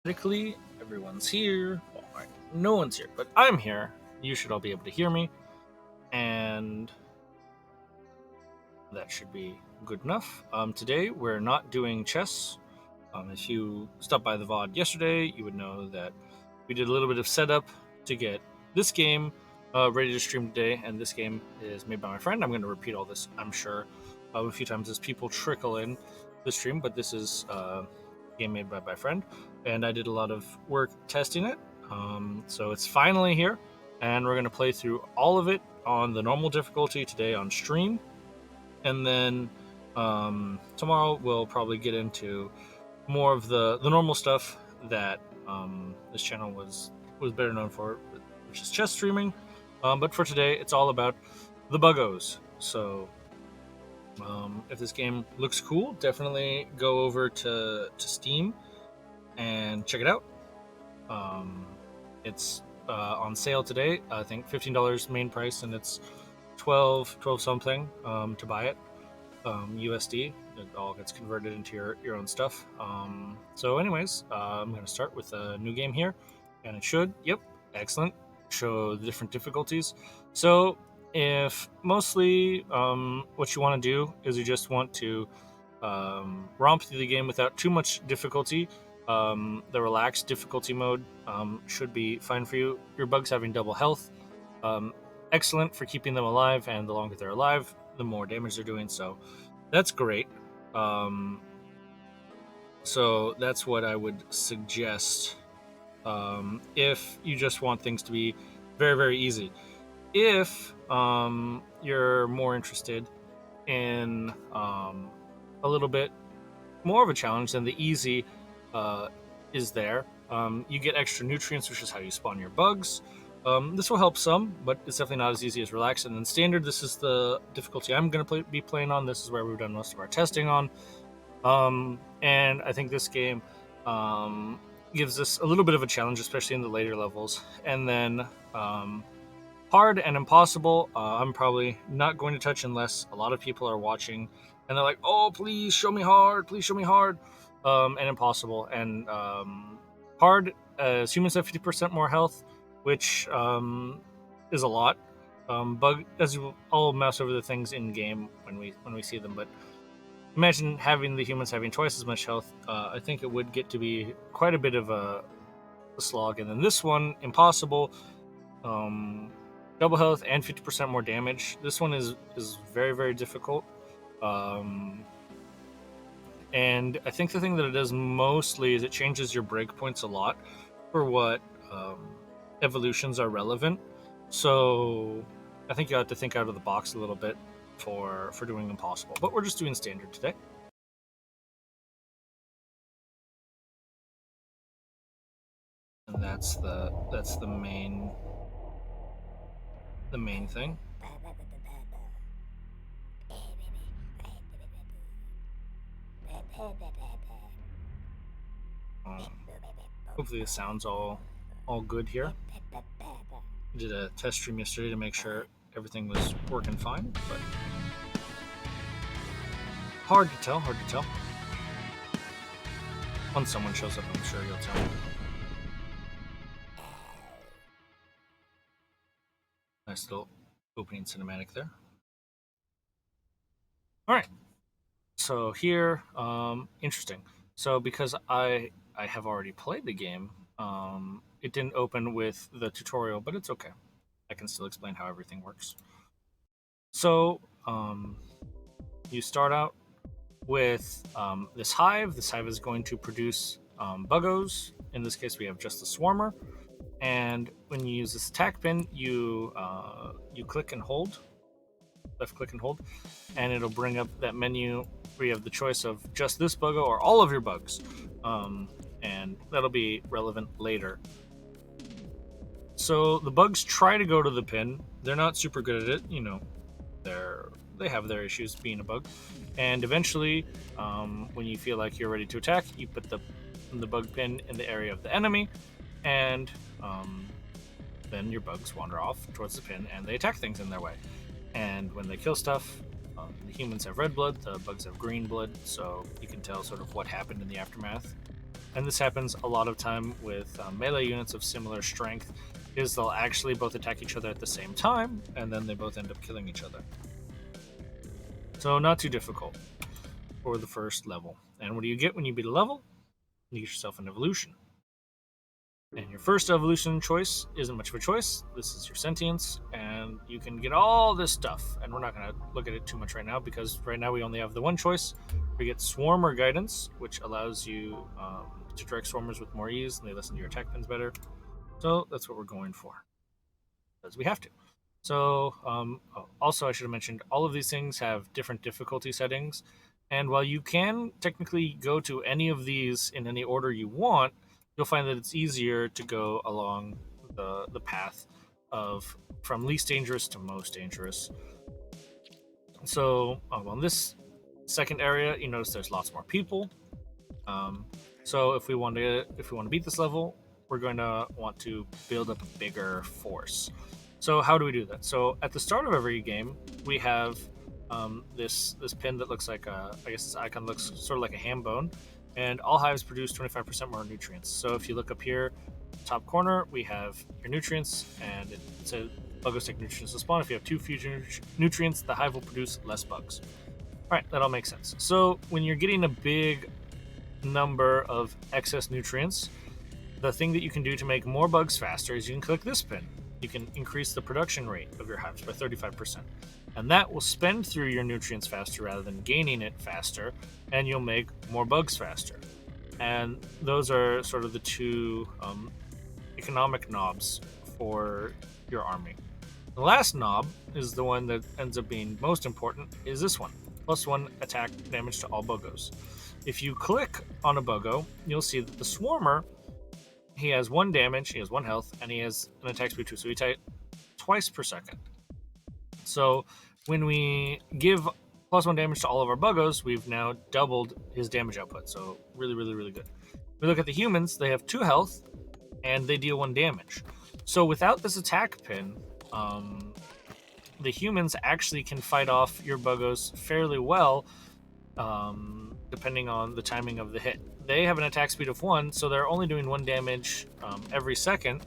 Technically, everyone's here. Well, all right, no one's here, but I'm here. You should all be able to hear me, and that should be good enough. Today, we're not doing chess. If you stopped by the VOD yesterday, you would know that we did a little bit of setup to get this game ready to stream today, and this game is made by my friend. I'm going to repeat all this, I'm sure, a few times as people trickle in the stream, but this is a game made by my friend, and I did a lot of work testing it. So it's finally here, and we're going to play through all of it on the normal difficulty today on stream, and then tomorrow we'll probably get into more of the normal stuff that this channel was better known for, which is chess streaming. But for today, it's all about the Buggos. So if this game looks cool, definitely go over to Steam and check it out. It's on sale today. I think $15 main price, and it's 12 something to buy it. USD. It all gets converted into your own stuff. So anyways, I'm going to start with a new game here, and it should, yep, excellent, show the different difficulties. So if mostly what you want to do is you just want to romp through the game without too much difficulty, the relaxed difficulty mode should be fine for you. Your bugs having double health, excellent for keeping them alive, and the longer they're alive, the more damage they're doing, so that's great. So that's what I would suggest if you just want things to be very, very easy. If you're more interested in a little bit more of a challenge, then the easy is there. You get extra nutrients, which is how you spawn your bugs. This will help some, but it's definitely not as easy as relaxed. And then standard, this is the difficulty I'm going to be playing on. This is where we've done most of our testing on. And I think this game gives us a little bit of a challenge, especially in the later levels. And then hard and impossible, I'm probably not going to touch unless a lot of people are watching and they're like, oh, please show me hard, please show me hard. And impossible. And hard, as humans have 50% more health, which is a lot. Bug, as I'll mouse over the things in game when we see them, but imagine having the humans having twice as much health. I think it would get to be quite a bit of a slog. And then this one, impossible, double health and 50% more damage. This one is very, very difficult. And I think the thing that it does mostly is it changes your breakpoints a lot for what evolutions are relevant. So I think you have to think out of the box a little bit for doing impossible. But we're just doing standard today. And that's the main thing. Hopefully the sound's all good here. I did a test stream yesterday to make sure everything was working fine, but hard to tell. Once someone shows up, I'm sure you'll tell me. Nice little opening cinematic there. All right. So here, interesting. So because I have already played the game, it didn't open with the tutorial, but it's okay. I can still explain how everything works. So you start out with this hive. This hive is going to produce buggos. In this case, we have just the swarmer. And when you use this attack pin, you click and hold, left click and hold, and it'll bring up that menu where you have the choice of just this buggo or all of your bugs. And that'll be relevant later. So the bugs try to go to the pin. They're not super good at it, you know. They have their issues being a bug. And eventually, when you feel like you're ready to attack, you put the bug pin in the area of the enemy, and then your bugs wander off towards the pin and they attack things in their way. And when they kill stuff, the humans have red blood, the bugs have green blood, so you can tell sort of what happened in the aftermath. and this happens a lot of time with melee units of similar strength, is they'll actually both attack each other at the same time, and then they both end up killing each other. So not too difficult for the first level. And what do you get when you beat a level? You get yourself an evolution. And your first evolution choice isn't much of a choice. This is your sentience, and you can get all this stuff. And we're not going to look at it too much right now, because right now we only have the one choice. We get Swarmer Guidance, which allows you to direct swarmers with more ease, and they listen to your attack pins better. So that's what we're going for, because we have to. So also, I should have mentioned, all of these things have different difficulty settings. And while you can technically go to any of these in any order you want, you'll find that it's easier to go along the path of from least dangerous to most dangerous. So on this second area, you notice there's lots more people. So if we want to beat this level, we're going to want to build up a bigger force. So how do we do that? So at the start of every game, we have this pin that looks like I guess this icon looks sort of like a ham bone, and all hives produce 25% more nutrients. So if you look up here, top corner, we have your nutrients, and it says Buggos take nutrients to spawn. If you have too few nutrients, the hive will produce less bugs. All right, that all makes sense. So when you're getting a big number of excess nutrients, the thing that you can do to make more bugs faster is you can click this pin. You can increase the production rate of your hives by 35%. And that will spend through your nutrients faster rather than gaining it faster, and you'll make more bugs faster. And those are sort of the two economic knobs for your army. The last knob is the one that ends up being most important, is this one, +1 attack damage to all Buggos. If you click on a Buggo, you'll see that the Swarmer, he has 1 damage, he has 1 health, and he has an attack speed 2, so he attacks twice per second. So when we give +1 damage to all of our Buggos, we've now doubled his damage output. So really, really, really good. We look at the humans, they have 2 health, and they deal 1 damage. So without this attack pin, the humans actually can fight off your Buggos fairly well, depending on the timing of the hit. They have an attack speed of 1, so they're only doing 1 damage every second,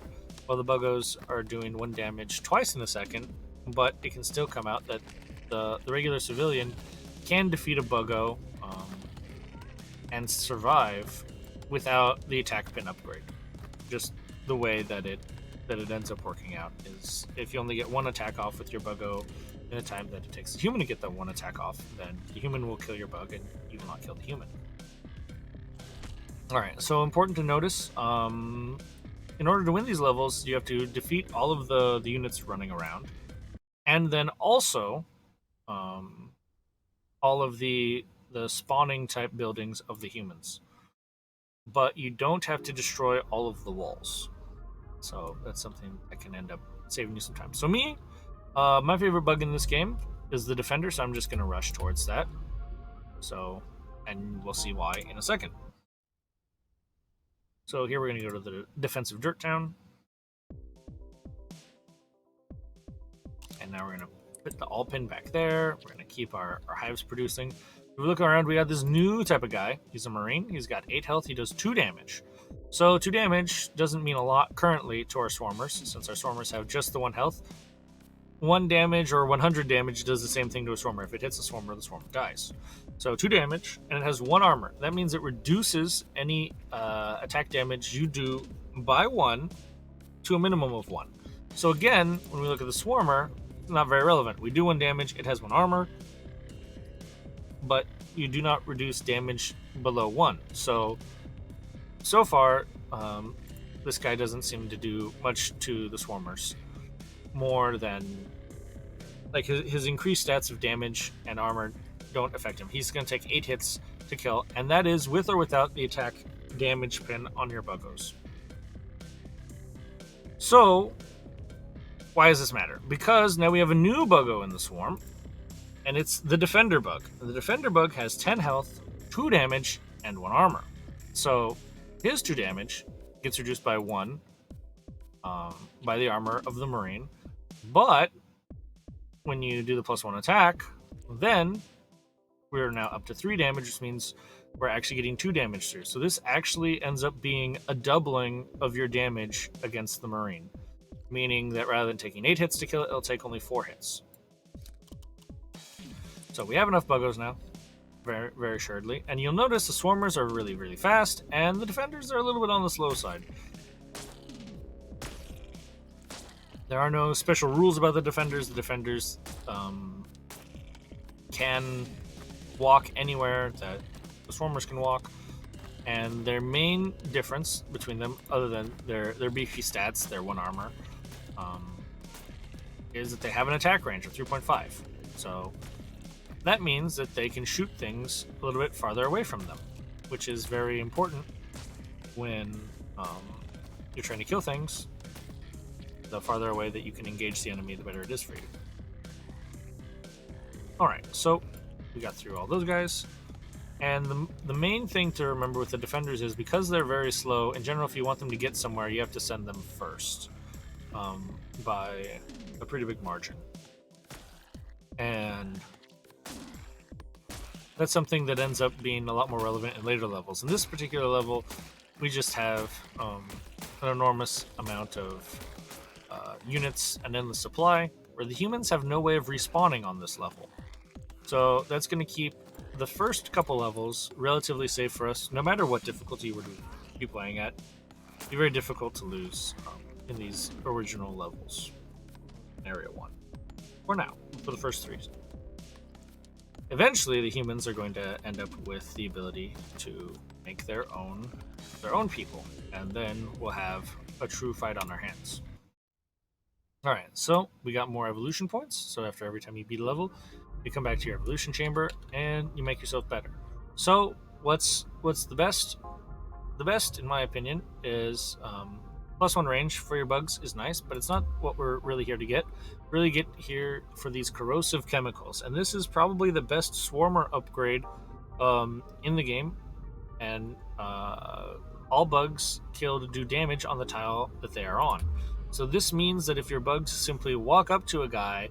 while the Buggos are doing 1 damage twice in a second. But it can still come out that the regular civilian can defeat a Buggo and survive without the attack pin upgrade. Just the way that it ends up working out is if you only get 1 attack off with your Buggo in the time that it takes the human to get that 1 attack off, then the human will kill your bug and you will not kill the human. Alright, so important to notice, in order to win these levels, you have to defeat all of the units running around, and then also all of the spawning type buildings of the humans. But you don't have to destroy all of the walls. So that's something that can end up saving you some time. So me, my favorite bug in this game is the defender, so I'm just going to rush towards that. So, and we'll see why in a second. So here we're going to go to the defensive dirt town. And now we're going to put the all pin back there. We're going to keep our hives producing. If we look around, we got this new type of guy. He's a marine. He's got 8 health. He does 2 damage. So 2 damage doesn't mean a lot currently to our swarmers, since our swarmers have just the 1 health. 1 damage or 100 damage does the same thing to a swarmer. If it hits the swarmer dies. So 2 damage, and it has 1 armor. That means it reduces any attack damage you do by 1 to a minimum of 1. So again, when we look at the swarmer, it's not very relevant. We do 1 damage, it has 1 armor, but you do not reduce damage below 1. So far, this guy doesn't seem to do much to the swarmers, more than like his increased stats of damage and armor don't affect him. He's going to take 8 hits to kill, and that is with or without the attack damage pin on your Buggos. So why does this matter? Because now we have a new Buggo in the swarm, and it's the defender bug. The defender bug has 10 health, 2 damage, and 1 armor. So his 2 damage gets reduced by 1 by the armor of the marine. But when you do the +1 attack, then we're now up to 3 damage, which means we're actually getting 2 damage through. So this actually ends up being a doubling of your damage against the Marine, meaning that rather than taking 8 hits to kill it, it'll take only 4 hits. So we have enough Buggos now, very, very assuredly. And you'll notice the Swarmers are really, really fast, and the Defenders are a little bit on the slow side. There are no special rules about the Defenders. The Defenders can walk anywhere that the Swarmers can walk, and their main difference between them, other than their beefy stats, their 1 armor, is that they have an attack range of 3.5. So that means that they can shoot things a little bit farther away from them, which is very important when you're trying to kill things. The farther away that you can engage the enemy, the better it is for you. Alright, so we got through all those guys. And the main thing to remember with the Defenders is because they're very slow, in general, if you want them to get somewhere, you have to send them first by a pretty big margin. And that's something that ends up being a lot more relevant in later levels. In this particular level, we just have an enormous amount of units and endless supply, where the humans have no way of respawning on this level. So that's going to keep the first couple levels relatively safe for us, no matter what difficulty we're be playing at. It'd be very difficult to lose in these original levels in Area 1. For now, for the first 3. Eventually, the humans are going to end up with the ability to make their own people, and then we'll have a true fight on our hands. Alright, so we got more evolution points, so after every time you beat a level, you come back to your evolution chamber, and you make yourself better. So, what's the best? The best, in my opinion, is +1 range for your bugs is nice, but it's not what we're really here to get. We're really get here for these corrosive chemicals, and this is probably the best Swarmer upgrade in the game, and all bugs killed do damage on the tile that they are on. So this means that if your bugs simply walk up to a guy,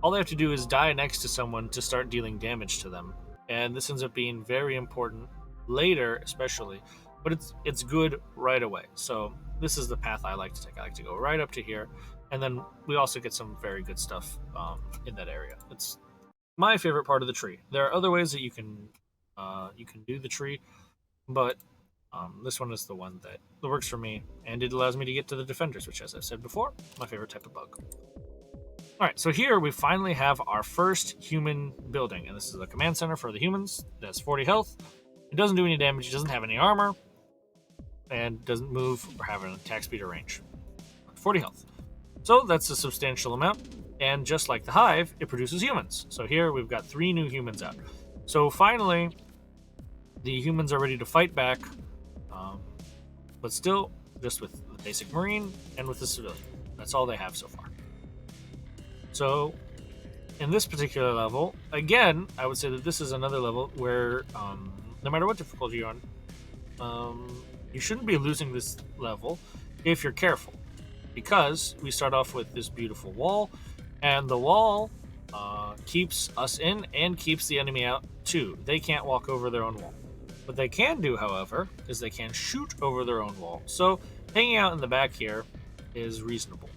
all they have to do is die next to someone to start dealing damage to them. And this ends up being very important later, especially, but it's good right away. So this is the path I like to take. I like to go right up to here, and then we also get some very good stuff in that area. It's my favorite part of the tree. There are other ways that you can do the tree, but this one is the one that works for me, and it allows me to get to the Defenders, which, as I've said before, my favorite type of bug. Alright, so here we finally have our first human building, and this is the command center for the humans. It has 40 health. It doesn't do any damage, it doesn't have any armor, and doesn't move or have an attack speed or range. 40 health. So that's a substantial amount, and just like the hive, it produces humans. So here we've got 3 new humans out. So finally, the humans are ready to fight back, but still just with the basic marine and with the civilian. That's all they have so far. So in this particular level, again, I would say that this is another level where no matter what difficulty you're on, you shouldn't be losing this level if you're careful, because we start off with this beautiful wall, and the wall keeps us in and keeps the enemy out too. They can't walk over their own wall. What they can do, however, is they can shoot over their own wall. So hanging out in the back here is reasonable.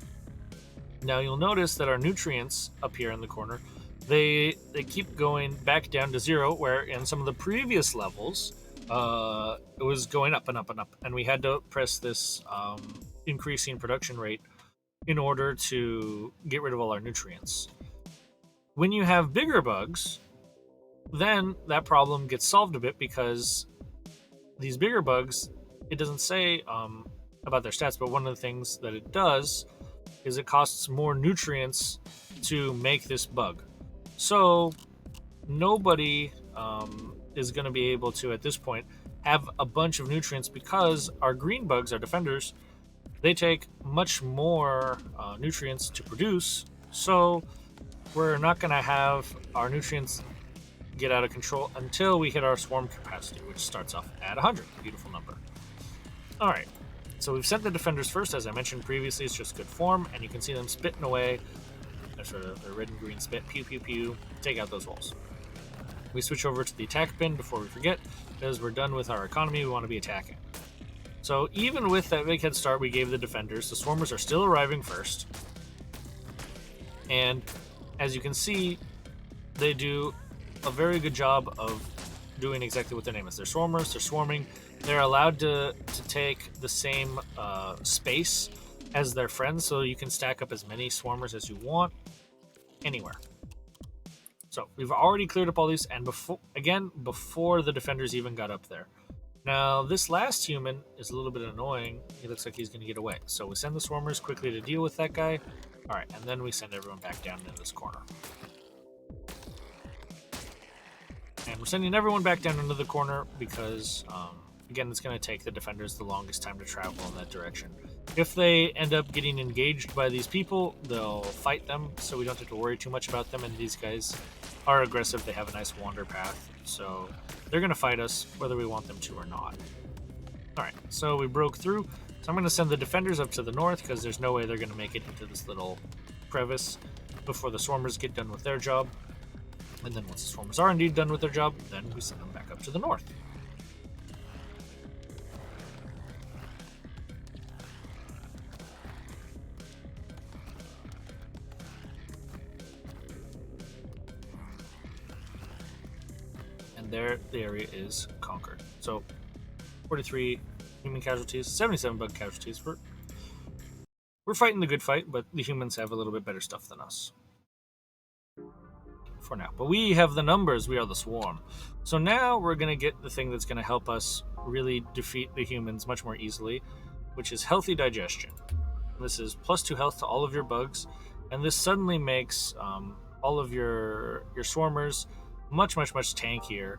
Now you'll notice that our nutrients up here in the corner, they keep going back down to 0, where in some of the previous levels, it was going up and up and up, and we had to press this increasing production rate in order to get rid of all our nutrients. When you have bigger bugs, then that problem gets solved a bit, because these bigger bugs, it doesn't say about their stats, but one of the things that it does is it costs more nutrients to make this bug. So nobody is going to be able to, at this point, have a bunch of nutrients, because our green bugs, our Defenders, they take much more nutrients to produce, so we're not going to have our nutrients get out of control until we hit our swarm capacity, which starts off at 100. Beautiful number. Alright, so we've sent the Defenders first. As I mentioned previously, it's just good form, and you can see them spitting away. There's sort of the red and green spit. Pew, pew, pew. Take out those walls. We switch over to the attack bin before we forget, because we're done with our economy, we want to be attacking. So even with that big head start we gave the defenders, the swarmers are still arriving first. And as you can see, they do a very good job of doing exactly what their name is. They're swarmers, they're swarming, they're allowed to take the same space as their friends, so you can stack up as many swarmers as you want anywhere. So we've already cleared up all these, and before the defenders even got up there. Now this last human is a little bit annoying. He looks like he's going to get away, so we send the swarmers quickly to deal with that guy. All right, and then we send everyone back down into this corner. And we're sending everyone back down into the corner because, again, it's going to take the defenders the longest time to travel in that direction. If they end up getting engaged by these people, they'll fight them, so we don't have to worry too much about them. And these guys are aggressive. They have a nice wander path, so they're going to fight us whether we want them to or not. All right, so we broke through. So I'm going to send the defenders up to the north because there's no way they're going to make it into this little crevice before the swarmers get done with their job. And then once the swarmers are indeed done with their job, then we send them back up to the north. And there, the area is conquered. So 43 human casualties, 77 bug casualties. We're fighting the good fight, but the humans have a little bit better stuff than us. For now. But we have the numbers, we are the swarm. So now we're going to get the thing that's going to help us really defeat the humans much more easily, which is healthy digestion. This is +2 health to all of your bugs, and this suddenly makes all of your swarmers much tankier,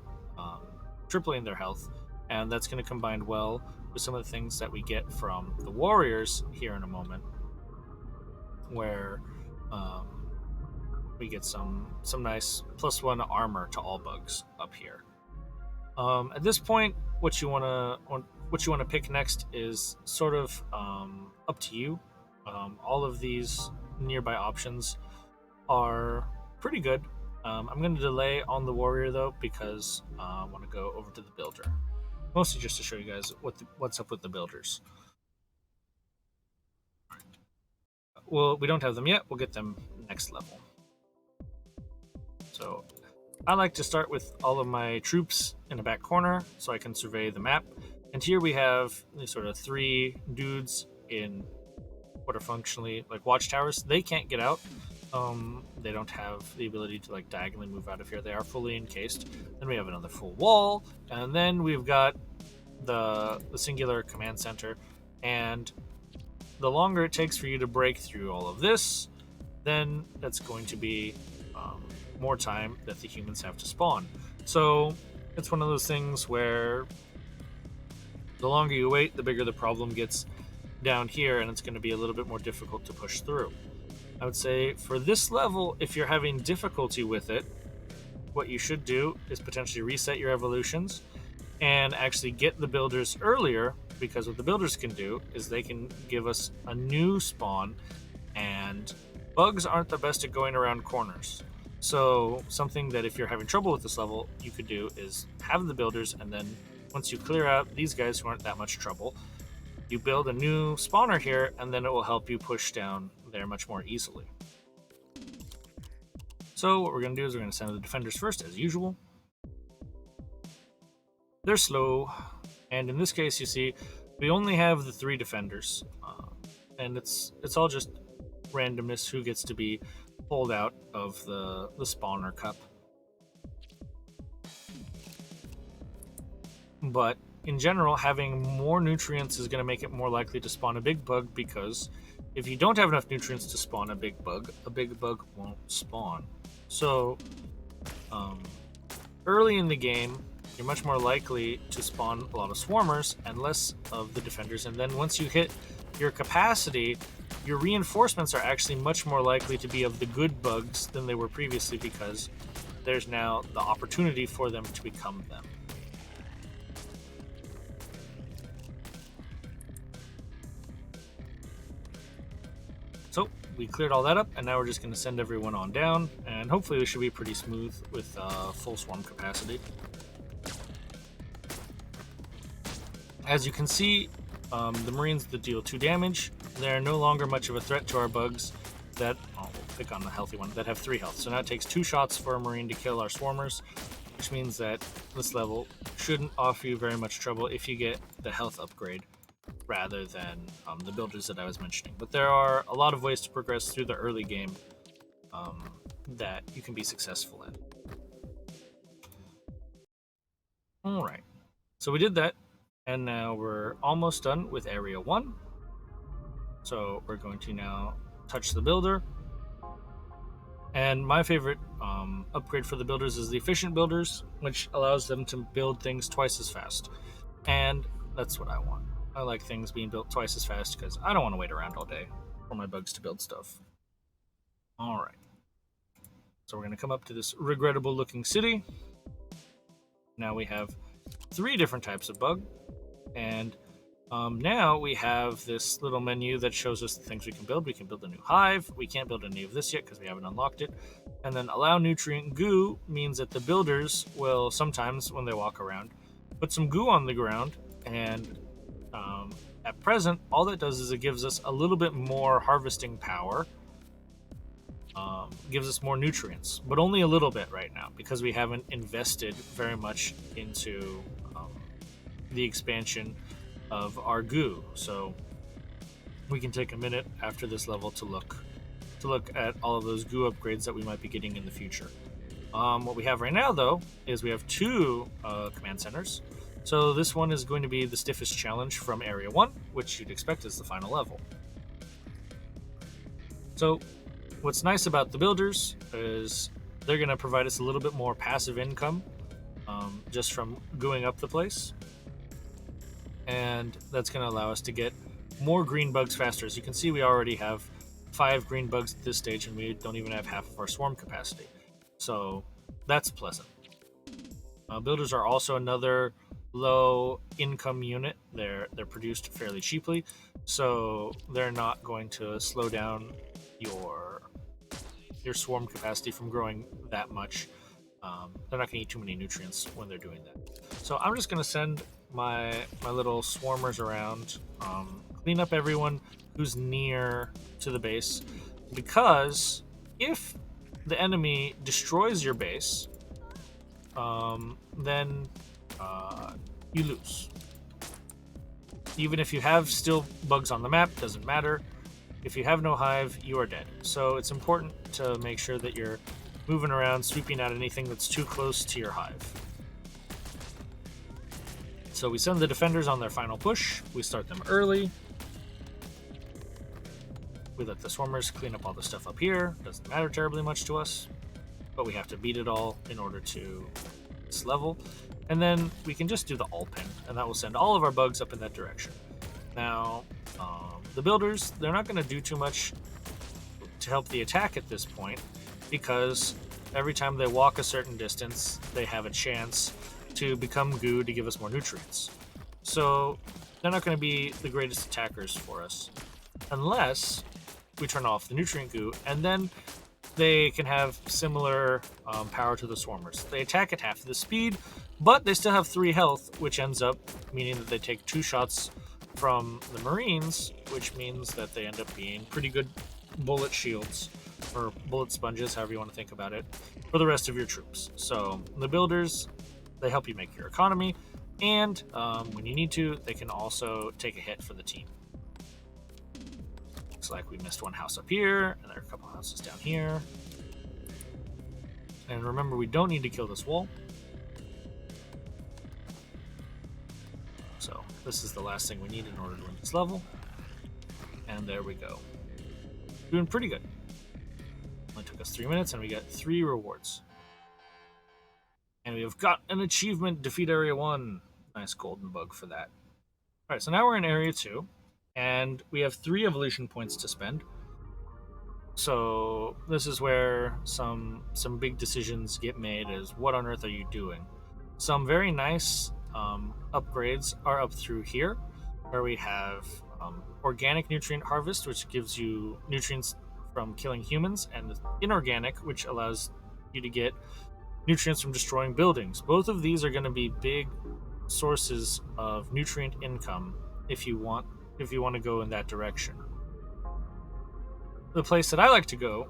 tripling their health, and that's going to combine well with some of the things that we get from the warriors here in a moment, where we get some nice +1 armor to all bugs up here. At this point, what you want to pick next is sort of up to you. All of these nearby options are pretty good. I'm going to delay on the warrior though because I want to go over to the builder, mostly just to show you guys what's up with the builders. Well, we don't have them yet. We'll get them next level. So I like to start with all of my troops in the back corner so I can survey the map. And here we have these sort of 3 dudes in what are functionally like watchtowers. They can't get out. They don't have the ability to like diagonally move out of here. They are fully encased. Then we have another full wall, and then we've got the singular command center. And the longer it takes for you to break through all of this, then that's going to be more time that the humans have to spawn. So it's one of those things where the longer you wait, the bigger the problem gets down here, and it's going to be a little bit more difficult to push through. I would say for this level, if you're having difficulty with it, what you should do is potentially reset your evolutions and actually get the builders earlier, because what the builders can do is they can give us a new spawn, and bugs aren't the best at going around corners. So something that if you're having trouble with this level, you could do is have the builders, and then once you clear out these guys who aren't that much trouble, you build a new spawner here, and then it will help you push down there much more easily. So what we're going to do is we're going to send the defenders first, as usual. They're slow, and in this case, you see, we only have the 3 defenders, and it's all just randomness who gets to be pulled out of the spawner cup. But in general, having more nutrients is going to make it more likely to spawn a big bug, because if you don't have enough nutrients to spawn a big bug won't spawn. So early in the game, you're much more likely to spawn a lot of swarmers and less of the defenders, and then once you hit your capacity, your reinforcements are actually much more likely to be of the good bugs than they were previously, because there's now the opportunity for them to become them. So we cleared all that up, and now we're just going to send everyone on down, and and hopefully we should be pretty smooth with full swarm capacity. As you can see, the Marines that deal 2 damage, they're no longer much of a threat to our bugs that, we'll pick on the healthy one, that have 3 health. So now it takes 2 shots for a Marine to kill our swarmers, which means that this level shouldn't offer you very much trouble if you get the health upgrade rather than the builders that I was mentioning. But there are a lot of ways to progress through the early game that you can be successful in. Alright, so we did that, and now we're almost done with Area 1. So we're going to now touch the builder. And my favorite upgrade for the builders is the efficient builders, which allows them to build things twice as fast. And that's what I want. I like things being built twice as fast because I don't want to wait around all day for my bugs to build stuff. Alright. So we're going to come up to this regrettable looking city. Now we have 3 different types of bug. And now we have this little menu that shows us the things we can build. We can build a new hive. We can't build any of this yet because we haven't unlocked it. And then allow nutrient goo means that the builders will sometimes, when they walk around, put some goo on the ground. And at present, all that does is it gives us a little bit more harvesting power. Gives us more nutrients, but only a little bit right now because we haven't invested very much into the expansion of our goo. So we can take a minute after this level to look at all of those goo upgrades that we might be getting in the future. What we have right now, though, is we have 2 command centers. So this one is going to be the stiffest challenge from Area 1, which you'd expect is the final level. So what's nice about the builders is they're going to provide us a little bit more passive income just from gooing up the place. And that's going to allow us to get more green bugs faster. As you can see, we already have 5 green bugs at this stage, and we don't even have half of our swarm capacity. So that's pleasant. Builders are also another low income unit. They're produced fairly cheaply, so they're not going to slow down your swarm capacity from growing that much. They're not going to eat too many nutrients when they're doing that. So I'm just going to send my little swarmers around, clean up everyone who's near to the base, because if the enemy destroys your base, then you lose. Even if you have still bugs on the map, doesn't matter. If you have no hive, you are dead. So it's important to make sure that you're moving around, sweeping out anything that's too close to your hive. So we send the defenders on their final push. We start them early. We let the swarmers clean up all the stuff up here. Doesn't matter terribly much to us, but we have to beat it all in order to this level. And then we can just do the all pin, and that will send all of our bugs up in that direction. Now, the builders, they're not going to do too much to help the attack at this point, because every time they walk a certain distance, they have a chance to become goo to give us more nutrients. So they're not going to be the greatest attackers for us, unless we turn off the nutrient goo, and then they can have similar power to the swarmers. They attack at half the speed, but they still have 3 health, which ends up meaning that they take 2 shots from the Marines, which means that they end up being pretty good bullet shields, or bullet sponges, however you want to think about it, for the rest of your troops. So the builders, they help you make your economy, and when you need to, they can also take a hit for the team. Looks like we missed one house up here, and there are a couple houses down here. And remember, we don't need to kill this wall. So this is the last thing we need in order to win this level. And there we go. Doing pretty good. Only took us 3 minutes, and we got 3 rewards. And we have got an achievement, defeat Area 1. Nice golden bug for that. Alright, so now we're in Area 2, and we have 3 evolution points to spend. So this is where some big decisions get made, as what on earth are you doing? Some very nice upgrades are up through here, where we have organic nutrient harvest, which gives you nutrients from killing humans, and inorganic, which allows you to get nutrients from destroying buildings. Both of these are going to be big sources of nutrient income if you want to go in that direction. The place that I like to go,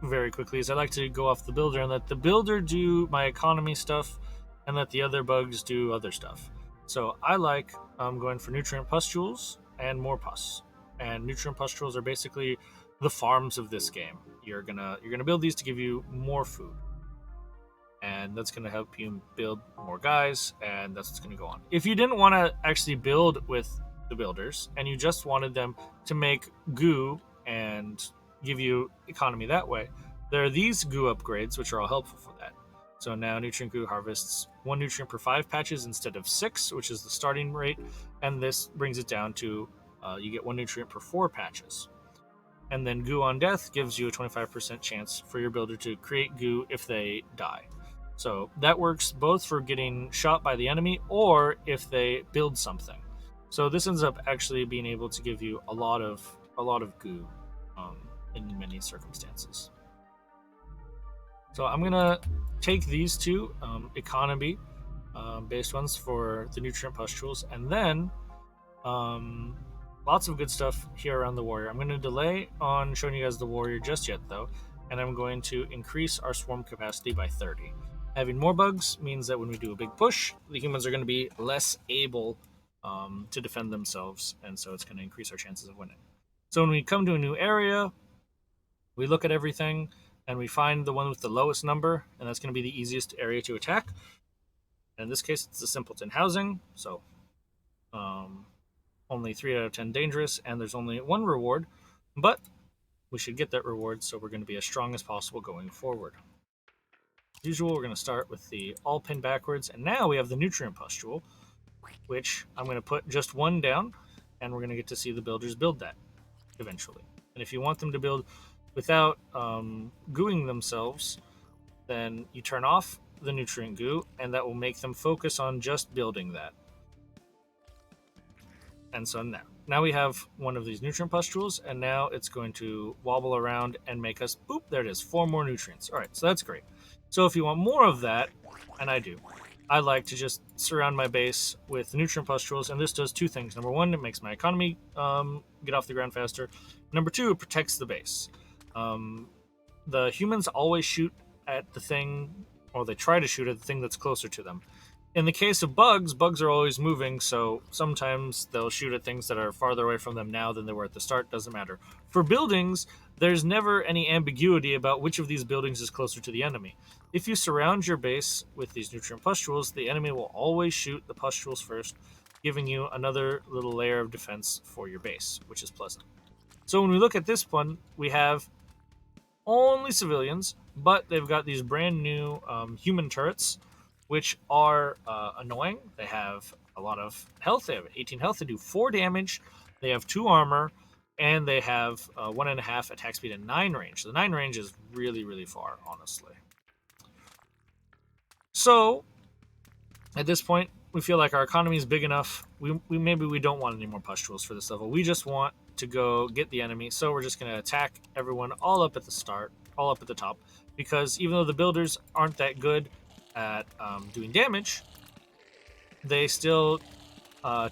very quickly, is I like to go off the builder and let the builder do my economy stuff, and let the other bugs do other stuff. So I like going for nutrient pustules and more pus. And nutrient pustules are basically the farms of this game. You're gonna build these to give you more food, and that's going to help you build more guys, and that's what's going to go on. If you didn't want to actually build with the builders and you just wanted them to make goo and give you economy that way, there are these goo upgrades which are all helpful for that. So now nutrient goo harvests 1 nutrient per 5 patches instead of 6, which is the starting rate, and this brings it down to you get 1 nutrient per 4 patches. And then goo on death gives you a 25% chance for your builder to create goo if they die. So that works both for getting shot by the enemy or if they build something. So this ends up actually being able to give you a lot of goo in many circumstances. So I'm gonna take these two economy based ones for the nutrient pustules, and then lots of good stuff here around the warrior. I'm going to delay on showing you guys the warrior just yet though, and I'm going to increase our swarm capacity by 30. Having more bugs means that when we do a big push, the humans are going to be less able to defend themselves, and so it's going to increase our chances of winning. So when we come to a new area, we look at everything and we find the one with the lowest number, and that's going to be the easiest area to attack. And in this case, it's the simpleton housing, so only 3 out of 10 dangerous, and there's only 1 reward, but we should get that reward, so we're going to be as strong as possible going forward. As usual, we're going to start with the all pin backwards, and now we have the nutrient pustule, which I'm going to put just 1 down, and we're going to get to see the builders build that eventually. And if you want them to build without gooing themselves, then you turn off the nutrient goo, and that will make them focus on just building that. And so now we have one of these nutrient pustules, and now it's going to wobble around and make us, boop, there it is, 4 more nutrients. All right, so that's great. So if you want more of that, and I do, I like to just surround my base with nutrient pustules, and this does 2 things. Number 1, it makes my economy get off the ground faster. Number 2, it protects the base. The humans always shoot at the thing, or they try to shoot at the thing that's closer to them. In the case of bugs are always moving, so sometimes they'll shoot at things that are farther away from them now than they were at the start. Doesn't matter. For buildings, there's never any ambiguity about which of these buildings is closer to the enemy. If you surround your base with these nutrient pustules, the enemy will always shoot the pustules first, giving you another little layer of defense for your base, which is pleasant. So when we look at this one, we have only civilians, but they've got these brand new human turrets, which are annoying. They have a lot of health. They have 18 health. They do 4 damage. They have 2 armor, and they have 1.5 attack speed and 9 range. So the 9 range is really, really far, honestly. So at this point, we feel like our economy is big enough. Maybe we don't want any more pustules for this level. We just want to go get the enemy. So we're just going to attack everyone all up at the start, all up at the top, because even though the builders aren't that good at doing damage, they still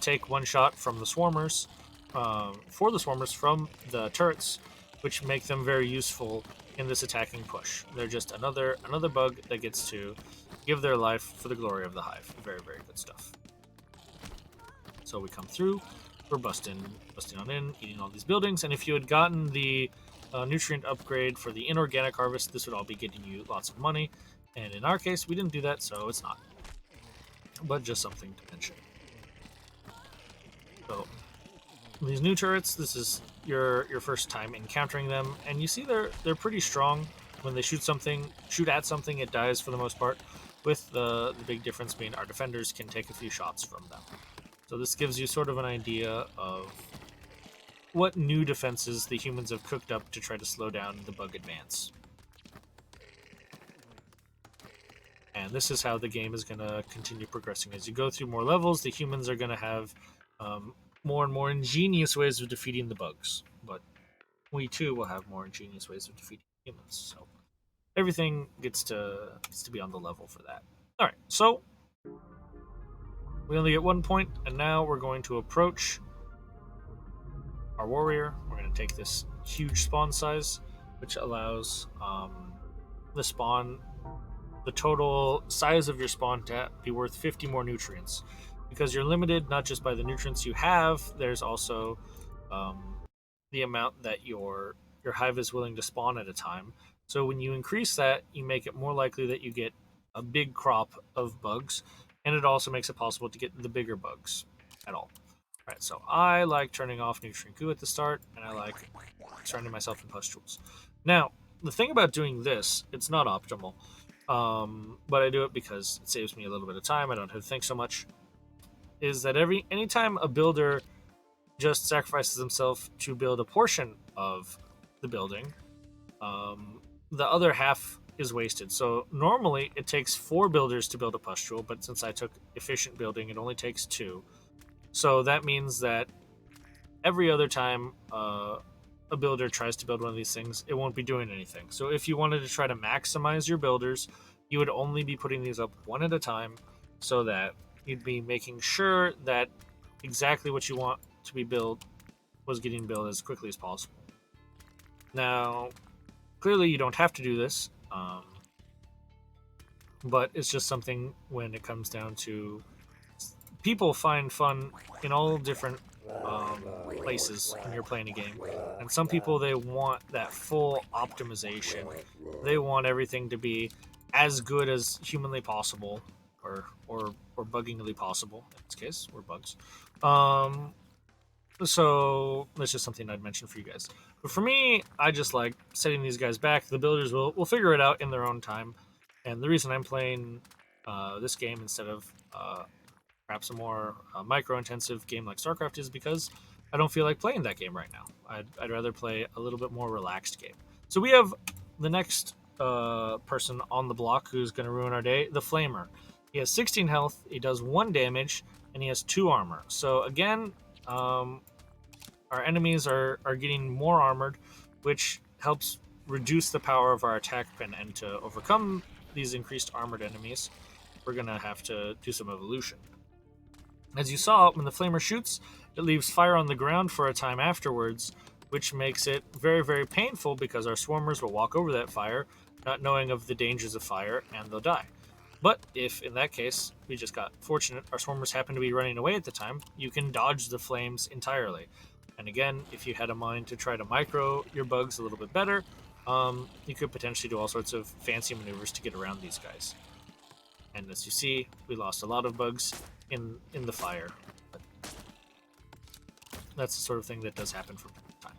take 1 shot from the swarmers, from the turrets, which make them very useful in this attacking push. They're just another bug that gets to give their life for the glory of the hive. Very, very good stuff. So we come through, we're busting on in, eating all these buildings, and if you had gotten the nutrient upgrade for the inorganic harvest, this would all be getting you lots of money. And in our case, we didn't do that, so it's not. But just something to mention. So these new turrets, this is your first time encountering them, and you see they're pretty strong. When they shoot at something, it dies for the most part, with the big difference being our defenders can take a few shots from them. So this gives you sort of an idea of what new defenses the humans have cooked up to try to slow down the bug advance. And this is how the game is going to continue progressing. As you go through more levels, the humans are going to have more and more ingenious ways of defeating the bugs. But we too will have more ingenious ways of defeating humans. So everything gets to be on the level for that. All right, so we only get 1 point, and now we're going to approach our warrior. We're going to take this huge spawn size, which allows the total size of your spawn to be worth 50 more nutrients. Because you're limited not just by the nutrients you have, there's also the amount that your hive is willing to spawn at a time. So when you increase that, you make it more likely that you get a big crop of bugs, and it also makes it possible to get the bigger bugs at all. All right, so I like turning off nutrient goo at the start, and I like surrounding myself in pustules. Now, the thing about doing this, it's not optimal, but I do it because it saves me a little bit of time. I don't have to think so much. Is that anytime a builder just sacrifices himself to build a portion of the building, the other half is wasted. So normally it takes 4 builders to build a pustule, but since I took efficient building, it only takes 2. So that means that every other time a builder tries to build one of these things, it won't be doing anything. So if you wanted to try to maximize your builders, you would only be putting these up one at a time, so that you'd be making sure that exactly what you want to be built was getting built as quickly as possible. Now, clearly you don't have to do this, but it's just something when it comes down to people find fun in all different places when you're playing a game. And some people, they want that full optimization. They want everything to be as good as humanly possible, or buggingly possible in this case, or bugs. So that's just something I'd mention for you guys. But for me, I just like setting these guys back. The builders will figure it out in their own time. And the reason I'm playing this game instead of perhaps a more micro-intensive game like StarCraft is because I don't feel like playing that game right now. I'd rather play a little bit more relaxed game. So we have the next person on the block who's going to ruin our day, the Flamer. He has 16 health, he does 1 damage, and he has 2 armor. So again, our enemies are getting more armored, which helps reduce the power of our attack pin. And to overcome these increased armored enemies, we're going to have to do some evolution. As you saw, when the Flamer shoots, it leaves fire on the ground for a time afterwards, which makes it very, very painful because our swarmers will walk over that fire, not knowing of the dangers of fire, and they'll die. But if, in that case, we just got fortunate, our swarmers happen to be running away at the time, you can dodge the flames entirely. And again, if you had a mind to try to micro your bugs a little bit better, you could potentially do all sorts of fancy maneuvers to get around these guys. And as you see, we lost a lot of bugs in the fire. But that's the sort of thing that does happen from time to time.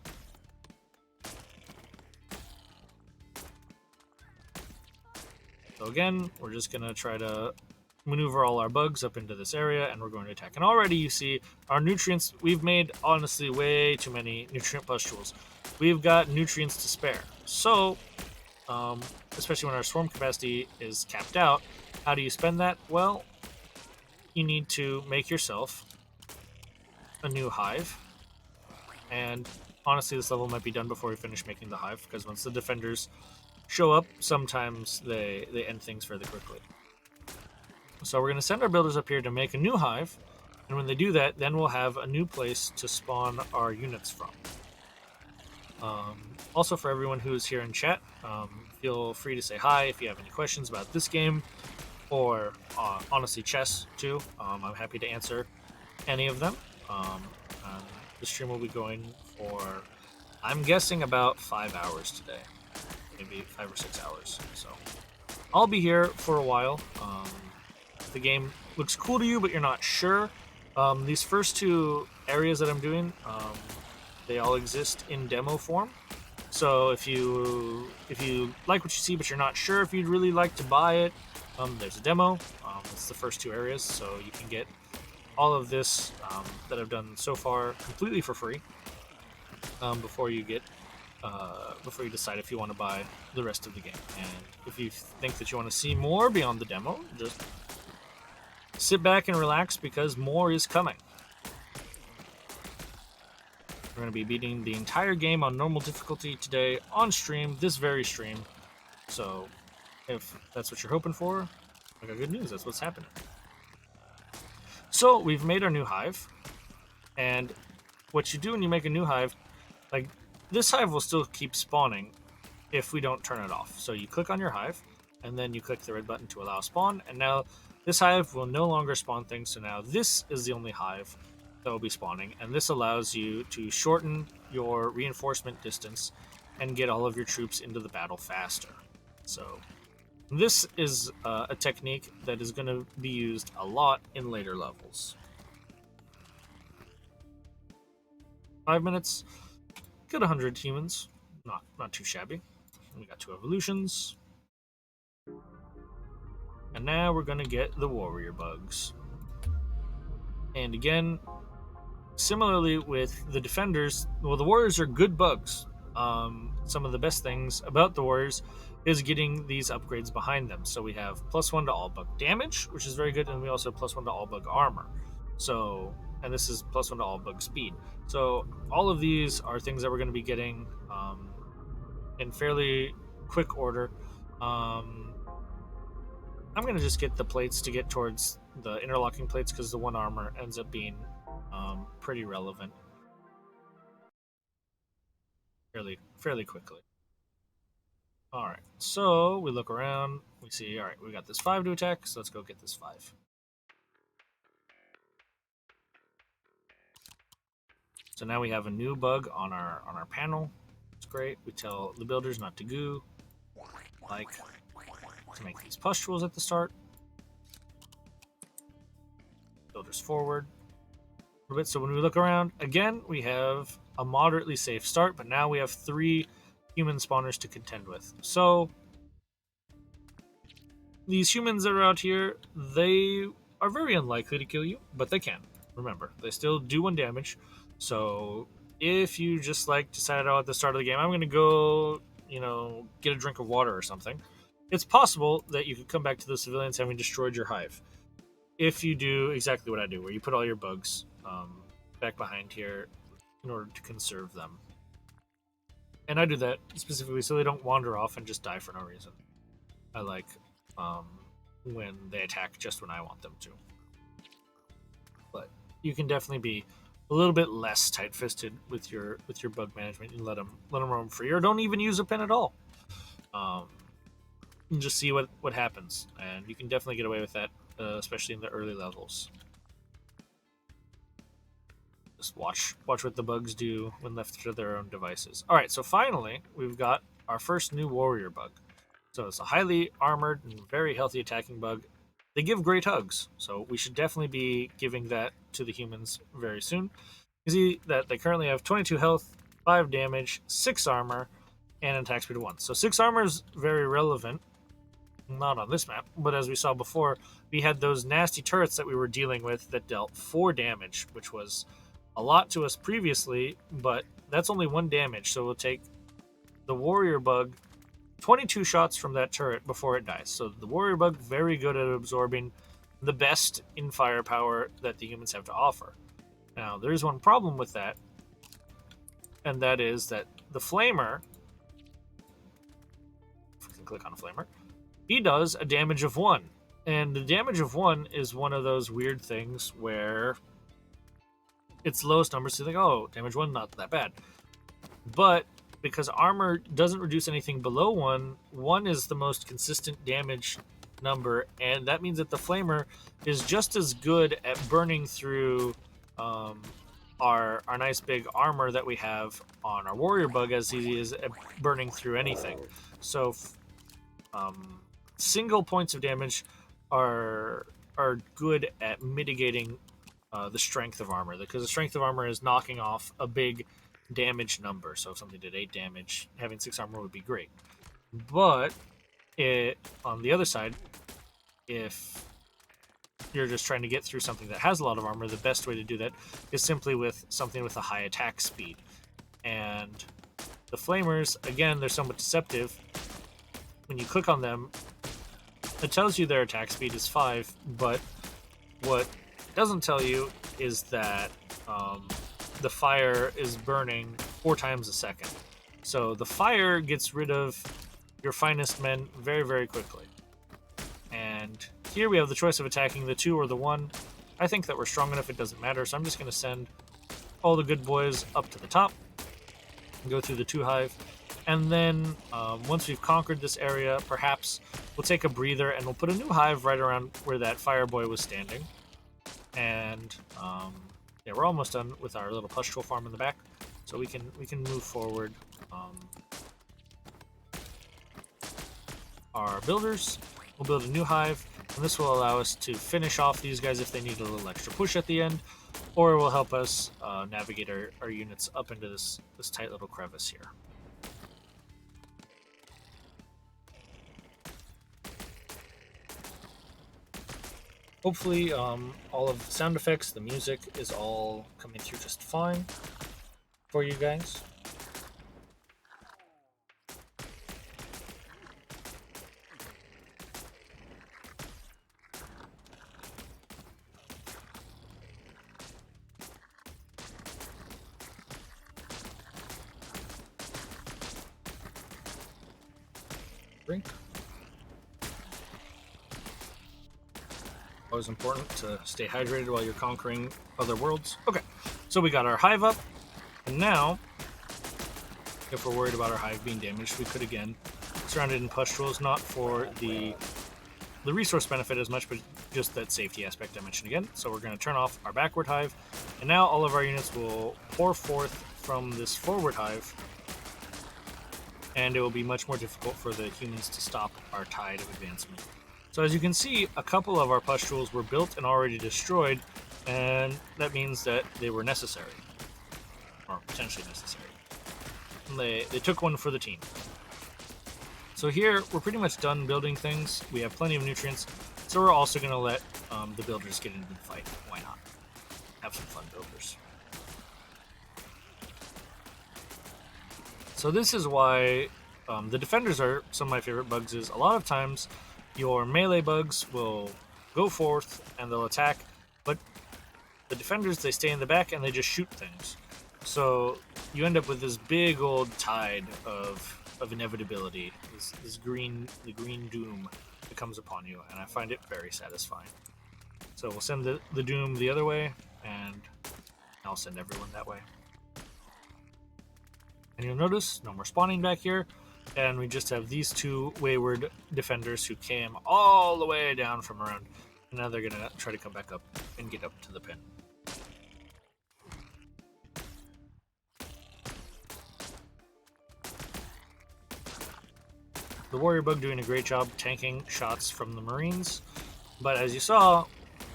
So again, we're just going to try to maneuver all our bugs up into this area, and we're going to attack. And already you see our nutrients, we've made, honestly, way too many nutrient pustules. We've got nutrients to spare. So, especially when our swarm capacity is capped out, how do you spend that? Well, you need to make yourself a new hive. And honestly, this level might be done before we finish making the hive, because once the defenders show up, sometimes they end things fairly quickly. So we're going to send our builders up here to make a new hive, and when they do that, then we'll have a new place to spawn our units from. Also, for everyone who is here in chat, feel free to say hi if you have any questions about this game, or honestly chess too. I'm happy to answer any of them. The stream will be going for, I'm guessing, about 5 hours today. Maybe 5 or 6 hours. So I'll be here for a while. If the game looks cool to you, but you're not sure, these first 2 areas that I'm doing, they all exist in demo form. So if you like what you see, but you're not sure if you'd really like to buy it, there's a demo. It's the first 2 areas, so you can get all of this that I've done so far completely for free before you decide if you want to buy the rest of the game. And if you think that you want to see more beyond the demo, just sit back and relax, because more is coming. We're going to be beating the entire game on normal difficulty today on stream, this very stream. So if that's what you're hoping for, I got good news. That's what's happening. So we've made our new hive, and what you do when you make a new hive, like this hive will still keep spawning if we don't turn it off. So you click on your hive, and then you click the red button to allow spawn, and now this hive will no longer spawn things. So now this is the only hive that will be spawning, and this allows you to shorten your reinforcement distance and get all of your troops into the battle faster. So this is a technique that is going to be used a lot in later levels. 5 minutes, get 100 humans, not too shabby. We got 2 evolutions, and now we're going to get the warrior bugs. And again, similarly with the defenders, well, the warriors are good bugs. Some of the best things about the warriors is getting these upgrades behind them. So we have +1 to all bug damage, which is very good, and we also have +1 to all bug armor. So, and this is +1 to all bug speed. So all of these are things that we're going to be getting in fairly quick order. I'm going to just get the plates to get towards the interlocking plates because the 1 armor ends up being pretty relevant fairly quickly. Alright, so we look around, we see, alright, we got this 5 to attack, so let's go get this 5. So now we have a new bug on our panel. It's great. We tell the builders not to goo, like to make these pustules at the start. Builders forward a little bit. So when we look around, again, we have a moderately safe start, but now we have 3 human spawners to contend with. So these humans that are out here, they are very unlikely to kill you, but they can. Remember, they still do 1 damage. So if you just like decided at the start of the game, I'm going to go, get a drink of water or something, it's possible that you could come back to the civilians having destroyed your hive. If you do exactly what I do, where you put all your bugs back behind here in order to conserve them. And I do that specifically so they don't wander off and just die for no reason. I like when they attack just when I want them to. But you can definitely be a little bit less tight-fisted with your bug management and let them roam free, or don't even use a pen at all. And just see what happens, and you can definitely get away with that, especially in the early levels. Just watch what the bugs do when left to their own devices. All right, so finally we've got our first new warrior bug. So it's a highly armored and very healthy attacking bug. They give great hugs, so we should definitely be giving that to the humans very soon. You see that they currently have 22 health, 5 damage, 6 armor, and an attack speed of 1. So 6 armor is very relevant. Not on this map, but as we saw before, we had those nasty turrets that we were dealing with that dealt 4 damage, which was a lot to us previously, but that's only 1 damage, so we'll take the warrior bug 22 shots from that turret before it dies. So the warrior bug, very good at absorbing the best in firepower that the humans have to offer. Now, there's one problem with that, and that is that the flamer, if we can click on a flamer, he does a damage of 1. And the damage of 1 is one of those weird things where it's lowest numbers, so you think, oh, damage 1, not that bad. But because armor doesn't reduce anything below 1, 1 is the most consistent damage number, and that means that the flamer is just as good at burning through our nice big armor that we have on our warrior bug as he is at burning through anything. So single points of damage are good at mitigating the strength of armor, because the strength of armor is knocking off a big damage number. So if something did 8 damage, having 6 armor would be great. But on the other side, if you're just trying to get through something that has a lot of armor, the best way to do that is simply with something with a high attack speed. And the flamers, again, they're somewhat deceptive. When you click on them, it tells you their attack speed is 5, but what it doesn't tell you is that the fire is burning 4 times a second. So the fire gets rid of your finest men very, very quickly. And here we have the choice of attacking the 2 or the 1. I think that we're strong enough, it doesn't matter, so I'm just going to send all the good boys up to the top and go through the 2 hive. And then once we've conquered this area, perhaps we'll take a breather and we'll put a new hive right around where that fire boy was standing. And yeah, we're almost done with our little pustule farm in the back, so we can move forward our builders. We'll build a new hive, and this will allow us to finish off these guys if they need a little extra push at the end, or it will help us navigate our units up into this tight little crevice here. Hopefully, all of the sound effects, the music is all coming through just fine for you guys. Drink. Always important to stay hydrated while you're conquering other worlds. Okay, so we got our hive up, and now, if we're worried about our hive being damaged, we could again surround it in pustules, not for the resource benefit as much, but just that safety aspect I mentioned again. So we're going to turn off our backward hive, and now all of our units will pour forth from this forward hive, and it will be much more difficult for the humans to stop our tide of advancement. So as you can see, a couple of our pustules were built and already destroyed, and that means that they were necessary, or potentially necessary. And they took one for the team. So here, we're pretty much done building things. We have plenty of nutrients, so we're also going to let the builders get into the fight. Why not? Have some fun, builders. So this is why the defenders are some of my favorite bugs. Is a lot of times your melee bugs will go forth and they'll attack, but the defenders, they stay in the back and they just shoot things. So you end up with this big old tide of inevitability, the green doom that comes upon you, and I find it very satisfying. So we'll send the doom the other way, and I'll send everyone that way. And you'll notice no more spawning back here, and we just have these 2 wayward defenders who came all the way down from around, and now they're going to try to come back up and get up to the pin. The warrior bug doing a great job tanking shots from the marines, but as you saw,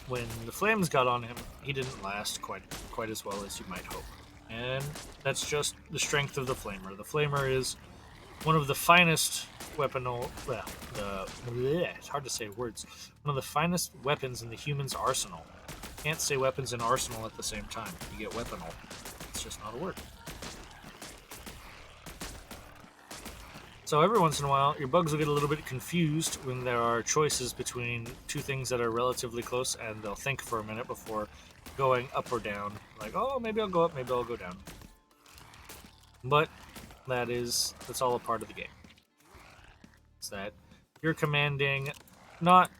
when the flames got on him, he didn't last quite as well as you might hope. And that's just the strength of the flamer. The flamer is one of the finest it's hard to say words. One of the finest weapons in the human's arsenal. Can't say weapons and arsenal at the same time. You get weaponal. It's just not a word. So every once in a while, your bugs will get a little bit confused when there are choices between 2 things that are relatively close, and they'll think for a minute before going up or down. Like, oh, maybe I'll go up, maybe I'll go down. But that's all a part of the game. It's that you're commanding not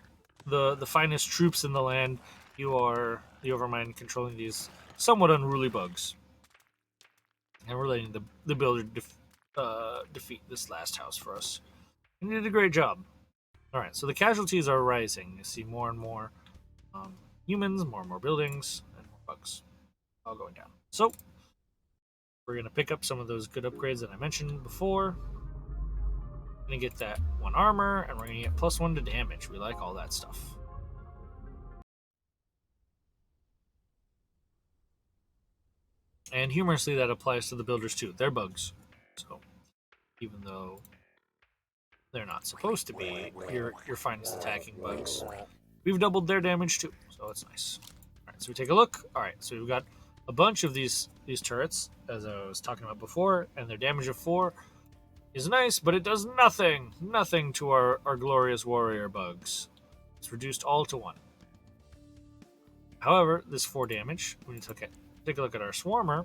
the finest troops in the land, you are the Overmind controlling these somewhat unruly bugs. And we're letting the builder defeat this last house for us. And he did a great job. Alright, so the casualties are rising. You see more and more humans, more and more buildings, and more bugs all going down. So we're going to pick up some of those good upgrades that I mentioned before. We're going to get that 1 armor, and we're going to get +1 to damage. We like all that stuff. And humorously, that applies to the builders too. They're bugs. So even though they're not supposed to be your finest attacking bugs, we've doubled their damage too. So it's nice. Alright, so we take a look. Alright, so we've got a bunch of these turrets, as I was talking about before, and their damage of 4 is nice, but it does nothing to our glorious warrior bugs. It's reduced all to 1. However, this 4 damage, when you take a look at our swarmer,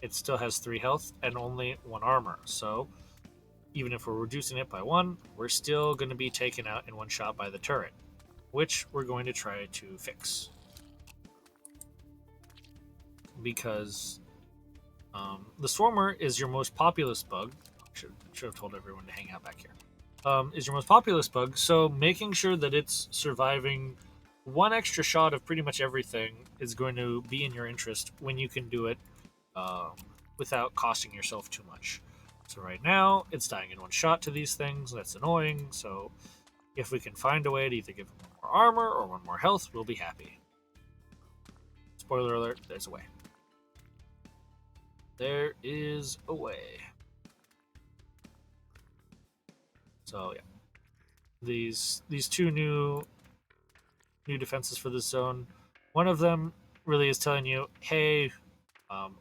it still has 3 health and only 1 armor. So even if we're reducing it by 1, we're still going to be taken out in 1 shot by the turret, which we're going to try to fix. Because the Swarmer is your most populous bug. Should have told everyone to hang out back here. Is your most populous bug, so making sure that it's surviving 1 extra shot of pretty much everything is going to be in your interest when you can do it without costing yourself too much. So right now, it's dying in 1 shot to these things. That's annoying. So if we can find a way to either give them 1 more armor or 1 more health, we'll be happy. Spoiler alert, there's a way. There is a way. So yeah, these 2 new defenses for this zone. One of them really is telling you, hey,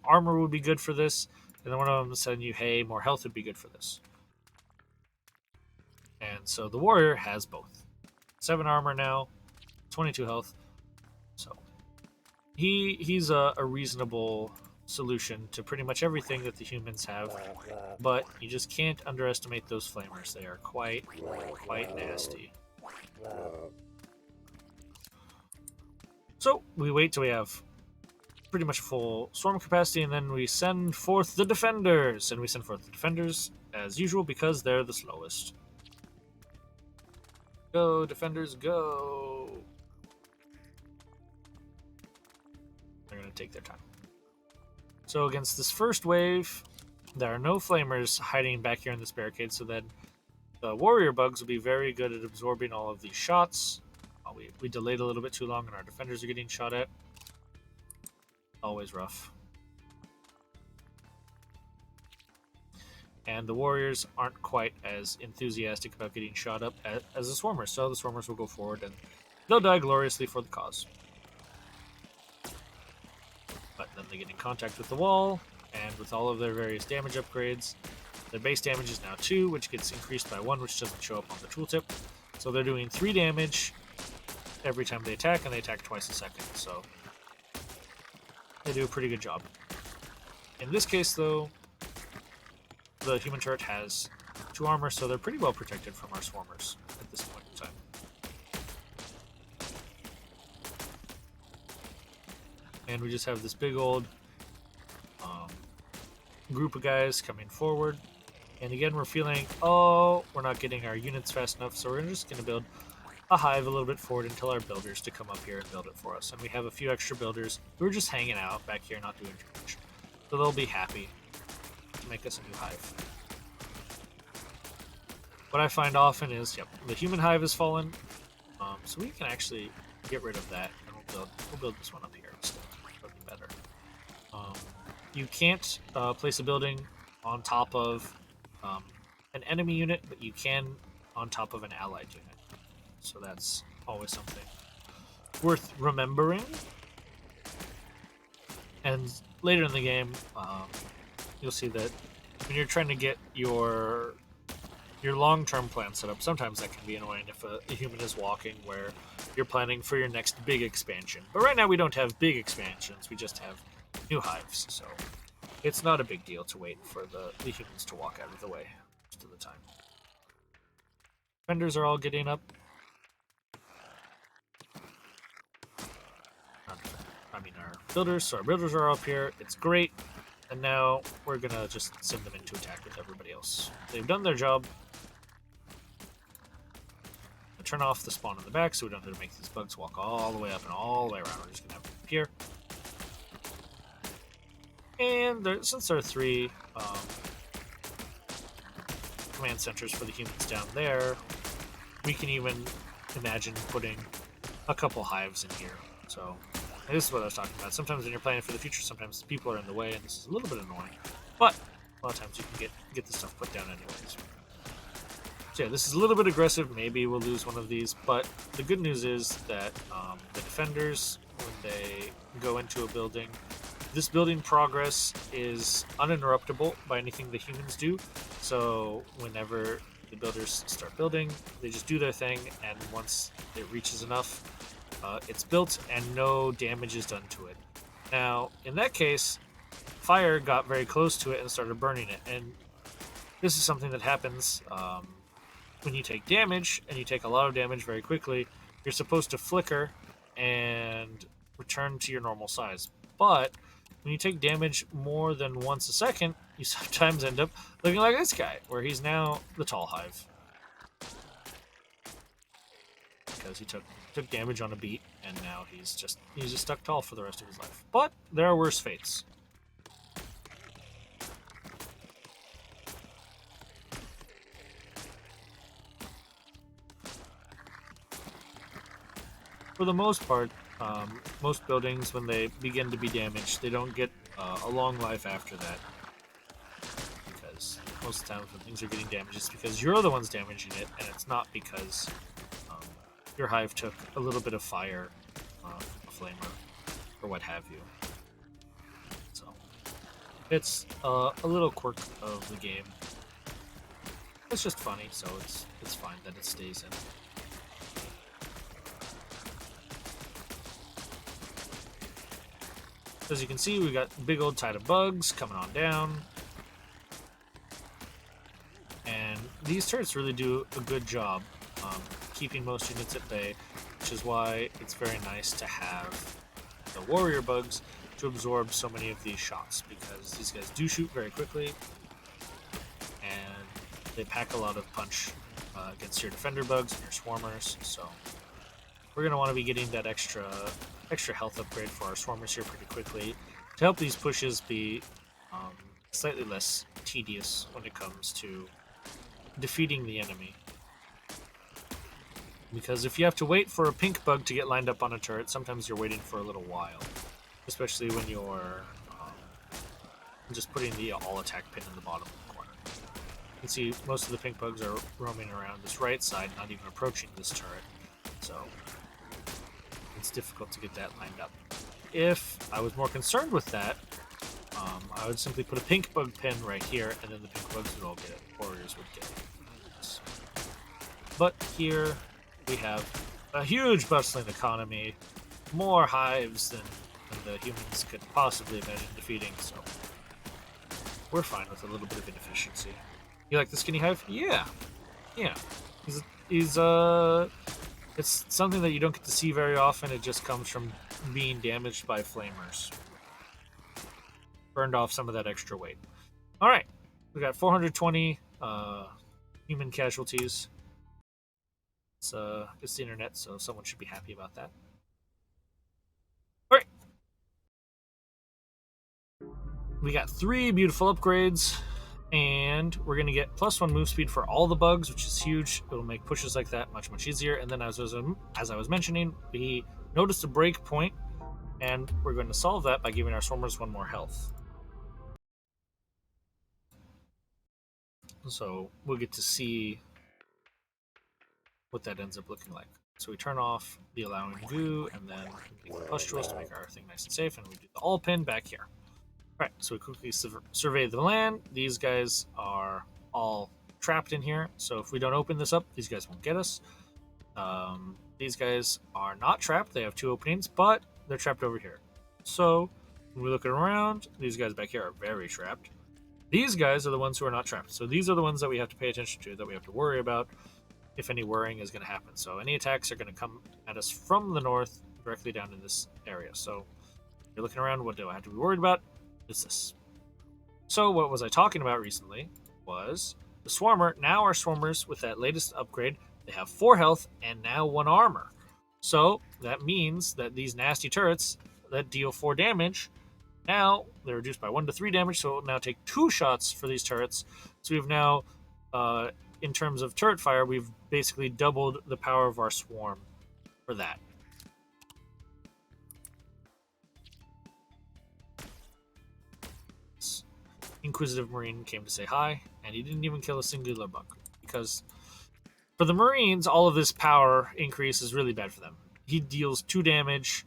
armor would be good for this, and then one of them is telling you, hey, more health would be good for this. And so the warrior has both. 7 armor now, 22 health. So he's a reasonable solution to pretty much everything that the humans have, but you just can't underestimate those flamers. They are quite nasty. So we wait till we have pretty much full swarm capacity, and then we send forth the defenders. And we send forth the defenders as usual because they're the slowest. Go, defenders, go! They're going to take their time. So against this first wave, there are no flamers hiding back here in this barricade, so then the warrior bugs will be very good at absorbing all of these shots. We delayed a little bit too long and our defenders are getting shot at. Always rough. And the warriors aren't quite as enthusiastic about getting shot up as the swarmers, so the swarmers will go forward and they'll die gloriously for the cause. But then they get in contact with the wall, and with all of their various damage upgrades, their base damage is now 2, which gets increased by 1, which doesn't show up on the tooltip. So they're doing 3 damage every time they attack, and they attack twice a second, so they do a pretty good job. In this case, though, the human turret has 2 armor, so they're pretty well protected from our swarmers at this point in time. And we just have this big old group of guys coming forward. And again, we're feeling, oh, we're not getting our units fast enough, so we're just going to build a hive a little bit forward and tell our builders to come up here and build it for us. And we have a few extra builders who are just hanging out back here, not doing too much. So they'll be happy to make us a new hive. What I find often is, yep, the human hive has fallen, so we can actually get rid of that, and we'll build this one up here instead. That'll be better. You can't place a building on top of an enemy unit, but you can on top of an allied unit. So that's always something worth remembering. And later in the game, you'll see that when you're trying to get your long-term plan set up, sometimes that can be annoying if a human is walking where you're planning for your next big expansion. But right now we don't have big expansions, we just have new hives, so it's not a big deal to wait for the humans to walk out of the way most of the time. Defenders are all getting up. Our builders, so our builders are up here, it's great, and now we're gonna just send them into attack with everybody else. They've done their job. Turn off the spawn in the back so we don't have to make these bugs walk all the way up and all the way around. We're just gonna have them up here. And since there are 3 command centers for the humans down there, we can even imagine putting a couple hives in here. So this is what I was talking about. Sometimes when you're planning for the future, sometimes people are in the way, and this is a little bit annoying. But a lot of times you can get the stuff put down anyways. So yeah, this is a little bit aggressive. Maybe we'll lose one of these, but the good news is that the defenders, when they go into a building, this building progress is uninterruptible by anything the humans do. So whenever the builders start building, they just do their thing, and once it reaches enough, it's built and no damage is done to it. Now, in that case, fire got very close to it and started burning it. And this is something that happens when you take damage, and you take a lot of damage very quickly. You're supposed to flicker and return to your normal size. But when you take damage more than once a second, you sometimes end up looking like this guy, where he's now the tall hive. Because he took damage on a beat, and now he's just stuck tall for the rest of his life. But there are worse fates. For the most part, most buildings, when they begin to be damaged, they don't get a long life after that. Because most of the time when things are getting damaged, it's because you're the ones damaging it, and it's not because your hive took a little bit of fire, a flamer, or what have you. So, it's a little quirk of the game. It's just funny, so it's fine that it stays in. As you can see, we got a big old tide of bugs coming on down. And these turrets really do a good job keeping most units at bay, which is why it's very nice to have the warrior bugs to absorb so many of these shots, because these guys do shoot very quickly, and they pack a lot of punch against your defender bugs and your swarmers, so we're going to want to be getting that extra health upgrade for our swarmers here pretty quickly to help these pushes be slightly less tedious when it comes to defeating the enemy. Because if you have to wait for a pink bug to get lined up on a turret, sometimes you're waiting for a little while. Especially when you're just putting the all attack pin in the bottom of the corner. You can see most of the pink bugs are roaming around this right side, not even approaching this turret. So it's difficult to get that lined up. If I was more concerned with that, I would simply put a pink bug pin right here, and then the pink bugs would all get it. Warriors would get it. But here we have a huge bustling economy, more hives than the humans could possibly imagine defeating, so we're fine with a little bit of inefficiency. You like the skinny hive? Yeah. He's it's something that you don't get to see very often. It just comes from being damaged by flamers. Burned off some of that extra weight. Alright, we got 420 human casualties. It's the internet, so someone should be happy about that. Alright. We got 3 beautiful upgrades, and we're going to get +1 move speed for all the bugs, which is huge. It'll make pushes like that much easier. And then as I was mentioning, we noticed a break point, and we're going to solve that by giving our swarmers 1 more health. So we'll get to see what that ends up looking like. So we turn off the allowing view, and then we make the pustules to make our thing nice and safe, and we do the all pin back here. Alright, so we quickly survey the land. These guys are all trapped in here, so if we don't open this up, these guys won't get us. These guys are not trapped. They have 2 openings, but they're trapped over here. So when we look around, these guys back here are very trapped. These guys are the ones who are not trapped. So these are the ones that we have to pay attention to, that we have to worry about if any worrying is going to happen. So any attacks are going to come at us from the north, directly down in this area. So you're looking around, what do I have to be worried about? It's this. So what was I talking about recently was the Swarmer. Now our Swarmers, with that latest upgrade, they have 4 health and now 1 armor. So that means that these nasty turrets that deal 4 damage, now they're reduced by 1 to 3 damage, so it will now take 2 shots for these turrets. So we've now, in terms of turret fire, we've basically doubled the power of our swarm for that. Inquisitive Marine came to say hi, and he didn't even kill a singular bug, because for the Marines, all of this power increase is really bad for them. He deals 2 damage,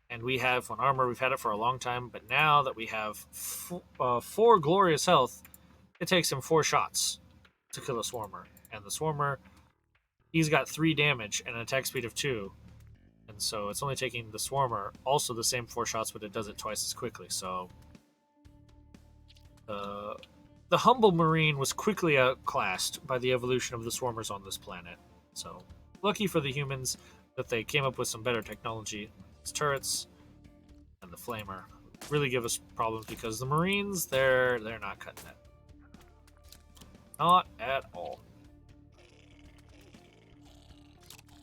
and we have 1 armor. We've had it for a long time, but now that we have 4 glorious health, it takes him 4 shots to kill a Swarmer. And the Swarmer, he's got 3 damage and an attack speed of 2, and so it's only taking the Swarmer also the same 4 shots, but it does it twice as quickly. So the humble marine was quickly outclassed by the evolution of the swarmers on this planet. So, lucky for the humans that they came up with some better technology. Its turrets and the flamer really give us problems because the marines, they're not cutting it. Not at all.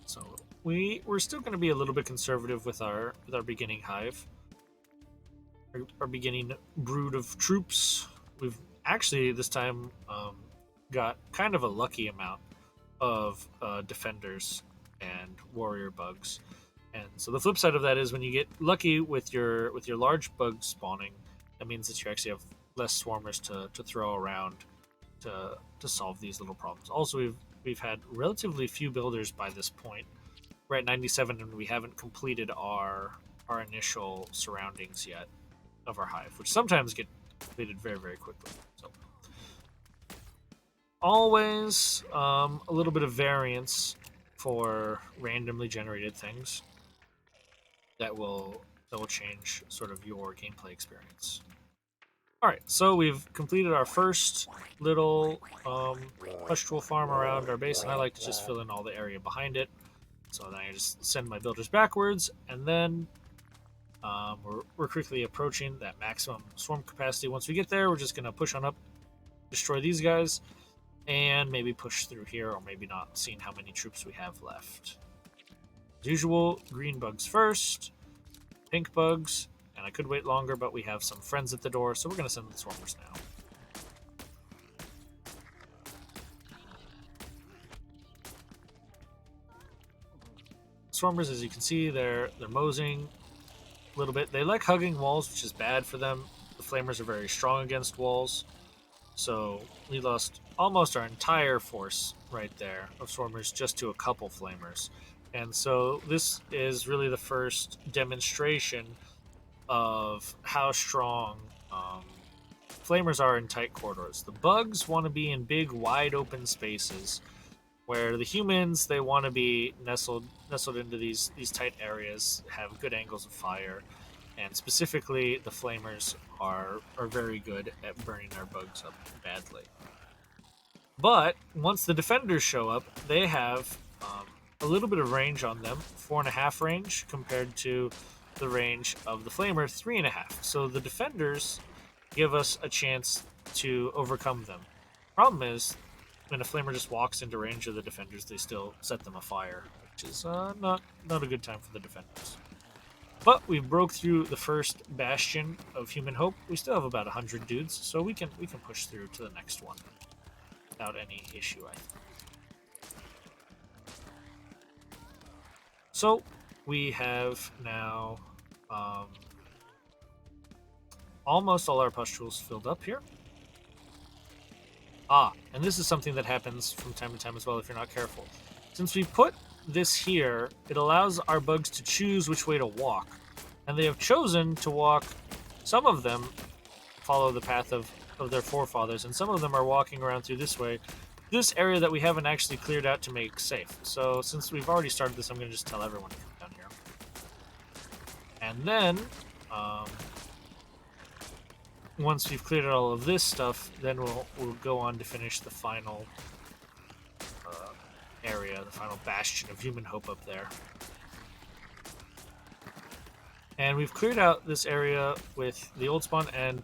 So we're still going to be a little bit conservative with our beginning hive, our beginning brood of troops. We've actually this time got kind of a lucky amount of defenders and warrior bugs. And so the flip side of that is when you get lucky with your large bug spawning, that means that you actually have less swarmers to throw around to solve these little problems. Also, we've had relatively few builders by this point. We're at 97, and we haven't completed our initial surroundings yet of our hive, which sometimes get completed very, very quickly. So always a little bit of variance for randomly generated things that will change sort of your gameplay experience. All right, so we've completed our first little pustule farm around our base, and I like to just fill in all the area behind it. So then I just send my builders backwards, and then we're quickly approaching that maximum swarm capacity. Once we get there, we're just going to push on up, destroy these guys, and maybe push through here, or maybe not, seeing how many troops we have left. As usual, green bugs first, pink bugs, and I could wait longer, but we have some friends at the door, so we're going to send the swarmers now. Swarmers, as you can see, they're moseying a little bit. They like hugging walls, which is bad for them. The flamers are very strong against walls, so we lost almost our entire force right there of swarmers just to a couple flamers. And so this is really the first demonstration of how strong flamers are in tight corridors. The bugs want to be in big, wide open spaces, where the humans, they want to be nestled into these tight areas, have good angles of fire, and specifically the flamers are very good at burning our bugs up badly. But once the defenders show up, they have a little bit of range on them, 4.5 range compared to the range of the flamer, 3.5. So the defenders give us a chance to overcome them. Problem is, when a flamer just walks into range of the defenders, they still set them afire, which is not a good time for the defenders. But we broke through the first bastion of human hope. We still have about 100 dudes, so we can push through to the next one without any issue, I think. So we have now almost all our pustules filled up here. And this is something that happens from time to time as well if you're not careful. Since we put this here, it allows our bugs to choose which way to walk. And they have chosen to walk, some of them follow the path of their forefathers, and some of them are walking around through this way, this area that we haven't actually cleared out to make safe. So since we've already started this, I'm going to just tell everyone to come down here. And then, once we've cleared out all of this stuff, then we'll go on to finish the final area, the final bastion of human hope up there. And we've cleared out this area with the old spawn, and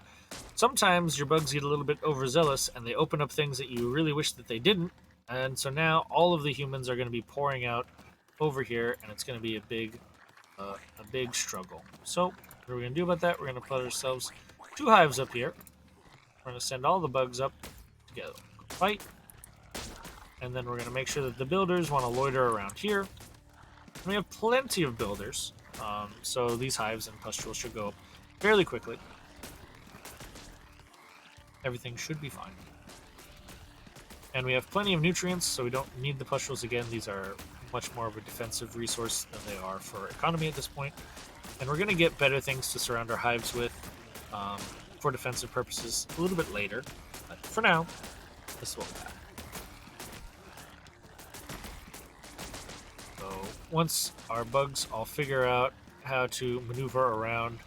sometimes your bugs get a little bit overzealous and they open up things that you really wish that they didn't. And so now all of the humans are going to be pouring out over here, and it's going to be a big struggle. So what are we going to do about that? We're going to put ourselves 2 hives up here. We're going to send all the bugs up together. Fight. And then we're going to make sure that the builders want to loiter around here. And we have plenty of builders. So these hives and pustules should go up fairly quickly. Everything should be fine. And we have plenty of nutrients, so we don't need the pustules again. These are much more of a defensive resource than they are for economy at this point. And we're going to get better things to surround our hives with for defensive purposes a little bit later. But for now, this is what we have. So once our bugs all figure out how to maneuver around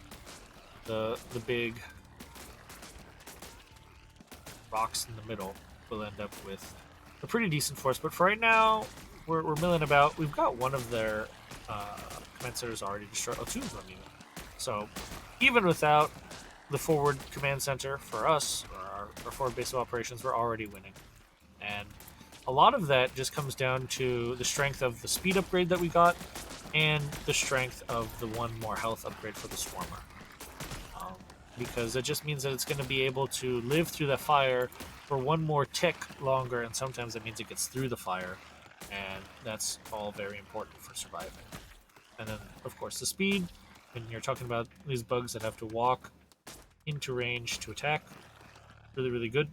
the big rocks in the middle, we'll end up with a pretty decent force. But for right now, we're milling about. We've got one of their commensators already destroyed. Oh, two of them even. So even without the forward command center for us, or our forward base of operations, we're already winning. And a lot of that just comes down to the strength of the speed upgrade that we got and the strength of the one more health upgrade for the Swarmer. Because it just means that it's going to be able to live through the fire for one more tick longer, and sometimes it means it gets through the fire, and that's all very important for surviving. And then, of course, the speed, when you're talking about these bugs that have to walk into range to attack, really, really good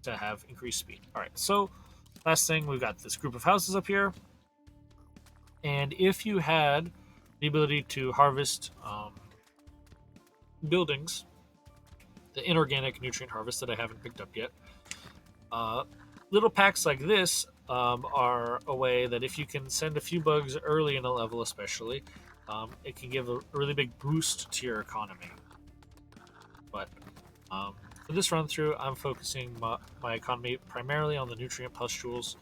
to have increased speed. All right, so last thing, we've got this group of houses up here, and if you had the ability to harvest buildings, the inorganic nutrient harvest that I haven't picked up yet, little packs like this are a way that if you can send a few bugs early in a level especially, it can give a really big boost to your economy. But for this run through, I'm focusing my economy primarily on the nutrient pustules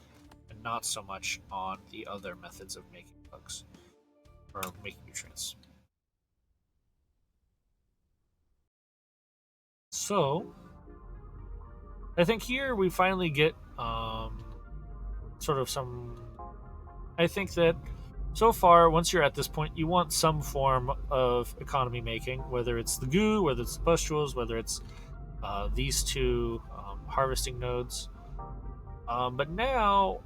and not so much on the other methods of making bugs or making nutrients. So I think here we finally get sort of some. I think that so far, once you're at this point, you want some form of economy making, whether it's the goo, whether it's the pustules, whether it's these two harvesting nodes. But now,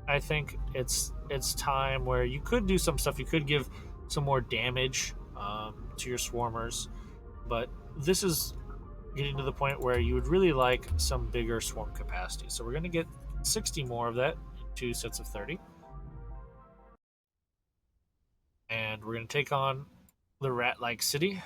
I think it's time where you could do some stuff. You could give some more damage to your swarmers, but this is getting to the point where you would really like some bigger swarm capacity. So we're going to get 60 more of that in 2 sets of 30. And we're going to take on the rat-like city.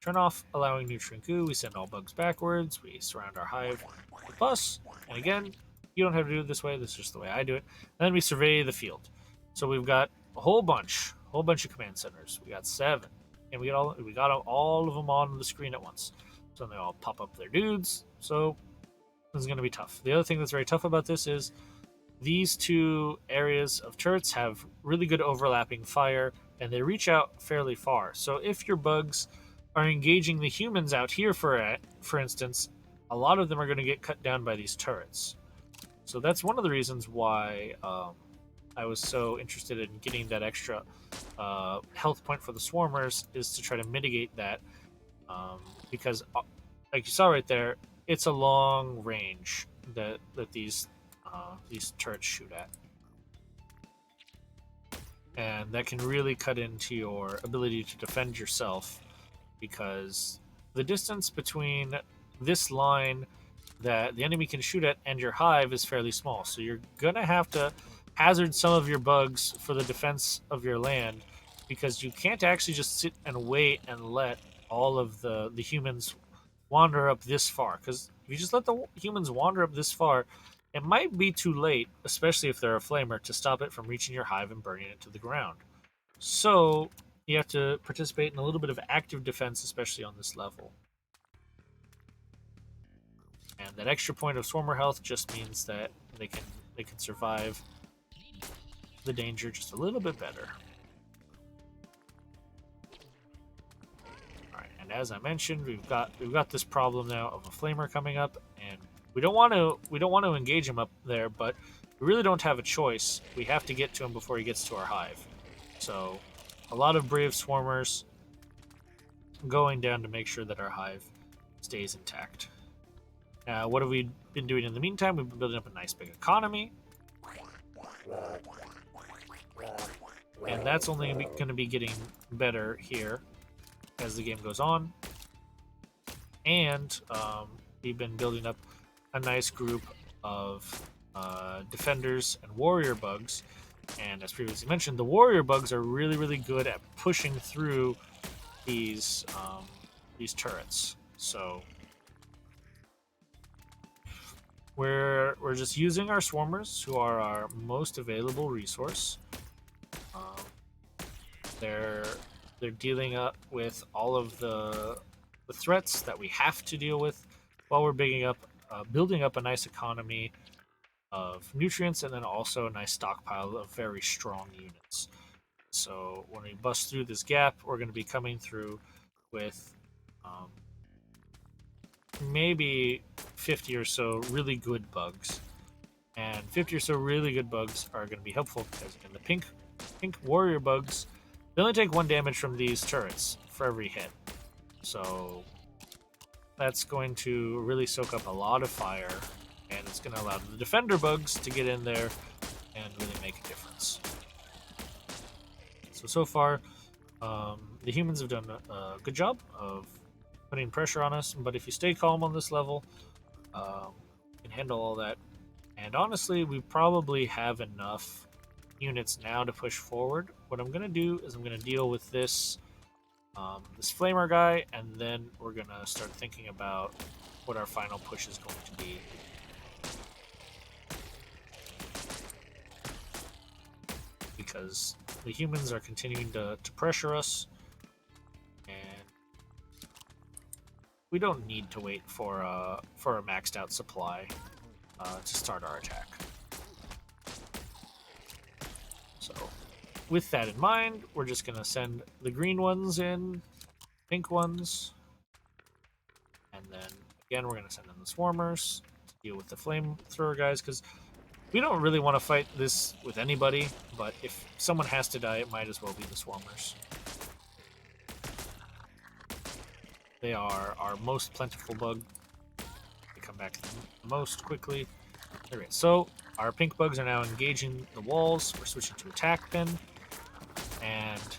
Turn off allowing nutrient goo. We send all bugs backwards. We surround our hive with pus. And again, you don't have to do it this way. This is just the way I do it. And then we survey the field. So we've got a whole bunch of command centers. We got 7. And we got all of them on the screen at once. So they all pop up their dudes. So this is going to be tough. The other thing that's very tough about this is these two areas of turrets have really good overlapping fire, and they reach out fairly far. So if your bugs are engaging the humans out here, for instance, a lot of them are going to get cut down by these turrets. So that's one of the reasons why I was so interested in getting that extra health point for the swarmers, is to try to mitigate that, because like you saw right there, it's a long range that these turrets shoot at, and that can really cut into your ability to defend yourself, because the distance between this line that the enemy can shoot at and your hive is fairly small. So you're gonna have to hazard some of your bugs for the defense of your land, because you can't actually just sit and wait and let all of the humans wander up this far. Because if you just let the humans wander up this far, it might be too late, especially if they're a flamer, to stop it from reaching your hive and burning it to the ground. So you have to participate in a little bit of active defense, especially on this level. And that extra point of swarmer health just means that they can survive the danger just a little bit better. All right, and as I mentioned, we've got this problem now of a flamer coming up, and we don't want to engage him up there, but we really don't have a choice. We have to get to him before he gets to our hive. So a lot of brave swarmers going down to make sure that our hive stays intact. What have we been doing in the meantime? We've been building up a nice big economy. And that's only going to be getting better here as the game goes on. And we've been building up a nice group of defenders and warrior bugs. And as previously mentioned, the warrior bugs are really, really good at pushing through these turrets. So we're just using our swarmers, who are our most available resource. They're dealing up with all of the the threats that we have to deal with while we're building up a nice economy of nutrients, and then also a nice stockpile of very strong units. So when we bust through this gap, we're going to be coming through with maybe 50 or so really good bugs. And 50 or so really good bugs are going to be helpful because in the pink warrior bugs, they only take 1 damage from these turrets for every hit. So that's going to really soak up a lot of fire, and it's going to allow the defender bugs to get in there and really make a difference. So far, the humans have done a good job of putting pressure on us, but if you stay calm on this level, you can handle all that. And honestly, we probably have enough units now to push forward. What I'm going to do is I'm going to deal with this this flamer guy, and then we're going to start thinking about what our final push is going to be. Because the humans are continuing to pressure us, and we don't need to wait for a maxed out supply to start our attack. So with that in mind, we're just going to send the green ones in, pink ones, and then again we're going to send in the swarmers to deal with the flamethrower guys, because we don't really want to fight this with anybody, but if someone has to die, it might as well be the swarmers. They are our most plentiful bug. They come back the most quickly. There we go. So our pink bugs are now engaging the walls. We're switching to attack pin, and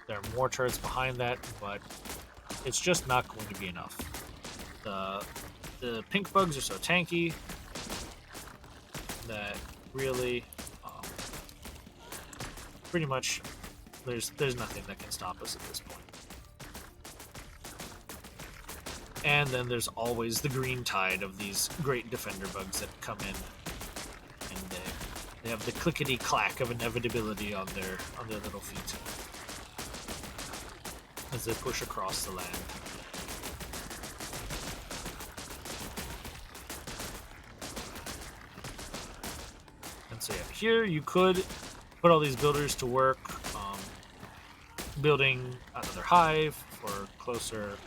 there are more turrets behind that, but it's just not going to be enough. The pink bugs are so tanky that really, pretty much, there's nothing that can stop us at this point. And then there's always the green tide of these great defender bugs that come in, and they have the clickety clack of inevitability on their little feet as they push across the land. And so yeah, here you could put all these builders to work, building another hive for closer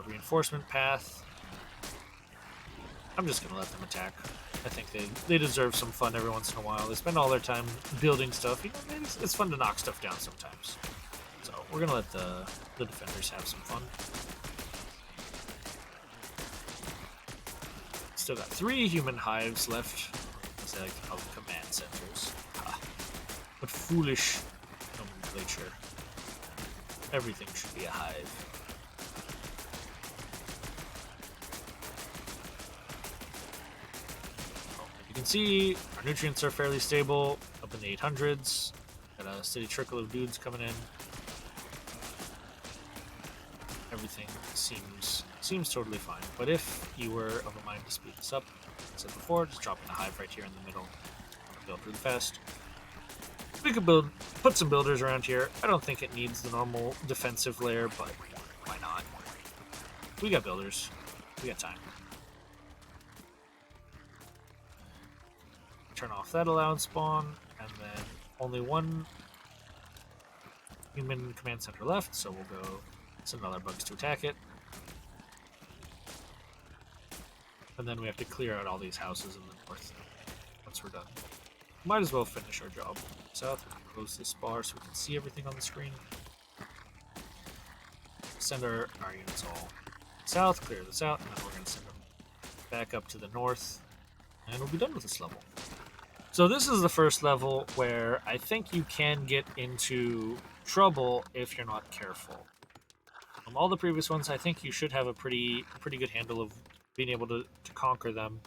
reinforcement path. I'm just gonna let them attack. I think they deserve some fun every once in a while. They spend all their time building stuff. You know, it's fun to knock stuff down sometimes. So we're gonna let the defenders have some fun. Still got 3 human hives left. As I like to call them, command centers. What foolish nomenclature. Everything should be a hive. You can see our nutrients are fairly stable, up in the 800s. Got a steady trickle of dudes coming in. Everything seems totally fine. But if you were of a mind to speed this up, like I said before, just drop in a hive right here in the middle. Build really fast. We could put some builders around here. I don't think it needs the normal defensive layer, but why not? We got builders. We got time. Turn off that allowed spawn, and then only 1 human command center left, so we'll go send other bugs to attack it. And then we have to clear out all these houses in the north once we're done. Might as well finish our job. South, close this bar so we can see everything on the screen. Send our units all south, clear this out, and then we're going to send them back up to the north, and we'll be done with this level. So this is the first level where I think you can get into trouble if you're not careful. All the previous ones, I think you should have a pretty good handle of being able to conquer them,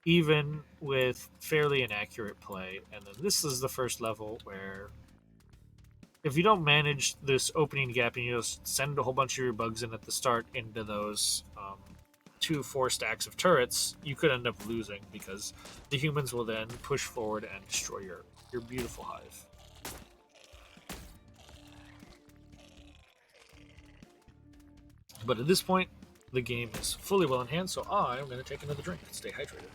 even with fairly inaccurate play. And then this is the first level where if you don't manage this opening gap and you just send a whole bunch of your bugs in at the start into those 2-4 stacks of turrets, you could end up losing because the humans will then push forward and destroy your beautiful hive. But at this point, the game is fully well in hand, so I'm going to take another drink and stay hydrated.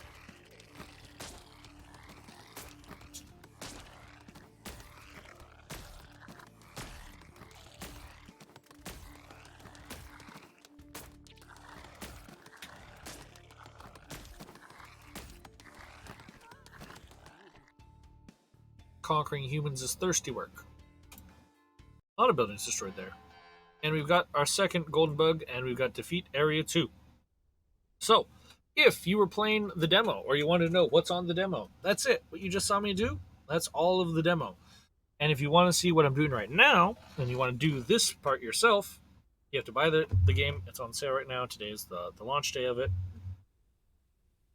Conquering humans is thirsty work. A lot of buildings destroyed there. And we've got our second golden bug, and we've got defeat area 2. So, if you were playing the demo, or you wanted to know what's on the demo, that's it. What you just saw me do, that's all of the demo. And if you want to see what I'm doing right now, and you want to do this part yourself, you have to buy the game. It's on sale right now. Today is the launch day of it.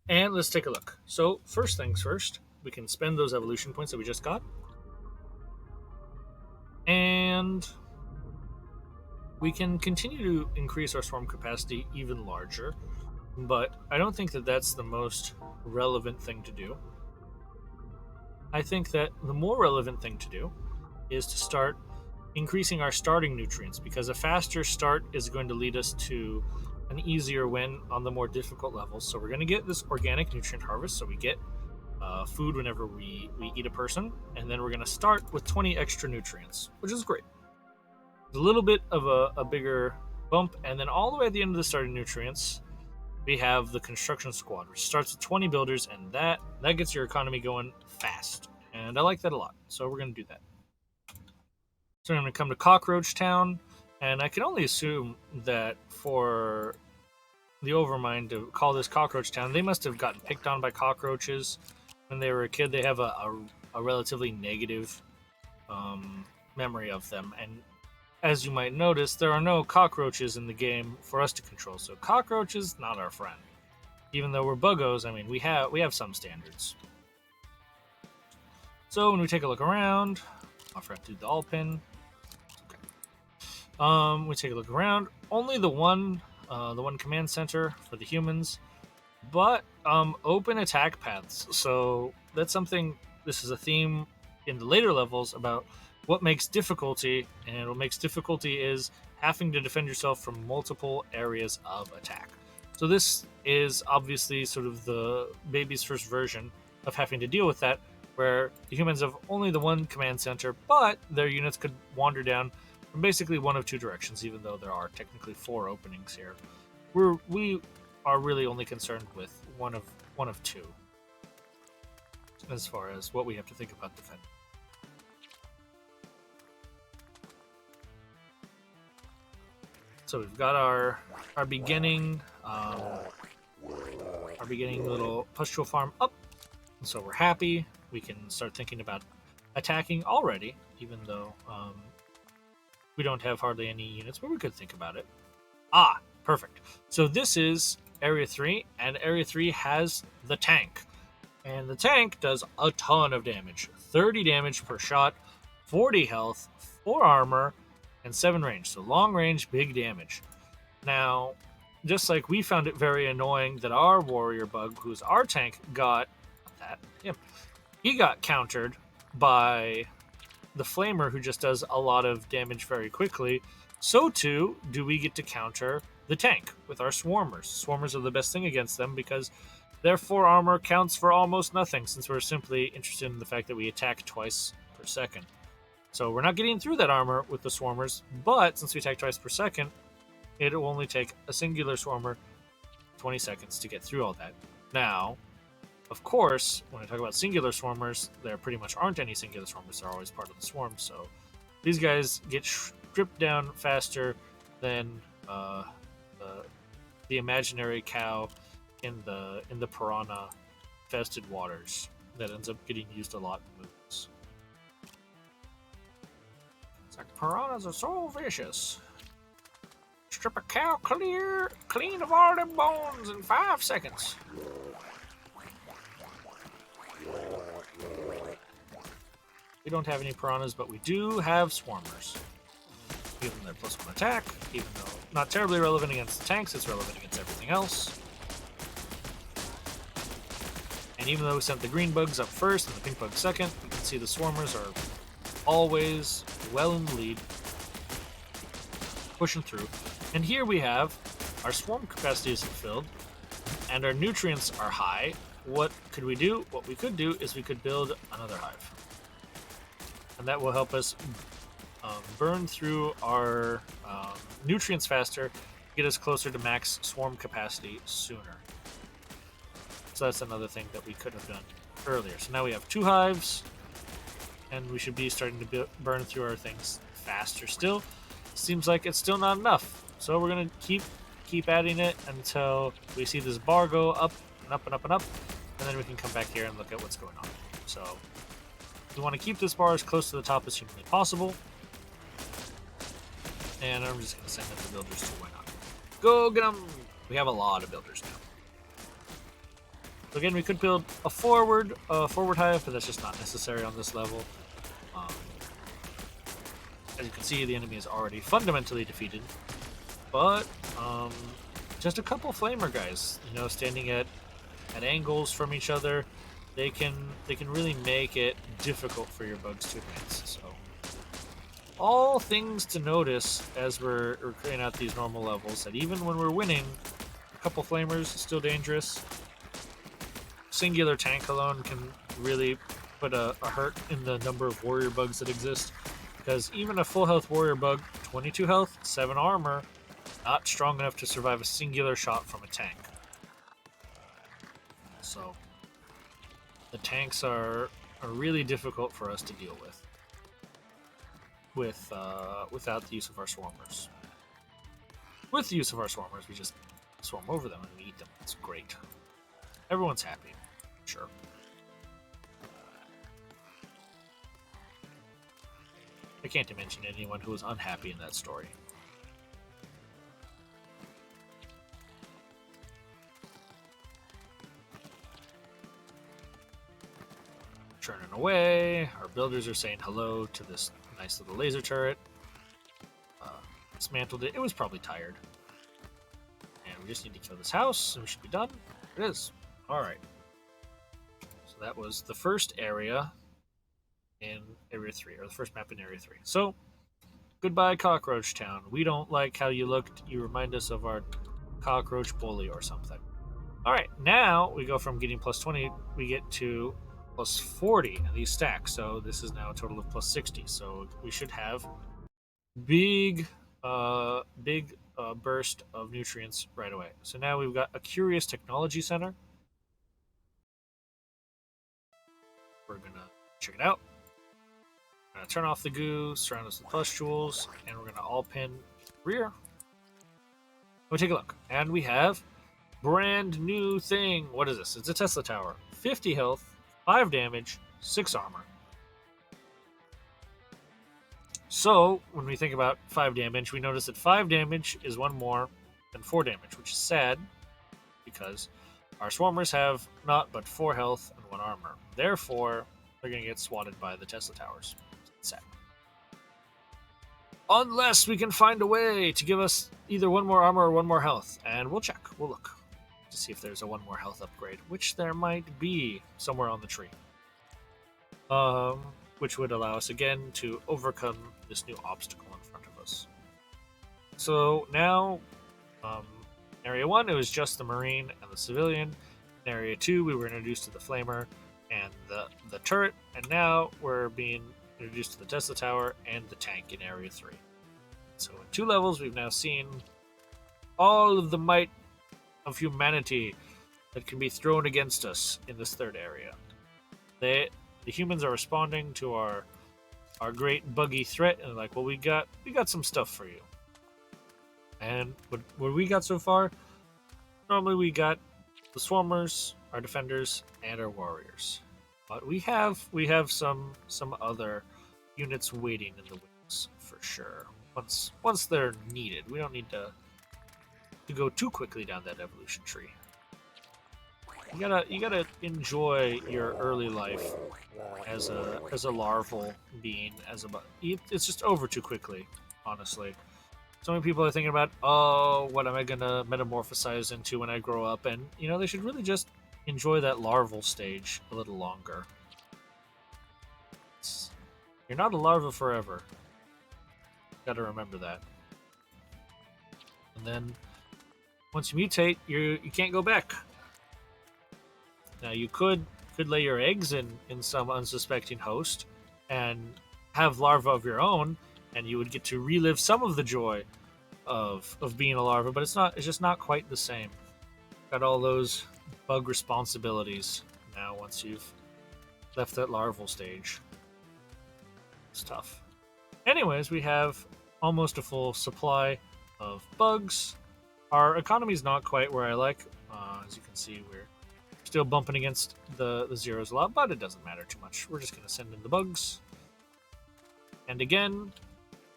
And let's take a look. So, first things first, we can spend those evolution points that we just got. And we can continue to increase our swarm capacity even larger, but I don't think that that's the most relevant thing to do. I think that the more relevant thing to do is to start increasing our starting nutrients, because a faster start is going to lead us to an easier win on the more difficult levels. So we're going to get this organic nutrient harvest, so we get food whenever we eat a person, and then we're going to start with 20 extra nutrients, which is great. A little bit of a bigger bump, and then all the way at the end of the starting nutrients, we have the construction squad, which starts with 20 builders, and that gets your economy going fast, and I like that a lot, so we're going to do that. So I'm going to come to Cockroach Town, and I can only assume that for the Overmind to call this Cockroach Town, they must have gotten picked on by cockroaches when they were a kid. They have a relatively negative memory of them, and as you might notice, there are no cockroaches in the game for us to control, so cockroaches, not our friend. Even though we're Buggos, I mean, we have some standards. So when we take a look around, I'll forgot to do the all pin. Okay. We take a look around. Only the one command center for the humans, but open attack paths. So that's something. This is a theme in the later levels about what makes difficulty, and what makes difficulty is having to defend yourself from multiple areas of attack. So this is obviously sort of the baby's first version of having to deal with that, where the humans have only the one command center, but their units could wander down from basically one of two directions, even though there are technically 4 openings here. We are really only concerned with one of two as far as what we have to think about defending. So we've got our beginning little pustule farm up, and so we're happy. We can start thinking about attacking already, even though we don't have hardly any units, but we could think about it. Ah, perfect. So this is Area 3, and Area 3 has the tank. And the tank does a ton of damage. 30 damage per shot, 40 health, 4 armor, and 7 range. So long range, big damage. Now, just like we found it very annoying that our warrior bug, who's our tank, got he got countered by the flamer, who just does a lot of damage very quickly, so too do we get to counter the tank with our swarmers. Swarmers are the best thing against them because their 4 armor counts for almost nothing, since we're simply interested in the fact that we attack twice per second. So we're not getting through that armor with the swarmers, but since we attack twice per second, it will only take a singular swarmer 20 seconds to get through all that. Now, of course, when I talk about singular swarmers, there pretty much aren't any singular swarmers. They're always part of the swarm, so these guys get stripped down faster than the imaginary cow in the piranha infested waters that ends up getting used a lot in movies. It's like piranhas are so vicious. Strip a cow clean of all them bones in 5 seconds. We don't have any piranhas, but we do have swarmers. Give them their +1 attack, even though not terribly relevant against the tanks, it's relevant against everything else. And even though we sent the green bugs up first and the pink bugs second, you can see the swarmers are always well in the lead, pushing through. And here we have our swarm capacities filled, and our nutrients are high. What could we do? What we could do is we could build another hive. And that will help us burn through our nutrients faster, get us closer to max swarm capacity sooner. So that's another thing that we could have done earlier. So now we have 2 hives, and we should be starting to burn through our things faster still. Seems like it's still not enough. So we're going to keep adding it until we see this bar go up and up and up and up, and then we can come back here and look at what's going on. So we want to keep this bar as close to the top as humanly possible. And I'm just going to send in the builders too. Why not? Go get them! We have a lot of builders now. So again, we could build a forward hive, but that's just not necessary on this level. As you can see, the enemy is already fundamentally defeated. But just a couple flamer guys, you know, standing at angles from each other, they can really make it difficult for your bugs to advance. So all things to notice as we're creating out these normal levels, that even when we're winning, a couple flamers is still dangerous. Singular tank alone can really put a hurt in the number of warrior bugs that exist, because even a full health warrior bug, 22 health, 7 armor, not strong enough to survive a singular shot from a tank. So the tanks are really difficult for us to deal without the use of our swarmers. With the use of our swarmers, we just swarm over them and we eat them. It's great. Everyone's happy. Sure. I can't imagine anyone who was unhappy in that story. Churning away. Our builders are saying hello to this nice little laser turret. Dismantled it. It was probably tired. And we just need to kill this house and we should be done. It is. Alright. So that was the first area in Area 3, or the first map in Area 3. So, goodbye Cockroach Town. We don't like how you looked. You remind us of our cockroach bully or something. Alright, now we go from getting plus 20, we get to plus 40 in these stacks. So this is now a total of plus 60. So we should have big burst of nutrients right away. So now we've got a Curious Technology Center. We're gonna check it out. We're gonna turn off the goo, surround us with pustules, and we're gonna all pin rear. We'll take a look, and we have brand new thing. What is this? It's a Tesla tower. 50 health, 5 damage, 6 armor. So, when we think about 5 damage, we notice that 5 damage is 1 more than 4 damage, which is sad, because our swarmers have not but 4 health and 1 armor. Therefore, they're going to get swatted by the Tesla towers. It's sad. Unless we can find a way to give us either 1 more armor or 1 more health. And we'll check. We'll look to see if there's a 1 more health upgrade, which there might be somewhere on the tree. Which would allow us again to overcome this new obstacle in front of us. So now, in Area 1, it was just the Marine and the Civilian. In Area 2, we were introduced to the Flamer and the turret, and now we're being introduced to the Tesla Tower and the tank in Area 3. So in 2 levels, we've now seen all of the might of humanity that can be thrown against us in this 3rd area. The humans are responding to our great buggy threat, and like, well, we got some stuff for you. And what we got so far, normally we got the swarmers, our defenders, and our warriors. But we have some other units waiting in the wings for sure. Once they're needed, we don't need to go too quickly down that evolution tree. You gotta enjoy your early life as a larval being. It's just over too quickly, honestly. So many people are thinking about, oh, what am I gonna metamorphosize into when I grow up? And they should really just enjoy that larval stage a little longer. You're not a larva forever. Gotta remember that. And then once you mutate, you can't go back. Now you could lay your eggs in some unsuspecting host and have larvae of your own, and you would get to relive some of the joy of being a larva, but it's just not quite the same. Got all those bug responsibilities now once you've left that larval stage. It's tough. Anyways, we have almost a full supply of bugs. Our economy's not quite where I like. As you can see, we're still bumping against the zeros a lot, but it doesn't matter too much. We're just going to send in the bugs. And again,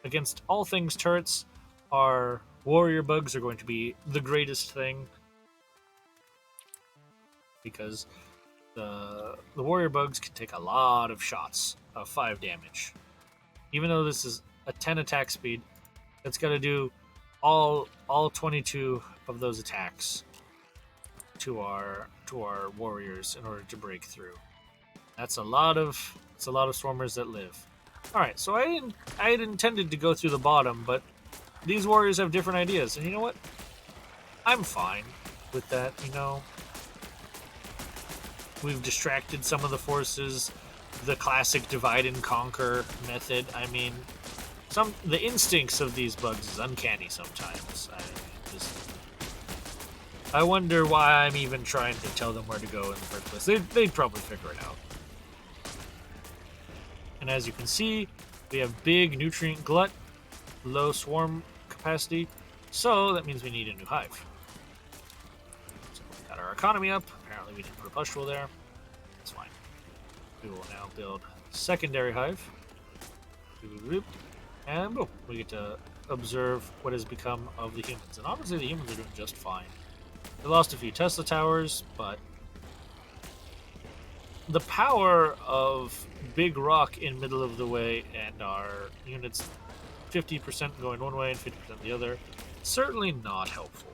against all things turrets, our warrior bugs are going to be the greatest thing, because the warrior bugs can take a lot of shots of 5 damage. Even though this is a 10 attack speed, it's got to do all 22 of those attacks to our warriors in order to break through. That's a lot of swarmers that live. All right, so I had intended to go through the bottom, but these warriors have different ideas, and you know what? I'm fine with that. You know, we've distracted some of the forces. The classic divide and conquer method. I mean, the instincts of these bugs is uncanny sometimes. I wonder why I'm even trying to tell them where to go in the first place. They'd probably figure it out. And as you can see, we have big nutrient glut, low swarm capacity, so that means we need a new hive. So we got our economy up. Apparently we didn't put a pustule there. That's fine. We will now build a secondary hive. And boom, we get to observe what has become of the humans. And obviously the humans are doing just fine. They lost a few Tesla towers, but the power of big rock in middle of the way and our units 50% going one way and 50% the other, certainly not helpful.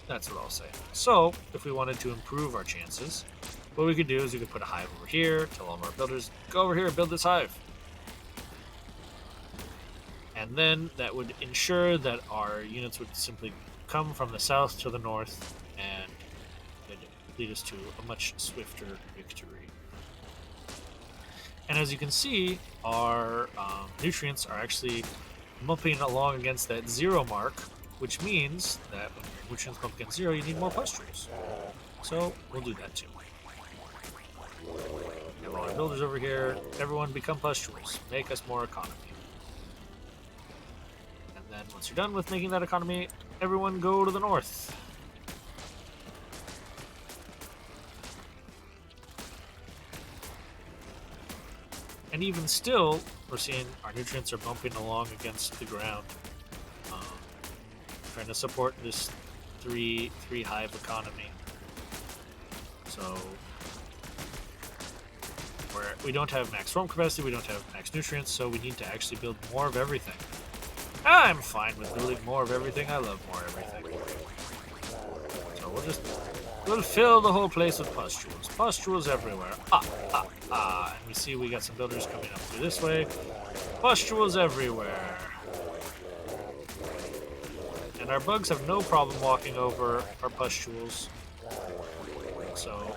That's what I'll say. So, if we wanted to improve our chances, what we could do is we could put a hive over here, tell all of our builders, go over here and build this hive. And then that would ensure that our units would simply come from the south to the north, and it'd lead us to a much swifter victory. And as you can see, our nutrients are actually bumping along against that 0 mark, which means that when your nutrients bump against 0, you need more pustules. So we'll do that too. Have all our builders over here. Everyone become pustules. Make us more economy. And then once you're done with making that economy, everyone go to the north. And even still, we're seeing our nutrients are bumping along against the ground, trying to support this three hive economy. So we don't have max swarm capacity, we don't have max nutrients, so we need to actually build more of everything. I'm fine with building more of everything. I love more everything. So we'll fill the whole place with pustules. Pustules everywhere. And we see we got some builders coming up through this way. Pustules everywhere. And our bugs have no problem walking over our pustules. So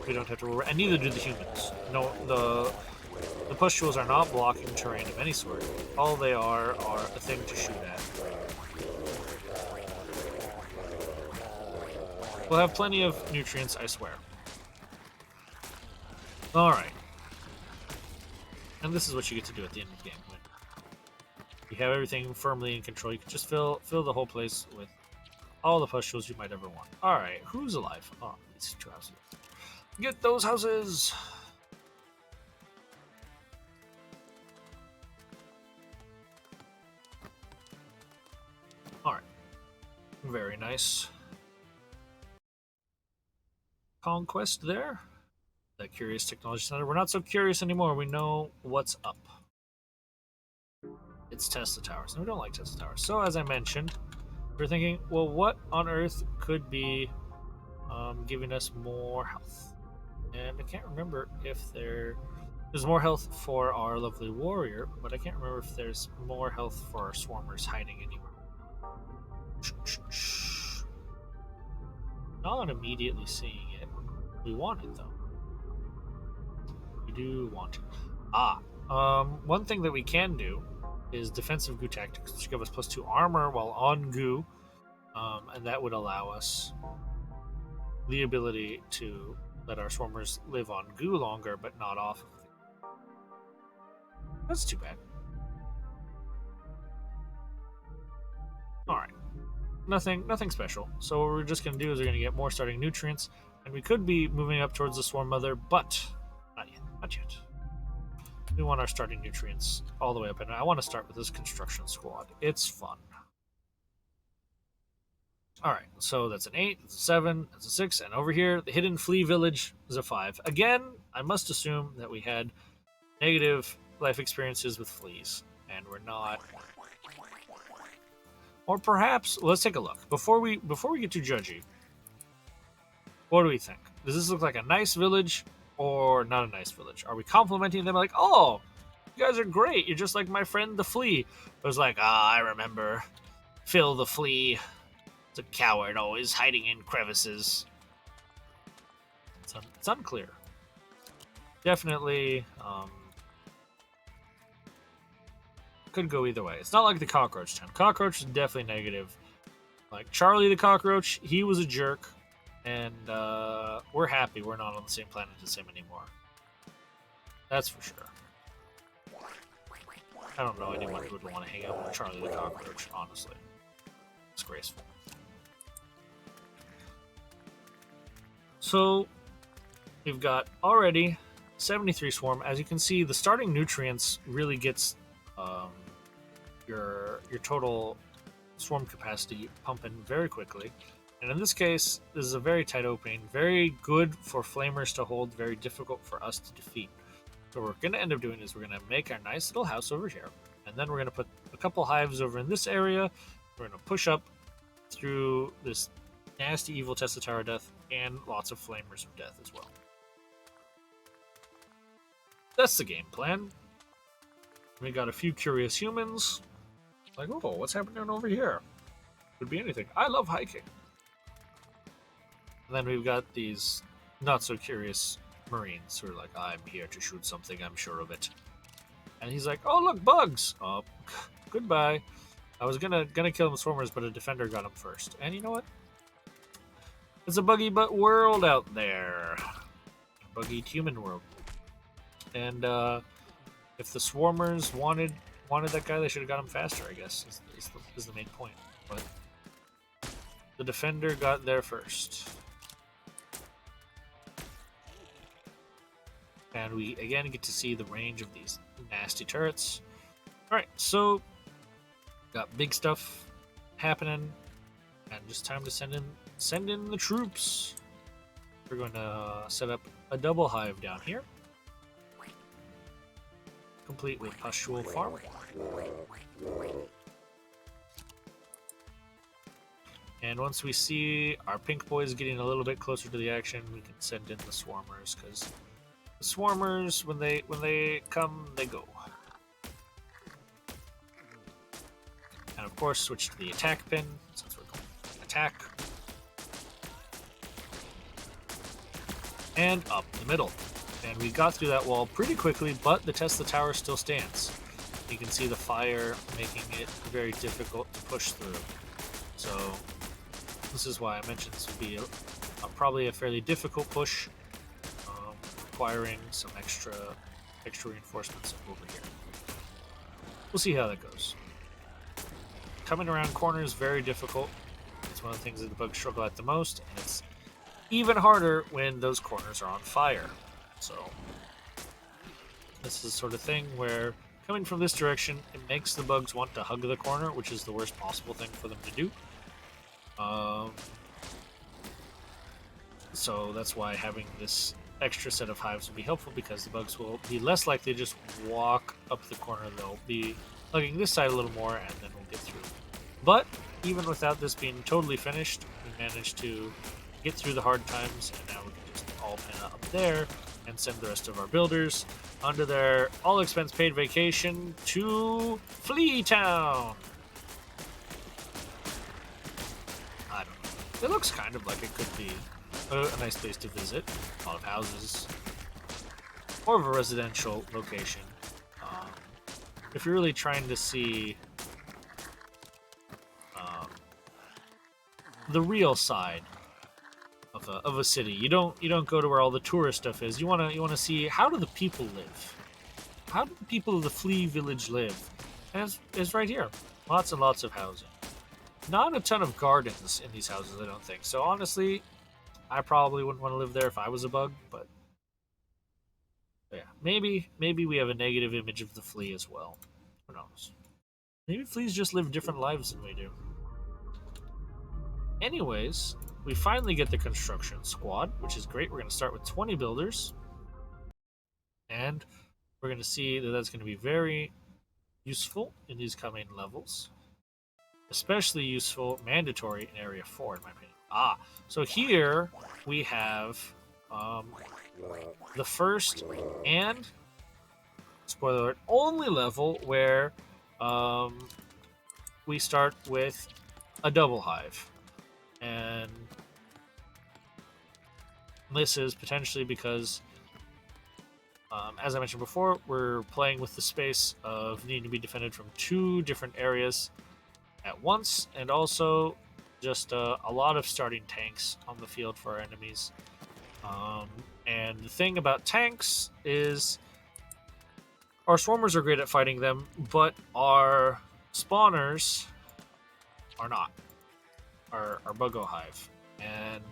we don't have to worry. And neither do the humans. No, the pustules are not blocking terrain of any sort. All they are a thing to shoot at. We'll have plenty of nutrients, I swear. Alright. And this is what you get to do at the end of the game. When you have everything firmly in control, you can just fill the whole place with all the pustules you might ever want. Alright, who's alive? Oh, these 2 houses. Get those houses! Alright. Very nice. Conquest there. That Curious Technology Center. We're not so curious anymore. We know what's up. It's Tesla towers. And we don't like Tesla towers. So as I mentioned, we're thinking, well, what on earth could be giving us more health? And I can't remember if there There's more health for our lovely warrior, but I can't remember if there's more health for our swarmers hiding anywhere. Not immediately seeing it. We want it though. We do want it. One thing that we can do is defensive goo tactics, which give us +2 armor while on goo, and that would allow us the ability to let our swarmers live on goo longer, but not off of it. That's too bad. All right, nothing special. So what we're just gonna do is we're gonna get more starting nutrients, and we could be moving up towards the swarm mother, but not yet. Not yet. We want our starting nutrients all the way up, and I want to start with this construction squad. It's fun. All right, so that's an 8, that's a 7, that's a 6, and over here, the hidden flea village is a 5. Again, I must assume that we had negative life experiences with fleas, and we're not. Or perhaps, let's take a look before we get too judgy. What do we think? Does this look like a nice village or not a nice village? Are we complimenting them like, oh, you guys are great, you're just like my friend the flea? It was like, I remember Phil the flea. It's a coward, always hiding in crevices. It's unclear. Definitely could go either way. It's not like the cockroach town. Cockroach is definitely negative. Like Charlie the cockroach, he was a jerk, and we're happy we're not on the same planet as him anymore. That's for sure. I don't know anyone who would want to hang out with Charlie the cockroach, honestly. Disgraceful. So, we've got already 73 swarm. As you can see, the starting nutrients really gets your total swarm capacity pumping very quickly. And in this case, this is a very tight opening, very good for flamers to hold, very difficult for us to defeat. So what we're going to end up doing is we're going to make our nice little house over here, and then we're going to put a couple hives over in this area. We're going to push up through this nasty evil Tesla Tower death and lots of flamers of death as well. That's the game plan. We got a few curious humans. Like, oh, what's happening over here? Could be anything. I love hiking. And then we've got these not so curious Marines who are like, I'm here to shoot something, I'm sure of it. And he's like, oh look, bugs! Oh, goodbye. I was gonna kill them swarmers, but a defender got him first. And you know what? It's a buggy butt world out there. Buggy human world. And if the swarmers wanted that guy, they should have got him faster, I guess, is the main point. But the defender got there first. And we again get to see the range of these nasty turrets. Alright, so got big stuff happening, and just time to send in the troops. We're going to set up a double hive down here, complete with pustule farm. And once we see our pink boys getting a little bit closer to the action, we can send in the swarmers, because the swarmers, when they come, they go. And of course, switch to the attack pin, since we're going to attack. And up the middle. And we got through that wall pretty quickly, but the Tesla Tower still stands. You can see the fire making it very difficult to push through. So this is why I mentioned this would be probably a fairly difficult push, requiring some extra reinforcements over here. We'll see how that goes. Coming around corners, very difficult. It's one of the things that the bugs struggle at the most, and it's even harder when those corners are on fire. So this is the sort of thing where coming from this direction, it makes the bugs want to hug the corner, which is the worst possible thing for them to do. So that's why having this extra set of hives will be helpful, because the bugs will be less likely to just walk up the corner. They'll be hugging this side a little more, and then we'll get through. But even without this being totally finished, we managed to get through the hard times, and now we can just all pin up there and send the rest of our builders onto their all-expense-paid vacation to Flea Town. I don't know. It looks kind of like it could be a nice place to visit. A lot of houses. More of a residential location. If you're really trying to see the real side of a city, you don't go to where all the tourist stuff is. You wanna see, how do the people live? How do the people of the Flea Village live? And it's right here. Lots and lots of housing. Not a ton of gardens in these houses, I don't think. So honestly, I probably wouldn't want to live there if I was a bug, but yeah, maybe we have a negative image of the flea as well. Who knows? Maybe fleas just live different lives than we do. Anyways, we finally get the construction squad, which is great. We're going to start with 20 builders, and we're going to see that that's going to be very useful in these coming levels. Especially useful, mandatory in Area 4, in my opinion. So here we have the first and, spoiler alert, only level where we start with a double hive. And this is potentially because, as I mentioned before, we're playing with the space of needing to be defended from 2 different areas at once, and also just a lot of starting tanks on the field for our enemies. And the thing about tanks is our swarmers are great at fighting them, but our spawners are not. Our Buggo hive. And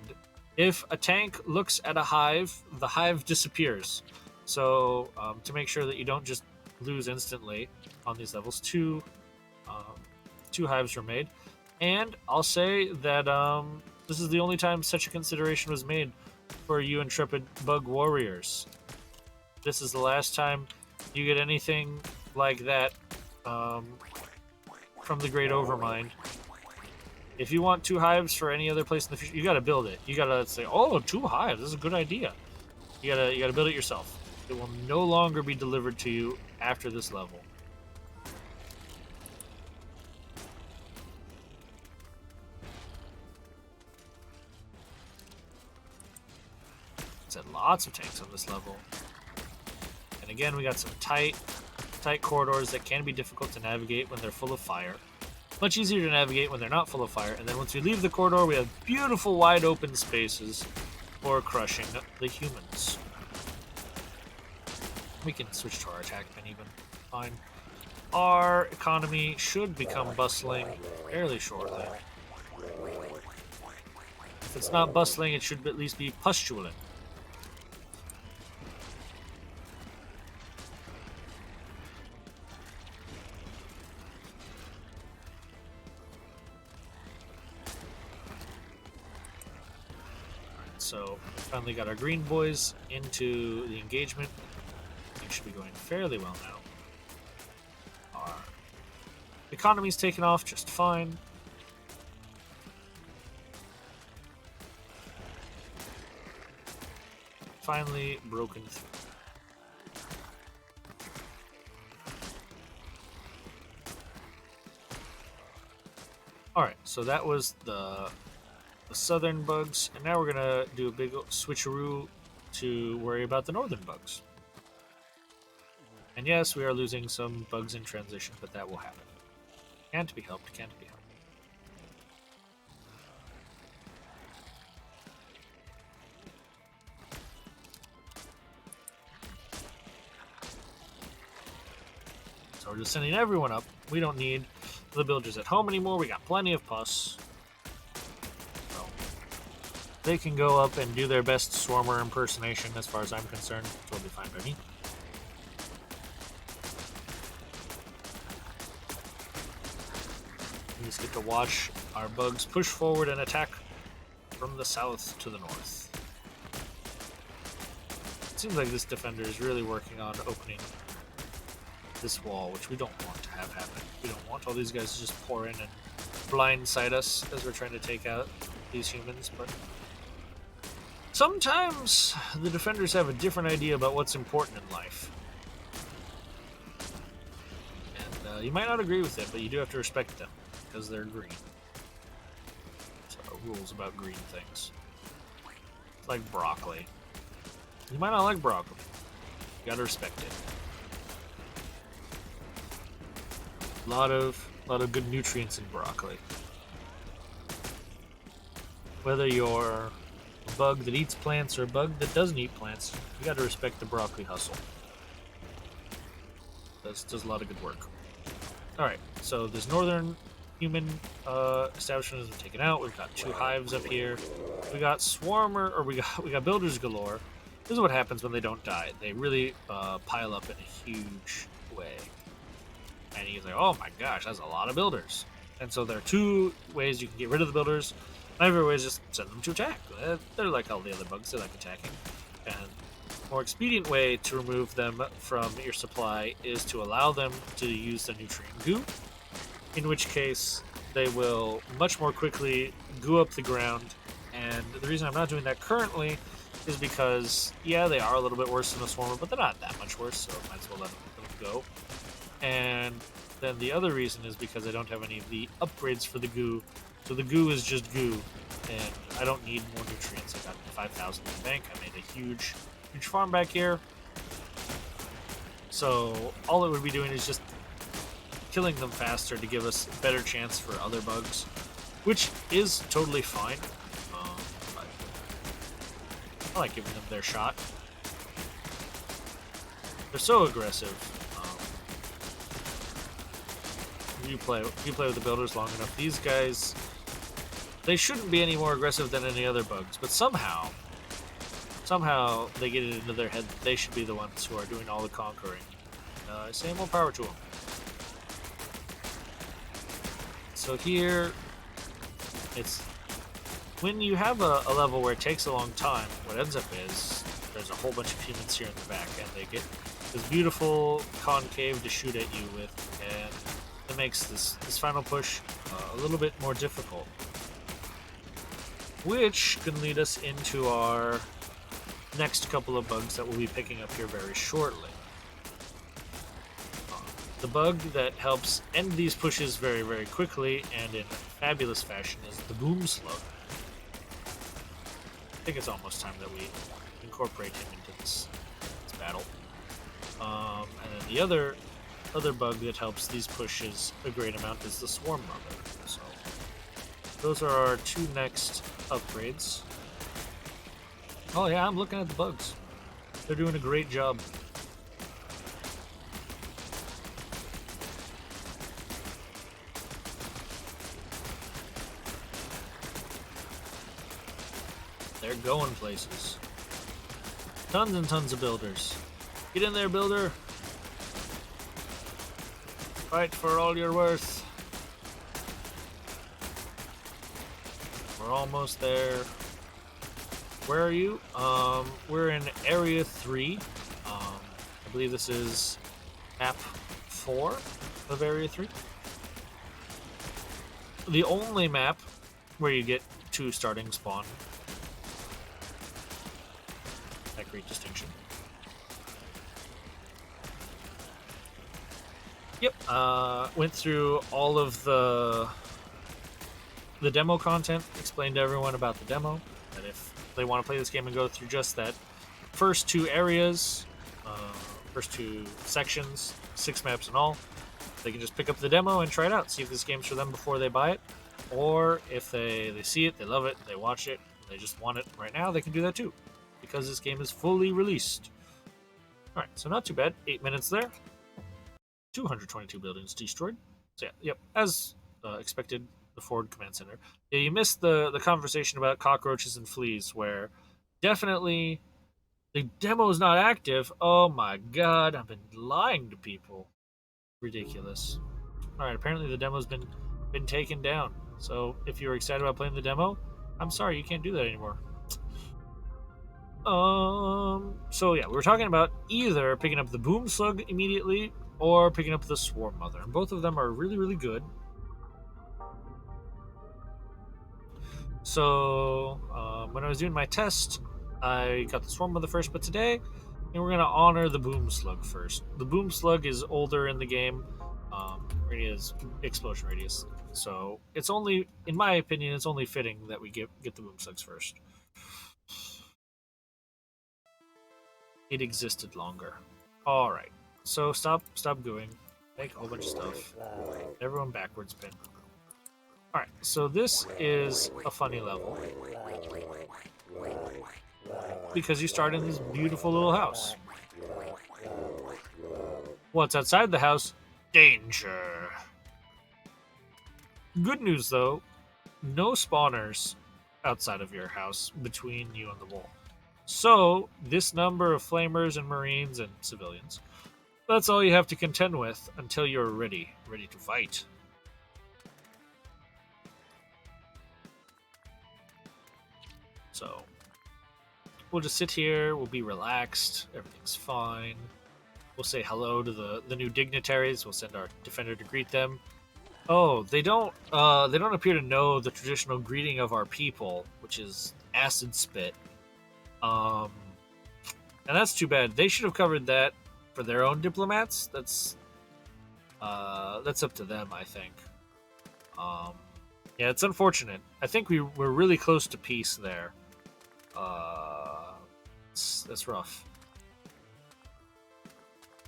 if a tank looks at a hive, the hive disappears. So to make sure that you don't just lose instantly on these levels, 2 hives were made. And I'll say that this is the only time such a consideration was made for you intrepid bug warriors. This is the last time you get anything like that from the Great Overmind. If you want 2 hives for any other place in the future, you gotta build it. You gotta say, oh, 2 hives, this is a good idea. You gotta build it yourself. It will no longer be delivered to you after this level. Said lots of tanks on this level. And again, we got some tight corridors that can be difficult to navigate when they're full of fire. Much easier to navigate when they're not full of fire. And then once we leave the corridor, we have beautiful wide open spaces for crushing the humans. We can switch to our attack pen even. Fine. Our economy should become bustling fairly shortly. If it's not bustling, it should at least be pustulant. So, finally got our green boys into the engagement. Things should be going fairly well now. Our economy's taken off just fine. Finally broken through. Alright, so that was the southern bugs, and now we're gonna do a big switcheroo to worry about the northern bugs. And yes, we are losing some bugs in transition, but that will happen. Can't be helped, can't be helped. So we're just sending everyone up. We don't need the villagers at home anymore. We got plenty of pus. They can go up and do their best Swarmer impersonation as far as I'm concerned. Totally fine by me. We just get to watch our bugs push forward and attack from the south to the north. It seems like this defender is really working on opening this wall, which we don't want to have happen. We don't want all these guys to just pour in and blindside us as we're trying to take out these humans, but sometimes the defenders have a different idea about what's important in life. you might not agree with it, but you do have to respect them because they're green. So rules about green things. It's like broccoli. You might not like broccoli. You gotta respect it. A lot of good nutrients in broccoli. Whether you're a bug that eats plants or a bug that doesn't eat plants, you gotta respect the broccoli hustle. Does a lot of good work. Alright, so this northern human establishment has been taken out. We've got 2 hives up here. We got swarmer, or we got builders galore. This is what happens when they don't die. They really pile up in a huge way. And he's like, oh my gosh, that's a lot of builders. And so there are 2 ways you can get rid of the builders. My favorite way is just send them to attack. They're like all the other bugs, they like attacking. And a more expedient way to remove them from your supply is to allow them to use the nutrient goo, in which case they will much more quickly goo up the ground. And the reason I'm not doing that currently is because, yeah, they are a little bit worse than the swarmer, but they're not that much worse, so I might as well let them go. And then the other reason is because I don't have any of the upgrades for the goo. So the goo is just goo, and I don't need more nutrients. I got 5,000 in the bank. I made a huge farm back here. So all it would be doing is just killing them faster to give us a better chance for other bugs, which is totally fine. But I like giving them their shot. They're so aggressive. You play with the builders long enough. These guys, they shouldn't be any more aggressive than any other bugs, but somehow they get it into their head that they should be the ones who are doing all the conquering. I say more power to them. So here, it's when you have a level where it takes a long time, what ends up is there's a whole bunch of humans here in the back, and they get this beautiful concave to shoot at you with, and it makes this final push a little bit more difficult, which can lead us into our next couple of bugs that we'll be picking up here very shortly. The bug that helps end these pushes very, very quickly and in fabulous fashion is the boom slug. I think it's almost time that we incorporate him into this battle. And then the other bug that helps these pushes a great amount is the swarm mother. So those are our 2 next upgrades. Oh yeah, I'm looking at the bugs. They're doing a great job. They're going places. Tons and tons of builders. Get in there, builder. Fight for all you're worth. We're almost there. Where are you? We're in Area 3. I believe this is map 4 of Area 3. The only map where you get 2 starting spawn. That great distinction. Yep. Went through all of the demo content, explained to everyone about the demo, that if they want to play this game and go through just that first 2 areas, first 2 sections, 6 maps in all, they can just pick up the demo and try it out, see if this game's for them before they buy it, or if they see it, they love it, they watch it, they just want it right now, they can do that too, because this game is fully released. Alright, so not too bad, 8 minutes there. 222 buildings destroyed. So yeah, yep, as expected, the Ford Command Center. Yeah, you missed the conversation about cockroaches and fleas, where definitely the demo is not active. Oh my god, I've been lying to people. Ridiculous. Alright, apparently the demo's been taken down. So if you're excited about playing the demo, I'm sorry, you can't do that anymore. So yeah, we were talking about either picking up the boom slug immediately or picking up the swarm mother, and both of them are really, really good. So when I was doing my test, I got the swarm mother first, but today, we're going to honor the boom slug first. The boom slug is older in the game. radius, explosion radius. So it's only, in my opinion, it's only fitting that we get the boom slugs first. It existed longer. All right. So stop going. Make a whole bunch of stuff. Everyone backwards bin. All right. So this is a funny level because you start in this beautiful little house. What's outside the house? Danger. Good news though, no spawners outside of your house between you and the wall. So this number of flamers and marines and civilians, that's all you have to contend with until you're ready to fight. So we'll just sit here, we'll be relaxed, everything's fine. We'll say hello to the new dignitaries, we'll send our defender to greet them. Oh, they don't appear to know the traditional greeting of our people, which is acid spit. And that's too bad. They should have covered that for their own diplomats. That's up to them, I think. Yeah, it's unfortunate. I think we're really close to peace there. That's rough.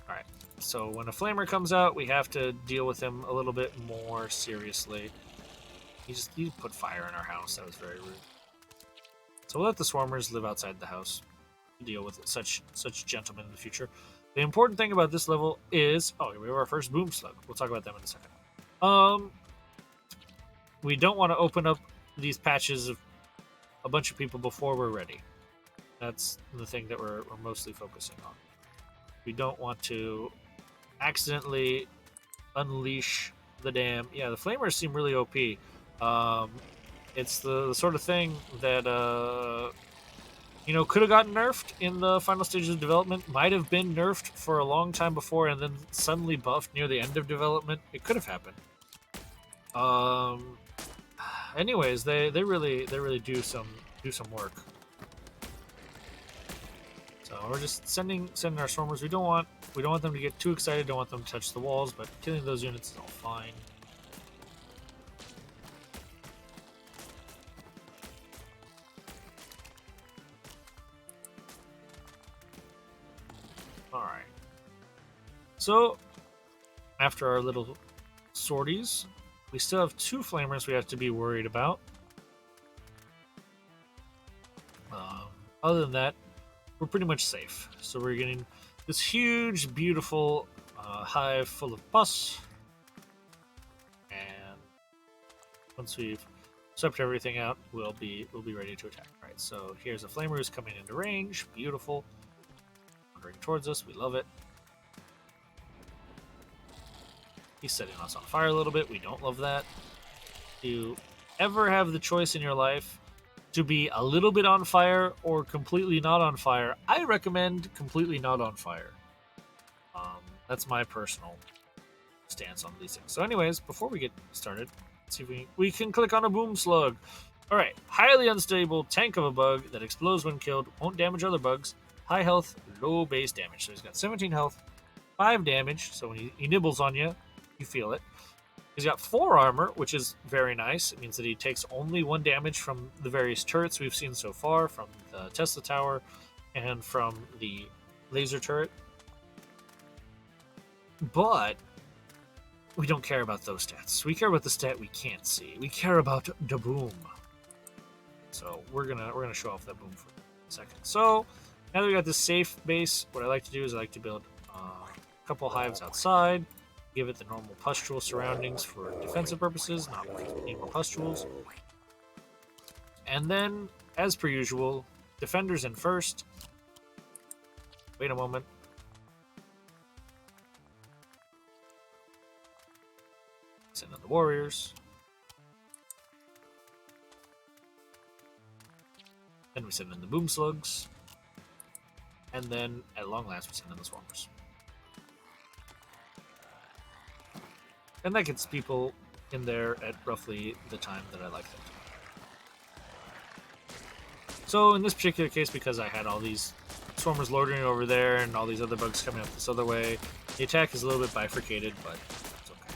All right. So when a flamer comes out, we have to deal with him a little bit more seriously. He put fire in our house. That was very rude. So we'll let the swarmers live outside the house. Deal with such gentlemen in the future. The important thing about this level is, we have our first boom slug. We'll talk about them in a second. We don't want to open up these patches of a bunch of people before we're ready. That's the thing that we're mostly focusing on. We don't want to accidentally unleash the dam. Yeah, the flamers seem really OP. It's the sort of thing that could have gotten nerfed in the final stages of development. Might have been nerfed for a long time before, and then suddenly buffed near the end of development. It could have happened. Anyways, they really do some work. So we're just sending our swarmers. We don't want them to get too excited. Don't want them to touch the walls, but killing those units is all fine. All right. So after our little sorties, we still have 2 flamers we have to be worried about. Other than that, we're pretty much safe. So we're getting this huge, beautiful hive full of pus. And once we've swept everything out, we'll be ready to attack. All right, so here's a flamer who's coming into range. Beautiful. Wandering towards us. We love it. He's setting us on fire a little bit. We don't love that. Do you ever have the choice in your life to be a little bit on fire or completely not on fire? I recommend completely not on fire. That's my personal stance on these things. So anyways, before we get started, let's see if we can click on a boom slug. All right, highly unstable tank of a bug that explodes when killed, won't damage other bugs, high health, low base damage. So he's got 17 health, 5 damage, so when he nibbles on you, you feel it. He's got 4 armor, which is very nice. It means that he takes only 1 damage from the various turrets we've seen so far, from the Tesla Tower and from the laser turret. But we don't care about those stats. We care about the stat we can't see. We care about the boom. So we're gonna show off that boom for a second. So now that we got this safe base, what I like to do is I like to build a couple hives outside. Give it the normal pustule surroundings for defensive purposes, not because we need more pustules. And then, as per usual, defenders in first. Wait a moment. Send in the warriors. Then we send in the boom slugs. And then, at long last, we send in the swarmers. And that gets people in there at roughly the time that I like them. So in this particular case, because I had all these swarmers loitering over there and all these other bugs coming up this other way, the attack is a little bit bifurcated, but it's okay.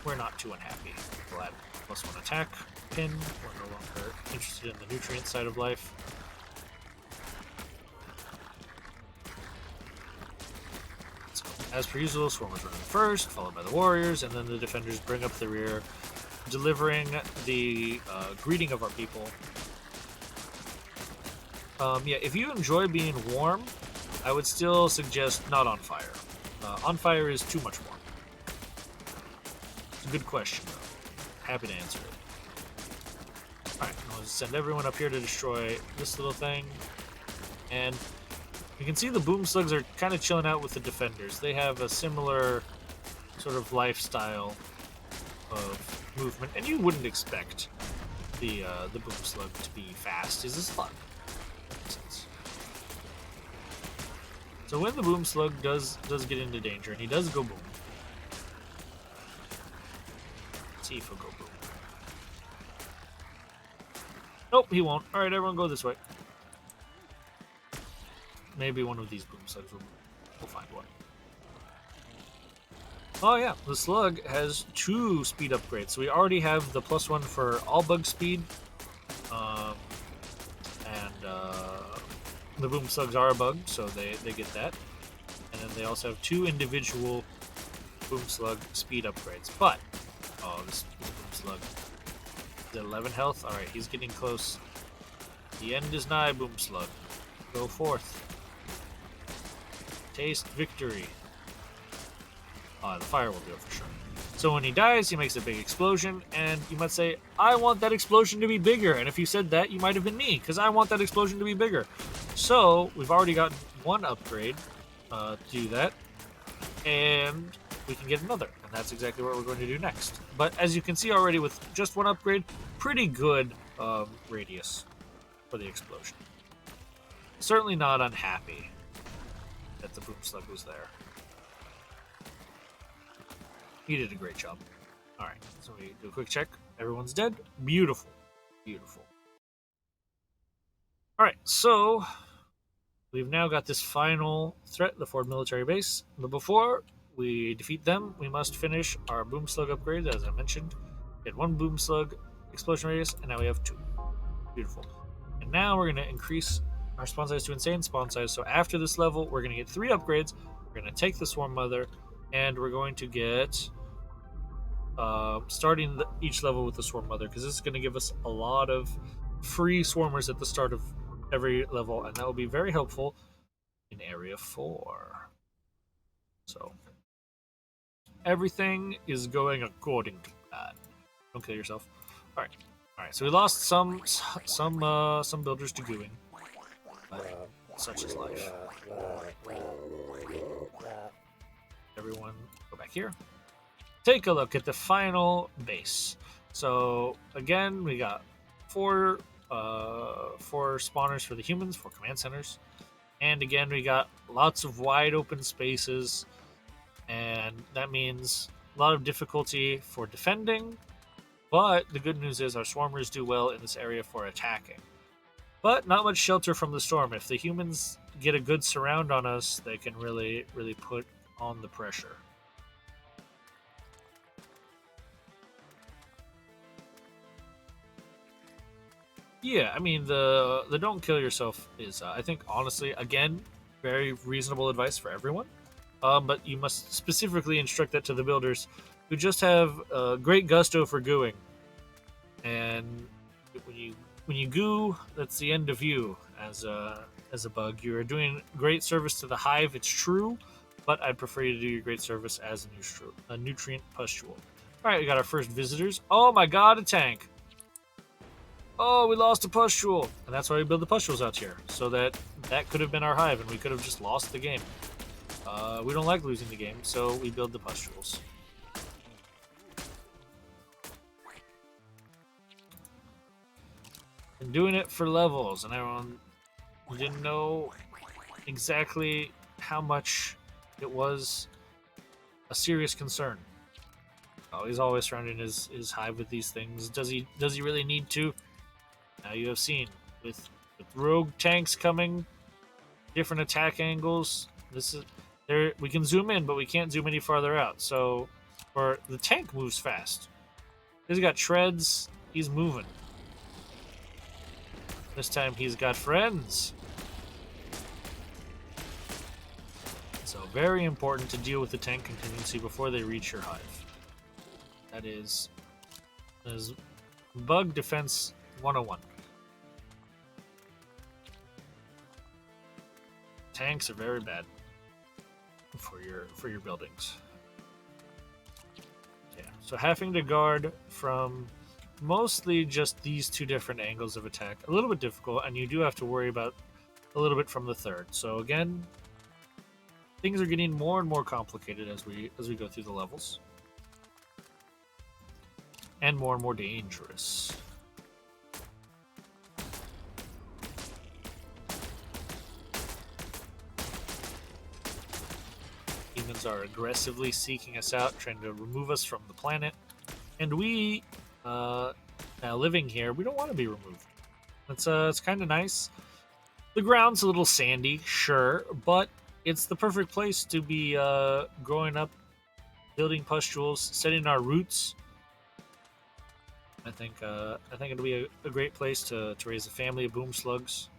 we're not too unhappy. We'll add +1 attack pin. We're no longer interested in the nutrient side of life. So, as per usual, Swarmers running first, followed by the Warriors, and then the Defenders bring up the rear, delivering the greeting of our people. Yeah, if you enjoy being warm, I would still suggest not on fire. On fire is too much warm. It's a good question, though. Happy to answer it. Alright, I'll send everyone up here to destroy this little thing. And you can see the boom slugs are kind of chilling out with the defenders. They have a similar sort of lifestyle of movement, and you wouldn't expect the boom slug to be fast. Is this fun? So when the boom slug does get into danger, and he does go boom. Let's see if he'll go boom. Nope, he won't. Alright, everyone go this way. Maybe one of these boom slugs will find one. Oh yeah, the slug has 2 speed upgrades. So we already have the +1 for all bug speed. The boom slugs are a bug, so they get that. And then they also have 2 individual boom slug speed upgrades. But, oh, this boom slug is at 11 health. Alright, he's getting close. The end is nigh, boom slug. Go forth. Taste victory. The fire will do it for sure. So when he dies, he makes a big explosion, and you might say, I want that explosion to be bigger. And if you said that, you might have been me, because I want that explosion to be bigger. So we've already gotten 1 upgrade to do that, and we can get another, and that's exactly what we're going to do next. But as you can see already, with just 1 upgrade, pretty good radius for the explosion. Certainly not unhappy that the boom slug was there. He did a great job. Alright, so we do a quick check. Everyone's dead. Beautiful. Beautiful. Alright, so we've now got this final threat, the Ford military base. But before we defeat them, we must finish our boom slug upgrade, as I mentioned. We had 1 boom slug explosion radius, and now we have 2. Beautiful. And now we're going to increase our spawn size to insane spawn size. So after this level, we're going to get 3 upgrades. We're going to take the Swarm Mother, and we're going to get starting each level with the Swarm Mother, because this is going to give us a lot of free Swarmers at the start of every level, and that will be very helpful in Area 4. So everything is going according to plan. Don't kill yourself. All right. So we lost some builders to gooing, but such is life. Everyone go back here. Take a look at the final base. So again, we got 4 spawners for the humans, 4 command centers, and again we got lots of wide open spaces, and that means a lot of difficulty for defending. But the good news is our swarmers do well in this area for attacking. But not much shelter from the storm. If the humans get a good surround on us, they can really put on the pressure. Yeah, I mean, the don't kill yourself is, I think, honestly, again, very reasonable advice for everyone. But you must specifically instruct that to the builders who just have great gusto for gooing. And when you goo, that's the end of you as a bug. You are doing great service to the hive, it's true, but I'd prefer you to do your great service as a nutrient pustule. Alright, we got our first visitors. Oh my god, a tank! Oh, we lost a pustule! And that's why we build the pustules out here, so that could have been our hive, and we could have just lost the game. We don't like losing the game, so we build the pustules. And doing it for levels, and everyone didn't know exactly how much it was a serious concern. Oh, he's always surrounding his hive with these things. Does he really need to? Now you have seen with rogue tanks coming, different attack angles. This is there. We can zoom in, but we can't zoom any farther out. So Or the tank moves fast. He's got treads. He's moving. This time he's got friends. So very important to deal with the tank contingency before they reach your hive. That is bug defense 101. Tanks are very bad for your buildings. Yeah, so having to guard from mostly just these two different angles of attack, a little bit difficult, and you do have to worry about a little bit from the third. So again, things are getting more and more complicated as we go through the levels, and more dangerous. Humans are aggressively seeking us out, trying to remove us from the planet, and we, now living here, we don't want to be removed. It's kind of nice. The ground's a little sandy, sure, but it's the perfect place to be growing up, building pustules, setting our roots. I think it'll be a great place to raise a family of boom slugs.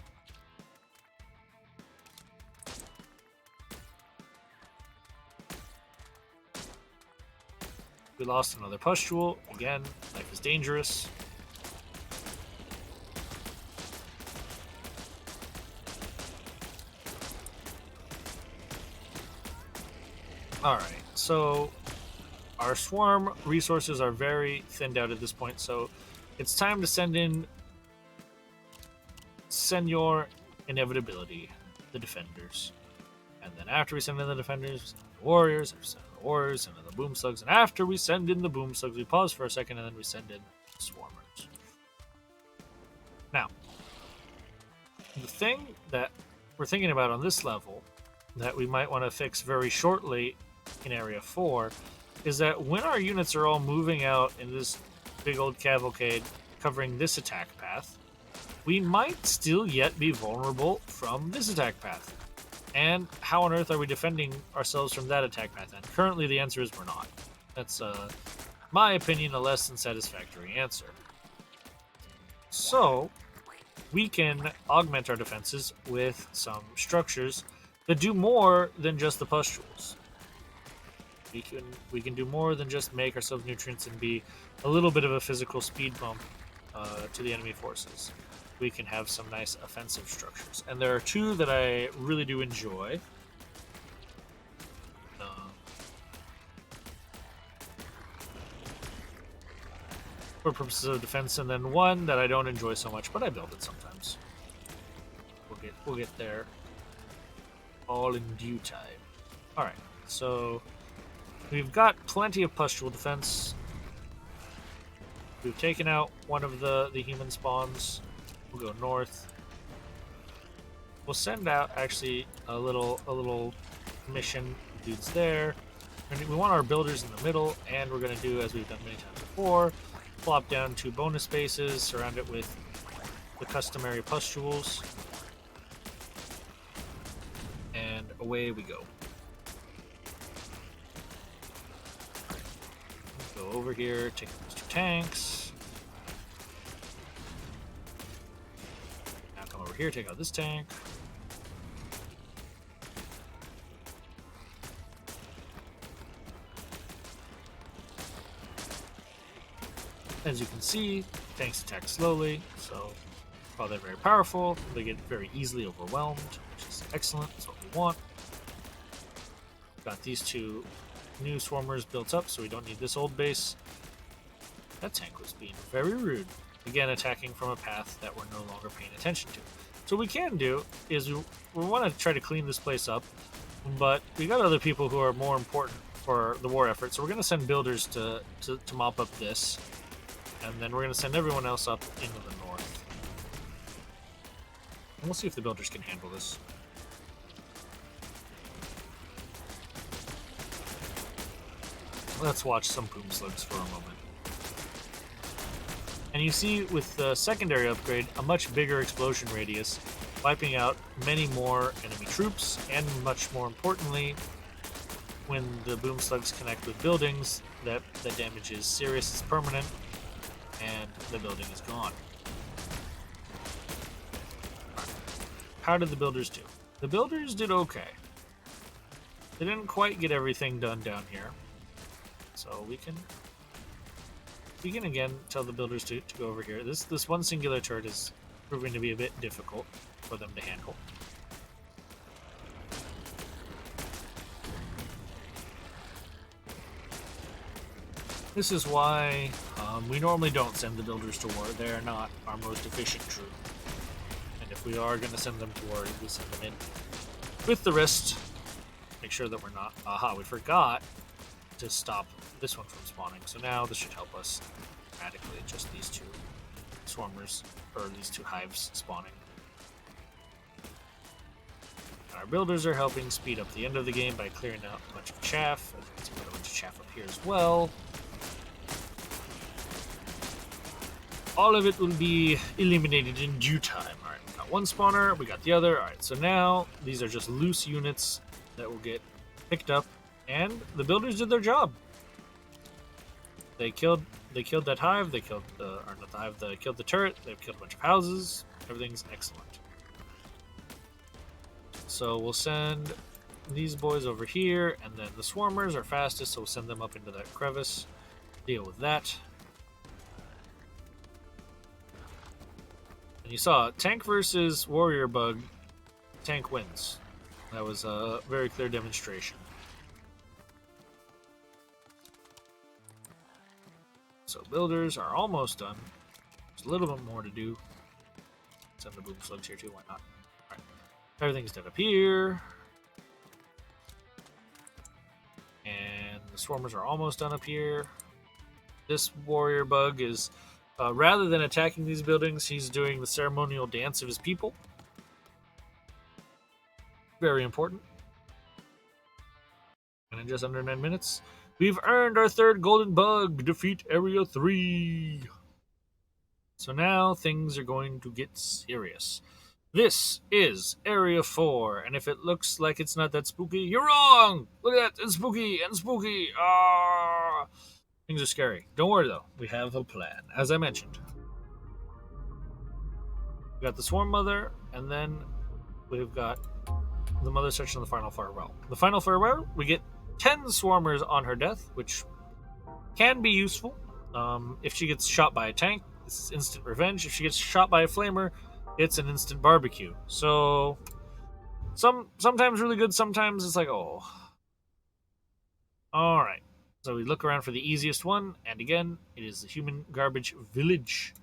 We lost another pustule. Again, life is dangerous. Alright, so our swarm resources are very thinned out at this point, so it's time to send in Senor Inevitability, the defenders. And then after we send in the defenders, we send in the warriors, after we send in the warriors, and then the boom slugs, and after we send in the boom slugs, we pause for a second, and then we send in the swarmers. Now, the thing that we're thinking about on this level that we might want to fix very shortly in Area 4 is that when our units are all moving out in this big old cavalcade covering this attack path, we might still yet be vulnerable from this attack path. And how on earth are we defending ourselves from that attack path? And currently the answer is we're not. That's, my opinion, a less than satisfactory answer. So, we can augment our defenses with some structures that do more than just the pustules. We can do more than just make ourselves nutrients and be a little bit of a physical speed bump to the enemy forces. We can have some nice offensive structures. And there are two that I really do enjoy. For purposes of defense, and then one that I don't enjoy so much, but I build it sometimes. We'll get there all in due time. Alright, so we've got plenty of pustule defense. We've taken out one of the human spawns. We'll go north. We'll send out actually a little mission dudes there. And we want our builders in the middle, and we're going to do as we've done many times before. Plop down 2 bonus bases, surround it with the customary pustules, and away we go. Go over here, take out these 2 tanks. Now come over here, take out this tank. As you can see, tanks attack slowly, so while they're very powerful, they get very easily overwhelmed, which is excellent. That's what we want. Got these 2 new swarmers built up, so we don't need this old base. That tank was being very rude. Again, attacking from a path that we're no longer paying attention to. So what we can do is we want to try to clean this place up, but we got other people who are more important for the war effort, so we're going to send builders to mop up this. And then we're going to send everyone else up into the north. And we'll see if the builders can handle this. Let's watch some boom slugs for a moment. And you see with the secondary upgrade, a much bigger explosion radius, wiping out many more enemy troops, and much more importantly, when the boom slugs connect with buildings, that damage is serious, it's permanent, and the building is gone. How did the builders do? The builders did okay. They didn't quite get everything done down here, so we can again tell the builders to go over here. This one singular turret is proving to be a bit difficult for them to handle. This is why we normally don't send the builders to war. They are not our most efficient troop. And if we are going to send them to war, we send them in with the rest. Make sure that we're not... Aha, we forgot to stop this one from spawning. So now this should help us dramatically. Just these two swarmers, or these two hives spawning. And our builders are helping speed up the end of the game by clearing out a bunch of chaff. Let's put a bunch of chaff up here as well. All of it will be eliminated in due time. Alright, we got one spawner, we got the other. Alright, so now these are just loose units that will get picked up, and the builders did their job. They killed that hive, they killed the, or not the hive, they killed the turret, they've killed a bunch of houses. Everything's excellent. So we'll send these boys over here, and then the swarmers are fastest, so we'll send them up into that crevice. Deal with that. And you saw tank versus warrior bug, tank wins. That was a very clear demonstration. So builders are almost done. There's a little bit more to do. Send the boom slugs here too, why not? Alright. Everything's done up here. And the swarmers are almost done up here. This warrior bug is... rather than attacking these buildings, he's doing the ceremonial dance of his people. Very important. And in just under 9 minutes, we've earned our third golden bug. Defeat Area 3. So now things are going to get serious. This is Area 4, and if it looks like it's not that spooky, you're wrong! Look at that, it's spooky and spooky! Ah! Things are scary. Don't worry though, we have a plan, as I mentioned. We got the Swarm Mother, and then we've got the Mother section of the Final Farewell. The Final Farewell, we get 10 Swarmers on her death, which can be useful. If she gets shot by a tank, this is instant revenge. If she gets shot by a Flamer, it's an instant barbecue. So, sometimes really good, sometimes it's like, oh. Alright. So we look around for the easiest one, and again, it is the human garbage village.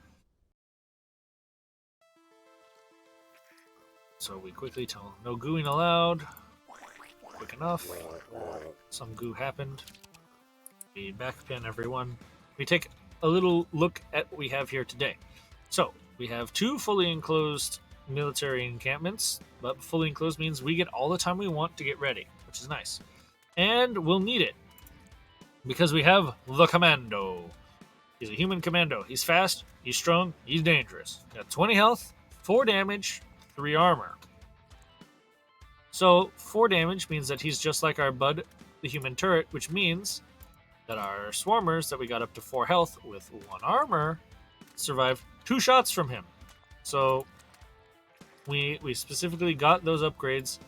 So we quickly tell them, no gooing allowed. Quick enough. Some goo happened. We backpin everyone. We take a little look at what we have here today. So, we have 2 fully enclosed military encampments, but fully enclosed means we get all the time we want to get ready, which is nice. And we'll need it. Because we have the Commando. He's a human commando. He's fast, he's strong, he's dangerous. Got 20 health, 4 damage, 3 armor. So, 4 damage means that he's just like our bud, the human turret, which means that our swarmers that we got up to 4 health with 1 armor survived 2 shots from him. So, we specifically got those upgrades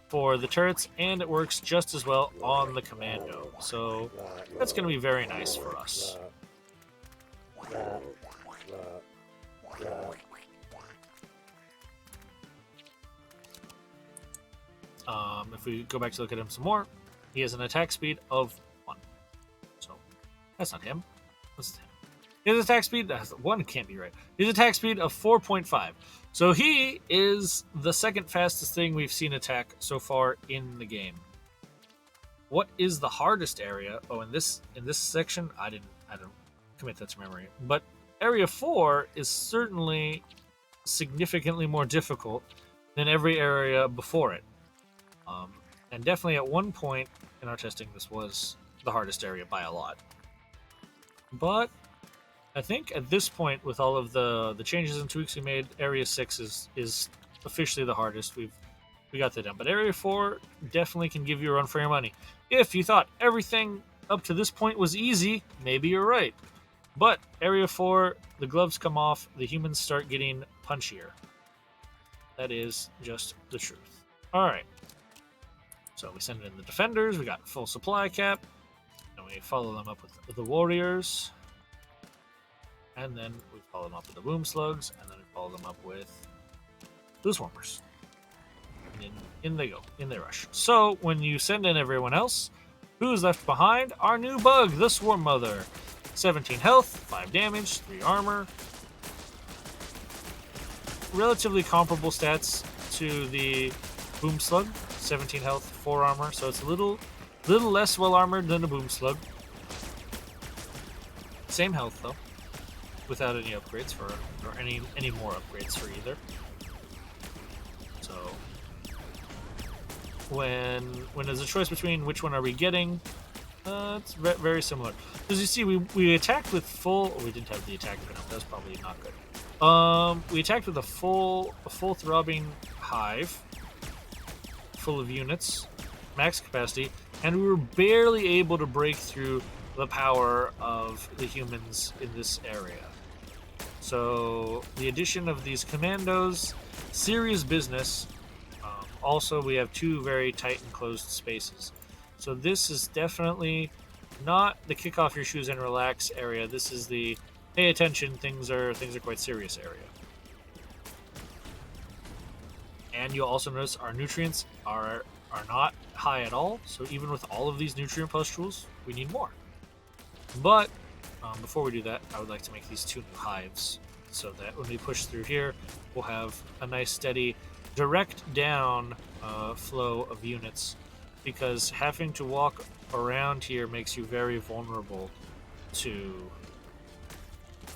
for the turrets, and it works just as well on the commando. So that's going to be very nice for us. If we go back to look at him some more, he has an attack speed of 1. So that's not him. What's him? His attack speed, 1 can't be right. His attack speed of 4.5. So he is the second fastest thing we've seen attack so far in the game. What is the hardest area? Oh, in this section, I don't commit that to memory. But Area 4 is certainly significantly more difficult than every area before it. And definitely at one point in our testing, this was the hardest area by a lot. But I think at this point, with all of the changes and tweaks we made, Area 6 is officially the hardest. We've we got that done. But Area 4 definitely can give you a run for your money. If you thought everything up to this point was easy, maybe you're right. But Area 4, the gloves come off, the humans start getting punchier. That is just the truth. Alright. So we send in the defenders, we got full supply cap, and we follow them up with the warriors. And then we follow them up with the boom slugs, and then we follow them up with the swarmers. And in they go, in they rush. So when you send in everyone else, who's left behind? Our new bug, the Swarm Mother. 17 health, 5 damage, 3 armor. Relatively comparable stats to the boom slug. 17 health, 4 armor, so it's a little less well armored than the boom slug. Same health though, without any upgrades or any more upgrades for either. So when there's a choice between which one are we getting, it's very similar. As you see, we attacked with full. Oh, we didn't have the attack pin up. That's probably not good. We attacked with a full throbbing hive, full of units, max capacity, and we were barely able to break through the power of the humans in this area. So the addition of these commandos, serious business. Also, we have 2 very tight and closed spaces. So this is definitely not the kick off your shoes and relax area. This is the pay attention, things are quite serious area. And you'll also notice our nutrients are not high at all. So even with all of these nutrient pustules, we need more. But before we do that, I would like to make these 2 new hives so that when we push through here, we'll have a nice steady direct down flow of units, because having to walk around here makes you very vulnerable to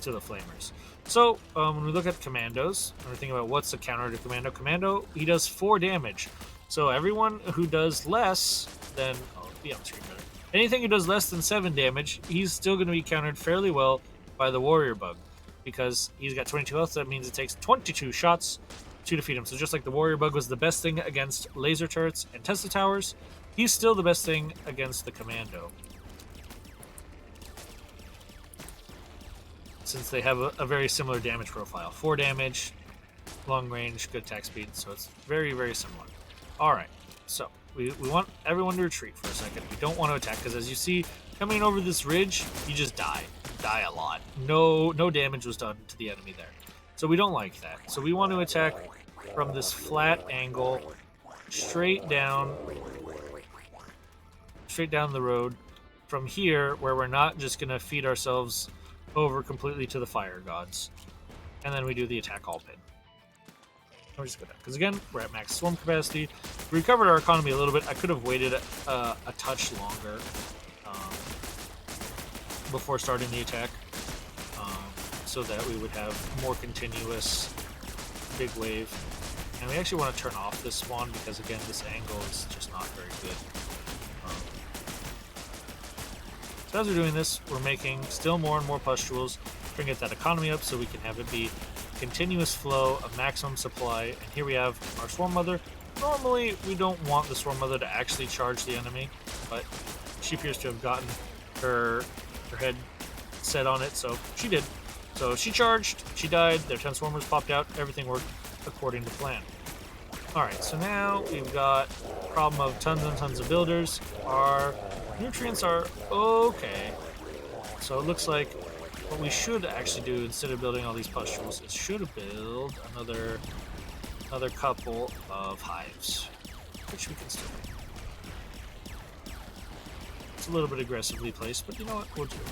the flamers. So when we look at commandos, and we're thinking about what's the counter to commando, he does 4 damage. So everyone who does less than be on the screen better. Anything who does less than 7 damage, he's still going to be countered fairly well by the warrior bug, because he's got 22 health. So that means it takes 22 shots to defeat him. So just like the warrior bug was the best thing against laser turrets and Tesla towers, he's still the best thing against the commando, since they have a very similar damage profile. 4 damage, long range, good attack speed, so it's very, very similar. Alright, so we want everyone to retreat for a second. We don't want to attack, because as you see, coming over this ridge, you just die a lot. No damage was done to the enemy there. So we don't like that. So we want to attack from this flat angle, straight down the road from here, where we're not just going to feed ourselves over completely to the fire gods. And then we do the attack all pin. We're just going to, because again, we're at max swarm capacity. We recovered our economy a little bit. I could have waited a touch longer before starting the attack, so that we would have more continuous big wave. And we actually want to turn off this spawn, because again, this angle is just not very good. So as we're doing this, we're making still more and more pustules, trying to get that economy up so we can have it be continuous flow of maximum supply. And here we have our Swarm Mother. Normally, we don't want the Swarm Mother to actually charge the enemy, but she appears to have gotten her head set on it, so she did. So she charged, she died, their 10 Swarmers popped out, everything worked according to plan. Alright, so now we've got a problem of tons and tons of builders. Our nutrients are okay. So it looks like what we should actually do, instead of building all these pustules, is should build another couple of hives, which we can still do. It's a little bit aggressively placed, but you know what, we'll do it.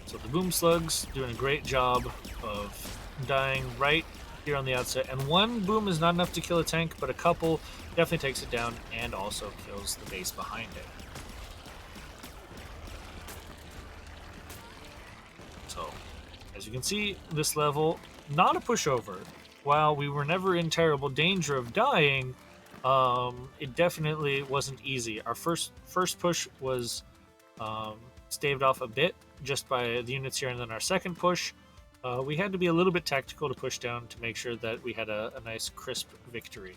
So the boom slugs doing a great job of dying right here on the outset, and one boom is not enough to kill a tank, but a couple definitely takes it down and also kills the base behind it. So as you can see, this level, not a pushover. While we were never in terrible danger of dying, It definitely wasn't easy. Our first push was um, staved off a bit just by the units here, and then our second push, we had to be a little bit tactical to push down to make sure that we had a nice crisp victory.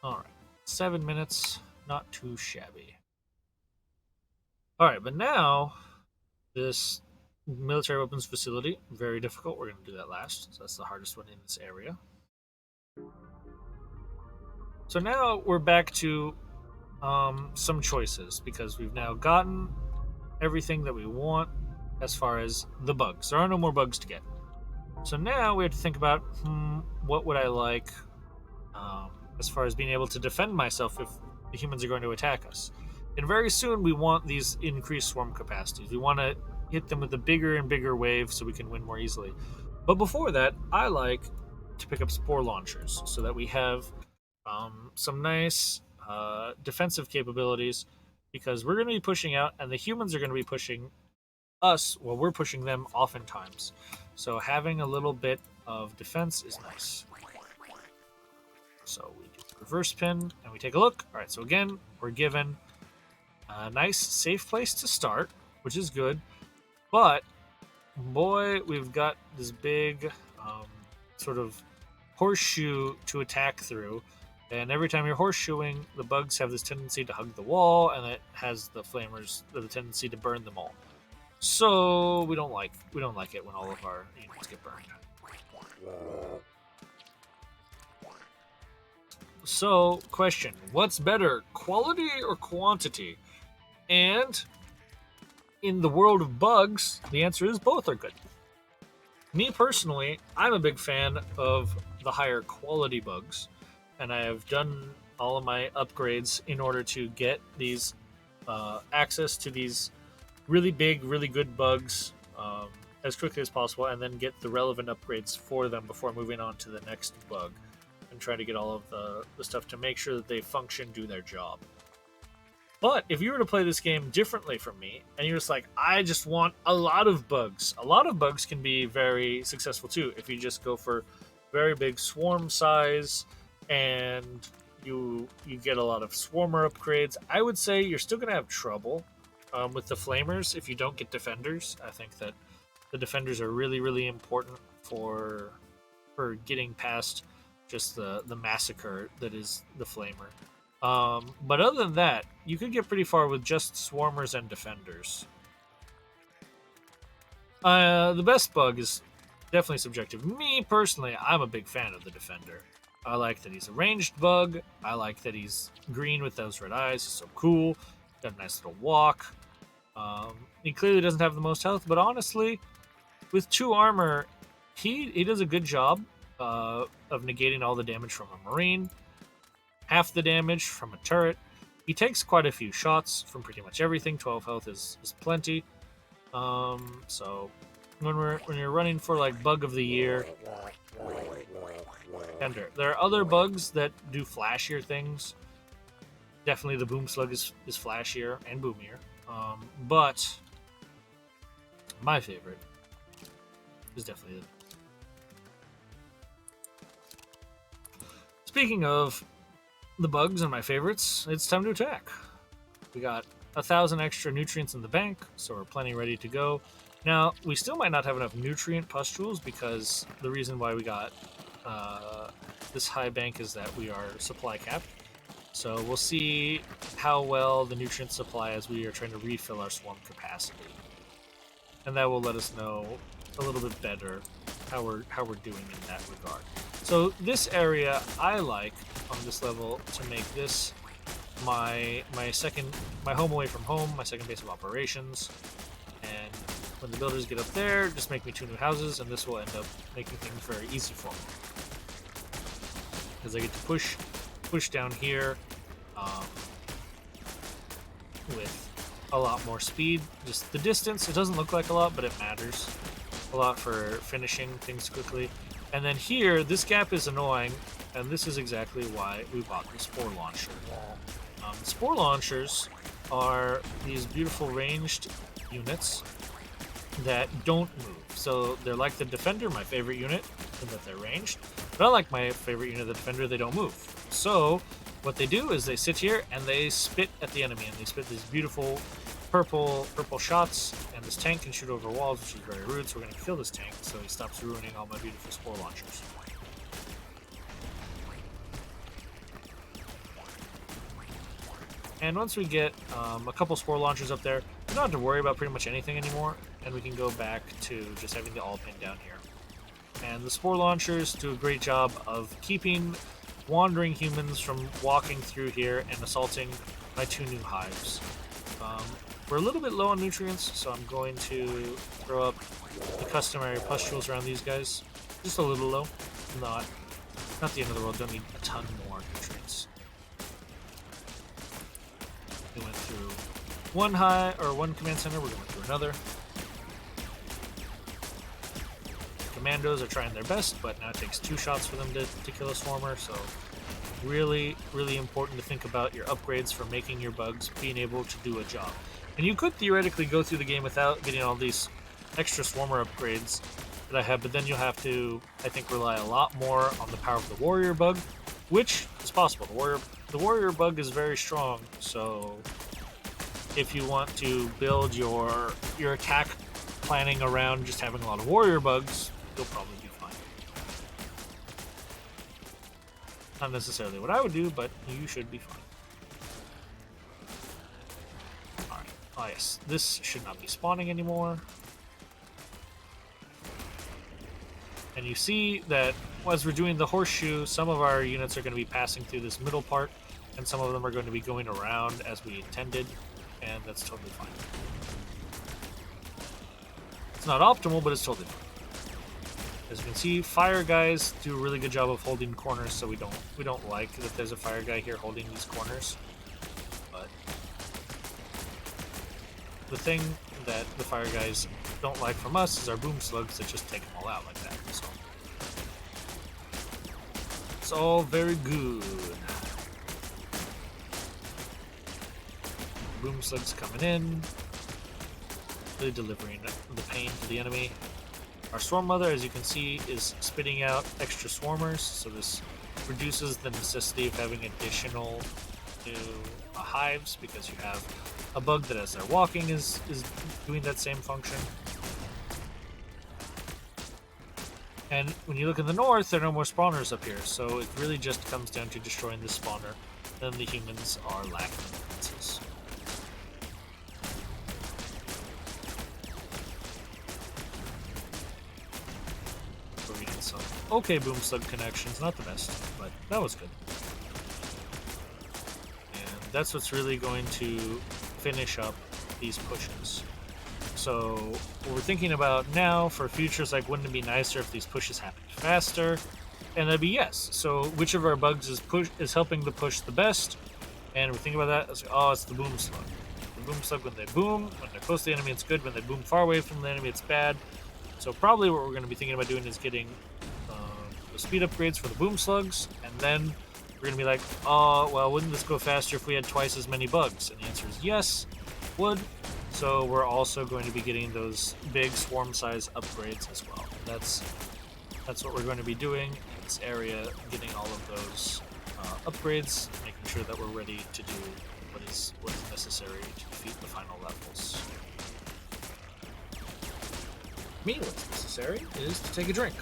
All right, 7 minutes, not too shabby. All right, but now this military weapons facility, very difficult. We're going to do that last. So that's the hardest one in this area. So now we're back to some choices because we've now gotten everything that we want as far as the bugs. There are no more bugs to get. So now we have to think about what would I like as far as being able to defend myself if the humans are going to attack us. And very soon we want these increased swarm capacities. We want to hit them with a bigger and bigger wave so we can win more easily. But before that, I like to pick up spore launchers so that we have some nice defensive capabilities because we're going to be pushing out and the humans are going to be pushing us while we're pushing them oftentimes. So having a little bit of defense is nice. So we do reverse pin and we take a look. All right, so again, we're given a nice safe place to start, which is good. But boy, we've got this big sort of horseshoe to attack through. And every time you're horseshoeing, the bugs have this tendency to hug the wall, and it has the flamers the tendency to burn them all. So we don't like it when all of our units get burned. So, question: what's better, quality or quantity? And in the world of bugs, the answer is both are good. Me personally, I'm a big fan of the higher quality bugs, and I have done all of my upgrades in order to get these access to these really big, really good bugs as quickly as possible, and then get the relevant upgrades for them before moving on to the next bug, and try to get all of the stuff to make sure that they function, do their job. But if you were to play this game differently from me, and you're just like, I just want a lot of bugs can be very successful too. If you just go for very big swarm size and you get a lot of swarmer upgrades, I would say you're still going to have trouble with the flamers if you don't get defenders. I think that the defenders are really, really important for getting past just the massacre that is the flamer. But other than that, you could get pretty far with just swarmers and defenders. The best bug is definitely subjective. Me, personally, I'm a big fan of the defender. I like that he's a ranged bug. I like that he's green with those red eyes. He's so cool. Got a nice little walk. He clearly doesn't have the most health, but honestly, with 2 armor, he does a good job of negating all the damage from a marine. Half the damage from a turret. He takes quite a few shots from pretty much everything. 12 health is plenty. So when you're running for like bug of the year, Defender. There are other bugs that do flashier things. Definitely the boom slug is flashier and boomier. But my favorite is definitely the. Speaking of the bugs and my favorites, it's time to attack. We got 1,000 extra nutrients in the bank, so we're plenty ready to go. Now, we still might not have enough nutrient pustules because the reason why we got this high bank is that we are supply capped. So we'll see how well the nutrient supply as we are trying to refill our swarm capacity. And that will let us know a little bit better how we're doing in that regard. So this area I like on this level to make this my home away from home, my second base of operations. And when the builders get up there, just make me 2 new houses, and this will end up making things very easy for me. Because I get to push down here with a lot more speed. Just the distance, it doesn't look like a lot, but it matters a lot for finishing things quickly. And then here, this gap is annoying, and this is exactly why we bought the Spore Launcher. Spore Launchers are these beautiful ranged units that don't move. So they're like the Defender, my favorite unit. and that they're ranged. But unlike my favorite unit, the defender, they don't move. So what they do is they sit here and they spit at the enemy, and they spit these beautiful purple shots, and this tank can shoot over walls, which is very rude, so we're going to kill this tank so he stops ruining all my beautiful spore launchers. And once we get a couple spore launchers up there, we don't have to worry about pretty much anything anymore, and we can go back to just having the all pin down here. And the spore launchers do a great job of keeping wandering humans from walking through here and assaulting my 2 new hives. We're a little bit low on nutrients, so I'm going to throw up the customary pustules around these guys. Just a little low. Not the end of the world. Don't need a ton more nutrients. We went through one command center. We're going through another. Commandos are trying their best, but now it takes 2 shots for them to kill a swarmer, so really, really important to think about your upgrades for making your bugs being able to do a job. And you could theoretically go through the game without getting all these extra swarmer upgrades that I have, but then you'll have to, I think, rely a lot more on the power of the warrior bug, which is possible. The warrior bug is very strong, so if you want to build your attack planning around just having a lot of warrior bugs, you'll probably be fine. Not necessarily what I would do, but you should be fine. Alright. Oh yes, this should not be spawning anymore. And you see that as we're doing the horseshoe, some of our units are going to be passing through this middle part, and some of them are going to be going around as we intended, and that's totally fine. It's not optimal, but it's totally fine. As you can see, fire guys do a really good job of holding corners, so we don't like that there's a fire guy here holding these corners. But the thing that the fire guys don't like from us is our boom slugs that just take them all out like that. So it's all very good. Boom slugs coming in, really delivering the pain to the enemy. Our Swarm Mother, as you can see, is spitting out extra swarmers, so this reduces the necessity of having additional new hives, because you have a bug that as they're walking is doing that same function. And when you look in the north, there are no more spawners up here, so it really just comes down to destroying this spawner. Then the humans are lacking defenses. Okay, boom slug connections, not the best, but that was good. And that's what's really going to finish up these pushes. So what we're thinking about now for futures, like, wouldn't it be nicer if these pushes happened faster? And that'd be yes. So which of our bugs is helping the push the best? And we think about that as, oh, it's the boom slug. The boom slug, when they boom, when they're close to the enemy, it's good. When they boom far away from the enemy, it's bad. So probably what we're going to be thinking about doing is getting the speed upgrades for the boom slugs, and then we're going to be like, oh, well, wouldn't this go faster if we had twice as many bugs? And the answer is yes, it would. So we're also going to be getting those big swarm size upgrades as well. That's what we're going to be doing in this area, getting all of those upgrades, making sure that we're ready to do what is necessary to defeat the final levels. Me, what's necessary is to take a drink,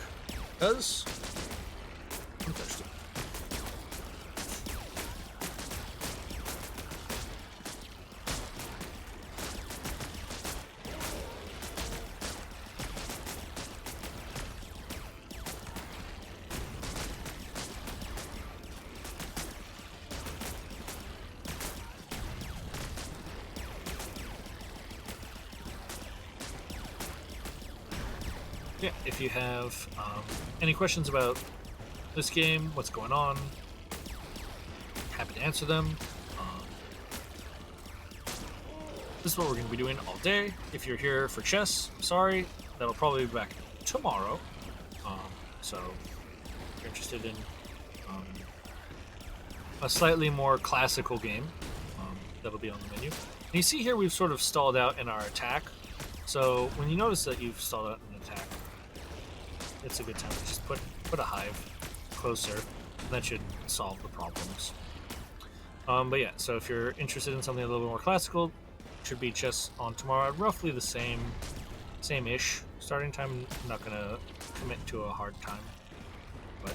because I'm thirsty. Yeah, if you have any questions about this game, what's going on, happy to answer them. This is what we're going to be doing all day. If you're here for chess, I'm sorry, that'll probably be back tomorrow. So if you're interested in a slightly more classical game, that'll be on the menu. And you see here we've sort of stalled out in our attack. So when you notice that you've stalled out in an attack, it's a good time to just put a hive closer. That should solve the problems. But yeah, so if you're interested in something a little bit more classical, should be chess on tomorrow at roughly the same-ish starting time. I'm not gonna commit to a hard time, but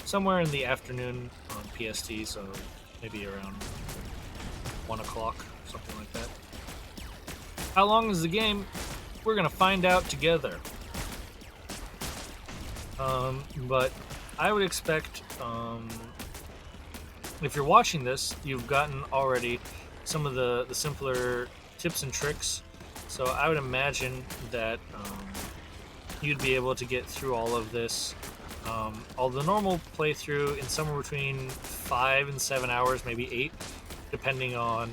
somewhere in the afternoon on PST, so maybe around 1 o'clock, something like that. How long is the game? We're gonna find out together. But I would expect, if you're watching this, you've gotten already some of the simpler tips and tricks. So I would imagine that you'd be able to get through all of this. All the normal playthrough in somewhere between 5 and 7 hours, maybe 8, depending on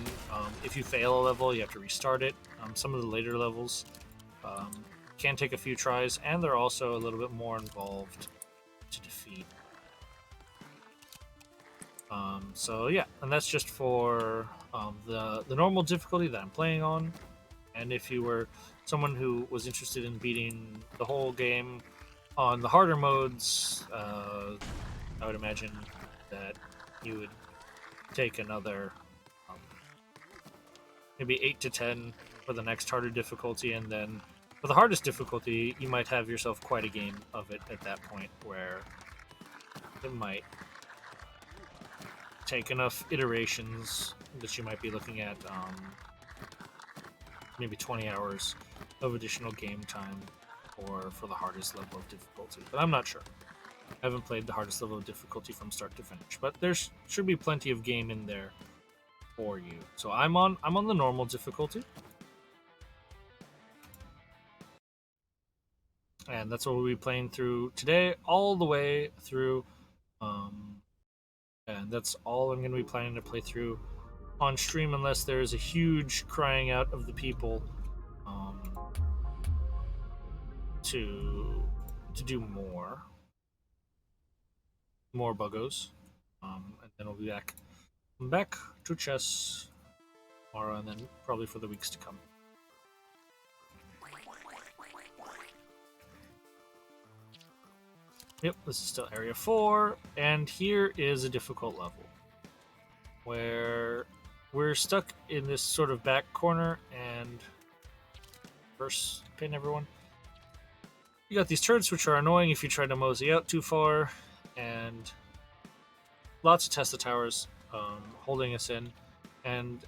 if you fail a level, you have to restart it. Some of the later levels can take a few tries, and they're also a little bit more involved to defeat. So yeah, and that's just for the normal difficulty that I'm playing on. And if you were someone who was interested in beating the whole game on the harder modes, I would imagine that you would take another maybe 8 to 10 for the next harder difficulty, and then for the hardest difficulty, you might have yourself quite a game of it at that point, where it might take enough iterations that you might be looking at maybe 20 hours of additional game time for the hardest level of difficulty. But I'm not sure. I haven't played the hardest level of difficulty from start to finish, but there should be plenty of game in there for you. So I'm on the normal difficulty, and that's what we'll be playing through today, all the way through. And that's all I'm going to be planning to play through on stream, unless there's a huge crying out of the people to do more Buggos, and then we'll be back to chess tomorrow, and then probably for the weeks to come. Yep, this is still Area 4, and here is a difficult level where we're stuck in this sort of back corner, and first pin everyone. You got these turrets which are annoying if you try to mosey out too far, and lots of Tesla towers holding us in, and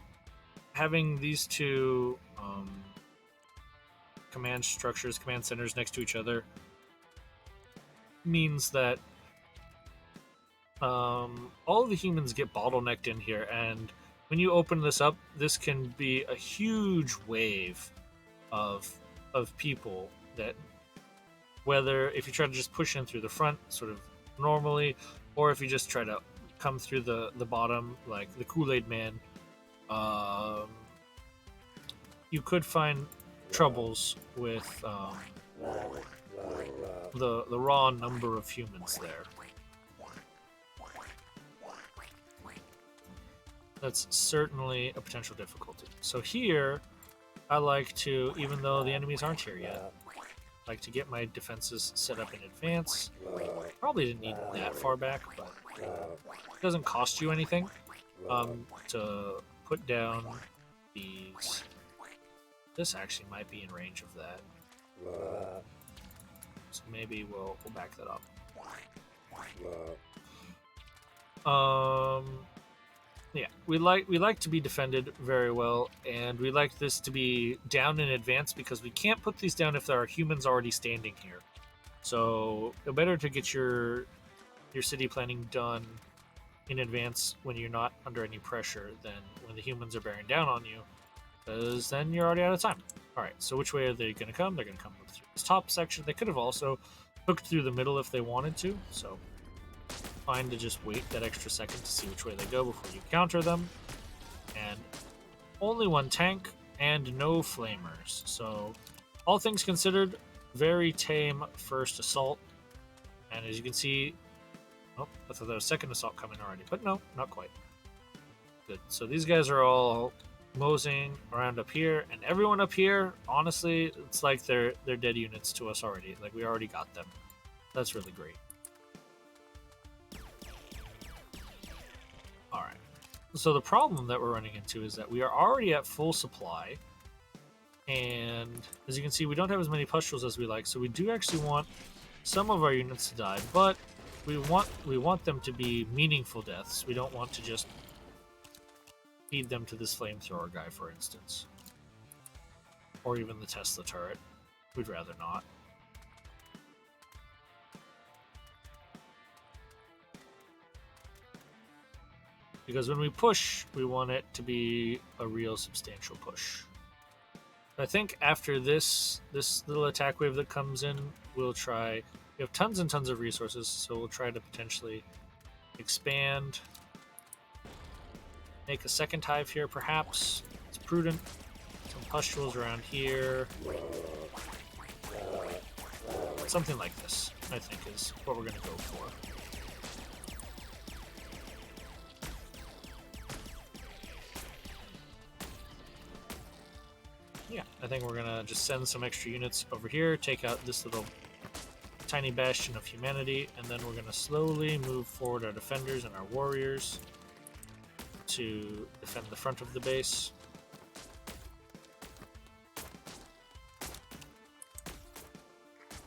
having these two command centers next to each other means that all of the humans get bottlenecked in here, and when you open this up, this can be a huge wave of people that, whether if you try to just push in through the front sort of normally, or if you just try to come through the bottom like the Kool-Aid man, you could find troubles with the raw number of humans there. That's certainly a potential difficulty. So here, I like to, even though the enemies aren't here yet, like to get my defenses set up in advance. Probably didn't need that far back, but it doesn't cost you anything to put down these. This actually might be in range of that, so maybe we'll back that up. Yeah, we like to be defended very well, and we like this to be down in advance because we can't put these down if there are humans already standing here. So it's better to get your city planning done in advance when you're not under any pressure than when the humans are bearing down on you, because then you're already out of time. Alright, so which way are they going to come? They're going to come through this top section. They could have also hooked through the middle if they wanted to, so fine to just wait that extra second to see which way they go before you counter them. And only one tank and no flamers, so all things considered, very tame first assault. And as you can see, oh, I thought there was second assault coming already, but no, not quite. Good. So these guys are all moseying around up here, and everyone up here, honestly, it's like they're dead units to us already. Like, we already got them. That's really great. Alright. So the problem that we're running into is that we are already at full supply. And as you can see, we don't have as many pustules as we like, so we do actually want some of our units to die, but we want them to be meaningful deaths. We don't want to just feed them to this flamethrower guy, for instance. Or even the Tesla turret. We'd rather not. Because when we push, we want it to be a real substantial push. I think after this little attack wave that comes in, we'll try... We have tons and tons of resources, so we'll try to potentially expand. Make a second hive here, perhaps. It's prudent. Some pustules around here. Something like this, I think, is what we're going to go for. Yeah, I think we're going to just send some extra units over here, take out this little tiny bastion of humanity, and then we're going to slowly move forward our defenders and our warriors to defend the front of the base.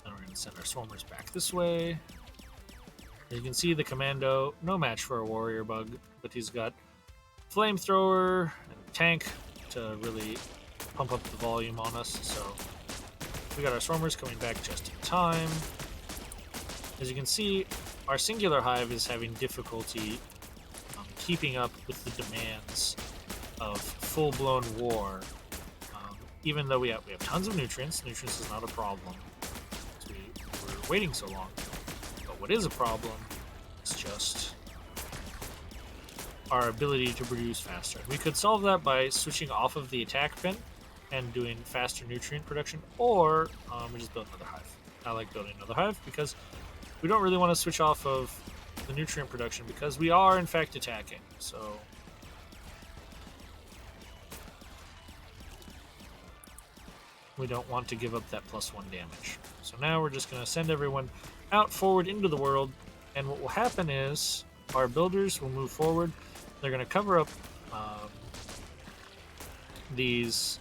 And we're going to send our swarmers back this way. As you can see, the commando, no match for a warrior bug, but he's got flamethrower and tank to really pump up the volume on us. So we got our swarmers coming back just in time. As you can see, our singular hive is having difficulty keeping up with the demands of full-blown war. Even though we have tons of nutrients, nutrients is not a problem. We're waiting so long. But what is a problem is just our ability to produce faster. We could solve that by switching off of the attack pin and doing faster nutrient production, or we just build another hive. I like building another hive because we don't really want to switch off of the nutrient production because we are in fact attacking, so we don't want to give up that +1 damage. So now we're just going to send everyone out forward into the world, and what will happen is our builders will move forward. They're going to cover up these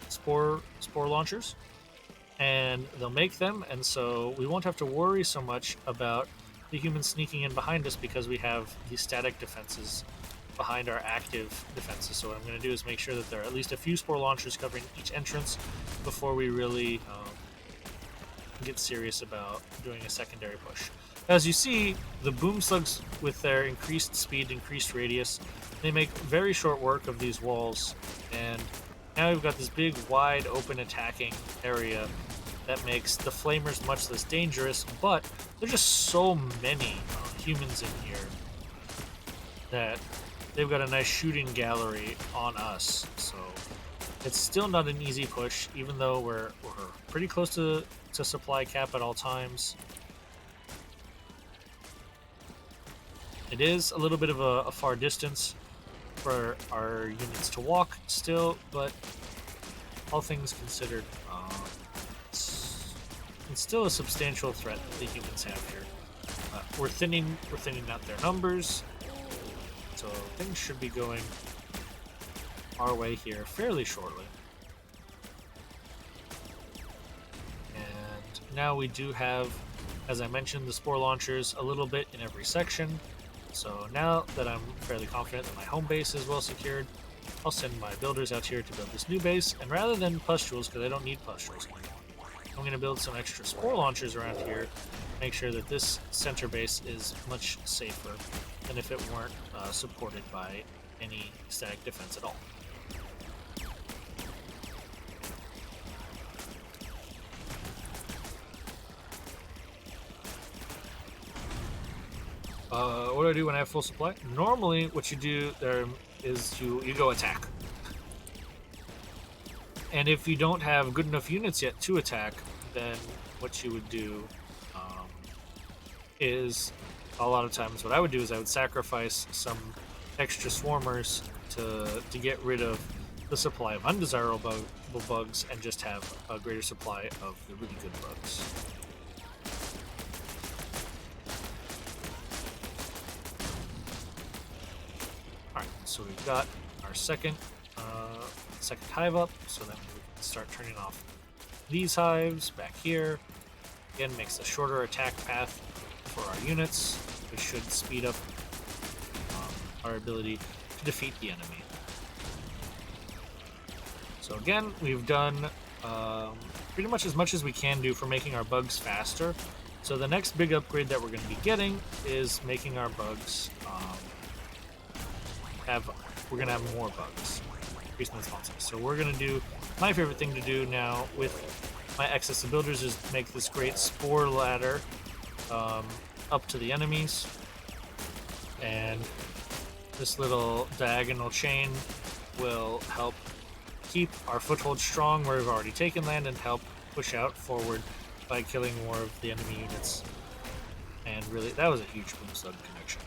spore launchers, and they'll make them, and so we won't have to worry so much about the humans sneaking in behind us because we have these static defenses behind our active defenses. So what I'm going to do is make sure that there are at least a few spore launchers covering each entrance before we really get serious about doing a secondary push. As you see, the boom slugs, with their increased speed, increased radius, they make very short work of these walls, and now we've got this big, wide, open attacking area that makes the flamers much less dangerous, but there's just so many humans in here that they've got a nice shooting gallery on us, so it's still not an easy push, even though we're pretty close to supply cap at all times. It is a little bit of a far distance for our units to walk still, but all things considered, it's still a substantial threat that the humans have here. We're thinning out their numbers, so things should be going our way here fairly shortly. And now we do have, as I mentioned, the spore launchers a little bit in every section. So now that I'm fairly confident that my home base is well secured, I'll send my builders out here to build this new base, and rather than pustules, because I don't need pustules anymore, I'm going to build some extra spore launchers around here, make sure that this center base is much safer than if it weren't supported by any static defense at all. What do I do when I have full supply? Normally, what you do there is you go attack. And if you don't have good enough units yet to attack, then what you would do is, a lot of times what I would do is I would sacrifice some extra swarmers to get rid of the supply of undesirable bugs and just have a greater supply of the really good bugs. so we've got our second hive up, so then we can start turning off these hives back here. Again, makes a shorter attack path for our units, which should speed up our ability to defeat the enemy. So again, we've done pretty much as we can do for making our bugs faster. So the next big upgrade that we're going to be getting is making our bugs we're going to have more bugs. Increase my spawn size. So we're going to do, my favorite thing to do now with my excess of builders is make this great spore ladder up to the enemies. And this little diagonal chain will help keep our foothold strong where we've already taken land and help push out forward by killing more of the enemy units. And really, that was a huge boom slug connection.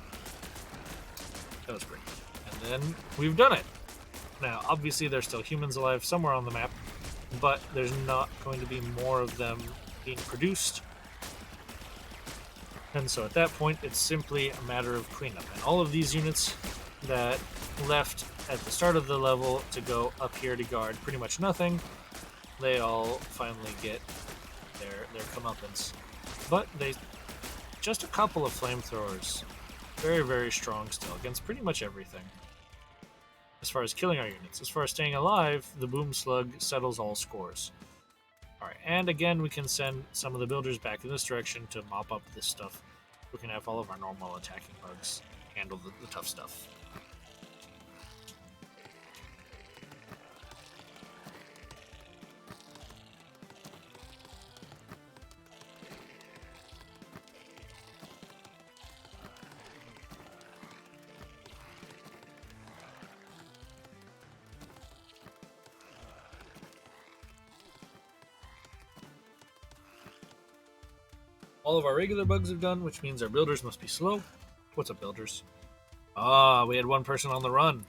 That was great. And then we've done it. Now, obviously, there's still humans alive somewhere on the map, but there's not going to be more of them being produced. And so at that point, it's simply a matter of cleanup. And all of these units that left at the start of the level to go up here to guard pretty much nothing, they all finally get their comeuppance. But just a couple of flamethrowers, very, very strong still against pretty much everything. As far as killing our units, as far as staying alive, the boom slug settles all scores. Alright, and again, we can send some of the builders back in this direction to mop up this stuff. We can have all of our normal attacking bugs handle the tough stuff. All of our regular bugs have done, which means our builders must be slow. What's up, builders? Ah, we had one person on the run.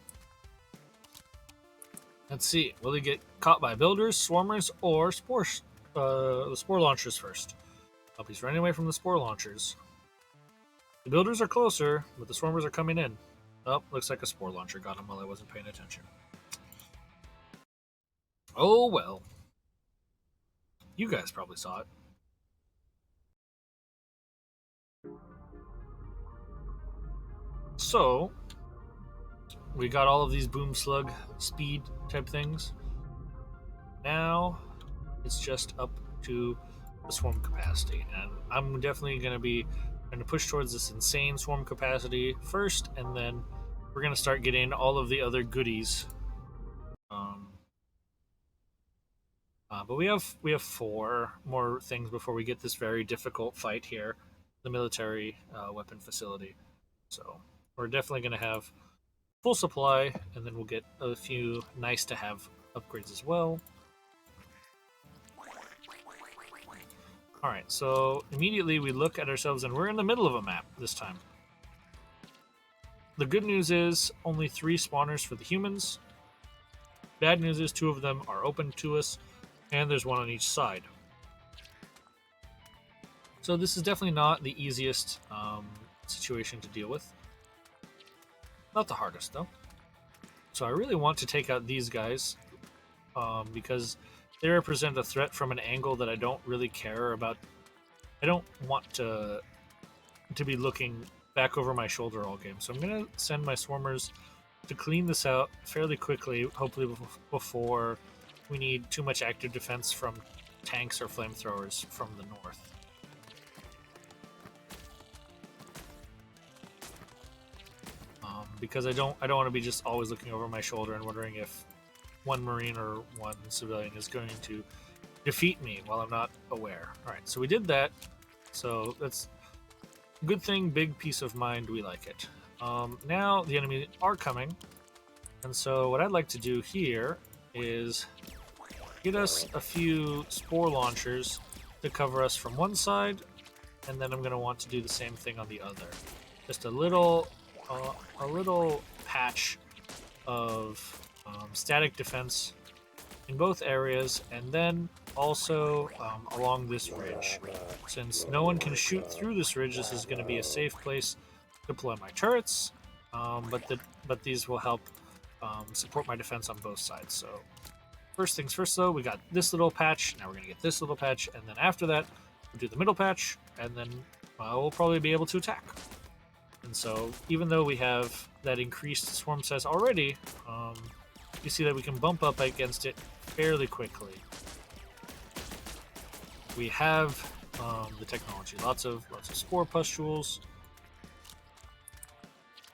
Let's see. Will he get caught by builders, swarmers, or the spore launchers first? Oh, he's running away from the spore launchers. The builders are closer, but the swarmers are coming in. Oh, looks like a spore launcher got him while I wasn't paying attention. Oh, well. You guys probably saw it. So, we got all of these boom slug speed type things. Now, it's just up to the swarm capacity. And I'm definitely going to be trying to push towards this insane swarm capacity first, and then we're going to start getting all of the other goodies. But we have 4 more things before we get this very difficult fight here, the military weapon facility. So we're definitely going to have full supply, and then we'll get a few nice to have upgrades as well. Alright, so immediately we look at ourselves and we're in the middle of a map this time. The good news is only 3 spawners for the humans. Bad news is 2 of them are open to us, and there's 1 on each side. So this is definitely not the easiest situation to deal with. Not the hardest, though. So I really want to take out these guys because they represent a threat from an angle that I don't really care about. I don't want to be looking back over my shoulder all game. So I'm going to send my swarmers to clean this out fairly quickly, hopefully before we need too much active defense from tanks or flamethrowers from the north. Because I don't want to be just always looking over my shoulder and wondering if 1 Marine or 1 civilian is going to defeat me while I'm not aware. Alright, so we did that. So that's a good thing, big peace of mind, we like it. Now the enemy are coming, and so what I'd like to do here is get us a few spore launchers to cover us from one side, and then I'm going to want to do the same thing on the other. Just a little patch of static defense in both areas, and then also along this ridge. Since no one can shoot through this ridge, this is going to be a safe place to deploy my turrets, but these will help support my defense on both sides. So first things first, though, we got this little patch. Now we're gonna get this little patch, and then after that, we'll do the middle patch, and then we'll probably be able to attack. And so, even though we have that increased swarm size already, you see that we can bump up against it fairly quickly. We have the technology, lots of spore pustules,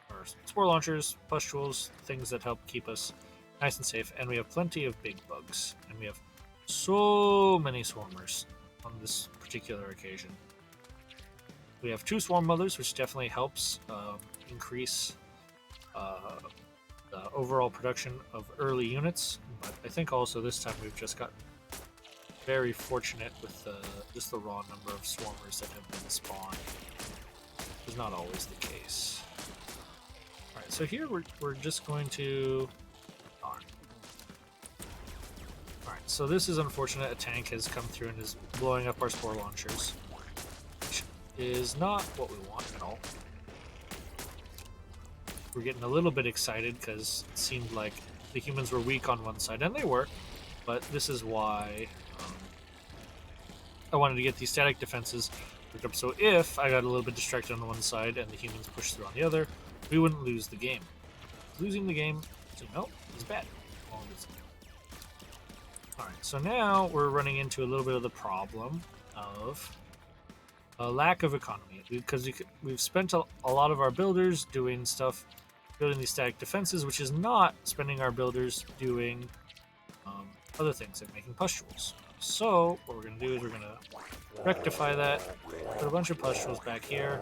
or spore launchers, pustules, things that help keep us nice and safe, and we have plenty of big bugs, and we have so many swarmers on this particular occasion. We have 2 swarm mothers, which definitely helps increase the overall production of early units, but I think also this time we've just gotten very fortunate with just the raw number of swarmers that have been spawned. It's not always the case. Alright, so here we're just going to... Alright, so this is unfortunate. A tank has come through and is blowing up our spore launchers, which is not what we want at all. We're getting a little bit excited because it seemed like the humans were weak on one side, and they were, but this is why I wanted to get these static defenses worked up, so if I got a little bit distracted on one side and the humans pushed through on the other, we wouldn't lose the game. Losing the game, so no, is bad. Alright, so now we're running into a little bit of the problem of a lack of economy, because we've spent a lot of our builders doing stuff, building these static defenses, which is not spending our builders doing other things like making pustules. So what we're going to do is we're going to rectify that, put a bunch of pustules back here,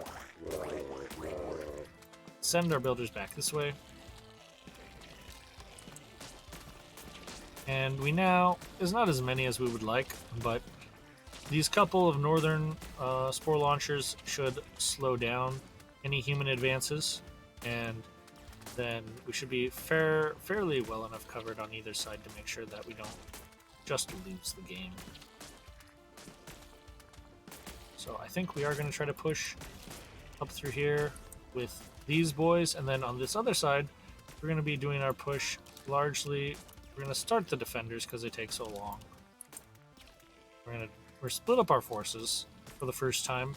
send our builders back this way, and we now, there's not as many as we would like, but these couple of northern spore launchers should slow down any human advances, and then we should be fairly well enough covered on either side to make sure that we don't just lose the game. So I think we are going to try to push up through here with these boys, and then on this other side, we're going to be doing our push largely. We're going to start the defenders because they take so long. We're split up our forces for the first time.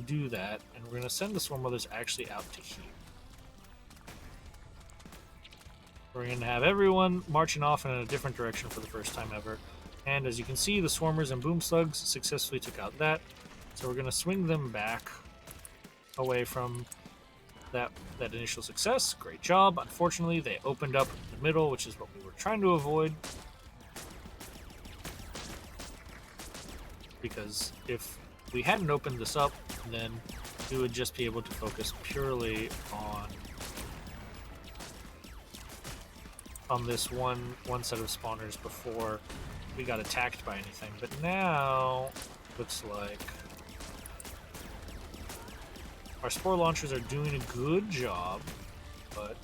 Do that, and we're going to send the swarm mothers actually out to here. We're going to have everyone marching off in a different direction for the first time ever. And as you can see, the swarmers and boom slugs successfully took out that. So we're going to swing them back away from that initial success. Great job. Unfortunately, they opened up the middle, which is what we were trying to avoid. Because if we hadn't opened this up, then we would just be able to focus purely on this one set of spawners before we got attacked by anything. But now looks like our spore launchers are doing a good job, but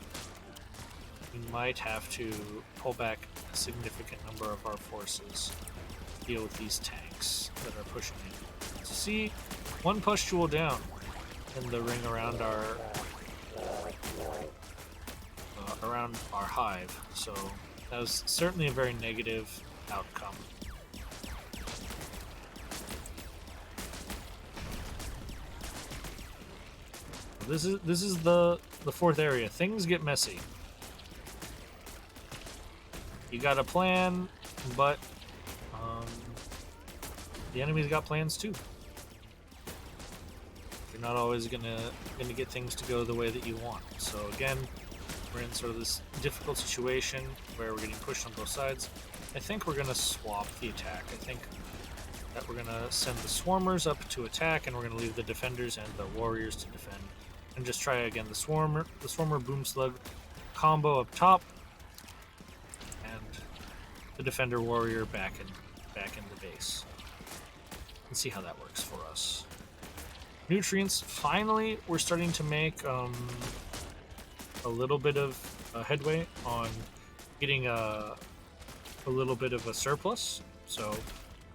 we might have to pull back a significant number of our forces to deal with these tanks that are pushing in. So see, one pustule down in the ring around our hive, so that was certainly a very negative outcome. This is the fourth area. Things get messy. You got a plan, but the enemy's got plans too. You're not always gonna get things to go the way that you want. So again, we're in sort of this difficult situation where we're getting pushed on both sides. I think we're gonna swap the attack. I think that we're gonna send the swarmers up to attack, and we're gonna leave the defenders and the warriors to defend, and just try again the swarmer boom slug combo up top, and the defender warrior back in the base. And see how that works for us. Nutrients. Finally, we're starting to make a little bit of headway on getting a little bit of a surplus. So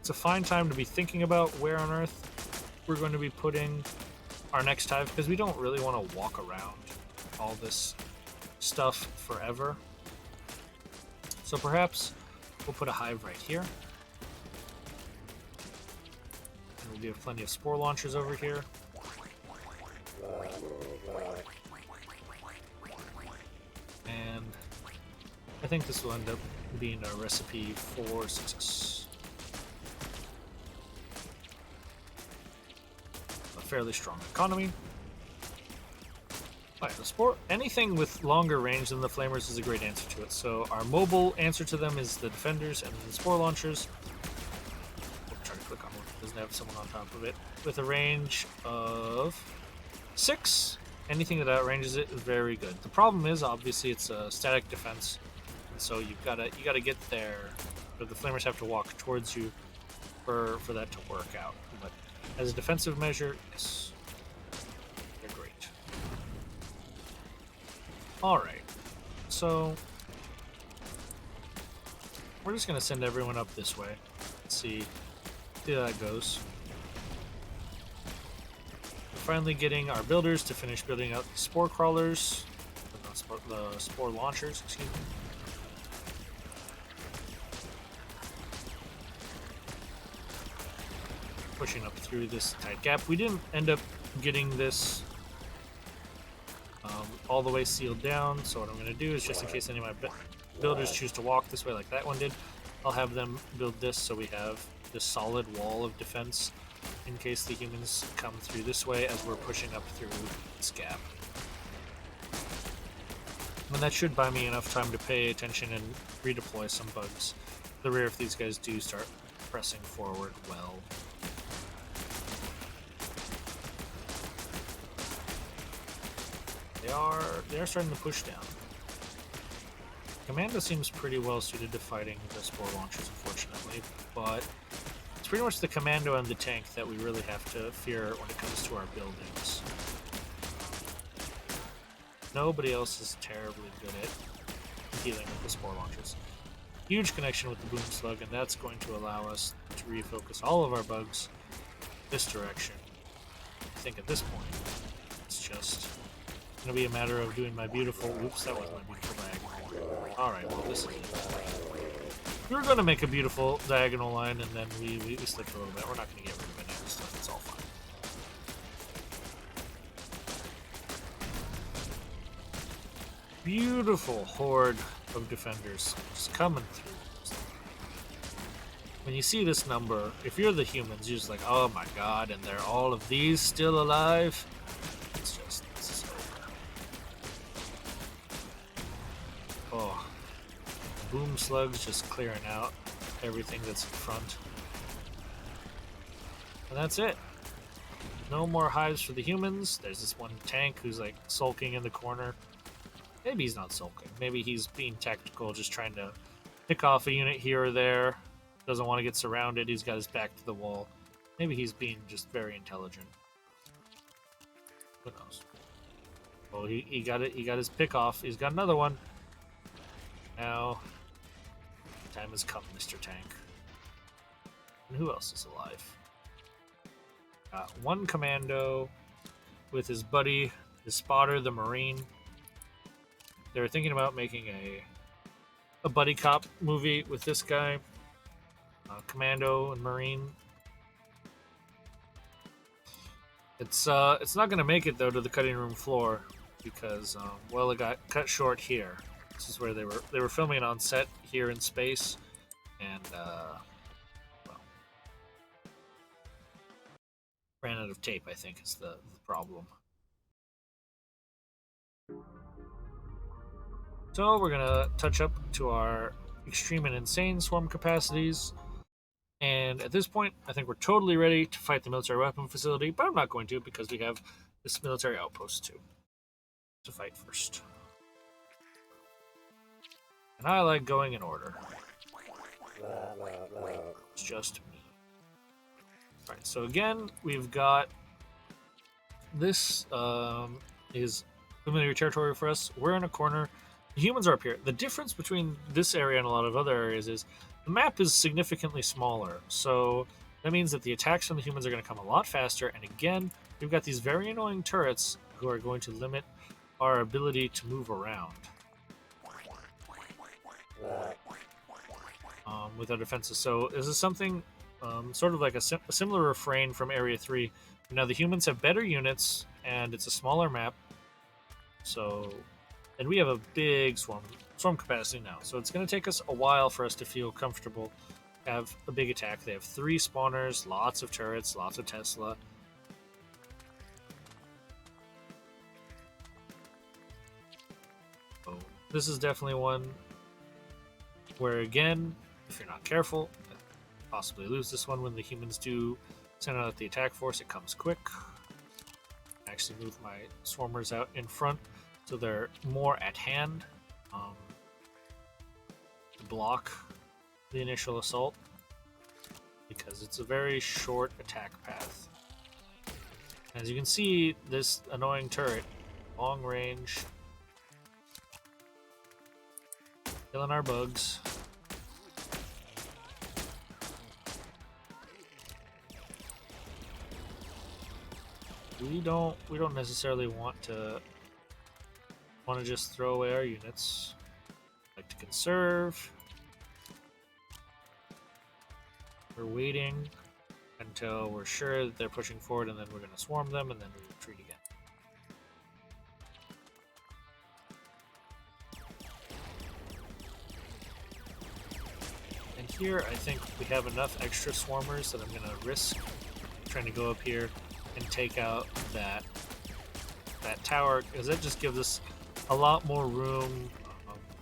it's a fine time to be thinking about where on earth we're going to be putting our next hive because we don't really want to walk around all this stuff forever. So perhaps we'll put a hive right here. And we'll have plenty of spore launchers over here. And I think this will end up being a recipe for success. A fairly strong economy. Alright, the spore, anything with longer range than the flamers is a great answer to it. So our mobile answer to them is the defenders and the spore launchers. We'll try to click on one that doesn't have someone on top of it. With a range of 6. Anything that outranges it is very good. The problem is obviously it's a static defense, and so you gotta get there. But the flamers have to walk towards you for that to work out. But as a defensive measure, yes, they're great. All right, so we're just gonna send everyone up this way. Let's see how that goes. Finally getting our builders to finish building out the spore crawlers, the spore launchers, excuse me. Pushing up through this tight gap. We didn't end up getting this all the way sealed down, so what I'm going to do is, just in case any of my builders choose to walk this way like that one did, I'll have them build this so we have this solid wall of defense in case the humans come through this way as we're pushing up through this gap. And that should buy me enough time to pay attention and redeploy some bugs to the rear if these guys do start pressing forward well. They are starting to push down. Commando seems pretty well suited to fighting the spore launchers, unfortunately, but it's pretty much the commando and the tank that we really have to fear when it comes to our buildings. Nobody else is terribly good at dealing with the spore launchers. Huge connection with the boom slug, and that's going to allow us to refocus all of our bugs this direction. I think at this point, it's just going to be a matter of doing my beautiful... Oops, that was my beautiful diagonal. Alright, well, this is it. We were going to make a beautiful diagonal line, and then we slipped a little bit. We're not going to get rid of it now, so it's all fine. Beautiful horde of defenders just coming through. When you see this number, if you're the humans, you're just like, oh my god, and there are all of these still alive? It's just... Oh, boom slugs just clearing out everything that's in front. And that's it. No more hives for the humans. There's this one tank who's like sulking in the corner. Maybe he's not sulking. Maybe he's being tactical, just trying to pick off a unit here or there. Doesn't want to get surrounded. He's got his back to the wall. Maybe he's being just very intelligent. Who knows? Well, he got it. He got his pick off. He's got another one. Now, time has come, Mr. Tank. And who else is alive? One commando with his buddy, his spotter, the Marine. They were thinking about making a buddy cop movie with this guy, Commando and Marine. It's not going to make it though to the cutting room floor because well, it got cut short here. This is where they were filming on set here in space, and well, ran out of tape. I think is the problem. So we're gonna touch up to our extreme and insane swarm capacities, and at this point, I think we're totally ready to fight the military weapon facility. But I'm not going to because we have this military outpost to fight first. And I like going in order. It's just me. Alright, so again, we've got... This is familiar territory for us. We're in a corner. The humans are up here. The difference between this area and a lot of other areas is the map is significantly smaller. So that means that the attacks from the humans are going to come a lot faster. And again, we've got these very annoying turrets who are going to limit our ability to move around with our defenses. So this is something sort of like a similar refrain from Area 3. Now the humans have better units, and it's a smaller map. So, and we have a big swarm capacity now. So it's going to take us a while for us to feel comfortable, have a big attack. They have 3 spawners, lots of turrets, lots of Tesla. So this is definitely one where, again, if you're not careful, you possibly lose this one when the humans do send out the attack force. It comes quick. I actually move my swarmers out in front so they're more at hand to block the initial assault, because it's a very short attack path. As you can see, this annoying turret, long range, killing our bugs. We don't necessarily want to just throw away our units. Like to conserve. We're waiting until we're sure that they're pushing forward, and then we're going to swarm them, and then we retreat again. And here, I think we have enough extra swarmers that I'm going to risk trying to go up here and take out that tower, because that just gives us a lot more room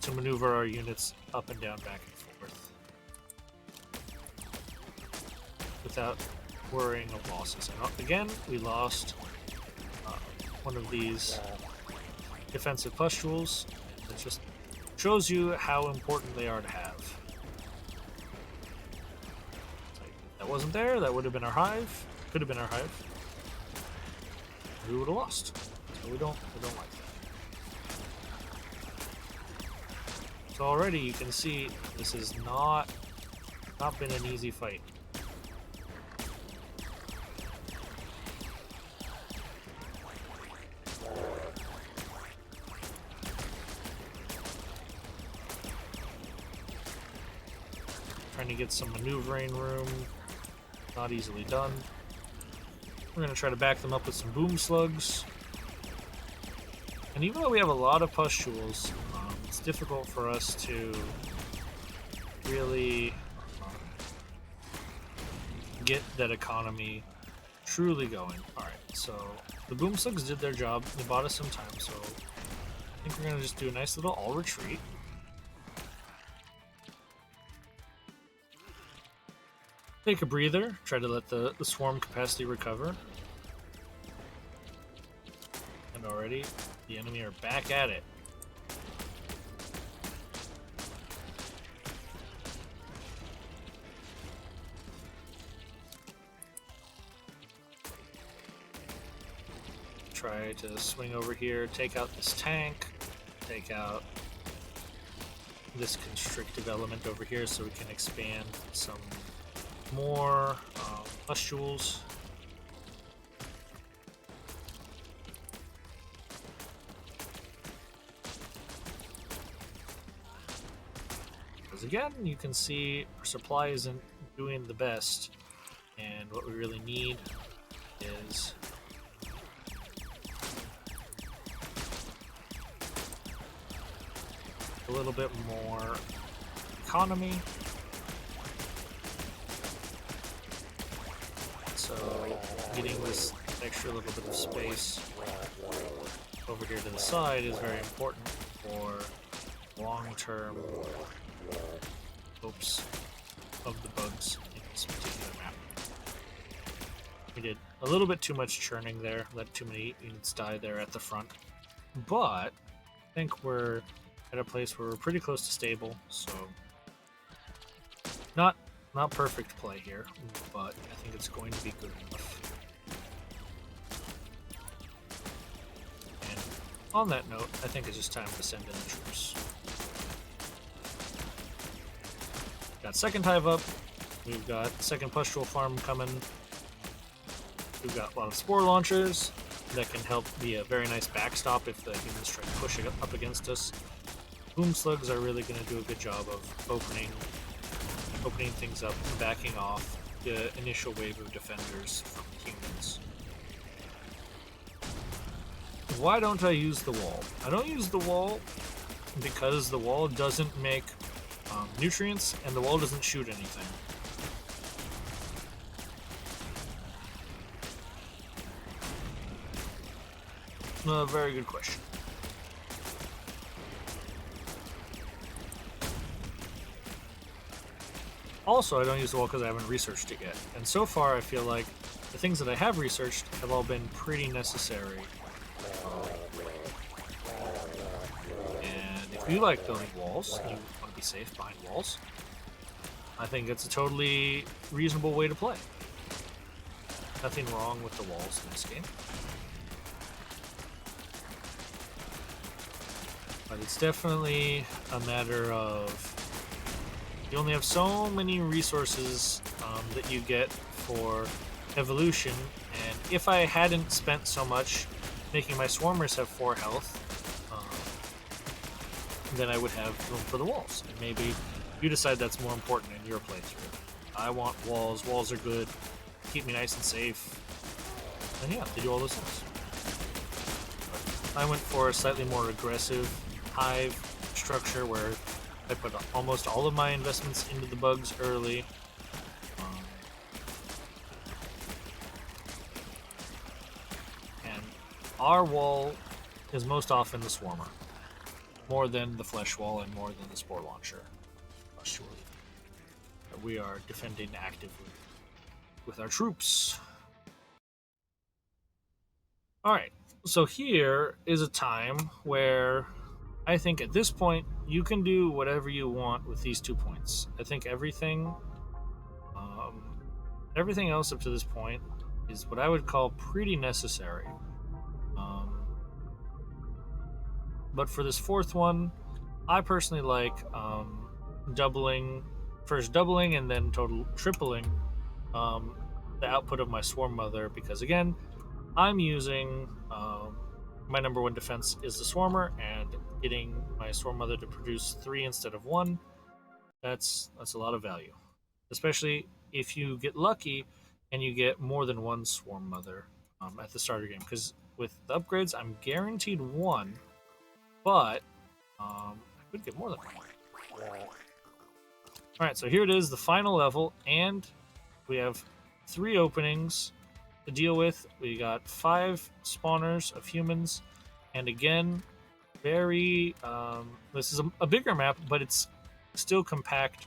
to maneuver our units up and down, back and forth, without worrying of losses. And again, we lost one of these defensive pustules. It just shows you how important they are to have. Like, that wasn't there, that would have been our hive. Could have been our hive. We would have lost. So we don't like that. So already you can see this has not been an easy fight. Trying to get some maneuvering room, not easily done. We're going to try to back them up with some boom slugs. And even though we have a lot of pustules, it's difficult for us to really get that economy truly going. Alright, so the boom slugs did their job. They bought us some time, so I think we're going to just do a nice little all retreat. Take a breather, try to let the swarm capacity recover. And already, the enemy are back at it. Try to swing over here, take out this tank, take out this constrictive element over here so we can expand some more pustules. Because again, you can see our supply isn't doing the best, and what we really need is a little bit more economy. So getting this extra little bit of space over here to the side is very important for long-term hopes of the bugs in this particular map. We did a little bit too much churning there, let too many units die there at the front, but I think we're at a place where we're pretty close to stable, so not perfect play here, but I think it's going to be good enough. And on that note, I think it's just time to send in the troops. Got second hive up, we've got second pustule farm coming. We've got a lot of spore launchers that can help be a very nice backstop if the humans try to push it up against us. Boom slugs are really going to do a good job of opening things up and backing off the initial wave of defenders from the humans. Why don't I use the wall? I don't use the wall because the wall doesn't make nutrients and the wall doesn't shoot anything. A very good question. Also, I don't use the wall because I haven't researched it yet. And so far, I feel like the things that I have researched have all been pretty necessary. And if you like building walls, and you want to be safe behind walls, I think it's a totally reasonable way to play. Nothing wrong with the walls in this game. But it's definitely a matter of you only have so many resources that you get for evolution, and if I hadn't spent so much making my swarmers have 4 health, then I would have room for the walls. And maybe you decide that's more important in your playthrough. I want walls. Walls are good. Keep me nice and safe. And yeah, they do all those things. But I went for a slightly more aggressive hive structure where I put almost all of my investments into the bugs early. And our wall is most often the swarmer, more than the flesh wall and more than the spore launcher. Surely. But we are defending actively with our troops. Alright, so here is a time where I think at this point you can do whatever you want with these 2 points. I think everything else up to this point is what I would call pretty necessary. But for this 4th one, I personally like doubling and then total tripling the output of my swarm mother, because again, I'm using my number 1 defense is the swarmer, and getting my swarm mother to produce 3 instead of 1, that's a lot of value, especially if you get lucky and you get more than 1 swarm mother at the start of the game, because with the upgrades I'm guaranteed 1, but I could get more than 1. Alright, so here it is, the final level, and we have 3 openings to deal with. We got 5 spawners of humans, and again, very this is a bigger map, but it's still compact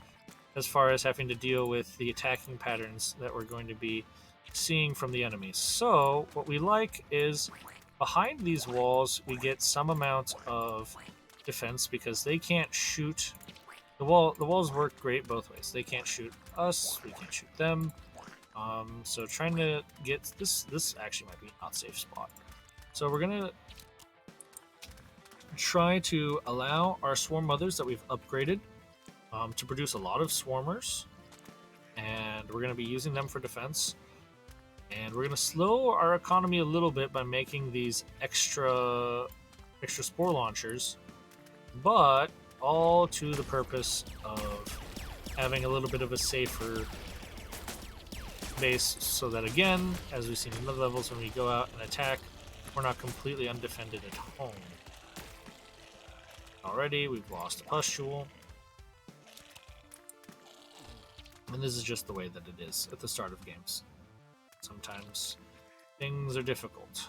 as far as having to deal with the attacking patterns that we're going to be seeing from the enemies. So what we like is behind these walls we get some amount of defense, because they can't shoot the walls work great both ways. They can't shoot us, we can't shoot them. So trying to get this actually might be a not safe spot. So we're gonna try to allow our swarm mothers that we've upgraded to produce a lot of swarmers, and we're gonna be using them for defense. And we're gonna slow our economy a little bit by making these extra spore launchers, but all to the purpose of having a little bit of a safer base, so that again, as we've seen in other levels, when we go out and attack, we're not completely undefended at home. Already, we've lost a pustule. And this is just the way that it is at the start of games. Sometimes things are difficult.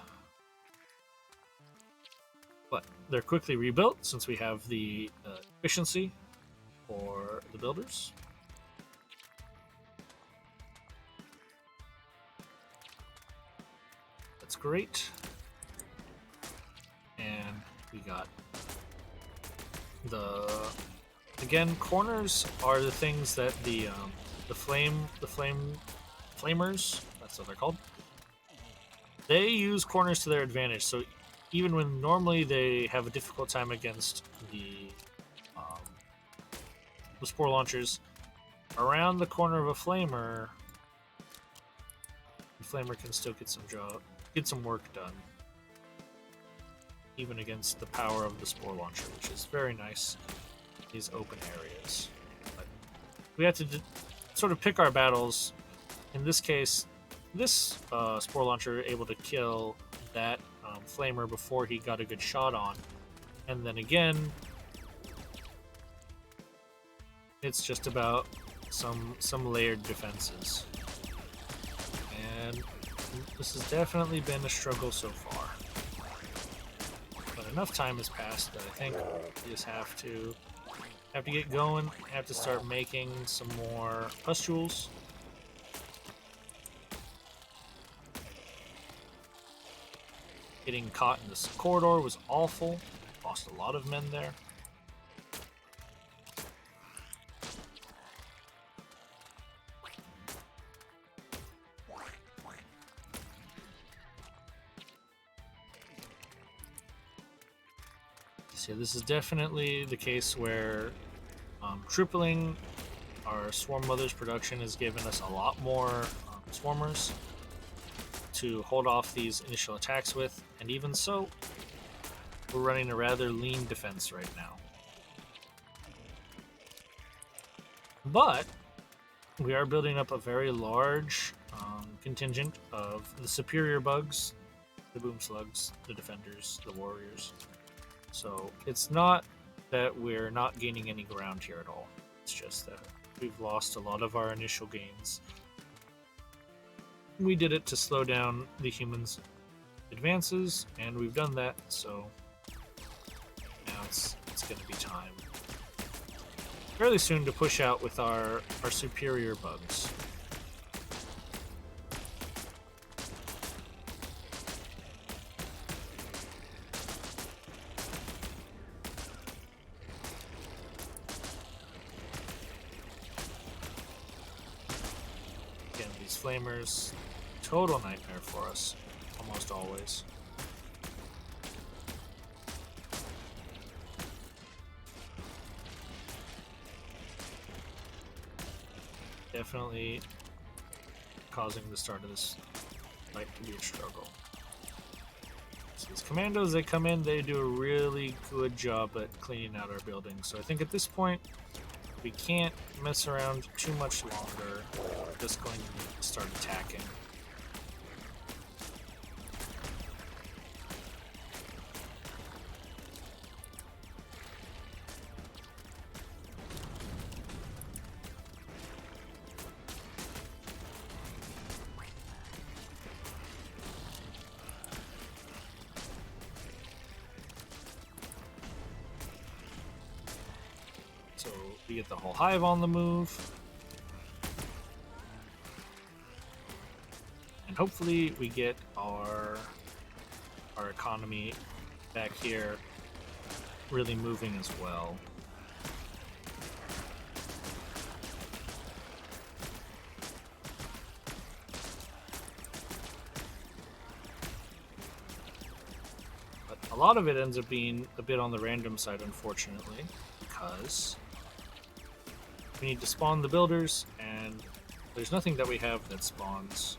But they're quickly rebuilt since we have the efficiency for the builders. That's great. And we got again, corners are the things that the flamers, that's what they're called, they use corners to their advantage. So even when normally they have a difficult time against the spore launchers, around the corner of a flamer, Flamer can still get some work done, even against the power of the Spore Launcher, which is very nice in these open areas. But we have to sort of pick our battles. In this case, this Spore Launcher able to kill that Flamer before he got a good shot on, and then again, it's just about some layered defenses. And this has definitely been a struggle so far. But enough time has passed that I think we just have to get going, have to start making some more pustules. Getting caught in this corridor was awful. Lost a lot of men there. So this is definitely the case where tripling our Swarm Mother's production has given us a lot more Swarmers to hold off these initial attacks with, and even so, we're running a rather lean defense right now. But we are building up a very large contingent of the superior bugs, the boom slugs, the defenders, the warriors. So it's not that we're not gaining any ground here at all. It's just that we've lost a lot of our initial gains. We did it to slow down the humans' advances, and we've done that, so now it's going to be time fairly soon to push out with our superior bugs. Again, these flamers, total nightmare for us, almost always. Definitely causing the start of this fight to be a struggle. So these commandos, they come in, they do a really good job at cleaning out our buildings. So I think at this point, we can't mess around too much longer. We're just going to start attacking. So we get the whole hive on the move. And hopefully we get our economy back here really moving as well. But a lot of it ends up being a bit on the random side, unfortunately, because we need to spawn the builders, and there's nothing that we have that spawns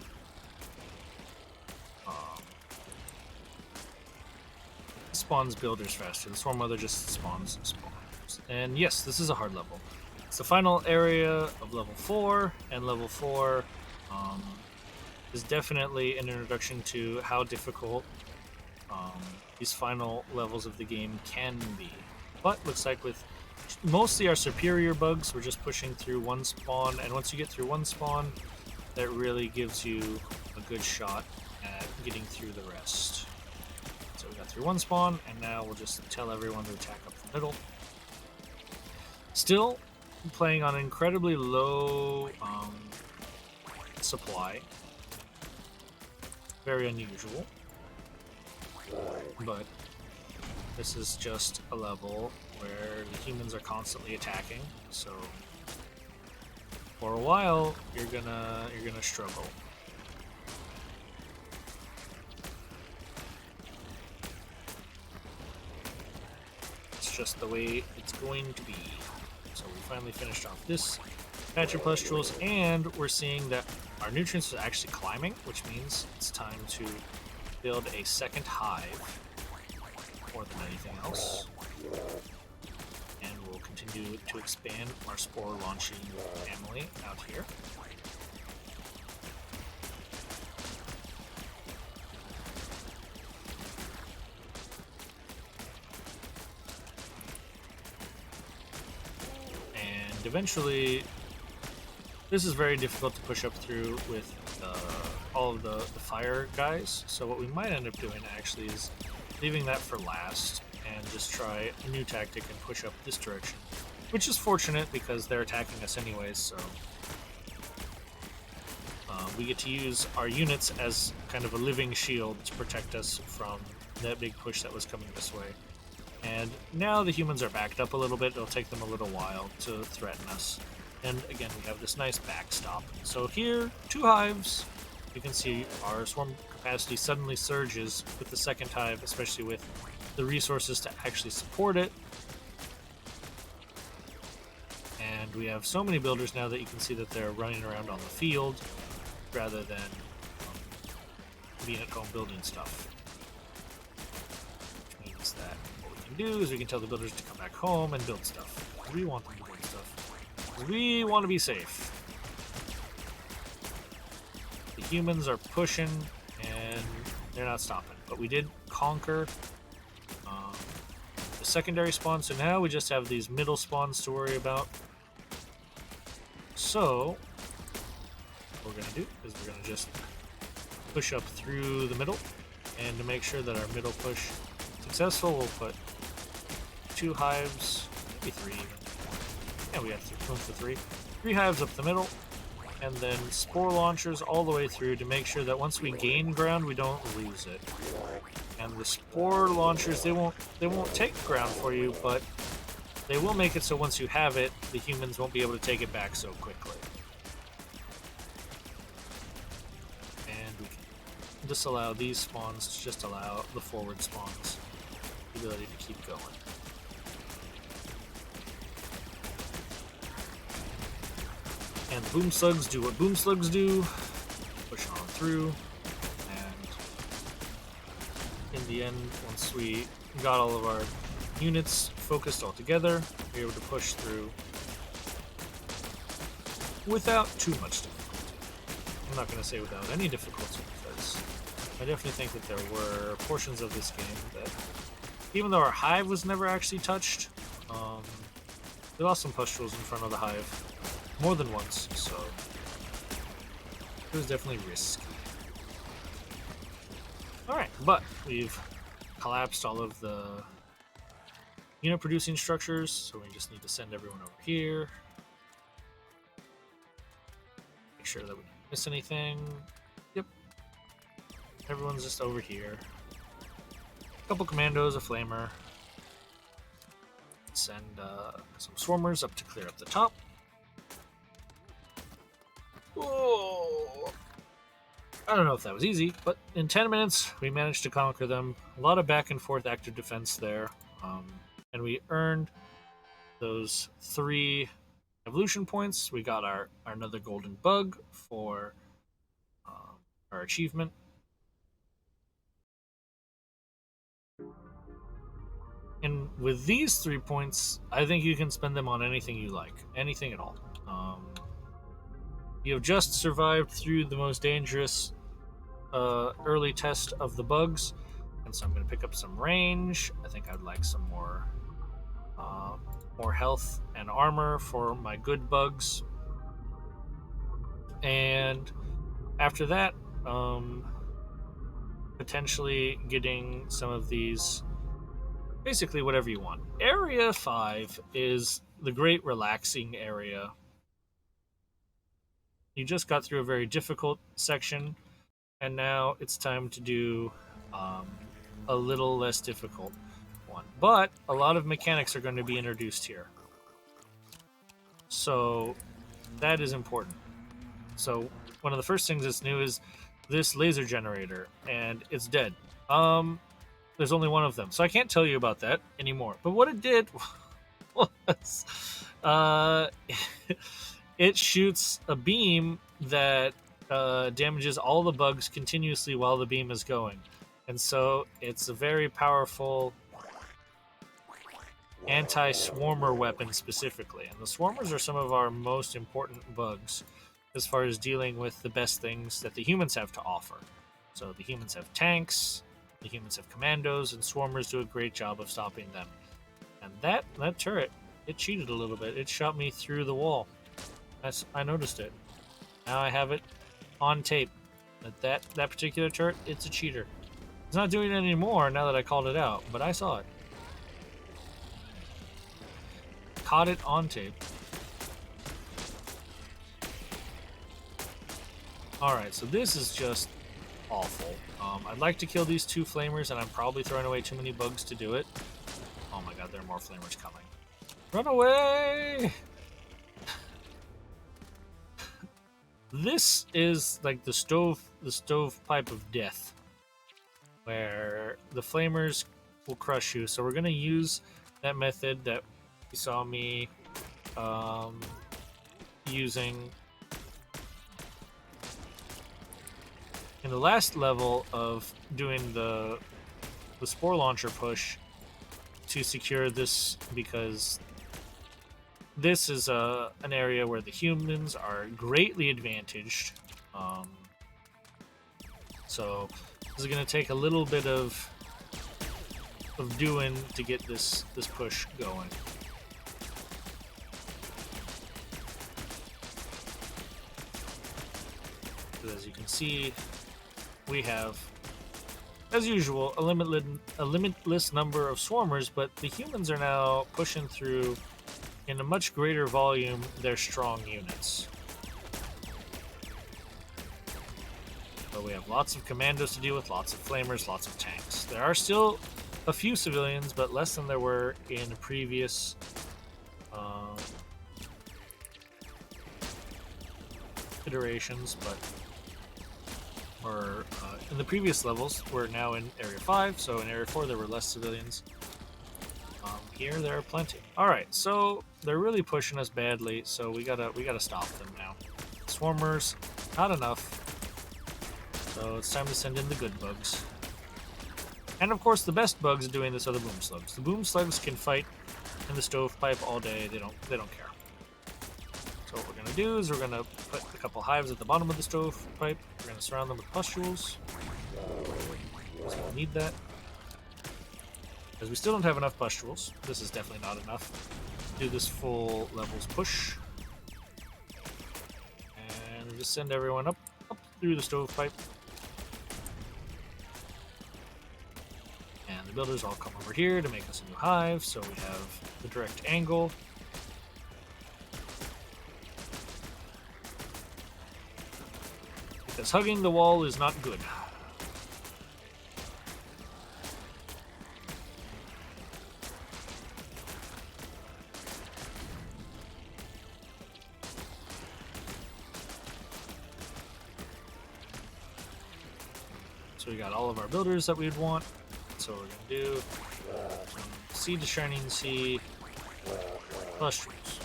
builders faster. The Swarm Mother just spawns. And yes, this is a hard level. It's the final area of level 4, and level 4 is definitely an introduction to how difficult these final levels of the game can be. But looks like with mostly our superior bugs, we're just pushing through one spawn, and once you get through one spawn, that really gives you a good shot at getting through the rest. So we got through one spawn, and now we'll just tell everyone to attack up the middle. Still playing on incredibly low supply. Very unusual. But this is just a level where the humans are constantly attacking, so for a while you're gonna struggle. It's just the way it's going to be. So we finally finished off this patch of pustules, and we're seeing that our nutrients are actually climbing, which means it's time to build a second hive more than anything else. And we'll continue to expand our spore launching family out here. And eventually, this is very difficult to push up through with all of the fire guys. So what we might end up doing actually is leaving that for last and just try a new tactic and push up this direction, which is fortunate because they're attacking us anyways, so we get to use our units as kind of a living shield to protect us from that big push that was coming this way. And now the humans are backed up a little bit. It'll take them a little while to threaten us. And again, we have this nice backstop. So here, 2 hives. You can see our swarm capacity suddenly surges with the second hive, especially with the resources to actually support it. And we have so many builders now that you can see that they're running around on the field rather than being at home building stuff. Which means that what we can do is we can tell the builders to come back home and build stuff. We want them to build stuff. We want to be safe. The humans are pushing and they're not stopping. But we did conquer the secondary spawn, so now we just have these middle spawns to worry about. So what we're going to do is we're going to just push up through the middle, and to make sure that our middle push is successful, we'll put 2 hives, maybe 3 even. Yeah, we have room for 3. 3 hives up the middle, and then spore launchers all the way through to make sure that once we gain ground, we don't lose it. And the spore launchers, they won't take ground for you, but they will make it so once you have it, the humans won't be able to take it back so quickly. And we can disallow these spawns to just allow the forward spawns the ability to keep going. And the boom slugs do what boom slugs do, push on through. In the end, once we got all of our units focused all together, we were able to push through without too much difficulty. I'm not going to say without any difficulty, because I definitely think that there were portions of this game that, even though our hive was never actually touched, we lost some pustules in front of the hive more than once, so it was definitely risky. Alright, but we've collapsed all of the unit producing structures, so we just need to send everyone over here. Make sure that we don't miss anything. Yep. Everyone's just over here. A couple commandos, a flamer. Send some swarmers up to clear up the top. Whoa! I don't know if that was easy, but in 10 minutes, we managed to conquer them. A lot of back and forth active defense there. And we earned those 3 evolution points. We got our another golden bug for our achievement. And with these 3 points, I think you can spend them on anything you like. Anything at all. You have just survived through the most dangerous early test of the bugs, and so I'm going to pick up some range. I think I'd like some more health and armor for my good bugs, and after that, potentially getting some of these, basically whatever you want. Area 5 is the great relaxing area. You just got through a very difficult section, and now it's time to do a little less difficult one. But a lot of mechanics are going to be introduced here, so that is important. So one of the first things that's new is this laser generator, and it's dead. There's only one of them, so I can't tell you about that anymore. But what it did was it shoots a beam that damages all the bugs continuously while the beam is going. And so it's a very powerful anti-swarmer weapon specifically. And the swarmers are some of our most important bugs as far as dealing with the best things that the humans have to offer. So the humans have tanks, the humans have commandos, and swarmers do a great job of stopping them. And that turret, it cheated a little bit. It shot me through the wall. I noticed it. Now I have it on tape. That particular turret, it's a cheater. It's not doing it anymore now that I called it out, but I saw it. Caught it on tape. Alright, so this is just awful. I'd like to kill these two flamers, and I'm probably throwing away too many bugs to do it. Oh my god, there are more flamers coming. Run away! This is like the stovepipe of death, where the flamers will crush you. So we're gonna use that method that you saw me using in the last level of doing the spore launcher push to secure this, because this is an area where the humans are greatly advantaged. So this is going to take a little bit of doing to get this push going. But as you can see, we have, as usual, a limitless number of swarmers, but the humans are now pushing through in a much greater volume their strong units. So we have lots of commandos to deal with, lots of flamers, lots of tanks. There are still a few civilians, but less than there were in previous iterations, or in the previous levels. We're now in Area 5, so in Area 4 there were less civilians. Here there are plenty. Alright, so they're really pushing us badly, so we gotta stop them now. Swarmers, not enough. So it's time to send in the good bugs. And of course the best bugs doing this are the boom slugs. The boom slugs can fight in the stovepipe all day, they don't care. So what we're gonna do is we're gonna put a couple hives at the bottom of the stovepipe. We're gonna surround them with pustules. So we'll need that. Because we still don't have enough pustules. This is definitely not enough to do this full levels push. And just send everyone up through the stovepipe. And the builders all come over here to make us a new hive, so we have the direct angle. Because hugging the wall is not good. So we got all of our builders that we'd want. So what we're going to do, seed to shining sea, pustules.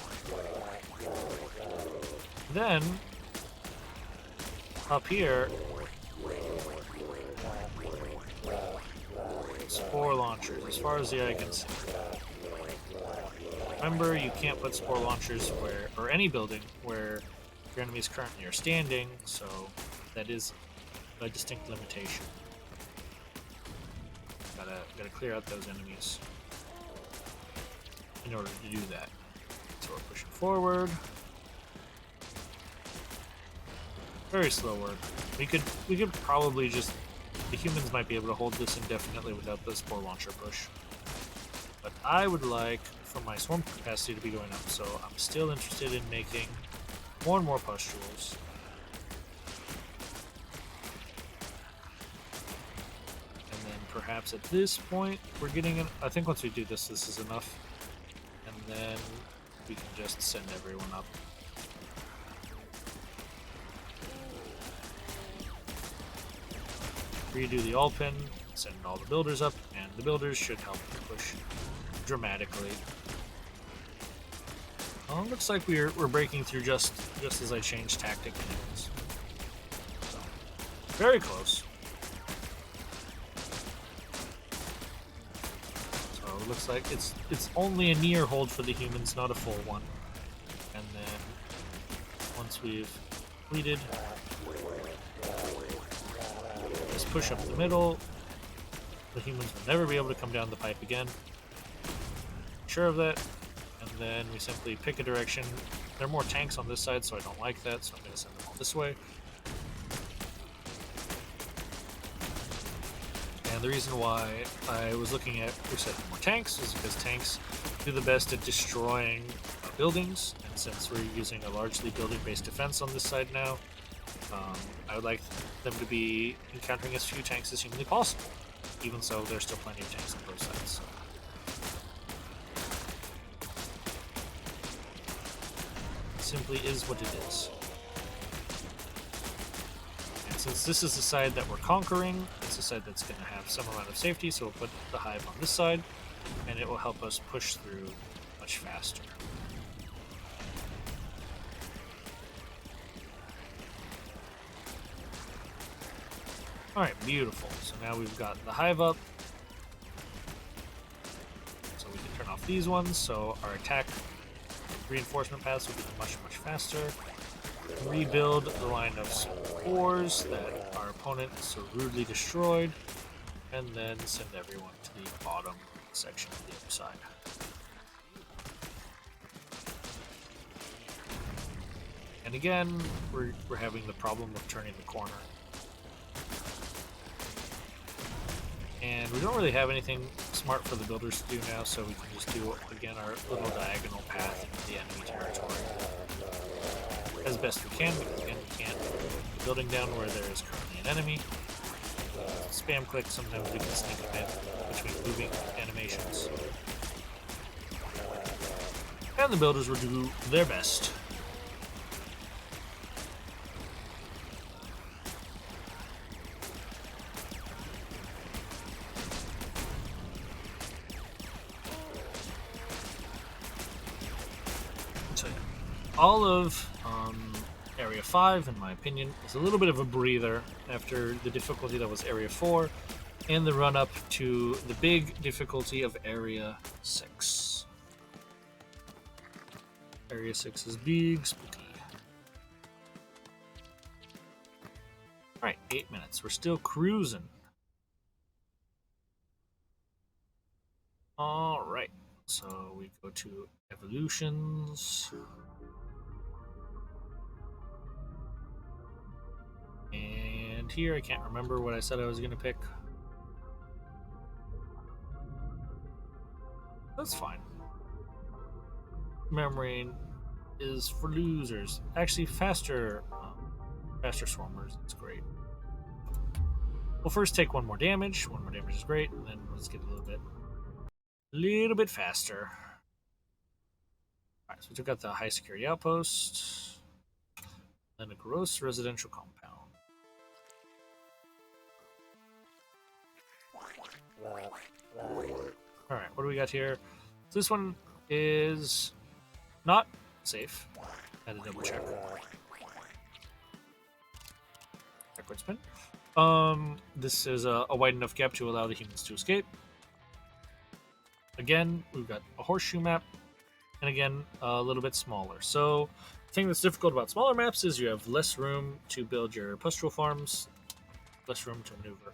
Then, up here, spore launchers, as far as the eye can see. Remember, you can't put spore launchers or any building where your enemies currently are standing, so that is a distinct limitation. Gotta clear out those enemies in order to do that. So we're pushing forward. Very slow work. We could probably just, the humans might be able to hold this indefinitely without the spore launcher push. But I would like for my swarm capacity to be going up, so I'm still interested in making more and more pustules. Perhaps at this point we're getting an, I think once we do this is enough, and then we can just send everyone up. Redo the all pin, send all the builders up, and the builders should help push dramatically. Looks like we're breaking through just just as I changed tactic. So, very close. So it looks like it's only a near hold for the humans, not a full one. And then once we've completed, just push up the middle. The humans will never be able to come down the pipe again. Sure of that. And then we simply pick a direction. There are more tanks on this side, so I don't like that, so I'm going to send them all this way. And the reason why I was looking at resetting more tanks is because tanks do the best at destroying buildings, and since we're using a largely building-based defense on this side now, I would like them to be encountering as few tanks as humanly possible. Even so, there's still plenty of tanks on both sides. So. Simply is what it is. And since this is the side that we're conquering, it's the side that's going to have some amount of safety, so we'll put the hive on this side, and it will help us push through much faster. Alright, beautiful. So now we've got the hive up. So we can turn off these ones, so our attack reinforcement paths will be much, much faster. Rebuild the line of spores that our opponent so rudely destroyed, and then send everyone to the bottom section of the other side. And again, we're having the problem of turning the corner. And we don't really have anything smart for the builders to do now, so we can just do, again, our little diagonal path into the enemy territory as best we can, because again, we can't put the building down where there is currently an enemy. Spam click, sometimes we can sneak them in between moving animations. And the builders will do their best. All of Area 5, in my opinion, is a little bit of a breather after the difficulty that was Area 4 and the run-up to the big difficulty of Area 6. Area 6 is big, spooky. Alright, 8 minutes. We're still cruising. Alright, so we go to Evolutions. And here, I can't remember what I said I was going to pick. That's fine. Memory is for losers. Actually, faster swarmers. That's great. We'll first take one more damage. One more damage is great, and then let's get a little bit faster. Alright, so we took out the high security outpost. Then a gross residential compound. Alright, what do we got here? So this one is not safe. I had to double check. Backward spin. This is a wide enough gap to allow the humans to escape. Again, we've got a horseshoe map, and again, a little bit smaller. So the thing that's difficult about smaller maps is you have less room to build your pustule farms, less room to maneuver.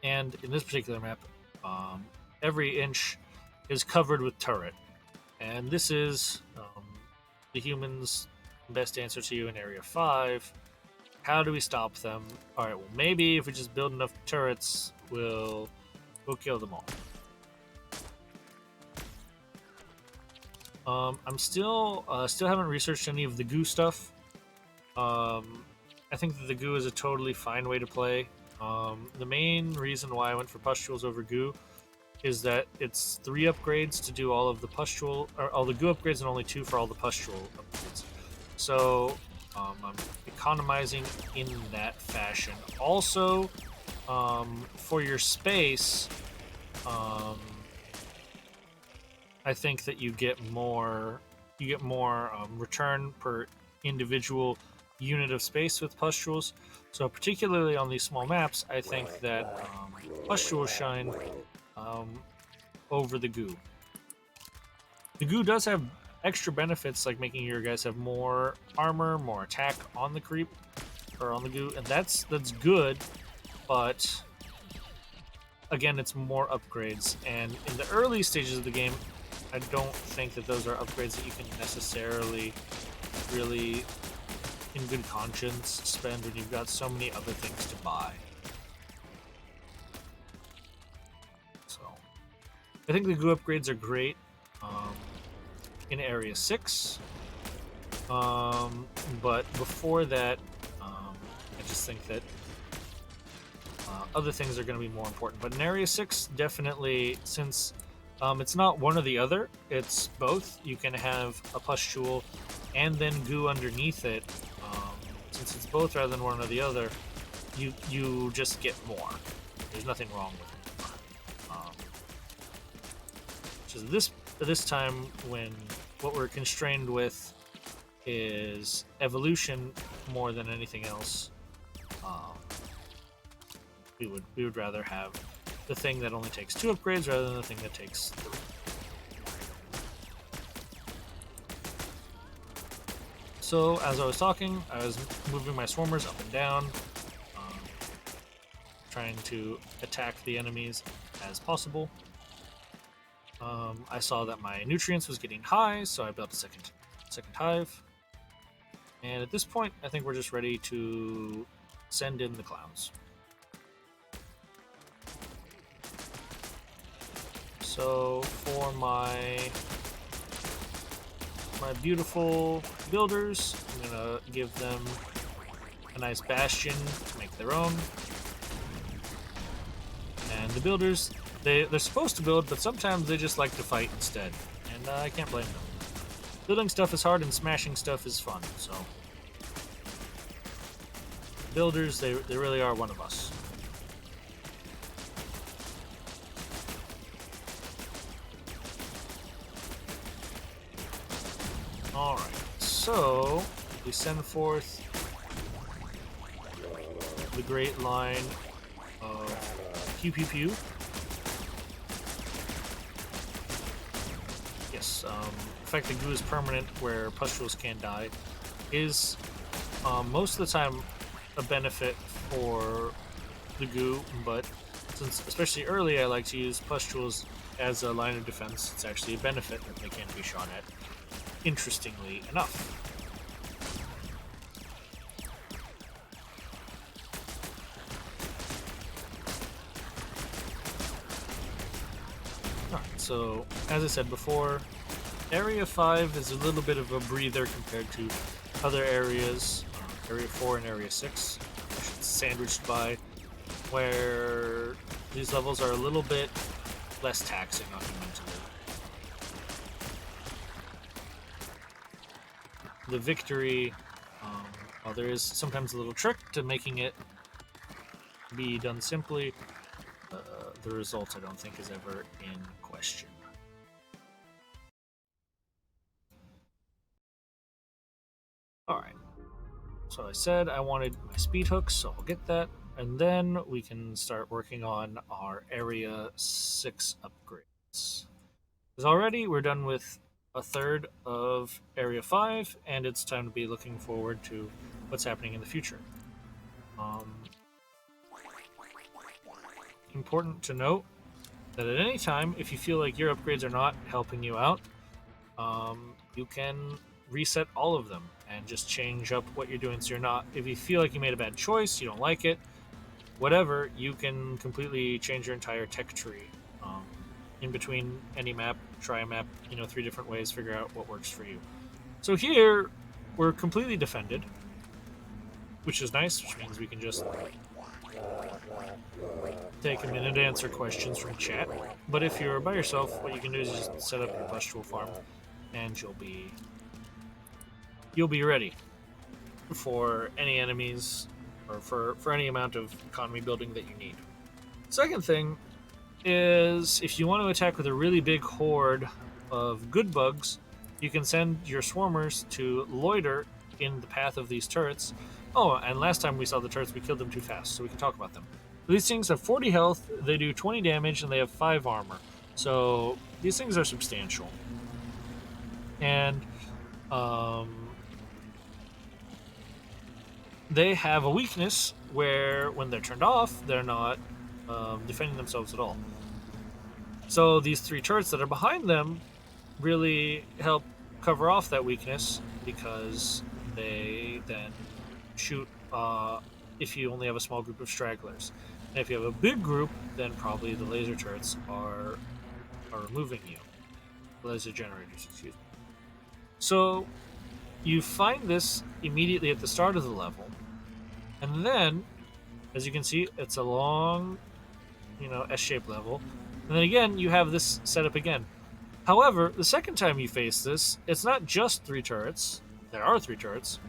And in this particular map, every inch is covered with turret. And this is the humans' best answer to you in Area 5. How do we stop them? Alright, well maybe if we just build enough turrets, we'll kill them all. I'm still haven't researched any of the goo stuff. I think that the goo is a totally fine way to play. The main reason why I went for pustules over goo is that it's 3 upgrades to do all of the pustule, or all the goo upgrades, and only 2 for all the pustule upgrades. So I'm economizing in that fashion. Also, for your space, I think that you get more return per individual unit of space with pustules. So particularly on these small maps, I think that pustules shine um, over the goo. The goo does have extra benefits like making your guys have more armor, more attack on the creep or on the goo, and that's good, but again, it's more upgrades. And in the early stages of the game, I don't think that those are upgrades that you can necessarily really in good conscience spend when you've got so many other things to buy. So I think the goo upgrades are great in Area 6. But before that, I just think that other things are going to be more important. But in Area 6, definitely, since it's not one or the other, it's both. You can have a pustule and then goo underneath it. Since it's both rather than one or the other, you just get more. There's nothing wrong with it. Which is this time when what we're constrained with is evolution more than anything else. We would rather have the thing that only takes 2 upgrades rather than the thing that takes 3. So as I was talking, I was moving my swarmers up and down, trying to attack the enemies as possible. I saw that my nutrients was getting high, so I built a second hive. And at this point, I think we're just ready to send in the clowns. So for my beautiful builders, I'm gonna give them a nice bastion to make their own. And the builders, they're supposed to build, but sometimes they just like to fight instead, and I can't blame them. Building stuff is hard and smashing stuff is fun, so builders, they really are one of us. Alright, so we send forth the great line of pew pew pew. Yes, the fact that goo is permanent where pustules can't die is most of the time a benefit for the goo, but since especially early I like to use pustules as a line of defense, it's actually a benefit that they can't be shot at, interestingly enough. Alright, so as I said before, Area 5 is a little bit of a breather compared to other areas, Area 4 and Area 6, which it's sandwiched by, where these levels are a little bit less taxing on you mentally. The victory, while there is sometimes a little trick to making it be done simply, the result I don't think is ever in question. Alright, so I said I wanted my speed hooks, so I'll get that, and then we can start working on our Area 6 upgrades. Because already we're done with a third of Area 5, and it's time to be looking forward to what's happening in the future. Important to note that at any time, if you feel like your upgrades are not helping you out, you can reset all of them and just change up what you're doing. So you're not, if you feel like you made a bad choice, you don't like it, whatever, you can completely change your entire tech tree. In between any map, try a map, 3 different ways, figure out what works for you. So here, we're completely defended, which is nice, which means we can just take a minute to answer questions from chat. But if you're by yourself, what you can do is just set up your pustule farm, and you'll be ready for any enemies, or for any amount of economy building that you need. Second thing is, if you want to attack with a really big horde of good bugs, you can send your swarmers to loiter in the path of these turrets. Oh, and last time we saw the turrets, we killed them too fast, so we can talk about them. These things have 40 health, they do 20 damage, and they have 5 armor. So these things are substantial. And they have a weakness where when they're turned off, they're not defending themselves at all. So these 3 turrets that are behind them really help cover off that weakness, because they then shoot if you only have a small group of stragglers. And if you have a big group, then probably the laser turrets are removing you. Laser generators, excuse me. So you find this immediately at the start of the level, and then, as you can see, it's a long, S-shaped level, and then again you have this set up again. However, the second time you face this, it's not just 3 turrets. There are 3 turrets,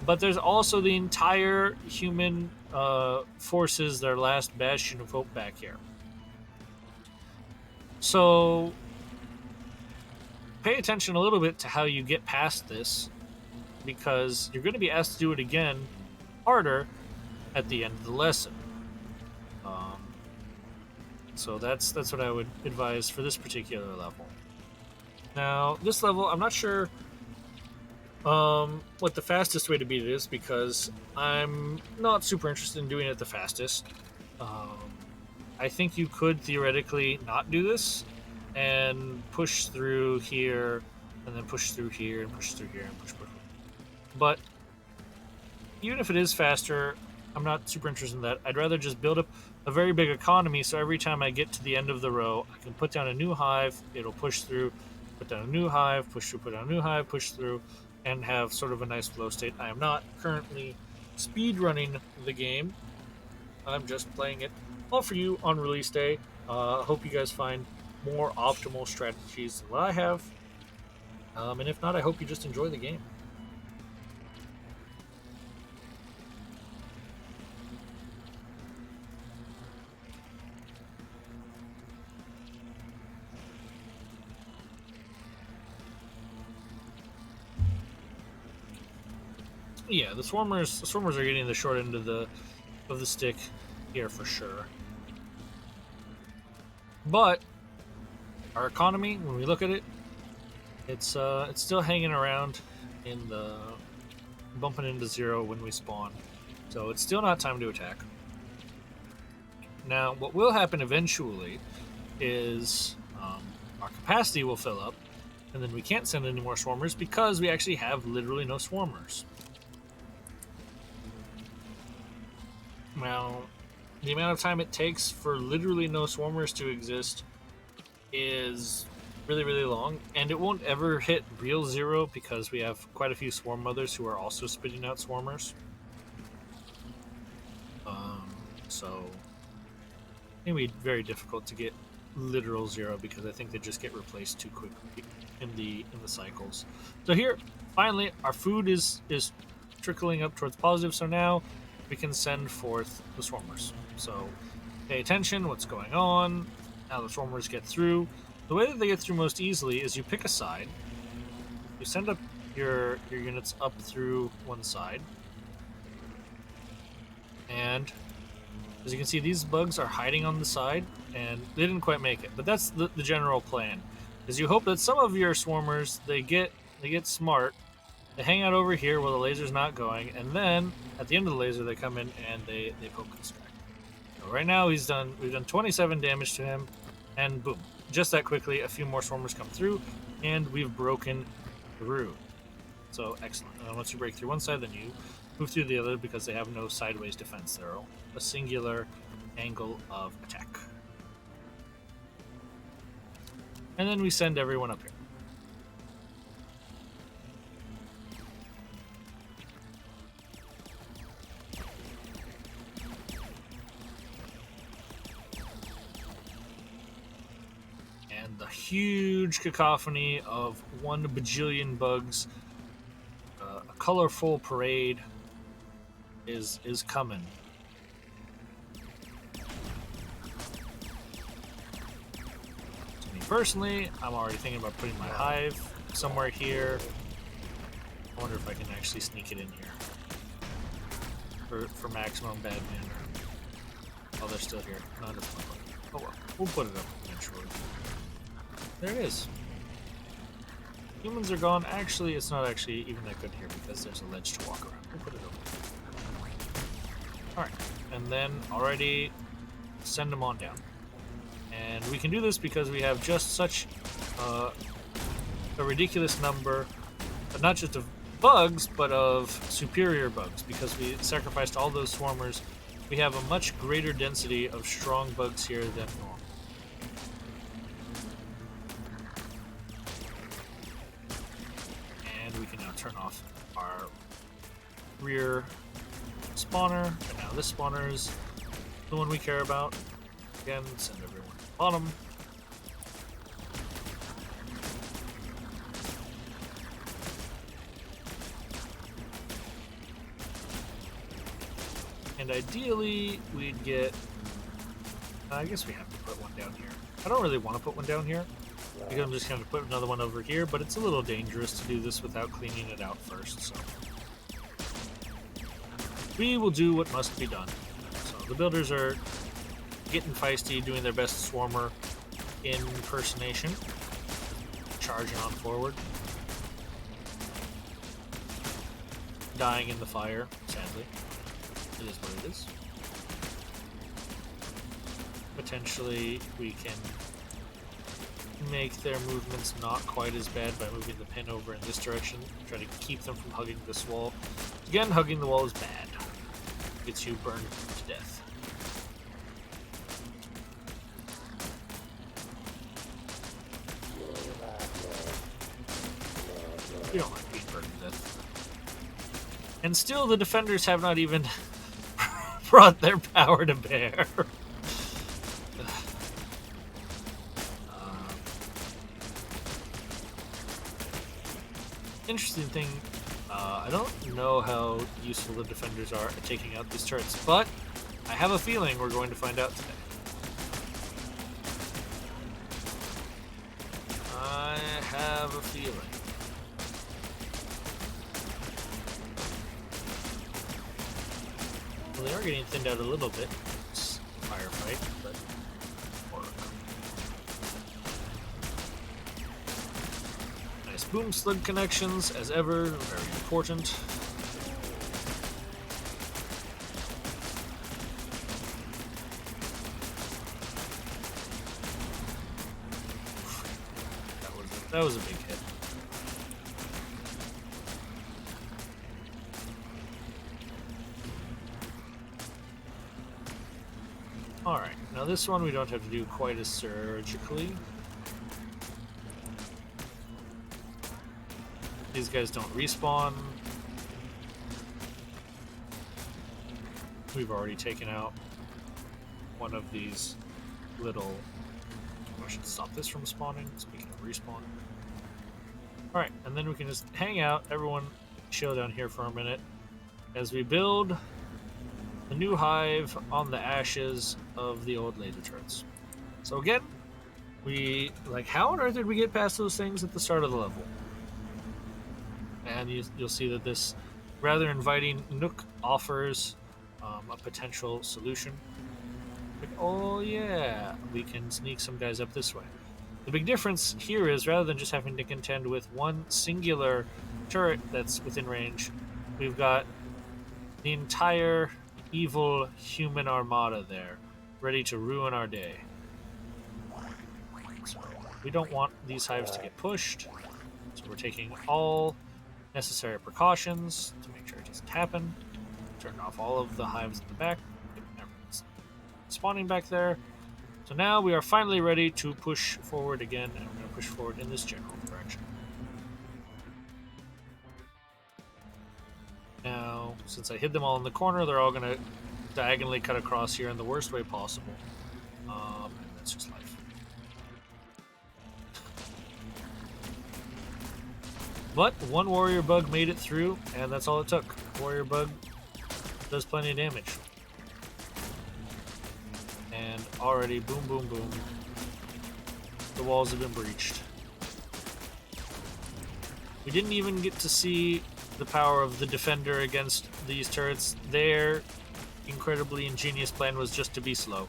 but there's also the entire human forces, their last bastion of hope back here. So pay attention a little bit to how you get past this, because you're going to be asked to do it again harder at the end of the lesson. So that's what I would advise for this particular level. Now, this level, I'm not sure what the fastest way to beat it is, because I'm not super interested in doing it the fastest. I think you could theoretically not do this and push through here, and then push through here, and push through here, and push. But even if it is faster, I'm not super interested in that. I'd rather just build up a very big economy, so every time I get to the end of the row, I can put down a new hive, it'll push through, put down a new hive, push through, put down a new hive, push through, and have sort of a nice flow state. I am not currently speed running the game. I'm just playing it all for you on release day. I hope you guys find more optimal strategies than what I have. And if not, I hope you just enjoy the game. Yeah, the swarmers are getting the short end of the stick here for sure. But our economy, when we look at it, it's still hanging around in the bumping into 0 when we spawn. So it's still not time to attack. Now, what will happen eventually is our capacity will fill up, and then we can't send any more swarmers because we actually have literally no swarmers. Now, the amount of time it takes for literally no swarmers to exist is really, really long, and it won't ever hit real 0 because we have quite a few swarm mothers who are also spitting out swarmers. So it'll be very difficult to get literal 0 because I think they just get replaced too quickly in the cycles. So here, finally, our food is trickling up towards positive. So now we can send forth the swarmers. So pay attention, what's going on, how the swarmers get through. The way that they get through most easily is you pick a side, you send up your units up through one side, and as you can see, these bugs are hiding on the side, and they didn't quite make it. But that's the general plan, is you hope that some of your swarmers, they get smart, they hang out over here where the laser's not going, and then at the end of the laser they come in and they poke and distract. So right now we've done 27 damage to him, and boom, just that quickly a few more swarmers come through, and we've broken through. So excellent. And then once you break through one side, then you move through the other because they have no sideways defense. They're all a singular angle of attack. And then we send everyone up here. And the huge cacophony of 1 bajillion bugs, a colorful parade is coming. personally, I'm already thinking about putting my hive somewhere here. I wonder if I can actually sneak it in here for maximum bad manner. Oh, they're still here. Not as much. Oh well, we'll put it up eventually. There it is. Humans are gone. Actually, it's not actually even that good here because there's a ledge to walk around. We'll put it over. Alright, and then already send them on down. And we can do this because we have just such a ridiculous number, not just of bugs, but of superior bugs. Because we sacrificed all those swarmers, we have a much greater density of strong bugs here than normal. And we can now turn off our rear spawner, and now this spawner is the one we care about. Again, send everyone to the bottom. And ideally, we'd get... I guess we have to put one down here. I don't really want to put one down here, because I'm just going to put another one over here, but it's a little dangerous to do this without cleaning it out first, so... we will do what must be done. So the builders are getting feisty, doing their best swarmer impersonation, charging on forward, dying in the fire, sadly. It is what it is. Potentially we can make their movements not quite as bad by moving the pin over in this direction, try to keep them from hugging this wall. Again, hugging the wall is bad. Gets you burned to death. You don't like being burned to death. And still, the defenders have not even brought their power to bear. Interesting thing, I don't know how useful the defenders are at taking out these turrets, but I have a feeling we're going to find out today. I have a feeling. Well, they are getting thinned out a little bit. It's a firefight, but nice boom slug connections, as ever, very important. That was a big hit. Alright, now this one we don't have to do quite as surgically. These guys don't respawn. We've already taken out one of these little... I should stop this from spawning, speaking of respawn. Alright, and then we can just hang out, everyone chill down here for a minute, as we build the new hive on the ashes of the old laser turrets. So again, how on earth did we get past those things at the start of the level? And you'll see that this rather inviting nook offers a potential solution. Like, oh yeah, we can sneak some guys up this way. The big difference here is, rather than just having to contend with one singular turret that's within range, we've got the entire evil human armada there, ready to ruin our day. So we don't want these hives to get pushed, so we're taking all necessary precautions to make sure it doesn't happen. Turn off all of the hives in the back. Everyone's spawning back there. So now we are finally ready to push forward again, and we're going to push forward in this general direction. Now, since I hid them all in the corner, they're all going to diagonally cut across here in the worst way possible. And that's just life. But one warrior bug made it through, and that's all it took. Warrior bug does plenty of damage. And already, boom, boom, boom. the walls have been breached. We didn't even get to see the power of the defender against these turrets. Their incredibly ingenious plan was just to be slow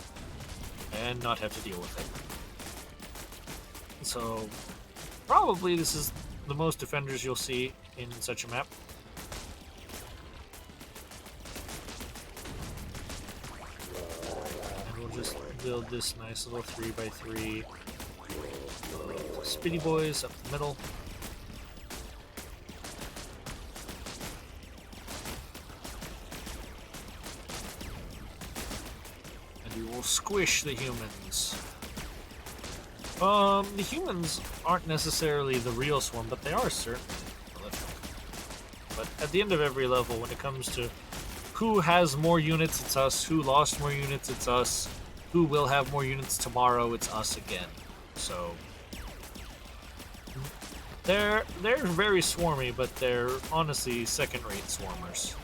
and not have to deal with it. So probably this is the most defenders you'll see in such a map. And we'll just build this nice little 3x3 Spitty boys up the middle. And we will squish the humans. The humans aren't necessarily the real swarm, but they are certainly prolific. But at the end of every level, when it comes to who has more units, it's us. Who lost more units, it's us. Who will have more units tomorrow, it's us again. So they're very swarmy, but they're honestly second-rate swarmers.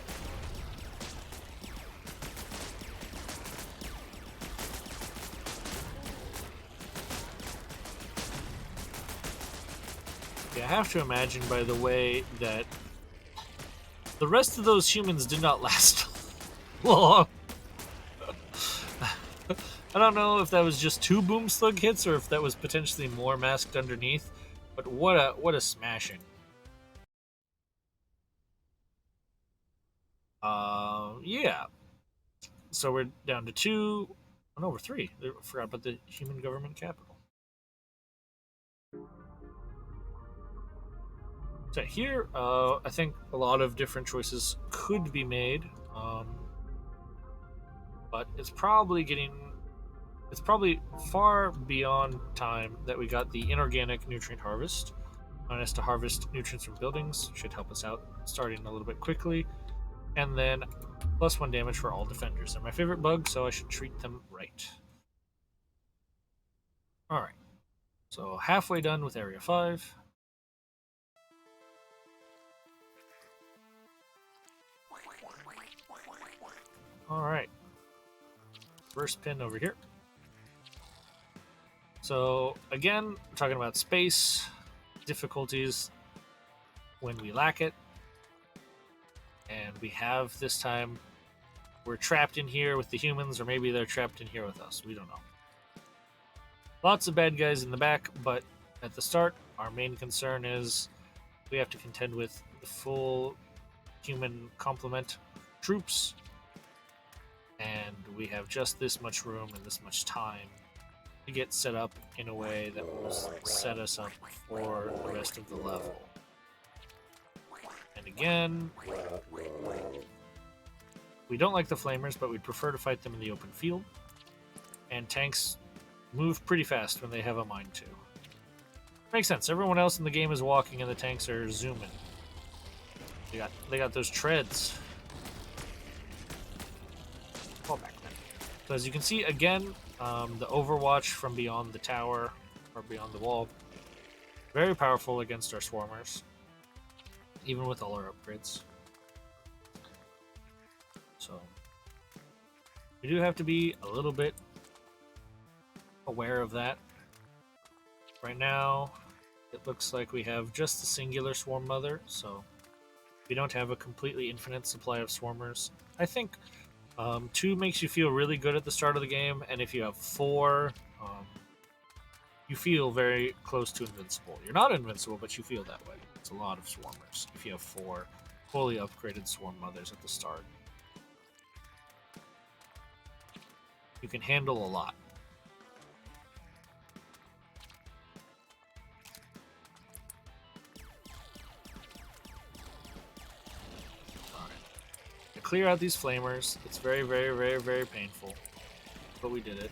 I have to imagine, by the way, that the rest of those humans did not last long. I don't know if that was just 2 boom slug hits or if that was potentially more masked underneath, but what a smashing. Yeah. So we're down to 2. Oh no, we're 3. I forgot about the human government capital. So here, I think a lot of different choices could be made, but it's probably far beyond time that we got the inorganic nutrient harvest. Allowing us to harvest nutrients from buildings should help us out starting a little bit quickly, and then +1 damage for all defenders. They're my favorite bug, so I should treat them right. All right, so halfway done with Area 5. Alright. First pin over here. So, again, we're talking about space, difficulties when we lack it. And we have, this time, we're trapped in here with the humans, or maybe they're trapped in here with us. We don't know. Lots of bad guys in the back, but at the start, our main concern is we have to contend with the full human complement troops. And we have just this much room and this much time to get set up in a way that will set us up for the rest of the level. And again, we don't like the flamers, but we'd prefer to fight them in the open field. And tanks move pretty fast when they have a mind to. Makes sense. Everyone else in the game is walking and the tanks are zooming. They got those treads. Back then. So as you can see, again, the Overwatch from beyond the tower, or beyond the wall, very powerful against our swarmers, even with all our upgrades. So we do have to be a little bit aware of that. Right now, it looks like we have just the singular swarm mother, so we don't have a completely infinite supply of swarmers. I think 2 makes you feel really good at the start of the game, and if you have 4, you feel very close to invincible. You're not invincible, but you feel that way. It's a lot of swarmers if you have 4 fully upgraded swarm mothers at the start. You can handle a lot. Clear out these flamers. It's very, very, very, very painful, but we did it.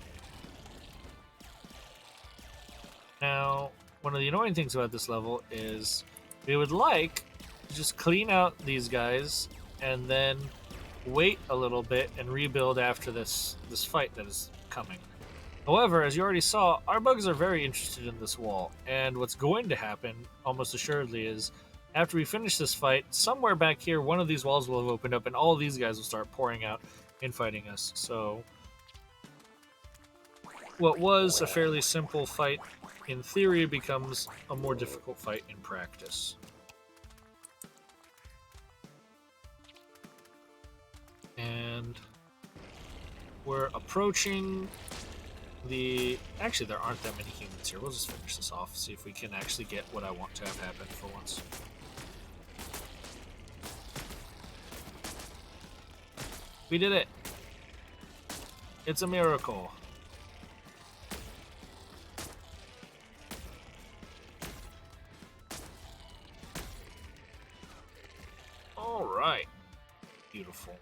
Now, one of the annoying things about this level is we would like to just clean out these guys and then wait a little bit and rebuild after this fight that is coming. However, as you already saw, our bugs are very interested in this wall, and what's going to happen, almost assuredly, is after we finish this fight, somewhere back here, one of these walls will have opened up, and all of these guys will start pouring out and fighting us. So, what was a fairly simple fight in theory, it becomes a more difficult fight in practice. And we're approaching the... Actually, there aren't that many humans here. We'll just finish this off, see if we can actually get what I want to have happen for once. We did it! It's a miracle. Alright. Beautiful.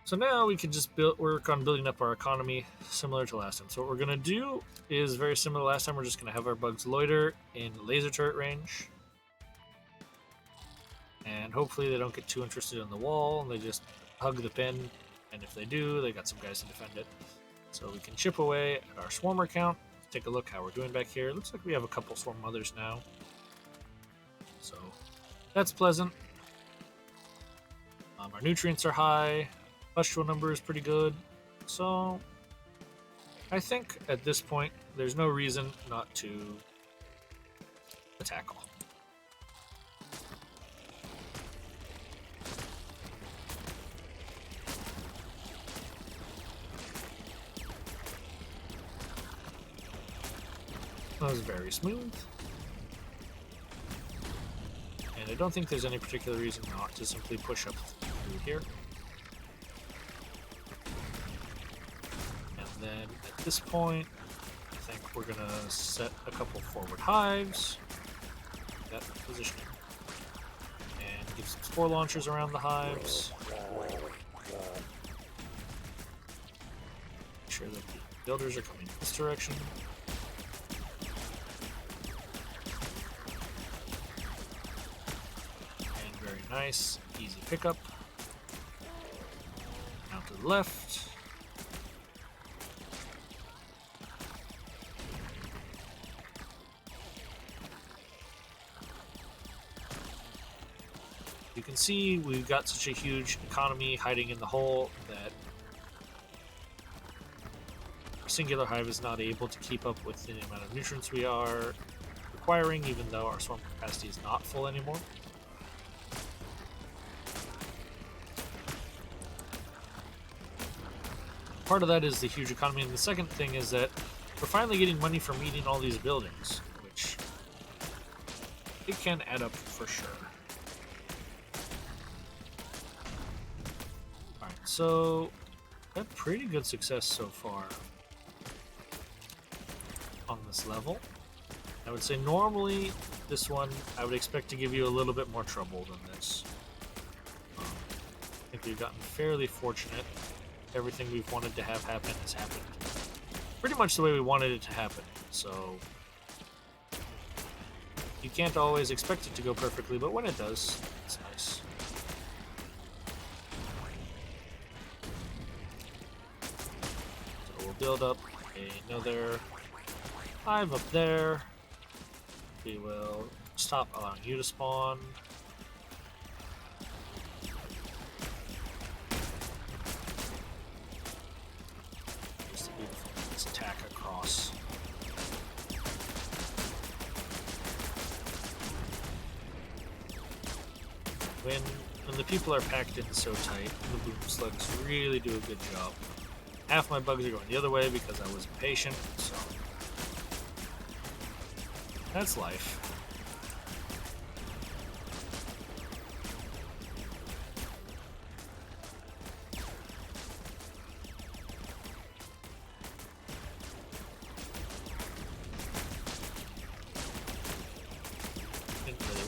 So now we can just work on building up our economy similar to last time. So what we're going to do is very similar to last time. We're just going to have our bugs loiter in laser turret range. And hopefully they don't get too interested in the wall and they just hug the pin. And if they do, they got some guys to defend it. So we can chip away at our swarmer count. Take a look how we're doing back here. Looks like we have a couple swarm mothers now. So that's pleasant. Our nutrients are high. Pustule number is pretty good. So I think at this point there's no reason not to tackle. That was very smooth. And I don't think there's any particular reason not to simply push up through here. And then at this point, I think we're gonna set a couple forward hives. That positioning. And give some spore launchers around the hives. Make sure that the builders are coming this direction. Nice, easy pickup. Now to the left. You can see we've got such a huge economy hiding in the hole that our singular hive is not able to keep up with the amount of nutrients we are requiring, even though our swarm capacity is not full anymore. Part of that is the huge economy, and the second thing is that we're finally getting money from eating all these buildings, which it can add up for sure. Alright, so had pretty good success so far on this level. I would say normally this one I would expect to give you a little bit more trouble than this. I think we've gotten fairly fortunate. Everything we've wanted to have happen has happened pretty much the way we wanted it to happen. So you can't always expect it to go perfectly, but when it does, it's nice. So we'll build up another hive up there. We will stop allowing you to spawn. Attack across. When the people are packed in so tight, the boom slugs really do a good job. Half my bugs are going the other way because I was impatient, so that's life.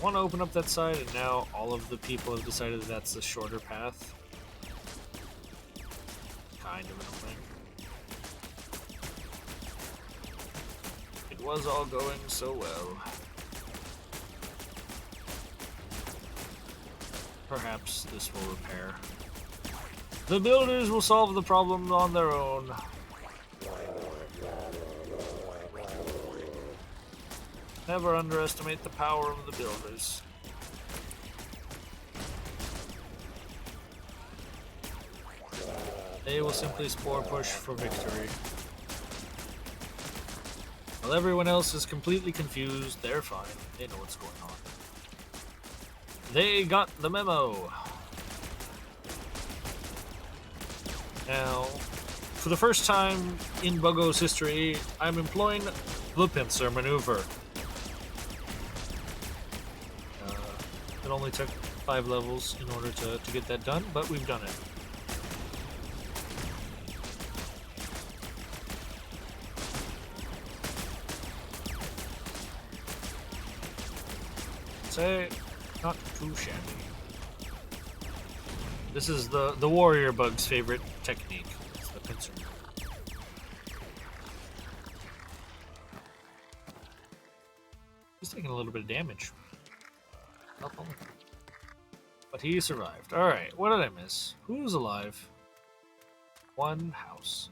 Want to open up that side, and now all of the people have decided that that's the shorter path. Kind of annoying. It was all going so well. Perhaps this will repair. The builders will solve the problem on their own. Never underestimate the power of the builders. They will simply spore push for victory. While everyone else is completely confused, they're fine. They know what's going on. They got the memo. Now, for the first time in Buggos history, I'm employing the pincer maneuver. It only took 5 levels in order to get that done, but we've done it. Say, not too shabby. This is the warrior bug's favorite technique. It's the pincer. He's taking a little bit of damage. But he survived. Alright, what did I miss? Who's alive? One house.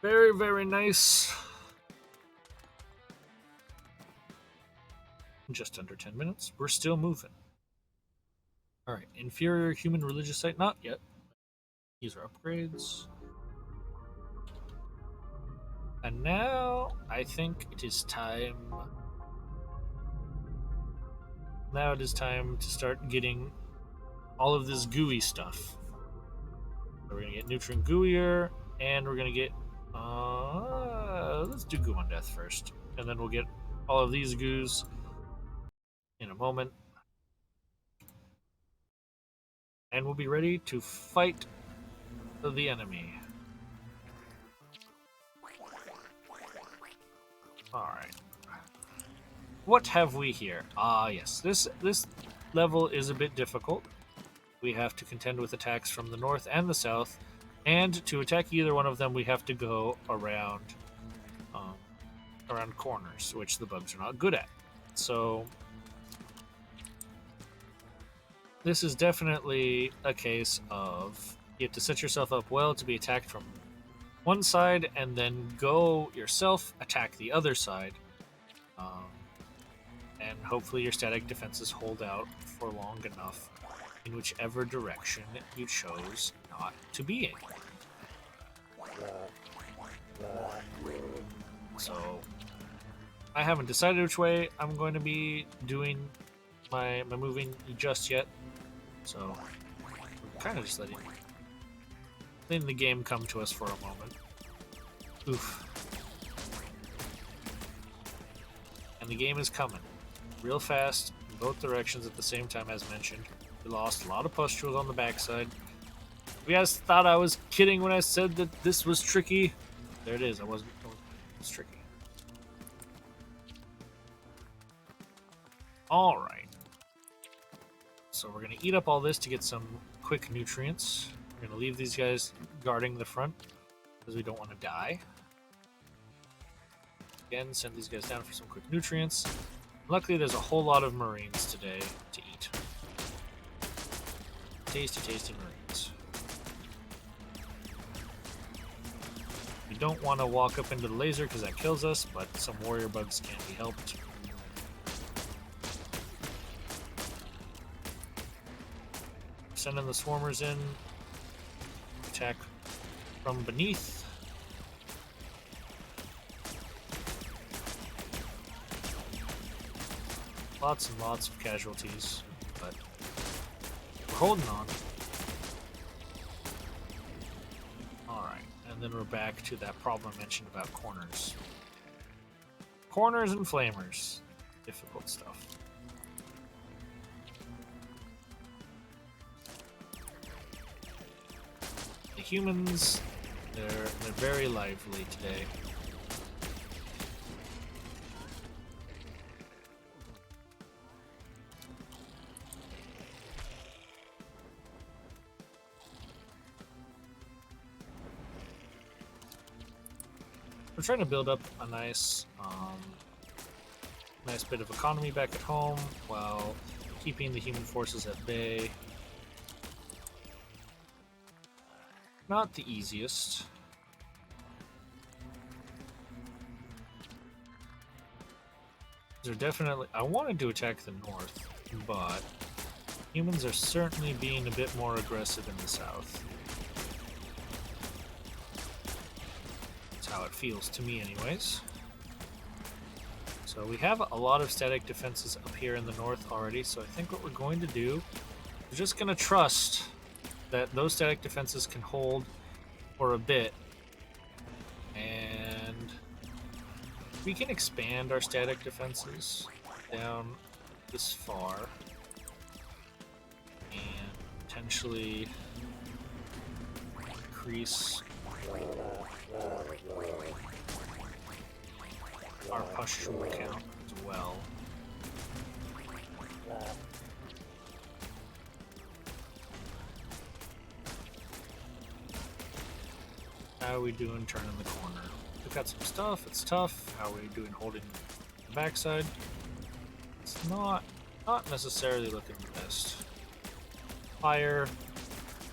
Very, very nice. Just under 10 minutes. We're still moving. Alright, inferior human religious site? Not yet. These are upgrades. And now, I think it is time... Now it is time to start getting all of this gooey stuff. We're going to get nutrient gooier, and we're going to get... let's do goo on death first. And then we'll get all of these goos in a moment. And we'll be ready to fight the enemy. Alright. What have we here? Ah, yes. This level is a bit difficult. We have to contend with attacks from the north and the south. And to attack either one of them, we have to go around corners, which the bugs are not good at. So this is definitely a case of you have to set yourself up well to be attacked from one side and then go yourself attack the other side. And hopefully your static defenses hold out for long enough in whichever direction you chose not to be in. So I haven't decided which way I'm going to be doing my moving just yet. So I'm kind of just letting the game come to us for a moment. Oof. And the game is coming real fast in both directions at the same time, as mentioned. We lost a lot of pustules on the backside. You guys thought I was kidding when I said that this was tricky. There it is. It was tricky. Alright. So we're going to eat up all this to get some quick nutrients. We're going to leave these guys guarding the front because we don't want to die. Again, send these guys down for some quick nutrients. Luckily, there's a whole lot of marines today to eat. Tasty, tasty marines. We don't want to walk up into the laser because that kills us, but some warrior bugs can't be helped. Sending the swarmers in. Attack from beneath. Lots and lots of casualties, but we're holding on. Alright, and then we're back to that problem I mentioned about corners. Corners and flamers. Difficult stuff. The humans, they're very lively today. We're trying to build up a nice bit of economy back at home while keeping the human forces at bay. Not the easiest. They're definitely... I wanted to attack the north, but humans are certainly being a bit more aggressive in the south. That's how it feels to me anyways. So we have a lot of static defenses up here in the north already, so I think what we're going to do, we're just going to trust that those static defenses can hold for a bit, and we can expand our static defenses down this far and potentially increase our pustule count as well. How are we doing turning the corner? We've got some stuff, it's tough. How are we doing holding the backside? It's not necessarily looking the best. Fire,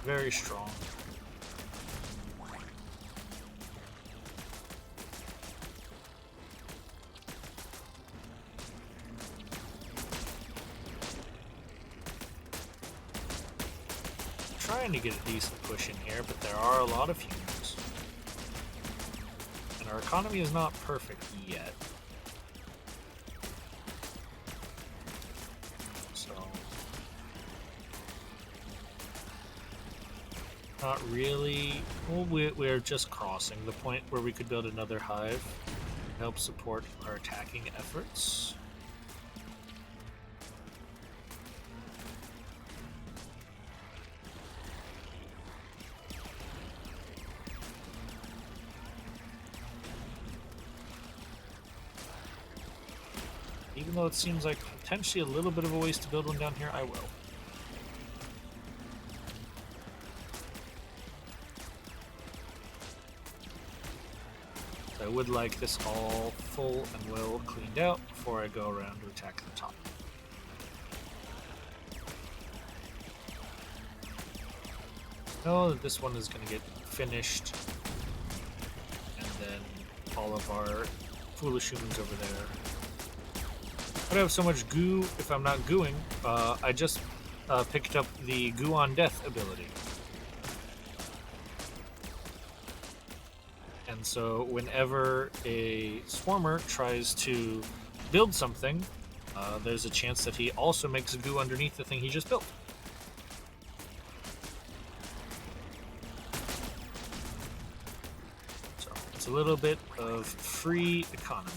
very strong. Trying to get a decent push in here, but there are a lot of humans. And our economy is not perfect yet. So, not really. Well, we're just crossing the point where we could build another hive to help support our attacking efforts. Even though it seems like potentially a little bit of a waste to build one down here, I will. I would like this all full and well cleaned out before I go around to attack the top. Know that this one is going to get finished, and then all of our foolish humans over there. I have so much goo if I'm not gooing. I just picked up the Goo on Death ability. And so whenever a swarmer tries to build something, there's a chance that he also makes goo underneath the thing he just built. So it's a little bit of free economy.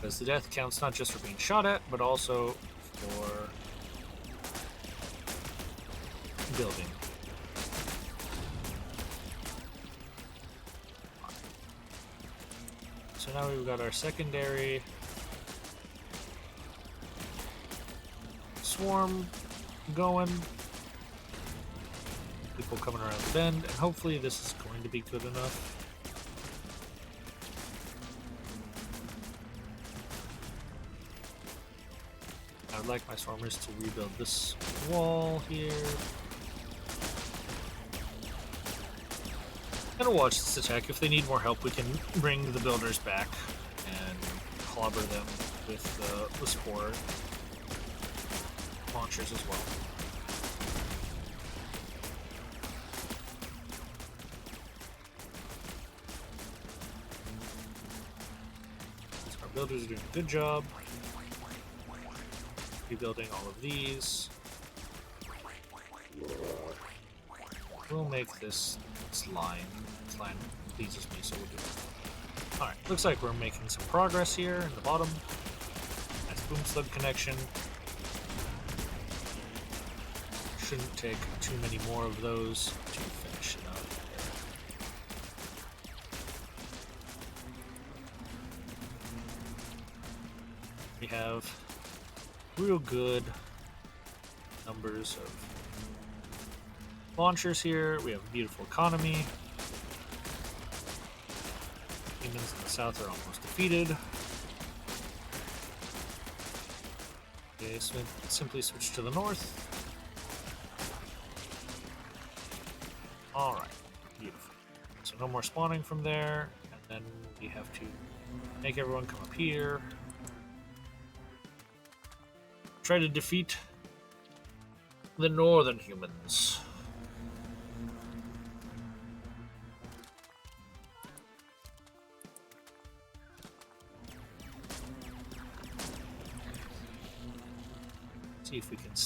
Because the death counts not just for being shot at, but also for building. So now we've got our secondary swarm going. People coming around the bend, and hopefully this is going to be good enough. I would like my swarmers to rebuild this wall here. I'm gonna watch this attack. If they need more help, we can bring the builders back and clobber them with the spore launchers as well. So our builders are doing a good job rebuilding all of these. We'll make this line. This line pleases me, so we'll do it. Alright, looks like we're making some progress here in the bottom. Nice boom slug connection. Shouldn't take too many more of those to finish it up. We have real good numbers of launchers here. We have a beautiful economy. Humans in the south are almost defeated. Okay, so simply switch to the north. Alright, beautiful. So no more spawning from there, and then we have to make everyone come up here. Try to defeat the northern humans. See if we can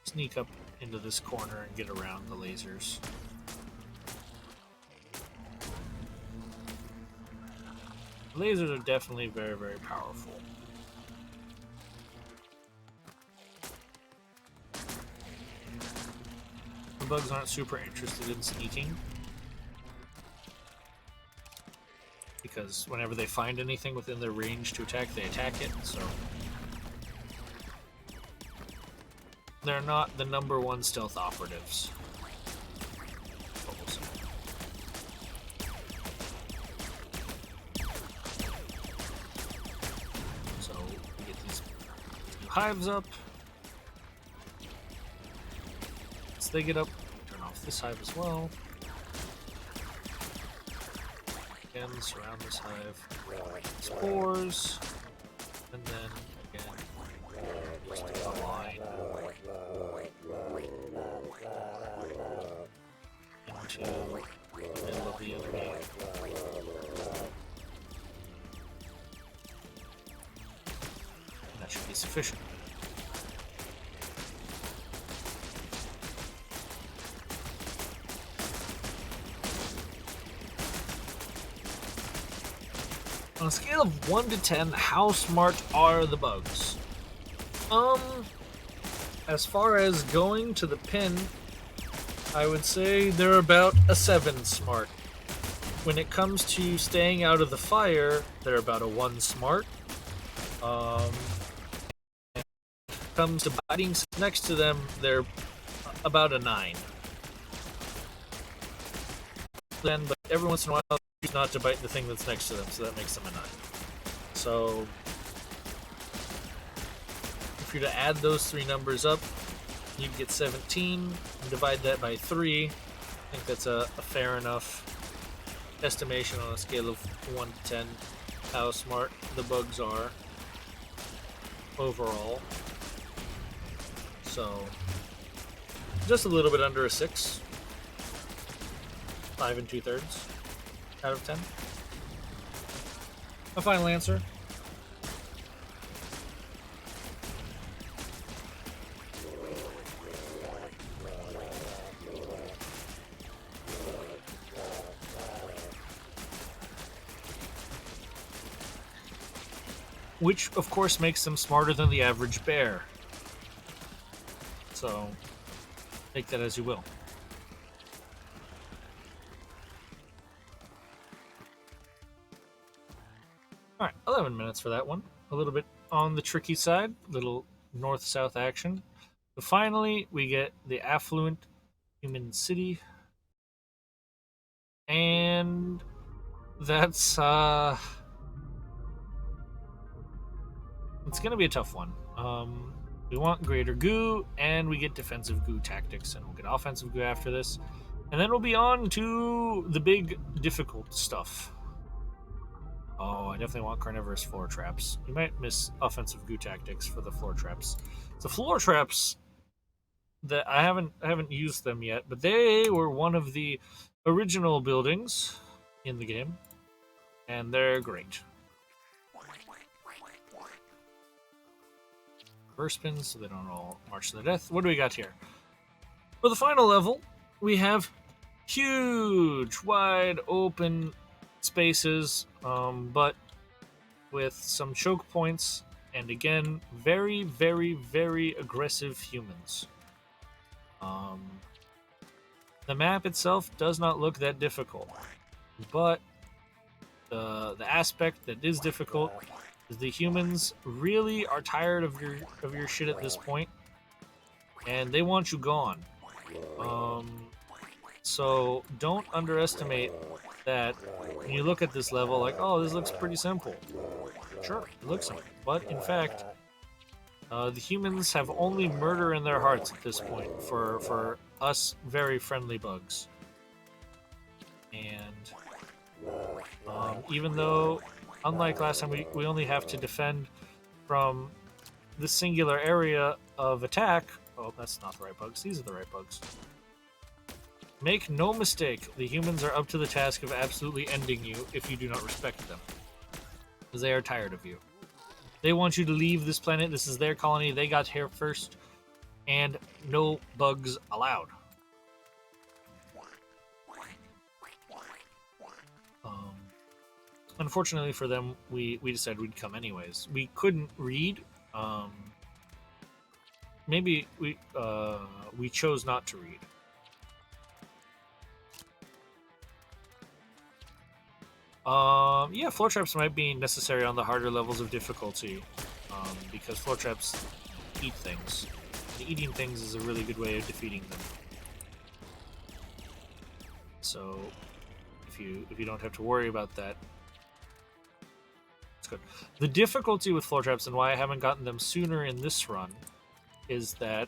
sneak up into this corner and get around the lasers. Lasers are definitely very, very powerful. The bugs aren't super interested in sneaking, because whenever they find anything within their range to attack, they attack it, so they're not the #1 stealth operatives. So we get these new hives up. Once they get up, turn off this hive as well. Again, surround this hive with spores, and then again, just align into the middle of the enemy. And that should be sufficient. On a scale of 1 to 10, how smart are the bugs? As far as going to the pin, I would say they're about a 7 smart. When it comes to staying out of the fire, they're about a 1 smart. When it comes to biting next to them, they're about a 9. Then, but every once in a while, they choose not to bite the thing that's next to them, so that makes them a 9. So if you're to add those 3 numbers up, you get 17, and divide that by 3. I think that's a fair enough estimation on a scale of 1 to 10 how smart the bugs are overall. So just a little bit under a 6. 5 2/3 out of 10. A final answer. Which, of course, makes them smarter than the average bear. So, take that as you will. Alright, 11 minutes for that one. A little bit on the tricky side, little north-south action. But finally, we get the affluent human city. And that's, it's going to be a tough one. We want greater goo, and we get defensive goo tactics, and we'll get offensive goo after this. And then we'll be on to the big, difficult stuff. Oh, I definitely want carnivorous floor traps. You might miss offensive goo tactics for the floor traps. The floor traps, that I haven't used them yet, but they were one of the original buildings in the game, and they're great. Reverse spins so they don't all march to their death. What do we got here? For the final level, we have huge, wide open spaces, but with some choke points, and again, very, very, very aggressive humans. The map itself does not look that difficult, but the aspect that is difficult is the humans really are tired of your shit at this point, and they want you gone. So don't underestimate that when you look at this level, like, oh, this looks pretty simple. Sure, it looks simple, but in fact, the humans have only murder in their hearts at this point for us very friendly bugs. And even though, unlike last time, we only have to defend from the singular area of attack. Oh, that's not the right bugs. These are the right bugs. Make no mistake, the humans are up to the task of absolutely ending you if you do not respect them. Because they are tired of you. They want you to leave this planet. This is their colony. They got here first. And no bugs allowed. Unfortunately for them, we decided we'd come anyways. We couldn't read. Maybe we chose not to read. Yeah, floor traps might be necessary on the harder levels of difficulty, because floor traps eat things. And eating things is a really good way of defeating them. So, if you don't have to worry about that, it's good. The difficulty with floor traps and why I haven't gotten them sooner in this run is that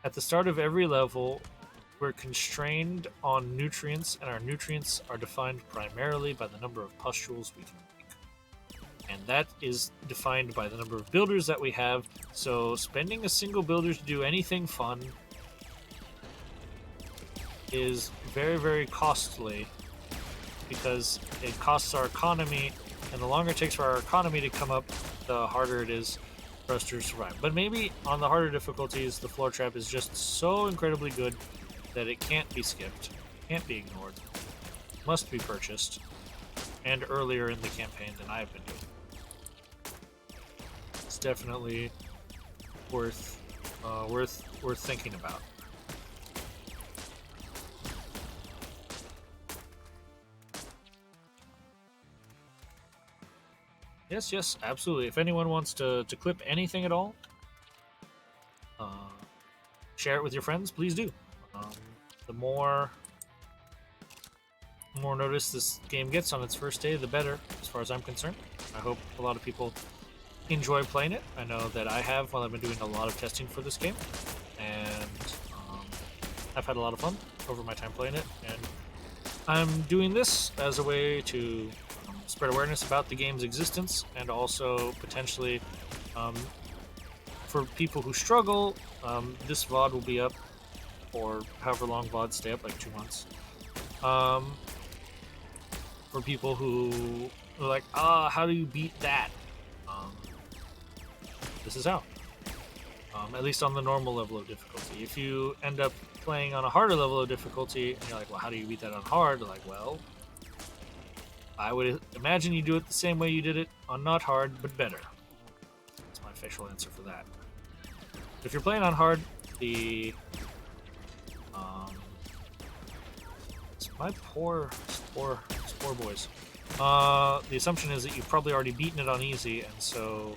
at the start of every level, we're constrained on nutrients, and our nutrients are defined primarily by the number of pustules we can make. And that is defined by the number of builders that we have, so spending a single builder to do anything fun is very, very costly, because it costs our economy, and the longer it takes for our economy to come up, the harder it is for us to survive. But maybe on the harder difficulties, the floor trap is just so incredibly good that it can't be skipped, can't be ignored, must be purchased, and earlier in the campaign than I've been doing. It's definitely worth thinking about. Yes, absolutely. If anyone wants to clip anything at all, share it with your friends, please do. The more notice this game gets on its first day, the better, as far as I'm concerned. I hope a lot of people enjoy playing it. I know that I have while I've been doing a lot of testing for this game, and I've had a lot of fun over my time playing it, and I'm doing this as a way to spread awareness about the game's existence, and also potentially for people who struggle, this VOD will be up, or however long VODs stay up, like 2 months. For people who are like, how do you beat that? This is how. At least on the normal level of difficulty. If you end up playing on a harder level of difficulty, and you're like, well, how do you beat that on hard? Like, well, I would imagine you do it the same way you did it on not hard, but better. That's my official answer for that. If you're playing on hard, the my poor boys. The assumption is that you've probably already beaten it on easy, and so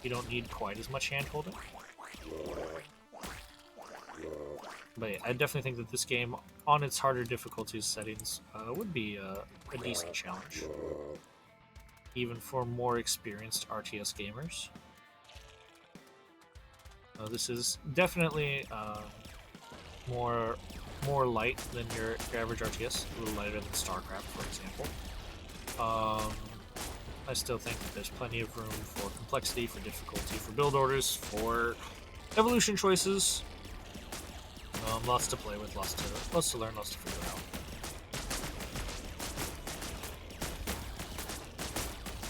you don't need quite as much hand-holding. But yeah, I definitely think that this game, on its harder difficulties settings, would be a decent challenge, even for more experienced RTS gamers. This is definitely more light than your average RTS, a little lighter than StarCraft, for example. I still think that there's plenty of room for complexity, for difficulty, for build orders, for evolution choices. Lots to play with, lots to learn, lots to figure out.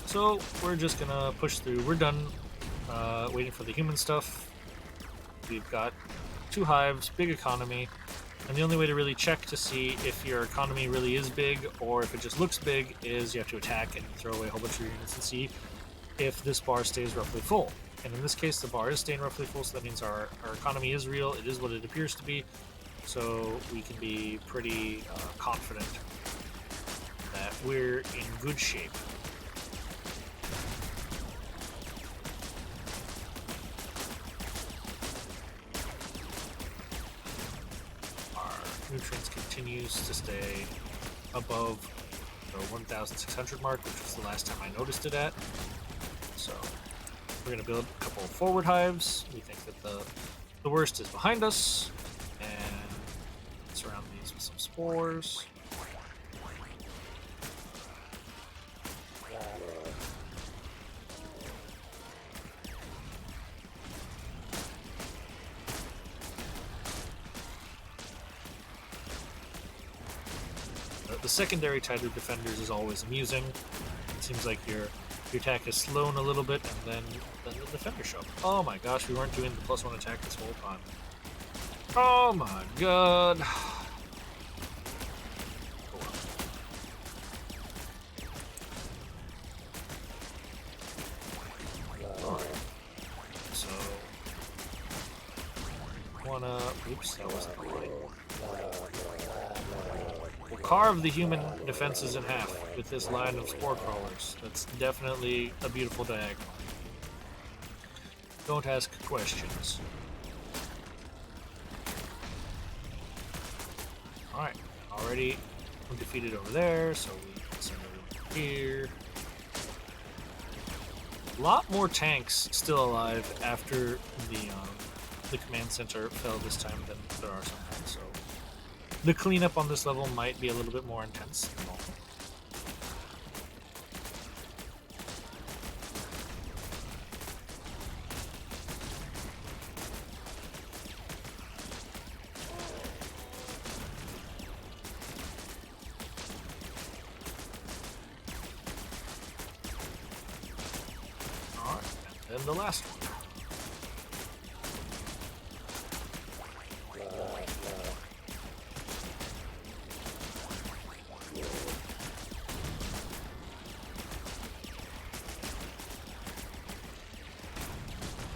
So we're just gonna push through. We're done waiting for the human stuff. We've got 2 hives, big economy, and the only way to really check to see if your economy really is big or if it just looks big is you have to attack and throw away a whole bunch of your units and see if this bar stays roughly full. And in this case, the bar is staying roughly full, so that means our economy is real. It is what it appears to be. So we can be pretty confident that we're in good shape. Our nutrients continues to stay above the 1,600 mark, which was the last time I noticed it at. So we're going to build a couple of forward hives. We think that the worst is behind us, and surround these with some spores. the secondary type of defenders is always amusing. It seems like your attack is slowed a little bit, and then the defenders show up. Oh my gosh, we weren't doing the +1 attack this whole time. Oh my god. So, oops, that wasn't the right. We'll carve the human defenses in half with this line of spore crawlers. That's definitely a beautiful diagonal. Don't ask questions. Alright, already defeated over there, so we can send it over here. A lot more tanks still alive after the command center fell this time than there are sometimes, so the cleanup on this level might be a little bit more intense than normal. Alright, and then the last one.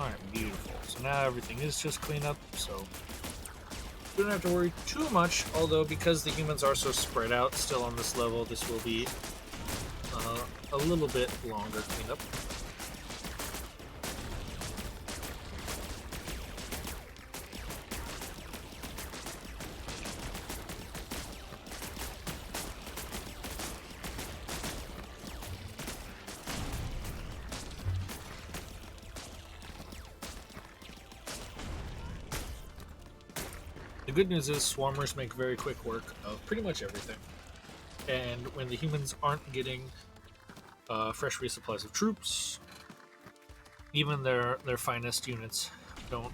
Alright, beautiful. So now everything is just clean up, so we don't have to worry too much, although because the humans are so spread out still on this level, this will be a little bit longer cleanup. The good news is swarmers make very quick work of pretty much everything. And when the humans aren't getting fresh resupplies of troops, even their finest units don't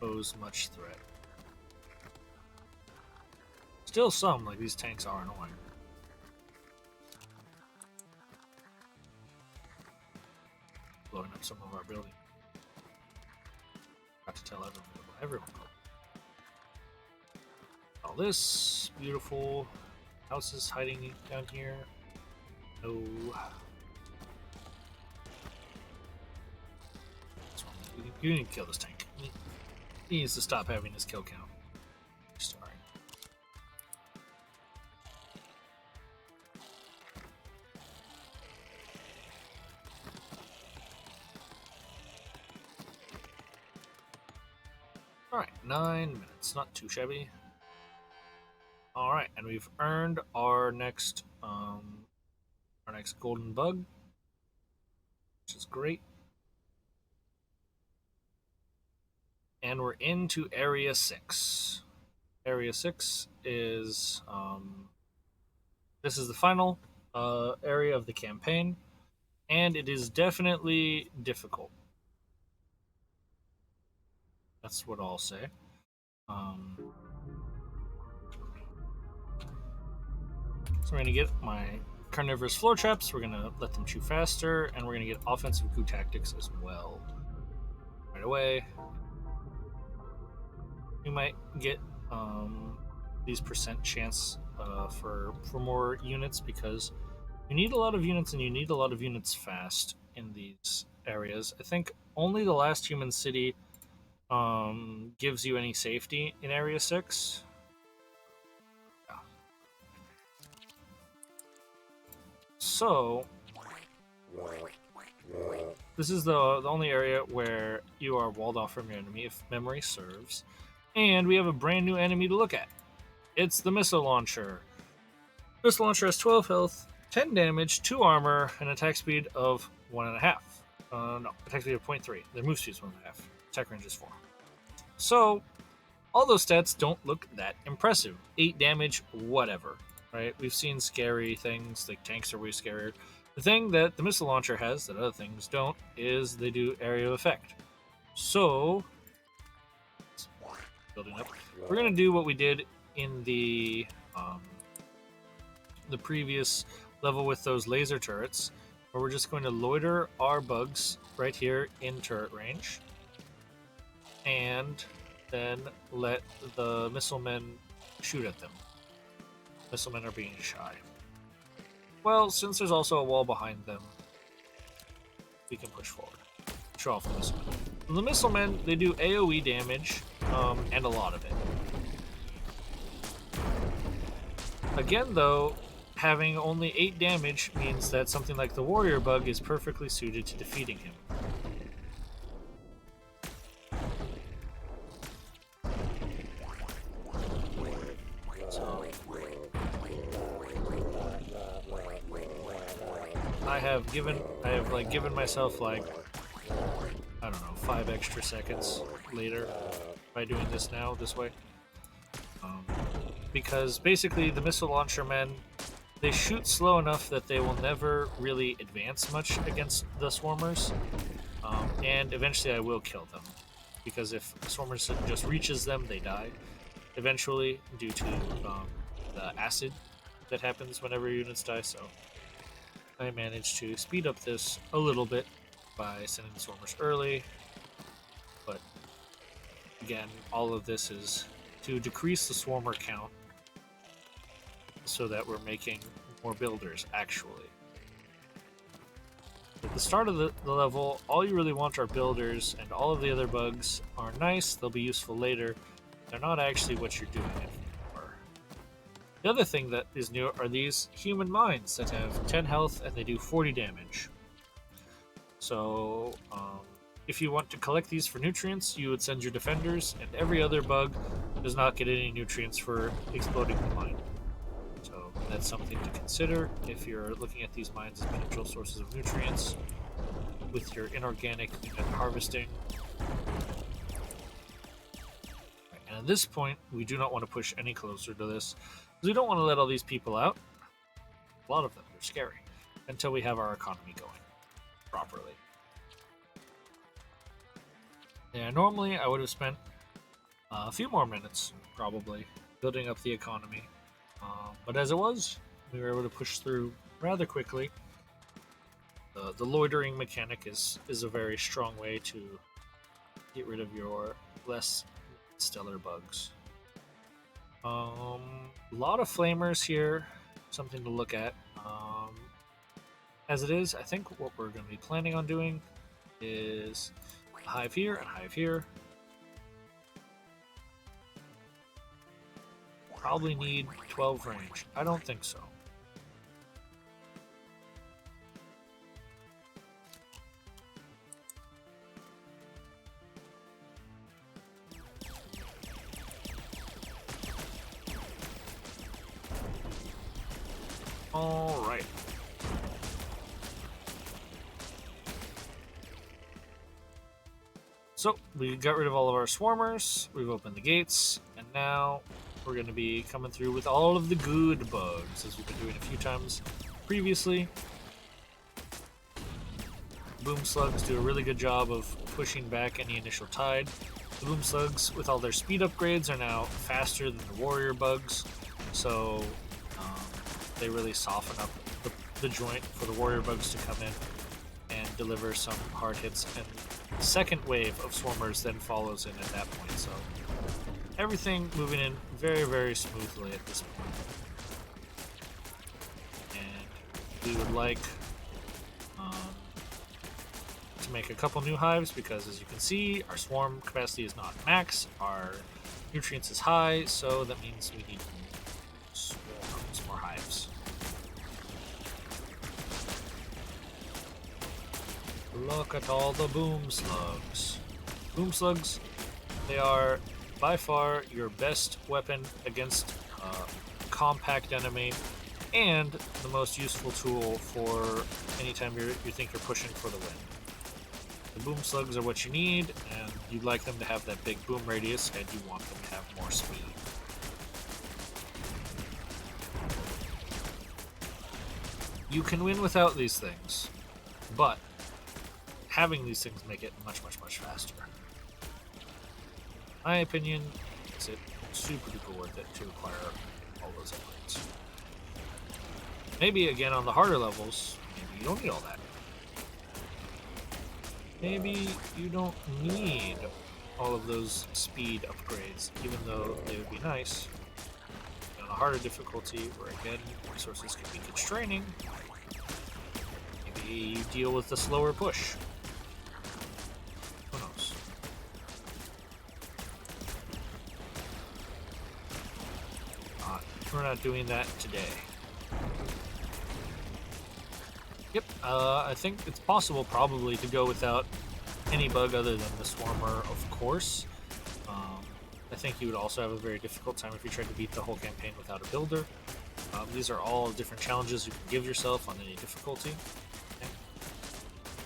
pose much threat. Still some, like these tanks, are annoying. Blowing up some of our buildings. Got to tell everyone. All this beautiful houses hiding down here. No. You need to kill this tank. He needs to stop having his kill count. Sorry. Alright, 9 minutes. Not too shabby. Alright, and we've earned our next golden bug, which is great. And we're into Area 6. Area 6 is this is the final area of the campaign, and it is definitely difficult. That's what I'll say. So we're going to get my carnivorous floor traps, we're going to let them chew faster, and we're going to get offensive coup tactics as well. Right away. We might get these percent chance for more units, because you need a lot of units, and you need a lot of units fast in these areas. I think only the last human city gives you any safety in Area 6. So, this is the only area where you are walled off from your enemy, if memory serves. And we have a brand new enemy to look at. It's the missile launcher. Missile launcher has 12 health, 10 damage, 2 armor, and attack speed of 1.5. No, attack speed of 0.3. Their move speed is 1.5. Attack range is 4. So, all those stats don't look that impressive. 8 damage, whatever. Right? We've seen scary things, like tanks are way scarier. The thing that the missile launcher has that other things don't is they do area of effect. So, building up, we're going to do what we did in the the previous level with those laser turrets, where we're just going to loiter our bugs right here in turret range, and then let the missile men shoot at them. Missile men are being shy. Well, since there's also a wall behind them, we can push forward. Show off the missile men. The missile men, they do AoE damage, and a lot of it. Again, though, having only 8 damage means that something like the warrior bug is perfectly suited to defeating him. So, I have given myself like, I don't know, 5 extra seconds later by doing this now this way. Because basically the missile launcher men, they shoot slow enough that they will never really advance much against the swarmers, and eventually I will kill them, because if the swarmers just reaches them, they die eventually due to the acid that happens whenever units die. So I managed to speed up this a little bit by sending the swarmers early, but again, all of this is to decrease the swarmer count so that we're making more builders, actually. At the start of the level, all you really want are builders, and all of the other bugs are nice, they'll be useful later. They're not actually what you're doing it for. The other thing that is new are these human mines that have 10 health and they do 40 damage. So, if you want to collect these for nutrients, you would send your defenders, and every other bug does not get any nutrients for exploding the mine. So that's something to consider if you're looking at these mines as potential sources of nutrients with your inorganic unit harvesting. And at this point, we do not want to push any closer to this, because we don't want to let all these people out. A lot of them are scary, until we have our economy going properly. Yeah, normally I would have spent a few more minutes, probably, building up the economy. But as it was, we were able to push through rather quickly. The loitering mechanic is a very strong way to get rid of your less stellar bugs. A lot of flamers here, something to look at. As it is, I think what we're going to be planning on doing is a hive here and a hive here. Probably need 12 range. I don't think so. All right. So we got rid of all of our swarmers. We've opened the gates, and now we're going to be coming through with all of the good bugs, as we've been doing a few times previously. Boom slugs do a really good job of pushing back any initial tide. The boom slugs, with all their speed upgrades, are now faster than the warrior bugs, so they really soften up the joint for the warrior bugs to come in and deliver some hard hits, and the second wave of swarmers then follows in at that point. So everything moving in very, very smoothly at this point. And we would like to make a couple new hives, because as you can see, our swarm capacity is not max, our nutrients is high, so that means we need swarms, more hives. Look at all the boom slugs. Boom slugs, they are by far your best weapon against a compact enemy, and the most useful tool for anytime you think you're pushing for the win. The boom slugs are what you need, and you'd like them to have that big boom radius, and you want them to have more speed. You can win without these things, but having these things make it much, much, much faster. In my opinion, it's super duper worth it to acquire all those upgrades. Maybe again on the harder levels, maybe you don't need all that. Maybe you don't need all of those speed upgrades, even though they would be nice. On a harder difficulty, where again, resources can be constraining, maybe you deal with the slower push. Who knows? We're not doing that today. Yep, I think it's possible probably to go without any bug other than the Swarmer, of course. I think you would also have a very difficult time if you tried to beat the whole campaign without a builder. These are all different challenges you can give yourself on any difficulty. Okay.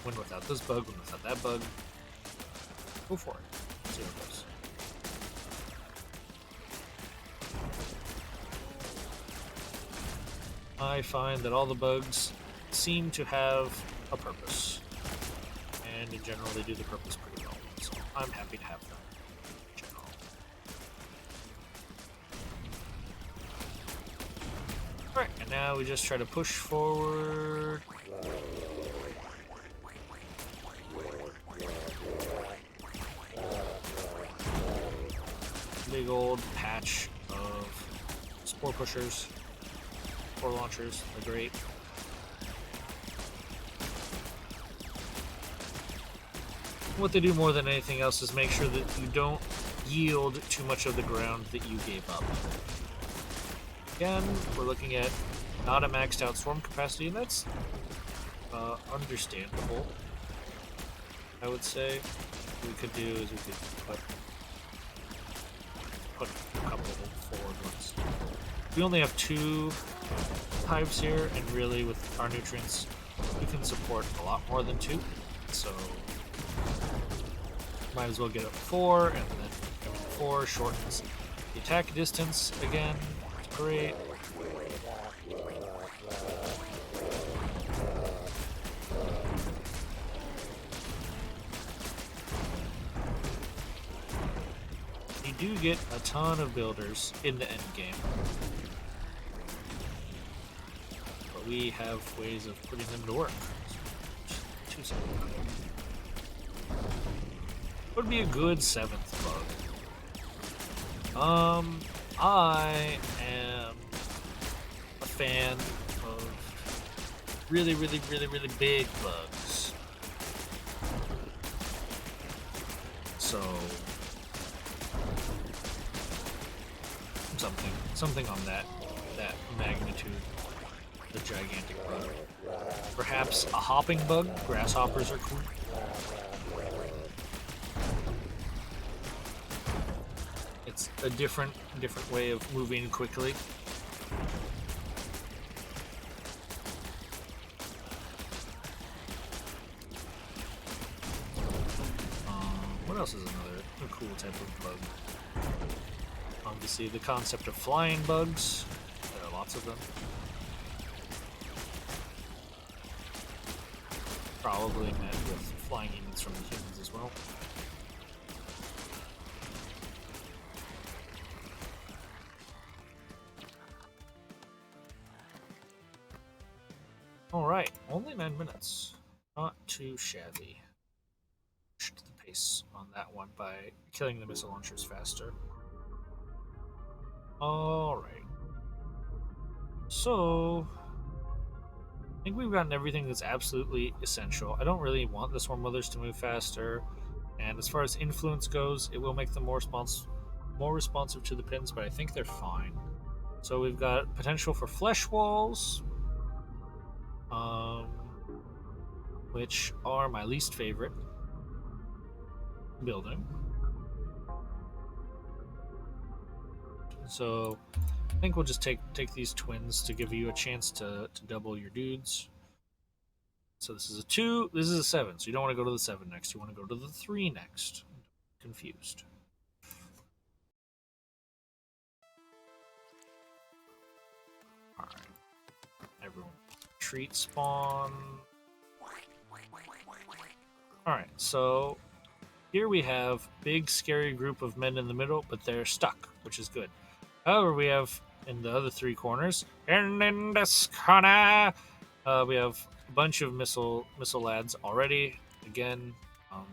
Win without this bug, win without that bug. Go for it. See how it goes. I find that all the bugs seem to have a purpose, and in general they do the purpose pretty well, so I'm happy to have them in general. Alright, and now we just try to push forward. Big old patch of spore pushers, spore launchers, they're great. What they do more than anything else is make sure that you don't yield too much of the ground that you gave up. Again, we're looking at not a maxed out swarm capacity, and that's understandable. I would say what we could do is we could put a couple forward ones. We only have 2 hives here, and really with our nutrients, we can support a lot more than 2. So might as well get up 4, and then having 4 shortens the attack distance again. It's great. You do get a ton of builders in the end game, but we have ways of putting them to work. So, 2 seconds. Would be a good 7th bug. I am a fan of really big bugs. So something on that magnitude, the gigantic bug. Perhaps a hopping bug. Grasshoppers are cool. It's a different way of moving quickly. What else is another cool type of bug? Obviously, the concept of flying bugs. There are lots of them. Probably met with flying units from the humans as well. Alright, only 9 minutes. Not too shabby. Pushed the pace on that one by killing the missile launchers faster. Alright. So I think we've gotten everything that's absolutely essential. I don't really want the Swarm Mothers to move faster, and as far as influence goes, it will make them more responsive to the pins, but I think they're fine. So we've got potential for flesh walls, which are my least favorite building. So I think we'll just take these twins to give you a chance to double your dudes. So this is a 2, this is a 7, so you don't want to go to the 7 next, you want to go to the 3 next. Confused. Alright. Everyone treat spawn. Alright, so here we have big scary group of men in the middle, but they're stuck, which is good. However, we have in the other three corners. And in this corner, we have a bunch of missile lads already. Again, um,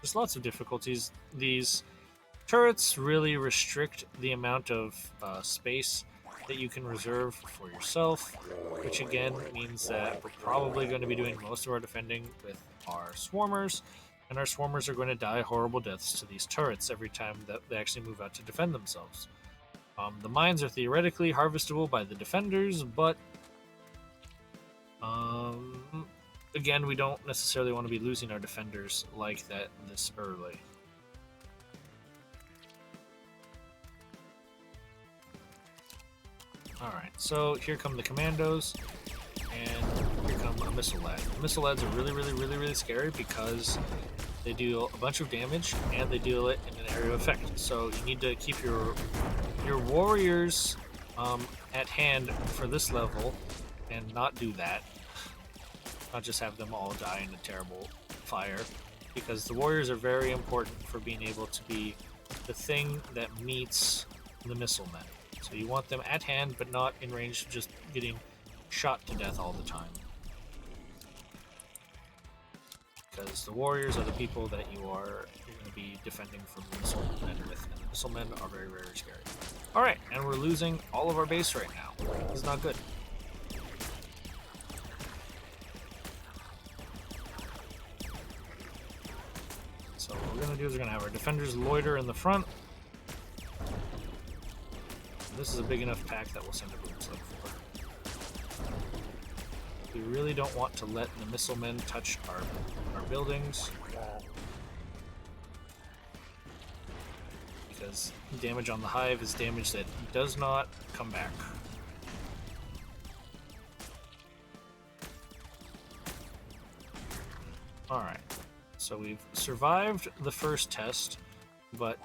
there's lots of difficulties. These turrets really restrict the amount of space that you can reserve for yourself, which again means that we're probably going to be doing most of our defending with our swarmers, and our swarmers are going to die horrible deaths to these turrets every time that they actually move out to defend themselves. The mines are theoretically harvestable by the defenders, but again, we don't necessarily want to be losing our defenders like that this early. Alright, so here come the commandos, and here come a missile lad. The missile lads are really scary because they do a bunch of damage, and they deal it in an area of effect. So you need to keep your warriors at hand for this level, and not do that. Not just have them all die in a terrible fire, because the warriors are very important for being able to be the thing that meets the missile men. So you want them at hand, but not in range, just getting shot to death all the time. Because the warriors are the people that you're going to be defending from the missile men with, and the missile men are very scary. Alright, and we're losing all of our base right now. This is not good. So what we're going to do is we're going to have our defenders loiter in the front. This is a big enough pack that we'll send a boom slug for. We really don't want to let the missile men touch our buildings, because damage on the hive is damage that does not come back. Alright, so we've survived the first test, but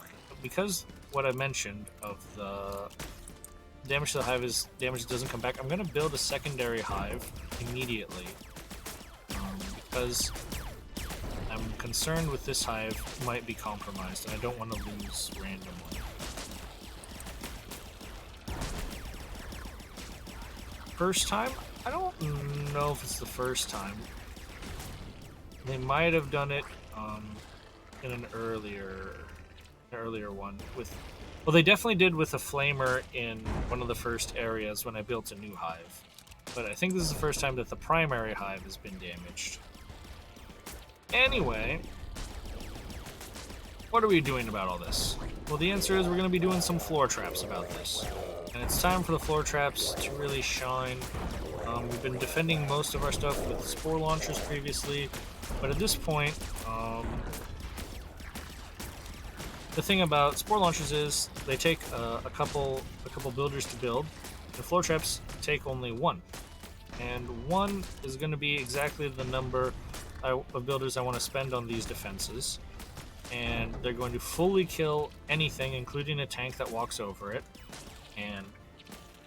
because what I mentioned of the damage to the hive is damage that doesn't come back, I'm going to build a secondary hive immediately, because I'm concerned with this hive might be compromised, and I don't want to lose randomly. First time? I don't know if it's the first time. They might have done it in an earlier one with. Well, they definitely did with a flamer in one of the first areas when I built a new hive. But I think this is the first time that the primary hive has been damaged. Anyway, what are we doing about all this? Well, the answer is we're going to be doing some floor traps about this. And it's time for the floor traps to really shine. We've been defending most of our stuff with spore launchers previously, but at this point, the thing about spore launchers is they take a couple builders to build. The floor traps take only one, and one is going to be exactly the number of builders I want to spend on these defenses, and they're going to fully kill anything, including a tank that walks over it, and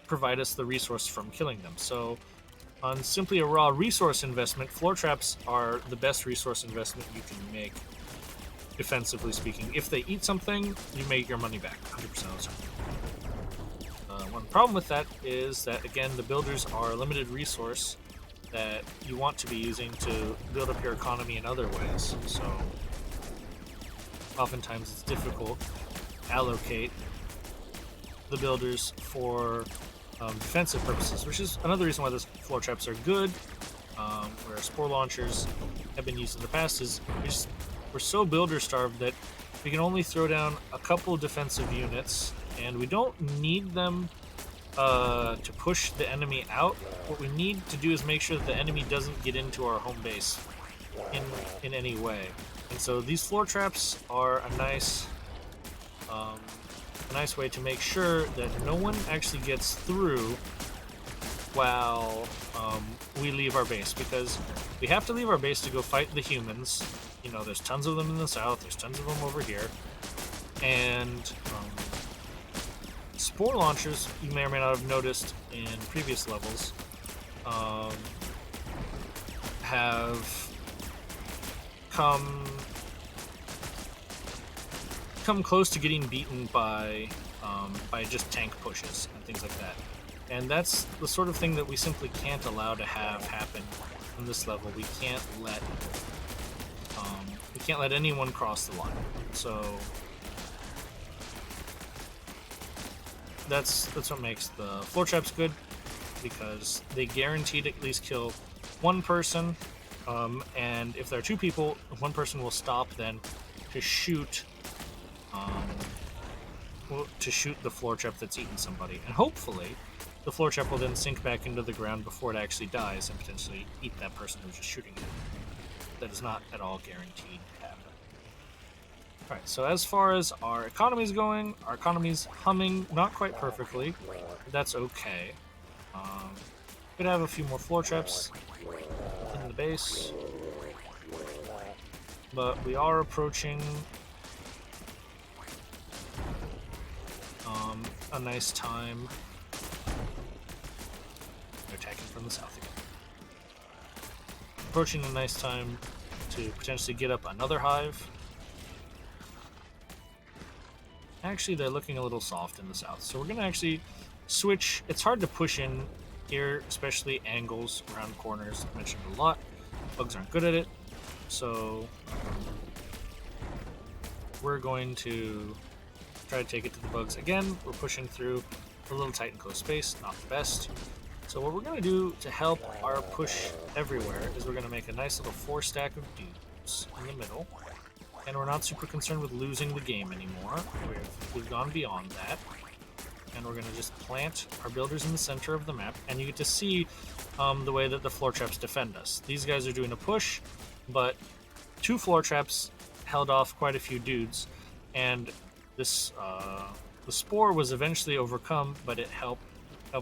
provide us the resource from killing them. So on simply a raw resource investment, floor traps are the best resource investment you can make, defensively speaking. If they eat something, you make your money back 100% of the time. One problem with that is that, again, the builders are a limited resource that you want to be using to build up your economy in other ways. So oftentimes it's difficult to allocate the builders for defensive purposes, which is another reason why those floor traps are good, where spore launchers have been used in the past, is we're so builder starved that we can only throw down a couple defensive units, and we don't need them to push the enemy out. What we need to do is make sure that the enemy doesn't get into our home base in any way. And so these floor traps are a nice way to make sure that no one actually gets through while we leave our base, because we have to leave our base to go fight the humans. You know, there's tons of them in the south, there's tons of them over here, and spore launchers, you may or may not have noticed in previous levels, have come close to getting beaten by by just tank pushes and things like that. And that's the sort of thing that we simply can't allow to have happen on this level. We can't let anyone cross the line. So that's what makes the floor traps good, because they guaranteed at least kill one person, and if there are two people, one person will stop then to shoot the floor trap that's eaten somebody, and hopefully the floor trap will then sink back into the ground before it actually dies and potentially eat that person who's just shooting it. That is not at all guaranteed to happen. Alright, so as far as our economy's going, our economy's humming, not quite perfectly, but that's okay. Could have a few more floor traps in the base, but we are approaching a nice time. They're attacking from the south again. Approaching a nice time to potentially get up another hive. Actually, they're looking a little soft in the south, so we're going to actually switch. It's hard to push in here, especially angles around corners. I mentioned a lot. Bugs aren't good at it, so we're going to try to take it to the bugs again. We're pushing through a little tight and close space, not the best. So what we're going to do to help our push everywhere is we're going to make a nice little 4-stack of dudes in the middle. And we're not super concerned with losing the game anymore. We've gone beyond that. And we're going to just plant our builders in the center of the map. And you get to see the way that the floor traps defend us. These guys are doing a push, but 2 floor traps held off quite a few dudes. And this the spore was eventually overcome, but it helped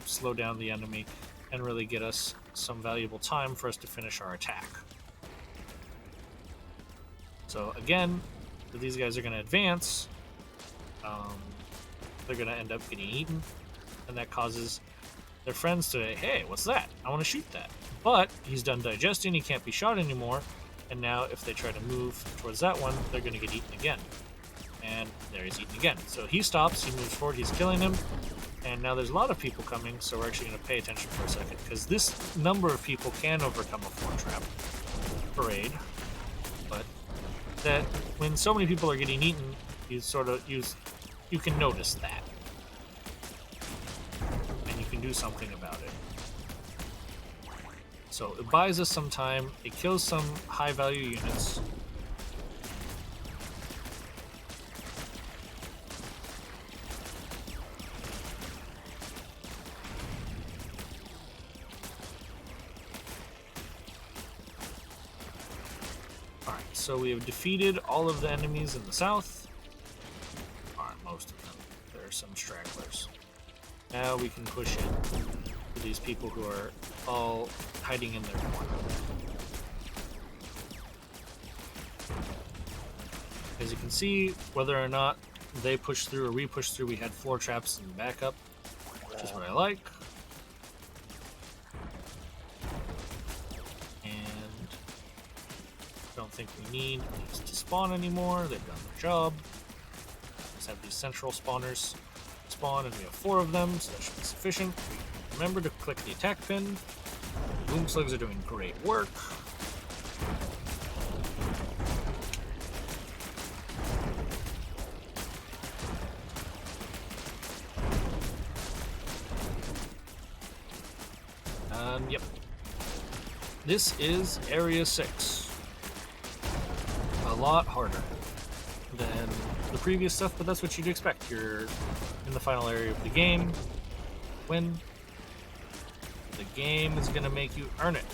slow down the enemy and really get us some valuable time for us to finish our attack. So again, if these guys are going to advance, they're going to end up getting eaten, and that causes their friends to, hey, what's that? I want to shoot that. But he's done digesting, he can't be shot anymore, and now if they try to move towards that one, they're going to get eaten again. And there he's eaten again. So he stops, he moves forward, he's killing him, and now there's a lot of people coming, so we're actually going to pay attention for a second, because this number of people can overcome a floor trap parade, but that when so many people are getting eaten, you can notice that, and you can do something about it. So it buys us some time, it kills some high value units. So we have defeated all of the enemies in the south. Alright, most of them. There are some stragglers. Now we can push in to these people who are all hiding in their corner. As you can see, whether or not they push through or we push through, we had floor traps and backup, which is what I like. Don't think we need these to spawn anymore. They've done their job. Let's have these central spawners spawn, and we have 4 of them, so that should be sufficient. Remember to click the attack pin. Boom slugs are doing great work. Yep. This is Area 6. A lot harder than the previous stuff, but that's what you'd expect. You're in the final area of the game. When the game is going to make you earn it.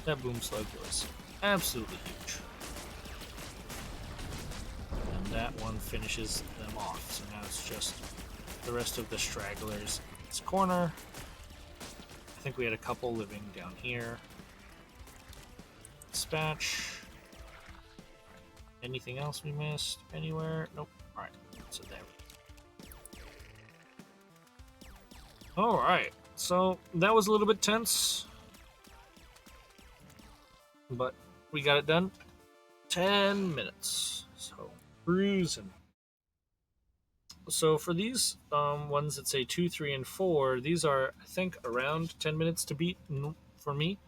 That boom slug was absolutely huge. And that one finishes them off. So now it's just the rest of the stragglers in this corner. I think we had a couple living down here. Dispatch. Anything else we missed? Anywhere? Nope. Alright, so there. Alright, so that was a little bit tense, but we got it done. 10 minutes. So Cruising. So for these ones that say 2, 3, and 4, these are, I think, around 10 minutes to beat for me.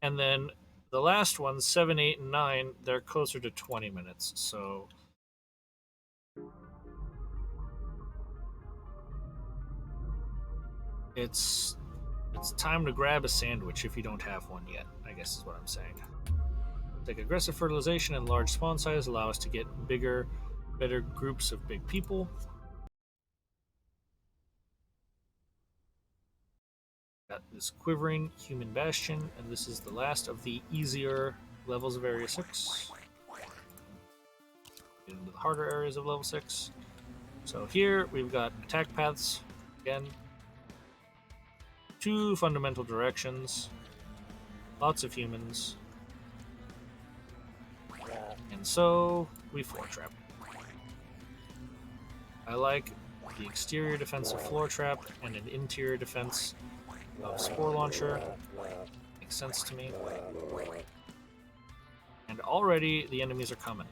And then the last ones, 7, 8, and 9, they're closer to 20 minutes. So it's time to grab a sandwich if you don't have one yet, I guess is what I'm saying. Like aggressive fertilization and large spawn size allow us to get bigger, better groups of big people. Got this quivering human bastion, and this is the last of the easier levels of Area 6. Get into the harder areas of level 6. So here we've got attack paths, again, 2 fundamental directions, lots of humans, and so we floor trap. I like the exterior defense of floor trap and an interior defense of spore launcher. Makes sense to me. And already the enemies are coming.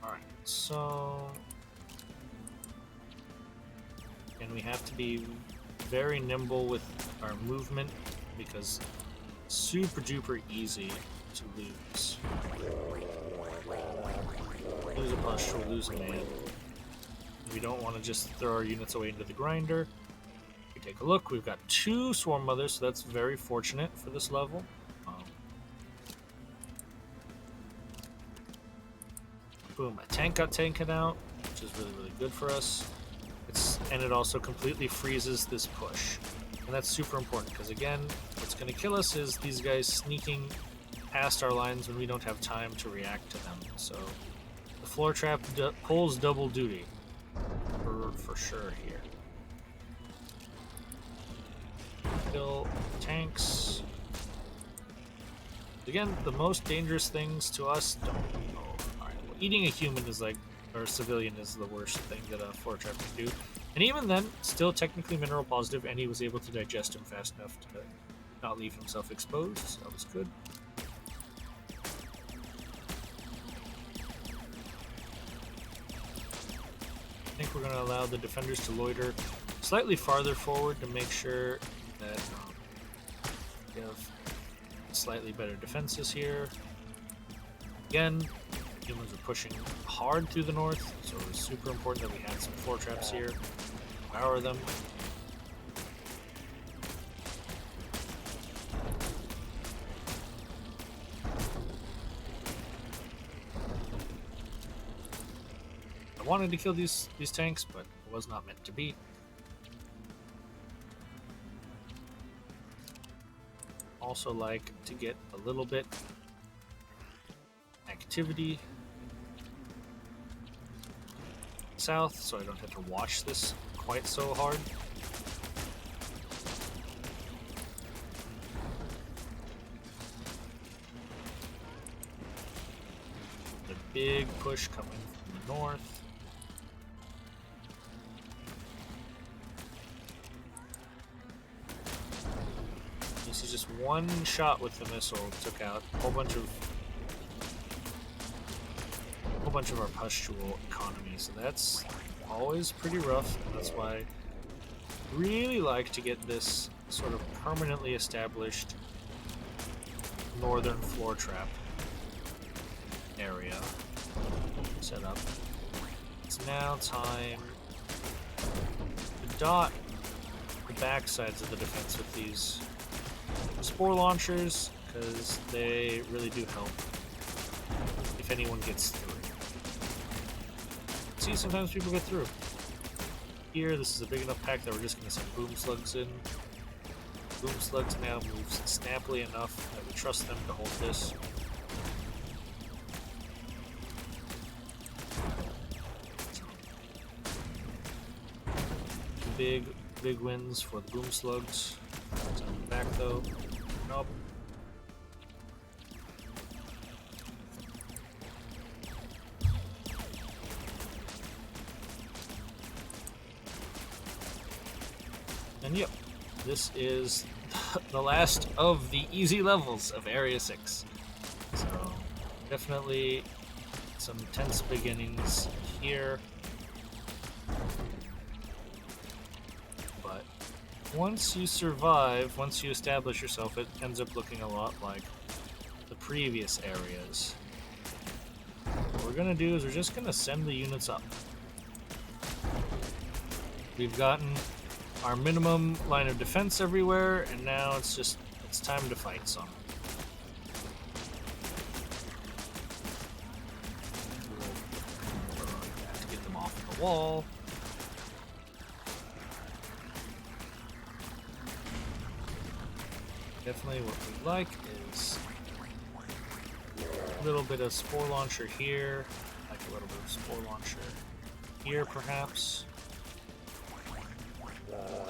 Alright, so and we have to be very nimble with our movement because it's super duper easy to lose. Lose a pustule, lose a man. We don't want to just throw our units away into the grinder. If we take a look, we've got 2 swarm mothers, so that's very fortunate for this level. Boom, a tank got taken out, which is really, really good for us. And it also completely freezes this push. And that's super important, because again, what's going to kill us is these guys sneaking past our lines when we don't have time to react to them. So the floor trap pulls double duty for sure here. Kill tanks. Again, the most dangerous things to us don't. Alright, well, eating a human is like, or a civilian is the worst thing that a floor trap can do. And even then, still technically mineral positive, and he was able to digest him fast enough to not leave himself exposed, so that was good. I think we're going to allow the defenders to loiter slightly farther forward to make sure that we have slightly better defenses here. Again, humans are pushing hard through the north, so it was super important that we had some floor traps here. Power them. I wanted to kill these tanks, but it was not meant to be. Also like to get a little bit activity south, so I don't have to watch this quite so hard. The big push coming from the north. This is just one shot with the missile, took out a whole bunch of our pustule economy, so that's always pretty rough, and that's why I really like to get this sort of permanently established northern floor trap area set up. It's now time to dot the back sides of the defense with these spore launchers, because they really do help if anyone gets through. See, sometimes people get through. Here, this is a big enough pack that we're just going to send boom slugs in. Boom slugs now moves snappily enough that we trust them to hold this. Big wins for the boom slugs. Send them back though. Nope. And yep, this is the last of the easy levels of Area 6. So, definitely some tense beginnings here. But once you survive, once you establish yourself, it ends up looking a lot like the previous areas. What we're going to do is we're just going to send the units up. We've gotten our minimum line of defense everywhere, and now it's time to fight some. To get them off the wall. Definitely what we like is a little bit of spore launcher here, like a little bit of spore launcher here perhaps.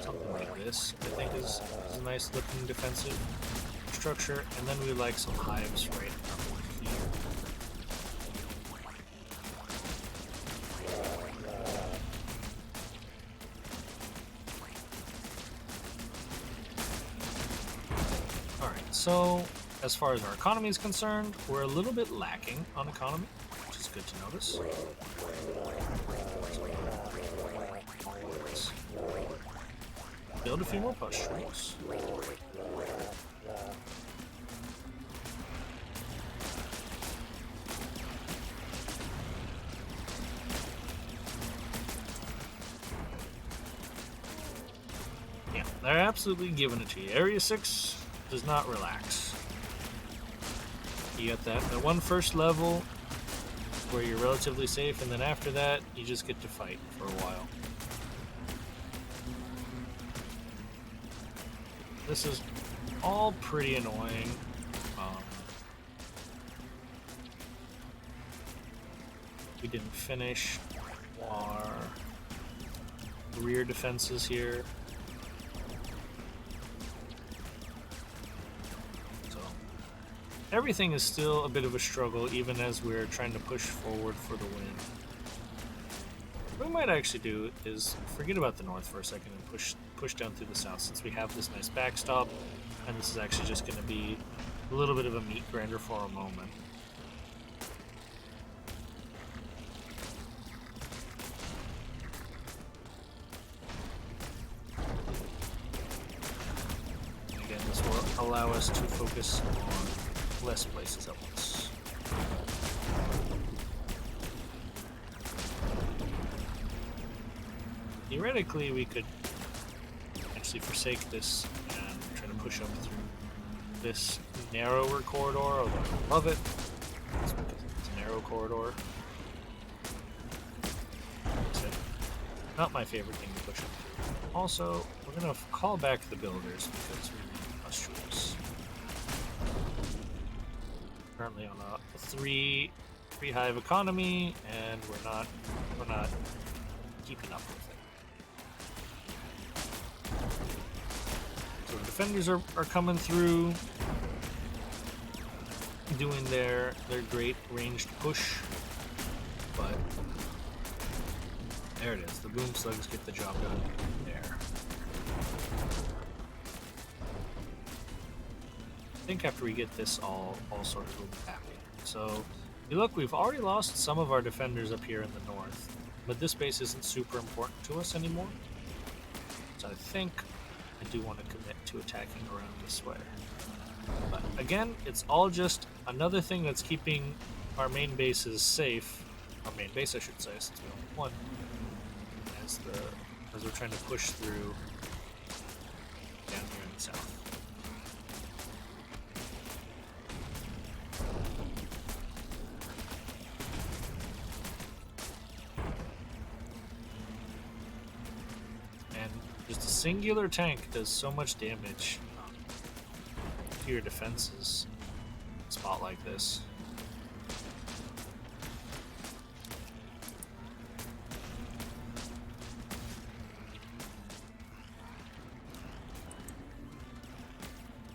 Something like this, I think, is a nice looking defensive structure, and then we like some hives right up here. Alright, so as far as our economy is concerned, we're a little bit lacking on economy, which is good to notice. Build a few more push streaks. Yeah, they're absolutely giving it to you. Area 6 does not relax. You got that one first level where you're relatively safe, and then after that, you just get to fight for a while. This is all pretty annoying. We didn't finish our rear defenses here. So everything is still a bit of a struggle, even as we're trying to push forward for the win. What we might actually do is forget about the north for a second and push down through the south, since we have this nice backstop, and this is actually just going to be a little bit of a meat grinder for a moment. Again, this will allow us to focus on less places at once. Theoretically, we could actually forsake this and try to push up through this narrower corridor, although I love it. It's because it's a narrow corridor. So, not my favorite thing to push up through. Also, we're going to call back the builders because we need plus troops. Currently on a 3 hive economy, and we're not keeping up with it. So the defenders are coming through, doing their great ranged push, but there it is. The boom slugs get the job done there. I think after we get this all sorted, we'll be happy. So, you look, we've already lost some of our defenders up here in the north, but this base isn't super important to us anymore. So I think I do want to commit to attacking around this way. But again, it's all just another thing that's keeping our main bases safe. Our main base, I should say, since we only have one. As we're trying to push through down here in the south. And just a singular tank does so much damage to your defenses in a spot like this.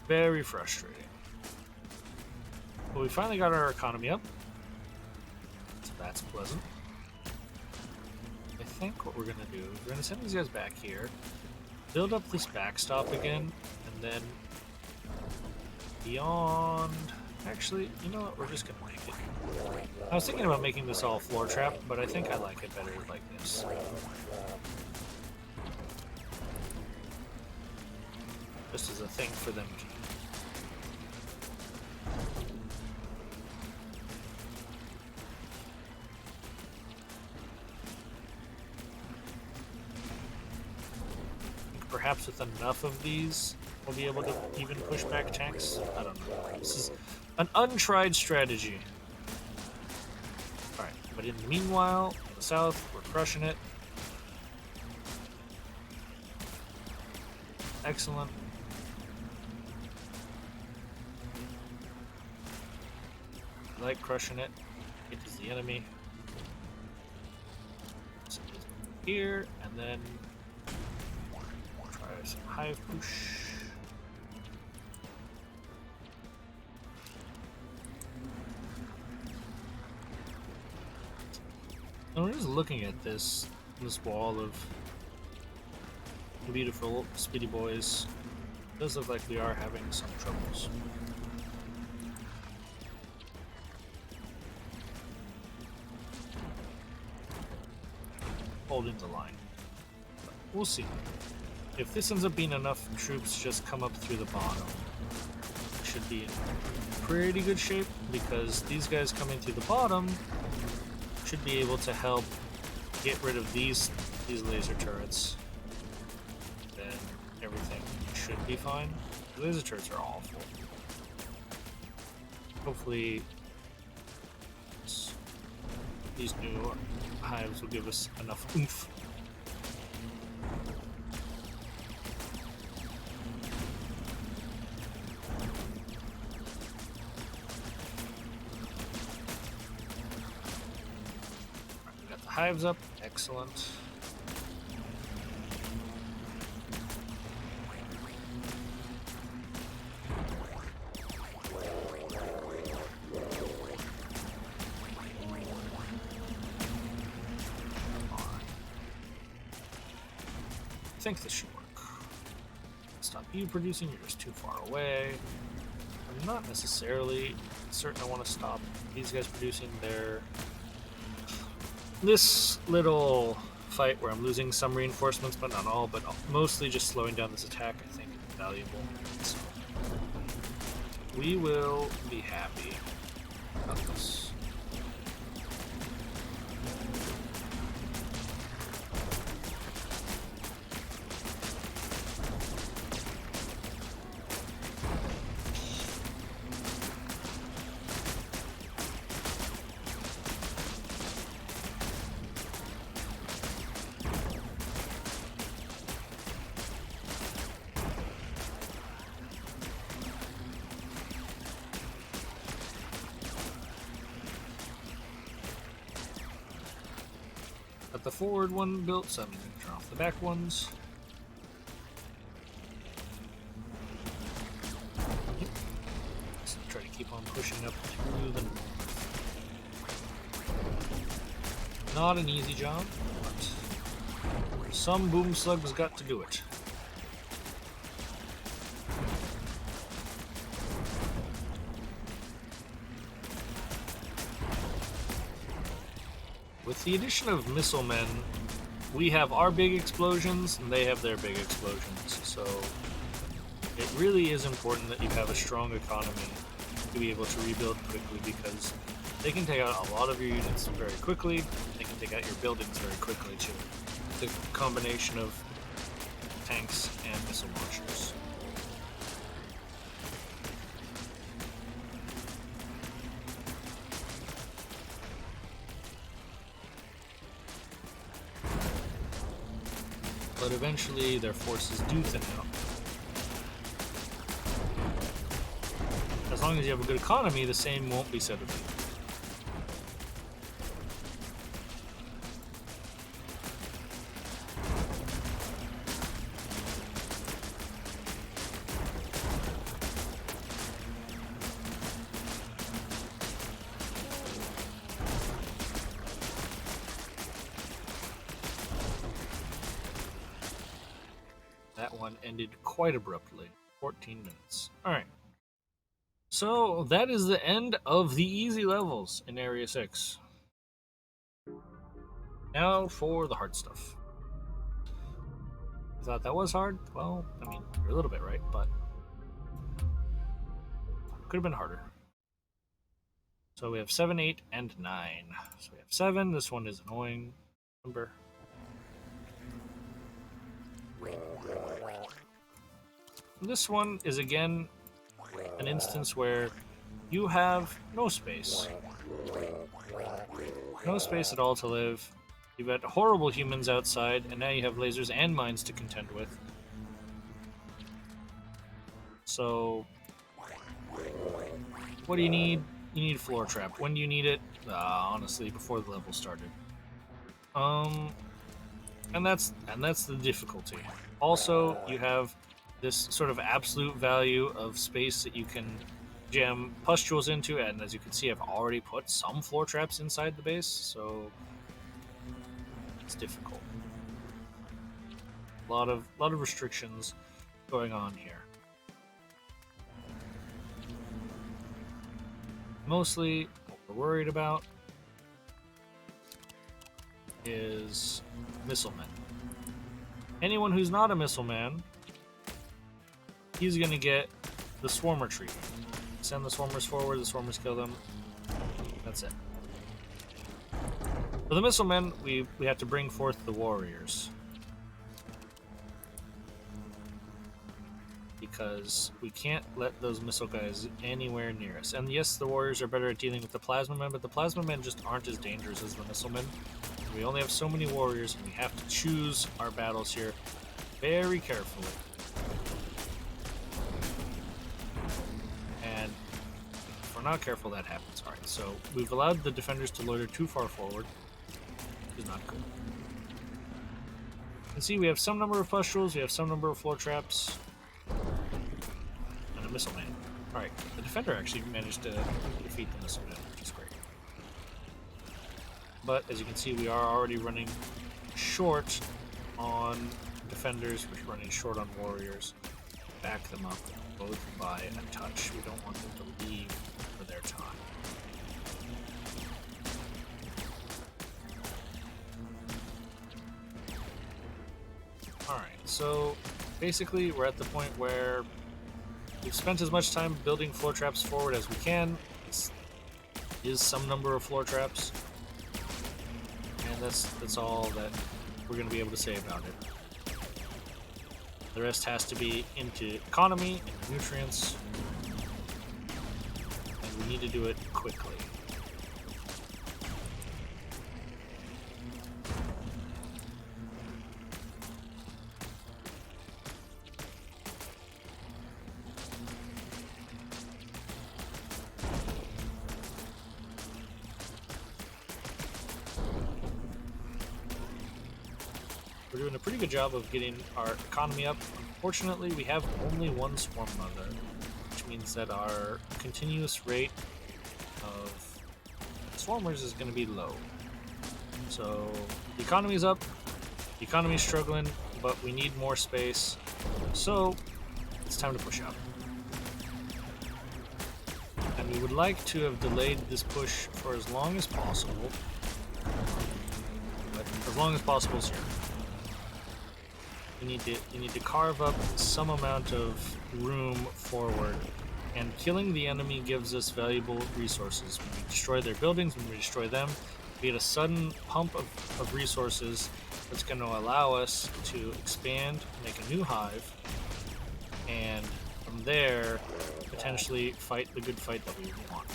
Very frustrating. But we finally got our economy up, so that's pleasant. I think what we're going to do is we're going to send these guys back here. build up this backstop again, and then beyond... Actually, you know what? We're just gonna make it. I was thinking about making this all floor trap, but I think I like it better like this. Just as a thing for them to... Perhaps with enough of these, we'll be able to even push back tanks. I don't know. This is an untried strategy. Alright, but in the meanwhile, in the south, we're crushing it. Excellent. I like crushing it. It is the enemy. So here, and then try some hive push. And we're just looking at this wall of beautiful speedy boys. It does look like we are having some troubles. Holding the line. But we'll see. If this ends up being enough troops just come up through the bottom, it should be in pretty good shape, because these guys coming through the bottom should be able to help get rid of these laser turrets. Then everything should be fine. The laser turrets are awful. Hopefully these new hives will give us enough oomph. We got the hives up, excellent. I think this should work. Stop you producing, you're just too far away. I'm not necessarily certain I want to stop these guys producing their... This little fight where I'm losing some reinforcements, but not all, but mostly just slowing down this attack, I think is valuable. So we will be happy about this. Got the forward one built, so I'm going to turn off the back ones. Yep. Let's try to keep on pushing up through the north. Not an easy job, but some boom slugs got to do it. With the addition of missile men, we have our big explosions and they have their big explosions. So it really is important that you have a strong economy to be able to rebuild quickly, because they can take out a lot of your units very quickly. They can take out your buildings very quickly too. The combination of tanks and missile launchers. But eventually their forces do thin out. As long as you have a good economy, the same won't be said of you. That one ended quite abruptly. 14 minutes. Alright. So that is the end of the easy levels in Area 6. Now for the hard stuff. You thought that was hard? Well, I mean, you're a little bit right, but could have been harder. So we have 7, 8, and 9. So we have 7. This one is annoying. Number. This one is again an instance where you have no space. No space at all to live. You've got horrible humans outside, and now you have lasers and mines to contend with. So, what do you need? You need a floor trap. When do you need it? Honestly, before the level started. And that's the difficulty. Also, you have this sort of absolute value of space that you can jam pustules into, and as you can see, I've already put some floor traps inside the base, so it's difficult. A lot of restrictions going on here. Mostly, what we're worried about is missile men. Anyone who's not a missile man, he's going to get the swarmer treatment. Send the swarmers forward, the swarmers kill them. That's it. For the missile men, we have to bring forth the warriors. Because we can't let those missile guys anywhere near us. And yes, the warriors are better at dealing with the plasma men, but the plasma men just aren't as dangerous as the missile men. We only have so many warriors, and we have to choose our battles here very carefully. And if we're not careful, that happens. Alright, so we've allowed the defenders to loiter too far forward, which is not good. You can see we have some number of pustules, we have some number of floor traps, and a missile man. Alright, the defender actually managed to defeat the missile man, which is great. But as you can see, we are already running short on defenders, we're running short on warriors. Back them up both by a touch. We don't want them to leave for their time. Alright, so basically we're at the point where we've spent as much time building floor traps forward as we can. This is some number of floor traps. And that's all that we're going to be able to say about it. The rest has to be into economy and nutrients, and we need to do it quickly. We're doing a pretty good job of getting our economy up. Unfortunately, we have only one swarm mother, which means that our continuous rate of swarmers is going to be low. So the economy's up, the economy's struggling, but we need more space, so it's time to push out. And we would like to have delayed this push for as long as possible, but as long as possible is here. You need to carve up some amount of room forward, and killing the enemy gives us valuable resources. When we destroy their buildings, when we destroy them, we get a sudden pump of resources that's going to allow us to expand, make a new hive, and from there, potentially fight the good fight that we want.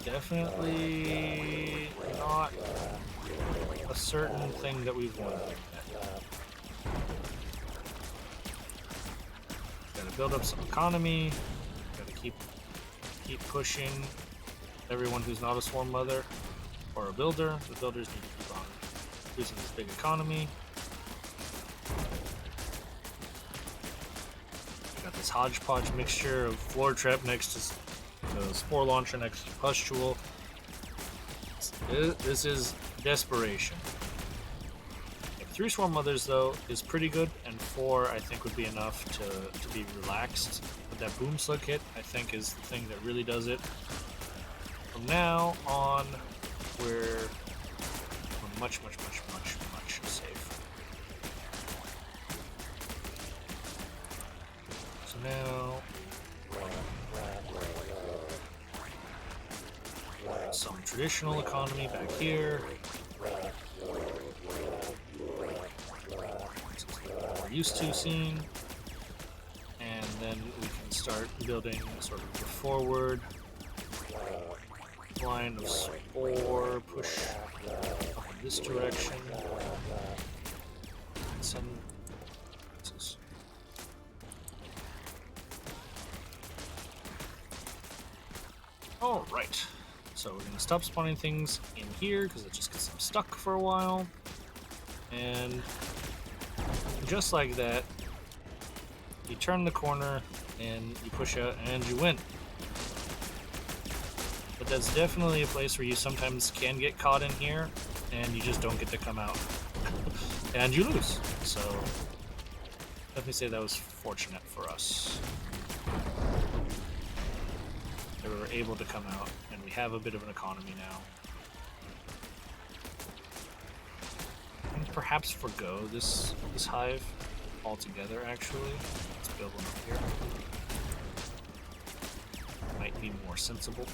Definitely not a certain thing that we've wanted. Gotta build up some economy. Gotta keep pushing everyone who's not a swarm mother or a builder. The builders need to keep on using this big economy. Got this hodgepodge mixture of floor trap next to the spore launcher next to pustule. This is desperation. 3 swarm mothers though is pretty good, and 4 I think would be enough to be relaxed. But that boom slug hit I think is the thing that really does it. From now on, we're much safe. So now some traditional economy back here. We're used to seeing, and then we can start building sort of the forward line of spore, push up in this direction. Some all right. So we're going to stop spawning things in here because it just gets them stuck for a while. And just like that, you turn the corner and you push out and you win. But that's definitely a place where you sometimes can get caught in here and you just don't get to come out. And you lose. So let me say that was fortunate for us. They were able to come out, and we have a bit of an economy now. And perhaps forgo this hive altogether, actually. Let's build one up here. Might be more sensible.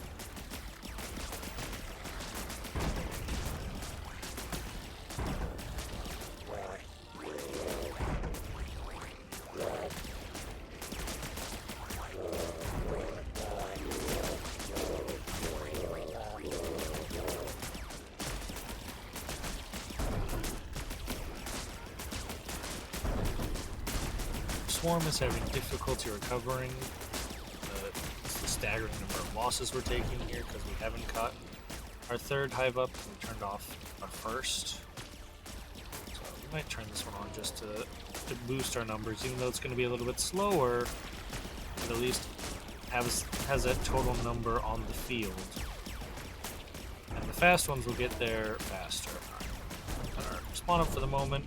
Swarm is having difficulty recovering. It's the staggering number of losses we're taking here because we haven't caught our 3rd hive up. We turned off our 1st. So we might turn this one on just to boost our numbers, even though it's going to be a little bit slower. But at least has that total number on the field. And the fast ones will get there faster. Got our spawn up for the moment.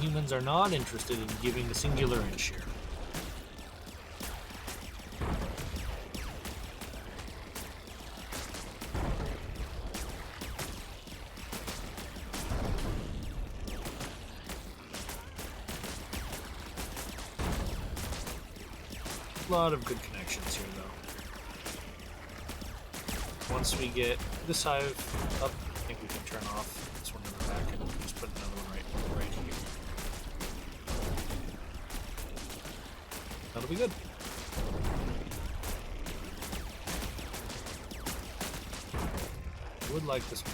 Humans are not interested in giving a singular inch here. A lot of good connections here, though. Once we get this hive up, I think we can turn off this one in the back and just put another one right here. That'll be good. I would like this one.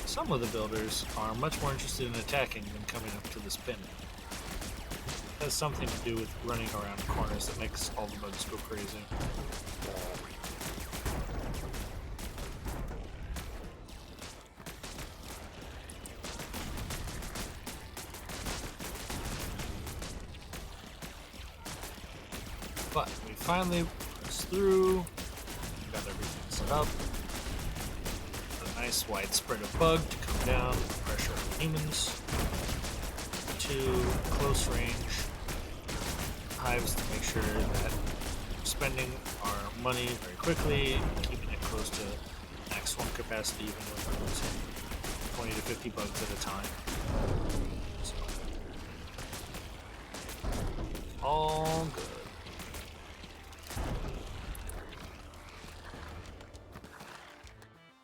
Some of the builders are much more interested in attacking than coming up to this pin. It has something to do with running around corners that makes all the bugs go crazy. But we finally pressed through, got everything set up. Nice wide spread of bug to come down, pressure on humans, to close range hives to make sure that we're spending our money very quickly, keeping it close to max swarm capacity, even when we're losing 20 to 50 bugs at a time. So, all good.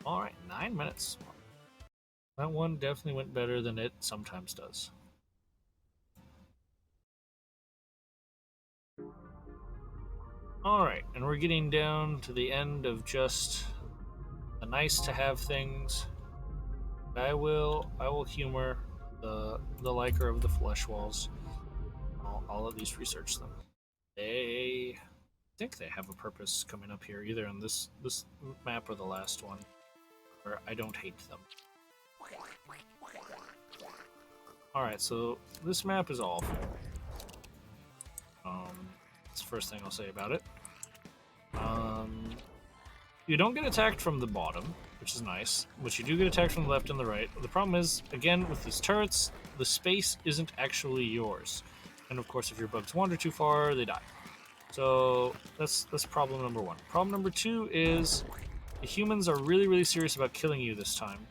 Alright, 9 minutes. That one definitely went better than it sometimes does. Alright, and we're getting down to the end of just the nice to have things. I will humor the liker of the flesh walls. I'll at least research them. They think they have a purpose coming up here, either on this map or the last one, where I don't hate them. Alright, so this map is awful. That's the first thing I'll say about it. You don't get attacked from the bottom, which is nice, but you do get attacked from the left and the right. The problem is, again, with these turrets, the space isn't actually yours. And of course, if your bugs wander too far, they die. So that's problem number one. Problem number two is the humans are really, really serious about killing you this time.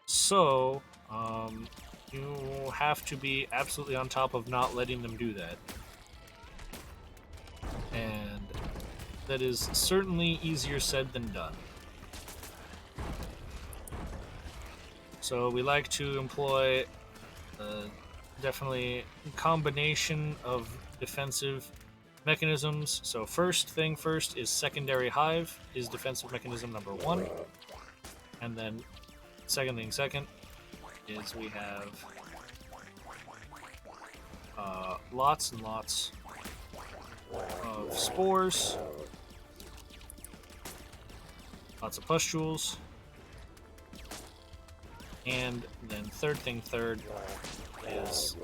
So, you have to be absolutely on top of not letting them do that. And that is certainly easier said than done. So we like to employ definitely a combination of defensive mechanisms. So first thing first is secondary hive is defensive mechanism number one. And then second thing second is we have lots and lots of spores, lots of pustules, and then third thing third is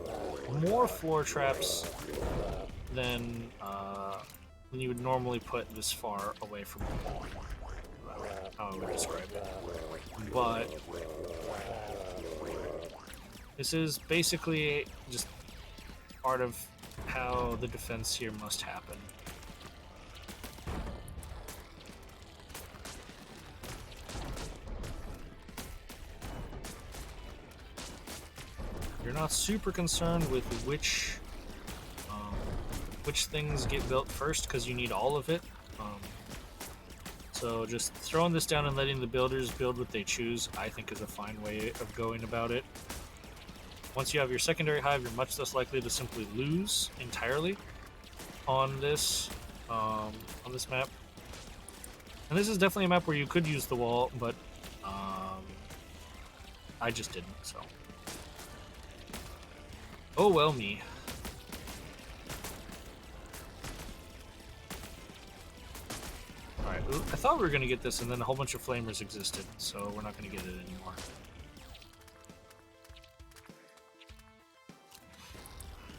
more floor traps than you would normally put this far away from the wall. How I would describe it. But this is basically just part of how the defense here must happen. You're not super concerned with which things get built first because you need all of it. So just throwing this down and letting the builders build what they choose, I think, is a fine way of going about it. Once you have your secondary hive, you're much less likely to simply lose entirely on this map. And this is definitely a map where you could use the wall, but I just didn't, so. Oh well me. Alright, I thought we were going to get this and then a whole bunch of flamers existed, so we're not going to get it anymore.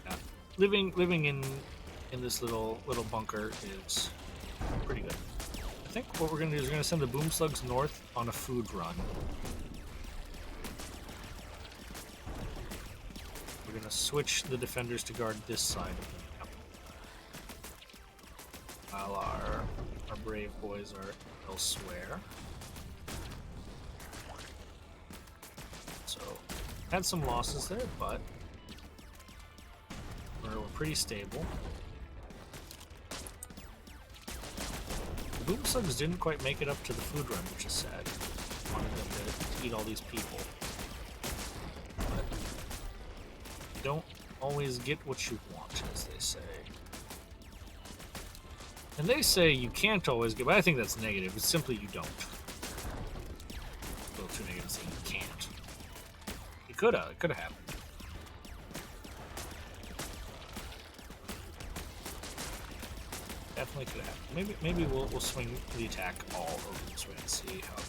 Yeah. Living in this little bunker is pretty good. I think what we're going to do is we're going to send the boom slugs north on a food run. We're going to switch the defenders to guard this side of the map, while our brave boys are elsewhere. So, had some losses there, but we're pretty stable. The boom slugs didn't quite make it up to the food run, which is sad. I wanted them to eat all these people. But you don't always get what you want, as they say. And they say you can't always get, but I think that's negative. It's simply you don't. A little too negative to say you can't. It could have happened. Definitely could have happened. Maybe we'll swing the attack all over this way and see how.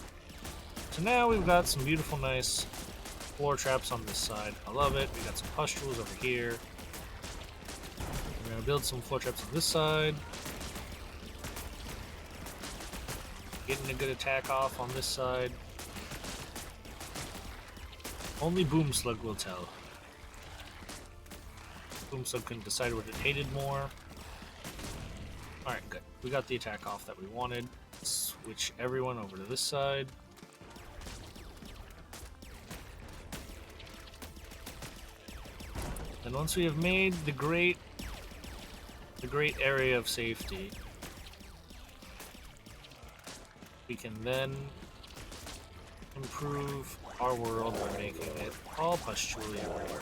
So now we've got some beautiful, nice floor traps on this side. I love it. We got some pustules over here. We're gonna build some floor traps on this side. Getting a good attack off on this side. Only Boom Slug will tell. Boom Slug couldn't decide what it hated more. Alright, good. We got the attack off that we wanted. Switch everyone over to this side. And once we have made the great area of safety, we can then improve our world by making it all pustulely everywhere.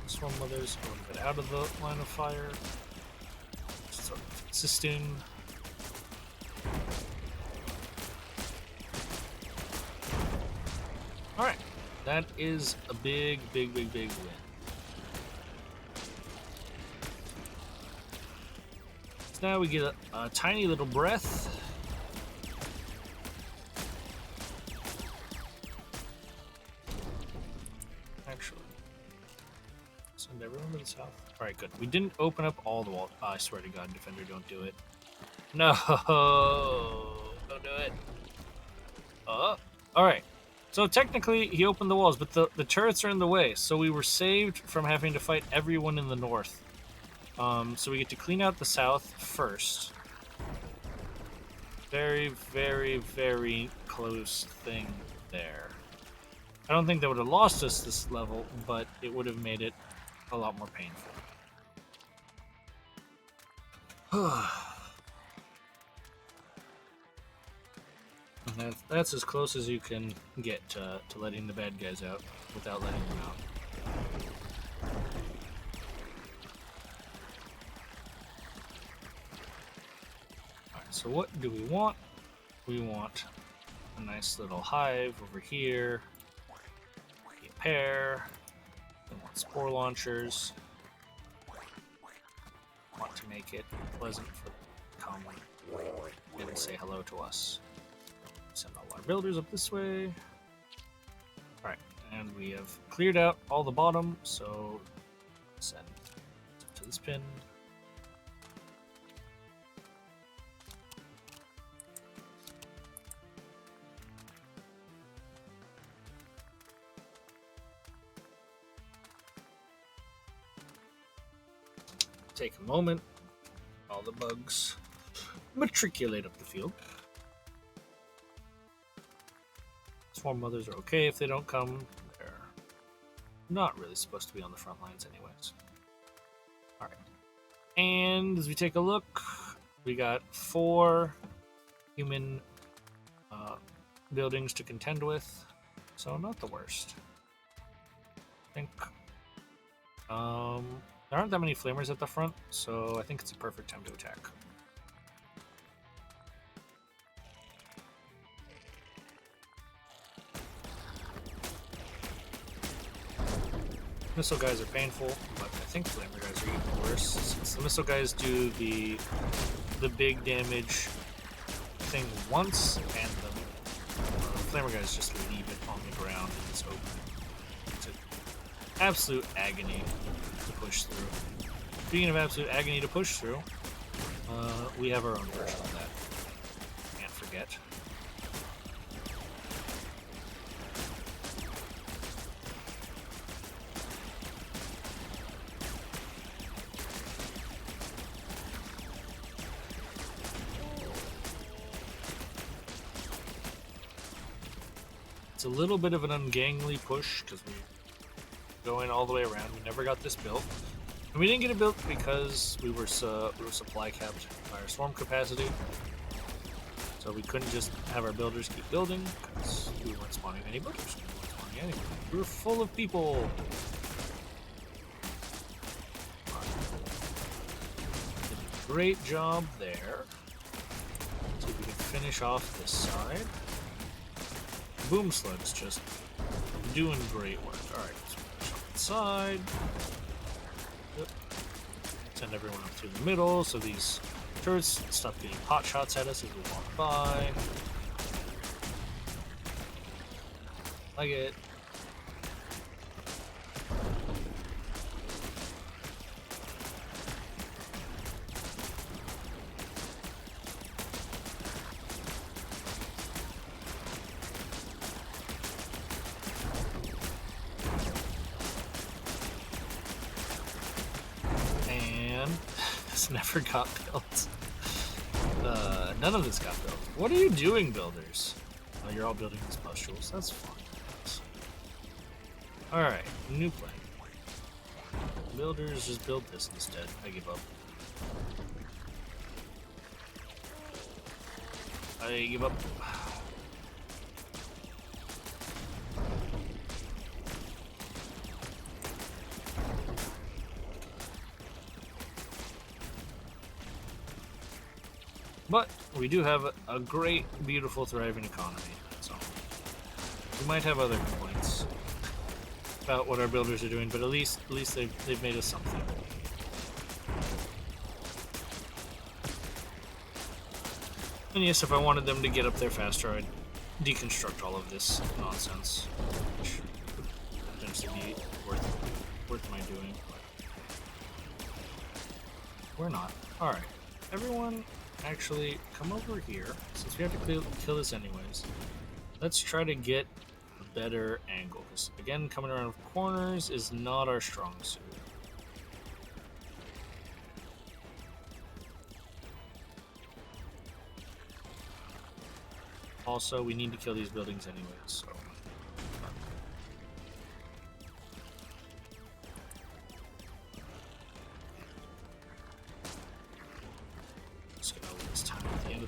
Swarm mothers a little bit out of the line of fire. Sort of assisting. Alright, that is a big win. So now we get a tiny little breath. Actually, send everyone to the south. Alright, good. We didn't open up all the walls. Oh, I swear to God, Defender, don't do it. No! Don't do it. Alright. So technically, he opened the walls, but the turrets are in the way, so we were saved from having to fight everyone in the north. So we get to clean out the south first. Very close thing there. I don't think that would have lost us this level, but it would have made it a lot more painful. That's as close as you can get to letting the bad guys out without letting them out. Alright, so what do we want? We want a nice little hive over here, a pair, we want spore launchers, we want to make it pleasant for them to come and say hello to us. Send all our builders up this way. Alright, and we have cleared out all the bottom, so send to this pin. Take a moment. All the bugs matriculate up the field. Swarm mothers are okay if they don't come. They're not really supposed to be on the front lines anyways. Alright. And as we take a look, we got 4 human buildings to contend with. So not the worst. I think there aren't that many flamers at the front, so I think it's a perfect time to attack. Missile guys are painful, but I think flamer guys are even worse, since the missile guys do the big damage thing once, and the flamer guys just leave it on the ground and it's open. It's an absolute agony to push through. Speaking of absolute agony to push through, we have our own version of that. Can't forget. It's a little bit of an ungainly push because we're going all the way around. We never got this built. And we didn't get it built because we were supply capped by our swarm capacity. So we couldn't just have our builders keep building because we weren't spawning any builders. We weren't spawning anything. We were full of people. Did a great job there. So we can finish off this side. Boom Slug's just doing great work. Alright, let's finish off the side. Yep. Send everyone up through the middle so these turrets stop getting pot shots at us as we walk by. Like it. this never got built. None of this got built. What are you doing, builders? Oh, you're all building these pustules. That's fine. Alright, new plan. Builders, just build this instead. I give up. I give up. But we do have a great, beautiful, thriving economy. So we might have other complaints about what our builders are doing, but at least they've made us something. And yes, if I wanted them to get up there faster, I'd deconstruct all of this nonsense, which tends to be worth my doing. We're not. All right, everyone. Actually, come over here, since we have to kill this anyways. Let's try to get a better angle, because again, coming around corners is not our strong suit. Also, we need to kill these buildings anyways, so...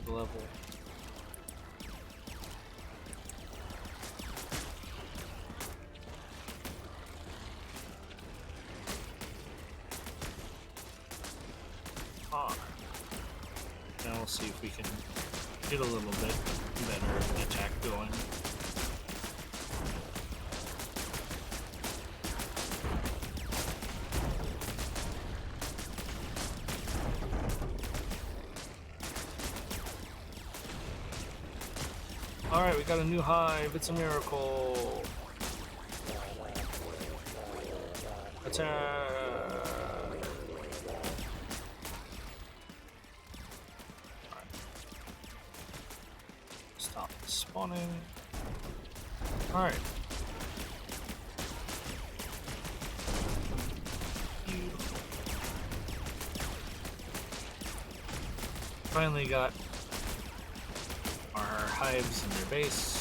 the level. Now we'll see if we can get a little bit better attack going. Alright, we got a new hive. It's a miracle. Attack! Alright. Stop spawning. Alright. Beautiful. Finally got our hives in their base.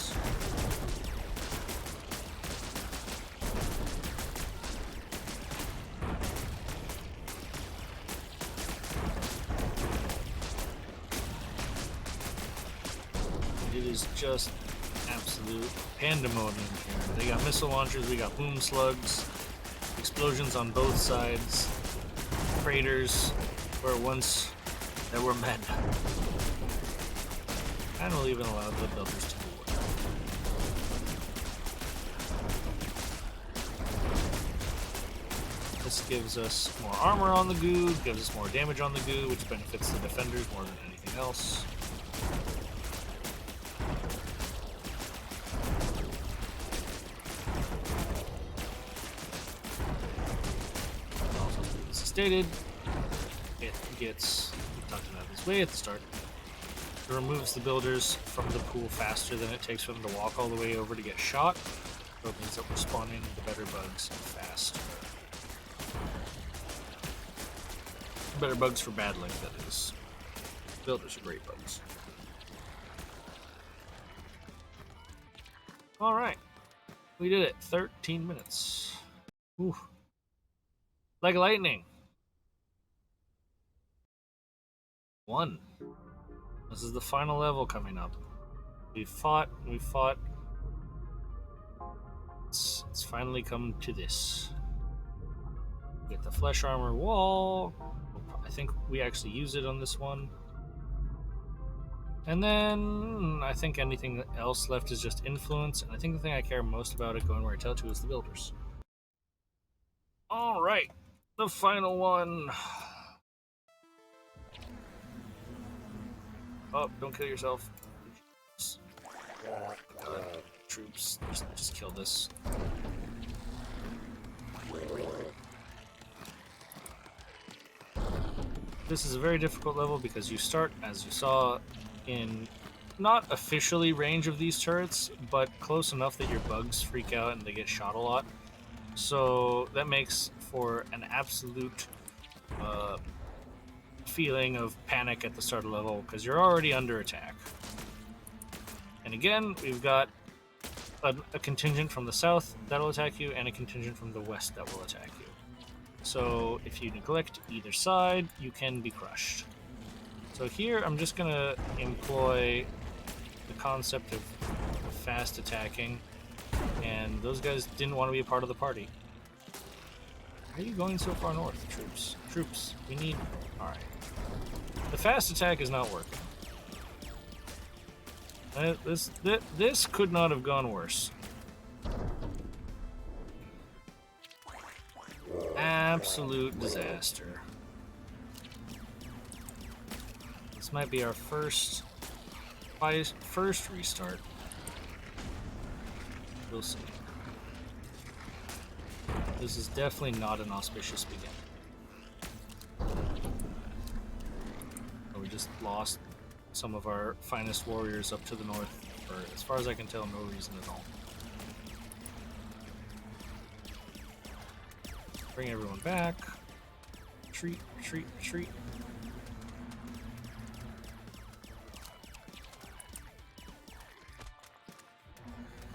It is just absolute pandemonium here. They got missile launchers, we got boom slugs, explosions on both sides, craters where once there were men. And we'll even allow the builders to do work. This gives us more armor on the goo, gives us more damage on the goo, which benefits the defenders more than anything else. Also, as stated, it gets, we talked about this way at the start, it removes the builders from the pool faster than it takes for them to walk all the way over to get shot. So it means that we're spawning the better bugs fast. Better bugs for bad luck, that is. Builders are great bugs. Alright. We did it. 13 minutes. Ooh. Like lightning. 1. This is the final level coming up. We fought. It's finally come to this. Get the flesh armor wall. I think we actually use it on this one. And then I think anything else left is just influence. And I think the thing I care most about it going where I tell to is the builders. Alright. The final one. Oh, don't kill yourself. Troops, just kill this. This is a very difficult level because you start, as you saw, in not officially range of these turrets, but close enough that your bugs freak out and they get shot a lot. So that makes for an absolute feeling of panic at the start of the level because you're already under attack. And again, we've got a contingent from the south that'll attack you and a contingent from the west that will attack you. So if you neglect either side, you can be crushed. So here I'm just going to employ the concept of fast attacking, and those guys didn't want to be a part of the party. Why are you going so far north, troops? Troops, we need... Alright. The fast attack is not working. This could not have gone worse. Absolute disaster. This might be our first restart. We'll see. This is definitely not an auspicious beginning. We just lost some of our finest warriors up to the north for, as far as I can tell, no reason at all. Bring everyone back. Retreat, retreat, retreat.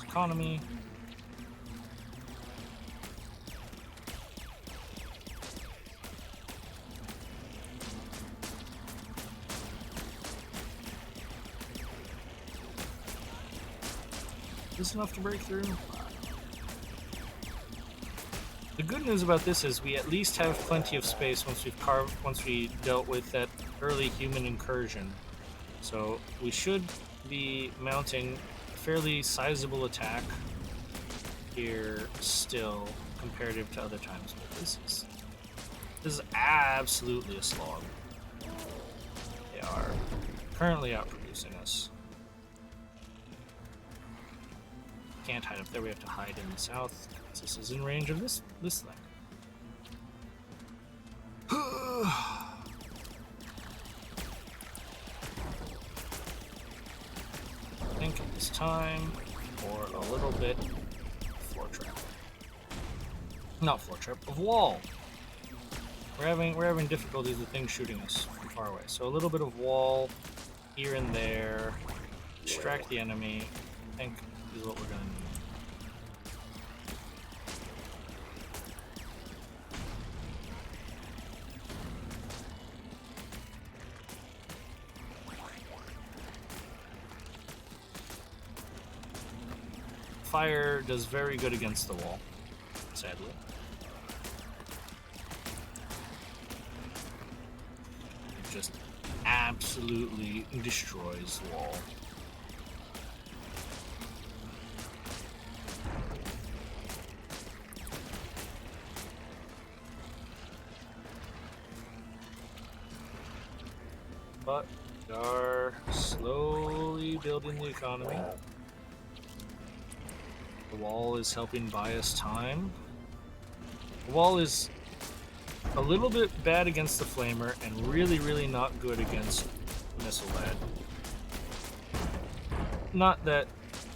Economy. Is this enough to break through? The good news about this is we at least have plenty of space once we dealt with that early human incursion. So we should be mounting a fairly sizable attack here still comparative to other times, but this is absolutely a slog. They are currently outproducing us. Can't hide up there, we have to hide in the south. This is in range of this thing. I think it's time for a little bit of floor trap. Not floor trap, of wall. We're having difficulties with things shooting us from far away. So a little bit of wall here and there. Distract the enemy. I think is what we're gonna need. Fire does very good against the wall, sadly. It just absolutely destroys the wall. But we are slowly building the economy. The wall is helping buy us time. The wall is a little bit bad against the flamer and really, really not good against missile lad. Not that...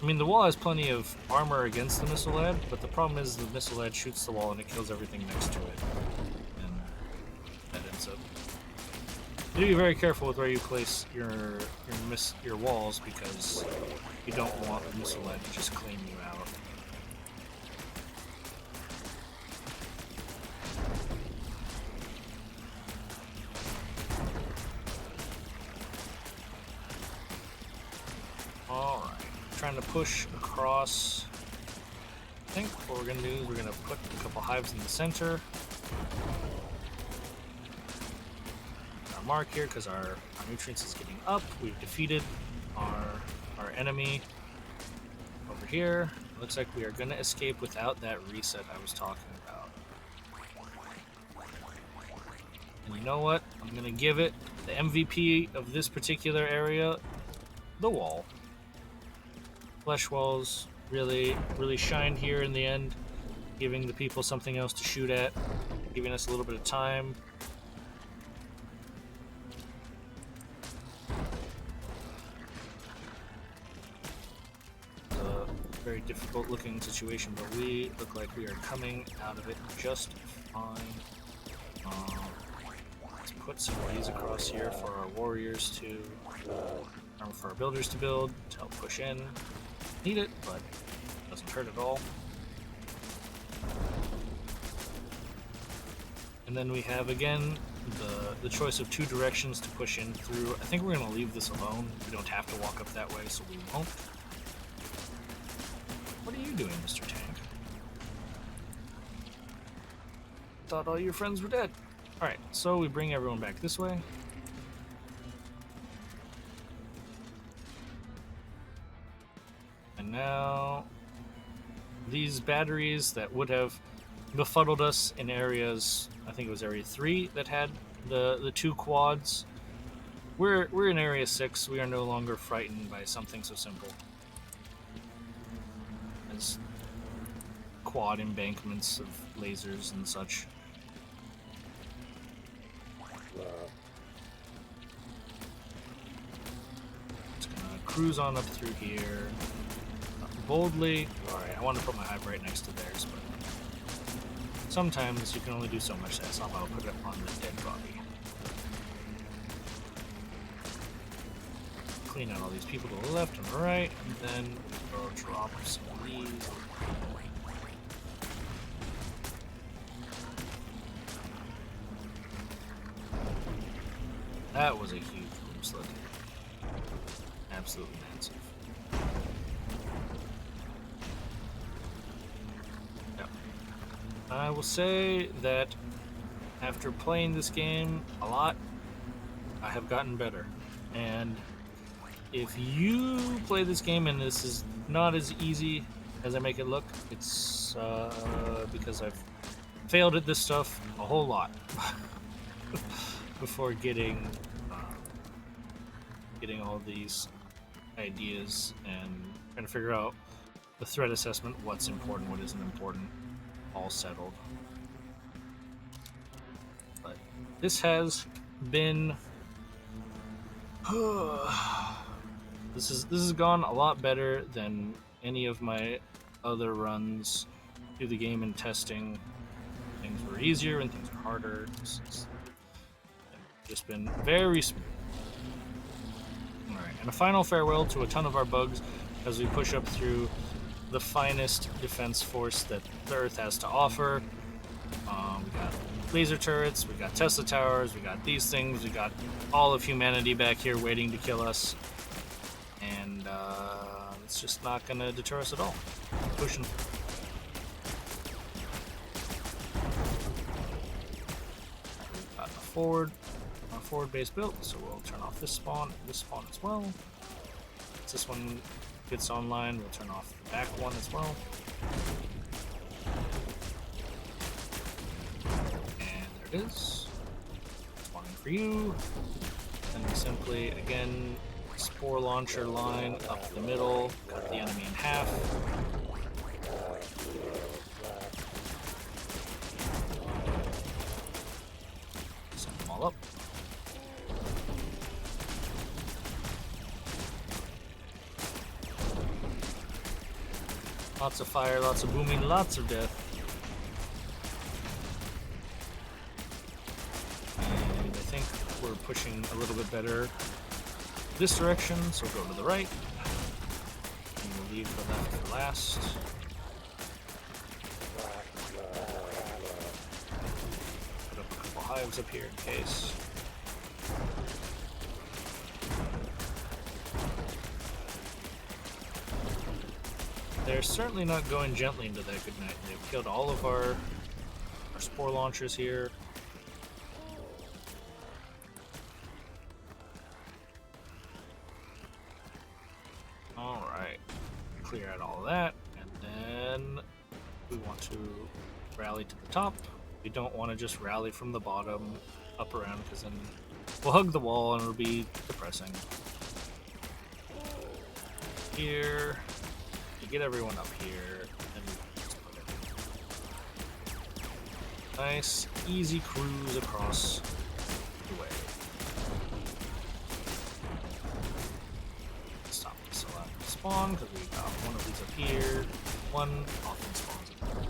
I mean, the wall has plenty of armor against the missile lad, but the problem is the missile lad shoots the wall and it kills everything next to it. And that ends up... You need to be very careful with where you place your walls because you don't want the missile lad to just claim you out. Alright, trying to push across. I think what we're going to do is we're going to put a couple hives in the center. Our mark here because our nutrients is getting up. We've defeated our enemy over here. Looks like we are going to escape without that reset I was talking about. And you know what? I'm going to give it the MVP of this particular area, the wall. Flesh walls really shine here in the end, giving the people something else to shoot at, giving us a little bit of time. It's a very difficult looking situation, but we look like we are coming out of it just fine. Let's put some of these across here for our warriors to, or for our builders to build, to help push in. Need it, but doesn't hurt at all. And then we have, again, the choice of 2 directions to push in through. I think we're going to leave this alone. We don't have to walk up that way, so we won't. What are you doing, Mr. Tank? Thought all your friends were dead. Alright, so we bring everyone back this way. And now, these batteries that would have befuddled us in areas, I think it was area 3 that had the 2 quads. We're in area 6. We are no longer frightened by something so simple as quad embankments of lasers and such. Just gonna cruise on up through here boldly. Alright, I want to put my hive right next to theirs, but sometimes you can only do so much. That's not how I'll put it on the dead body. Clean out all these people to the left and the right, and then we'll drop some of these. That was a huge boom slip. Absolutely massive. I will say that after playing this game a lot, I have gotten better. And if you play this game and this is not as easy as I make it look, it's because I've failed at this stuff a whole lot before getting all these ideas and trying to figure out the threat assessment, what's important, what isn't important, all settled. But this has been this has gone a lot better than any of my other runs through the game and testing. Things were easier and things were harder. It's just been very smooth. Alright, and a final farewell to a ton of our bugs as we push up through the finest defense force that the Earth has to offer. We got laser turrets, we got Tesla towers, we got these things, we got all of humanity back here waiting to kill us. And it's just not going to deter us at all. Pushing. We've got a forward base built, so we'll turn off this spawn as well. Once this one gets online, we'll turn off the back one as well. And there it is. Spawning for you. And we simply, again, spore launcher line up the middle, cut the enemy in half. Send them all up. Lots of fire, lots of booming, lots of death. And I think we're pushing a little bit better this direction, so we'll go to the right. And we'll leave the left for last. Put up a couple hives up here in case. They're certainly not going gently into that good night. They've killed all of our spore launchers here. Alright. Clear out all of that. And then we want to rally to the top. We don't want to just rally from the bottom up around, because then we'll hug the wall and it'll be depressing. Here. Get everyone up here, and just put it. Nice, easy cruise across the way. Stop this allowing to spawn, because we got one of these up here. One often spawns up there.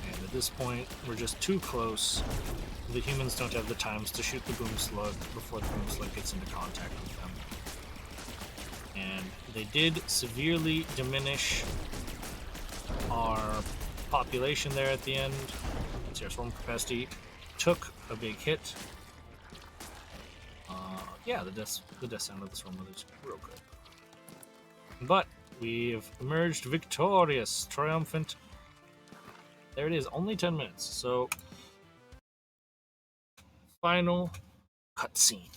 And the this point, we're just too close. The humans don't have the times to shoot the boom slug before the boom slug gets into contact with them. And they did severely diminish our population there at the end. Our swarm capacity took a big hit. Yeah, the death sound of the swarm is real good. But we've emerged victorious, triumphant. There it is, only 10 minutes. So, final cutscene.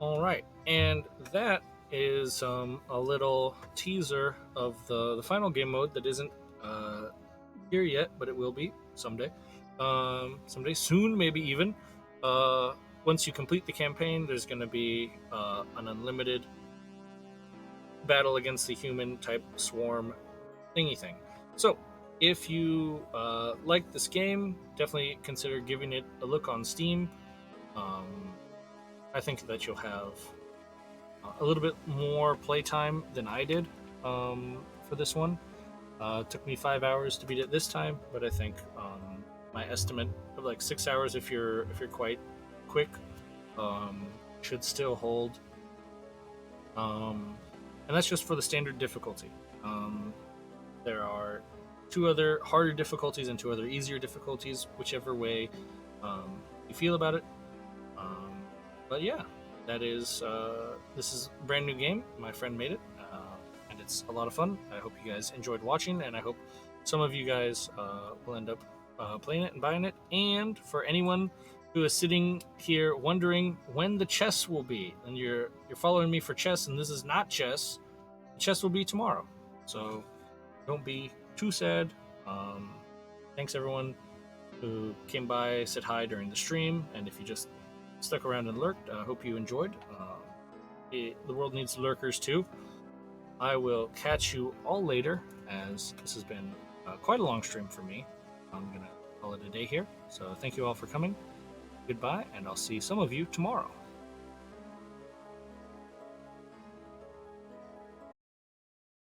All right, and that is a little teaser of the final game mode that isn't here yet, but it will be someday. Someday soon, maybe even. Once you complete the campaign, there's going to be an unlimited battle against the human type swarm thingy thing. So, if you like this game, definitely consider giving it a look on Steam. I think that you'll have a little bit more playtime than I did for this one. It took me 5 hours to beat it this time, but I think my estimate of like 6 hours if you're quite quick should still hold. And that's just for the standard difficulty. There are 2 other harder difficulties and 2 other easier difficulties, whichever way you feel about it. But yeah, that is this is a brand new game. My friend made it, and it's a lot of fun. I hope you guys enjoyed watching, and I hope some of you guys will end up playing it and buying it. And for anyone who is sitting here wondering when the chess will be, and you're following me for chess, and this is not chess, the chess will be tomorrow. So don't be too sad. Thanks everyone who came by, said hi during the stream, and if you just stuck around and lurked, I hope you enjoyed. The world needs lurkers too. I will catch you all later, as this has been quite a long stream for me. I'm gonna call it a day here. So thank you all for coming. Goodbye, and I'll see some of you tomorrow.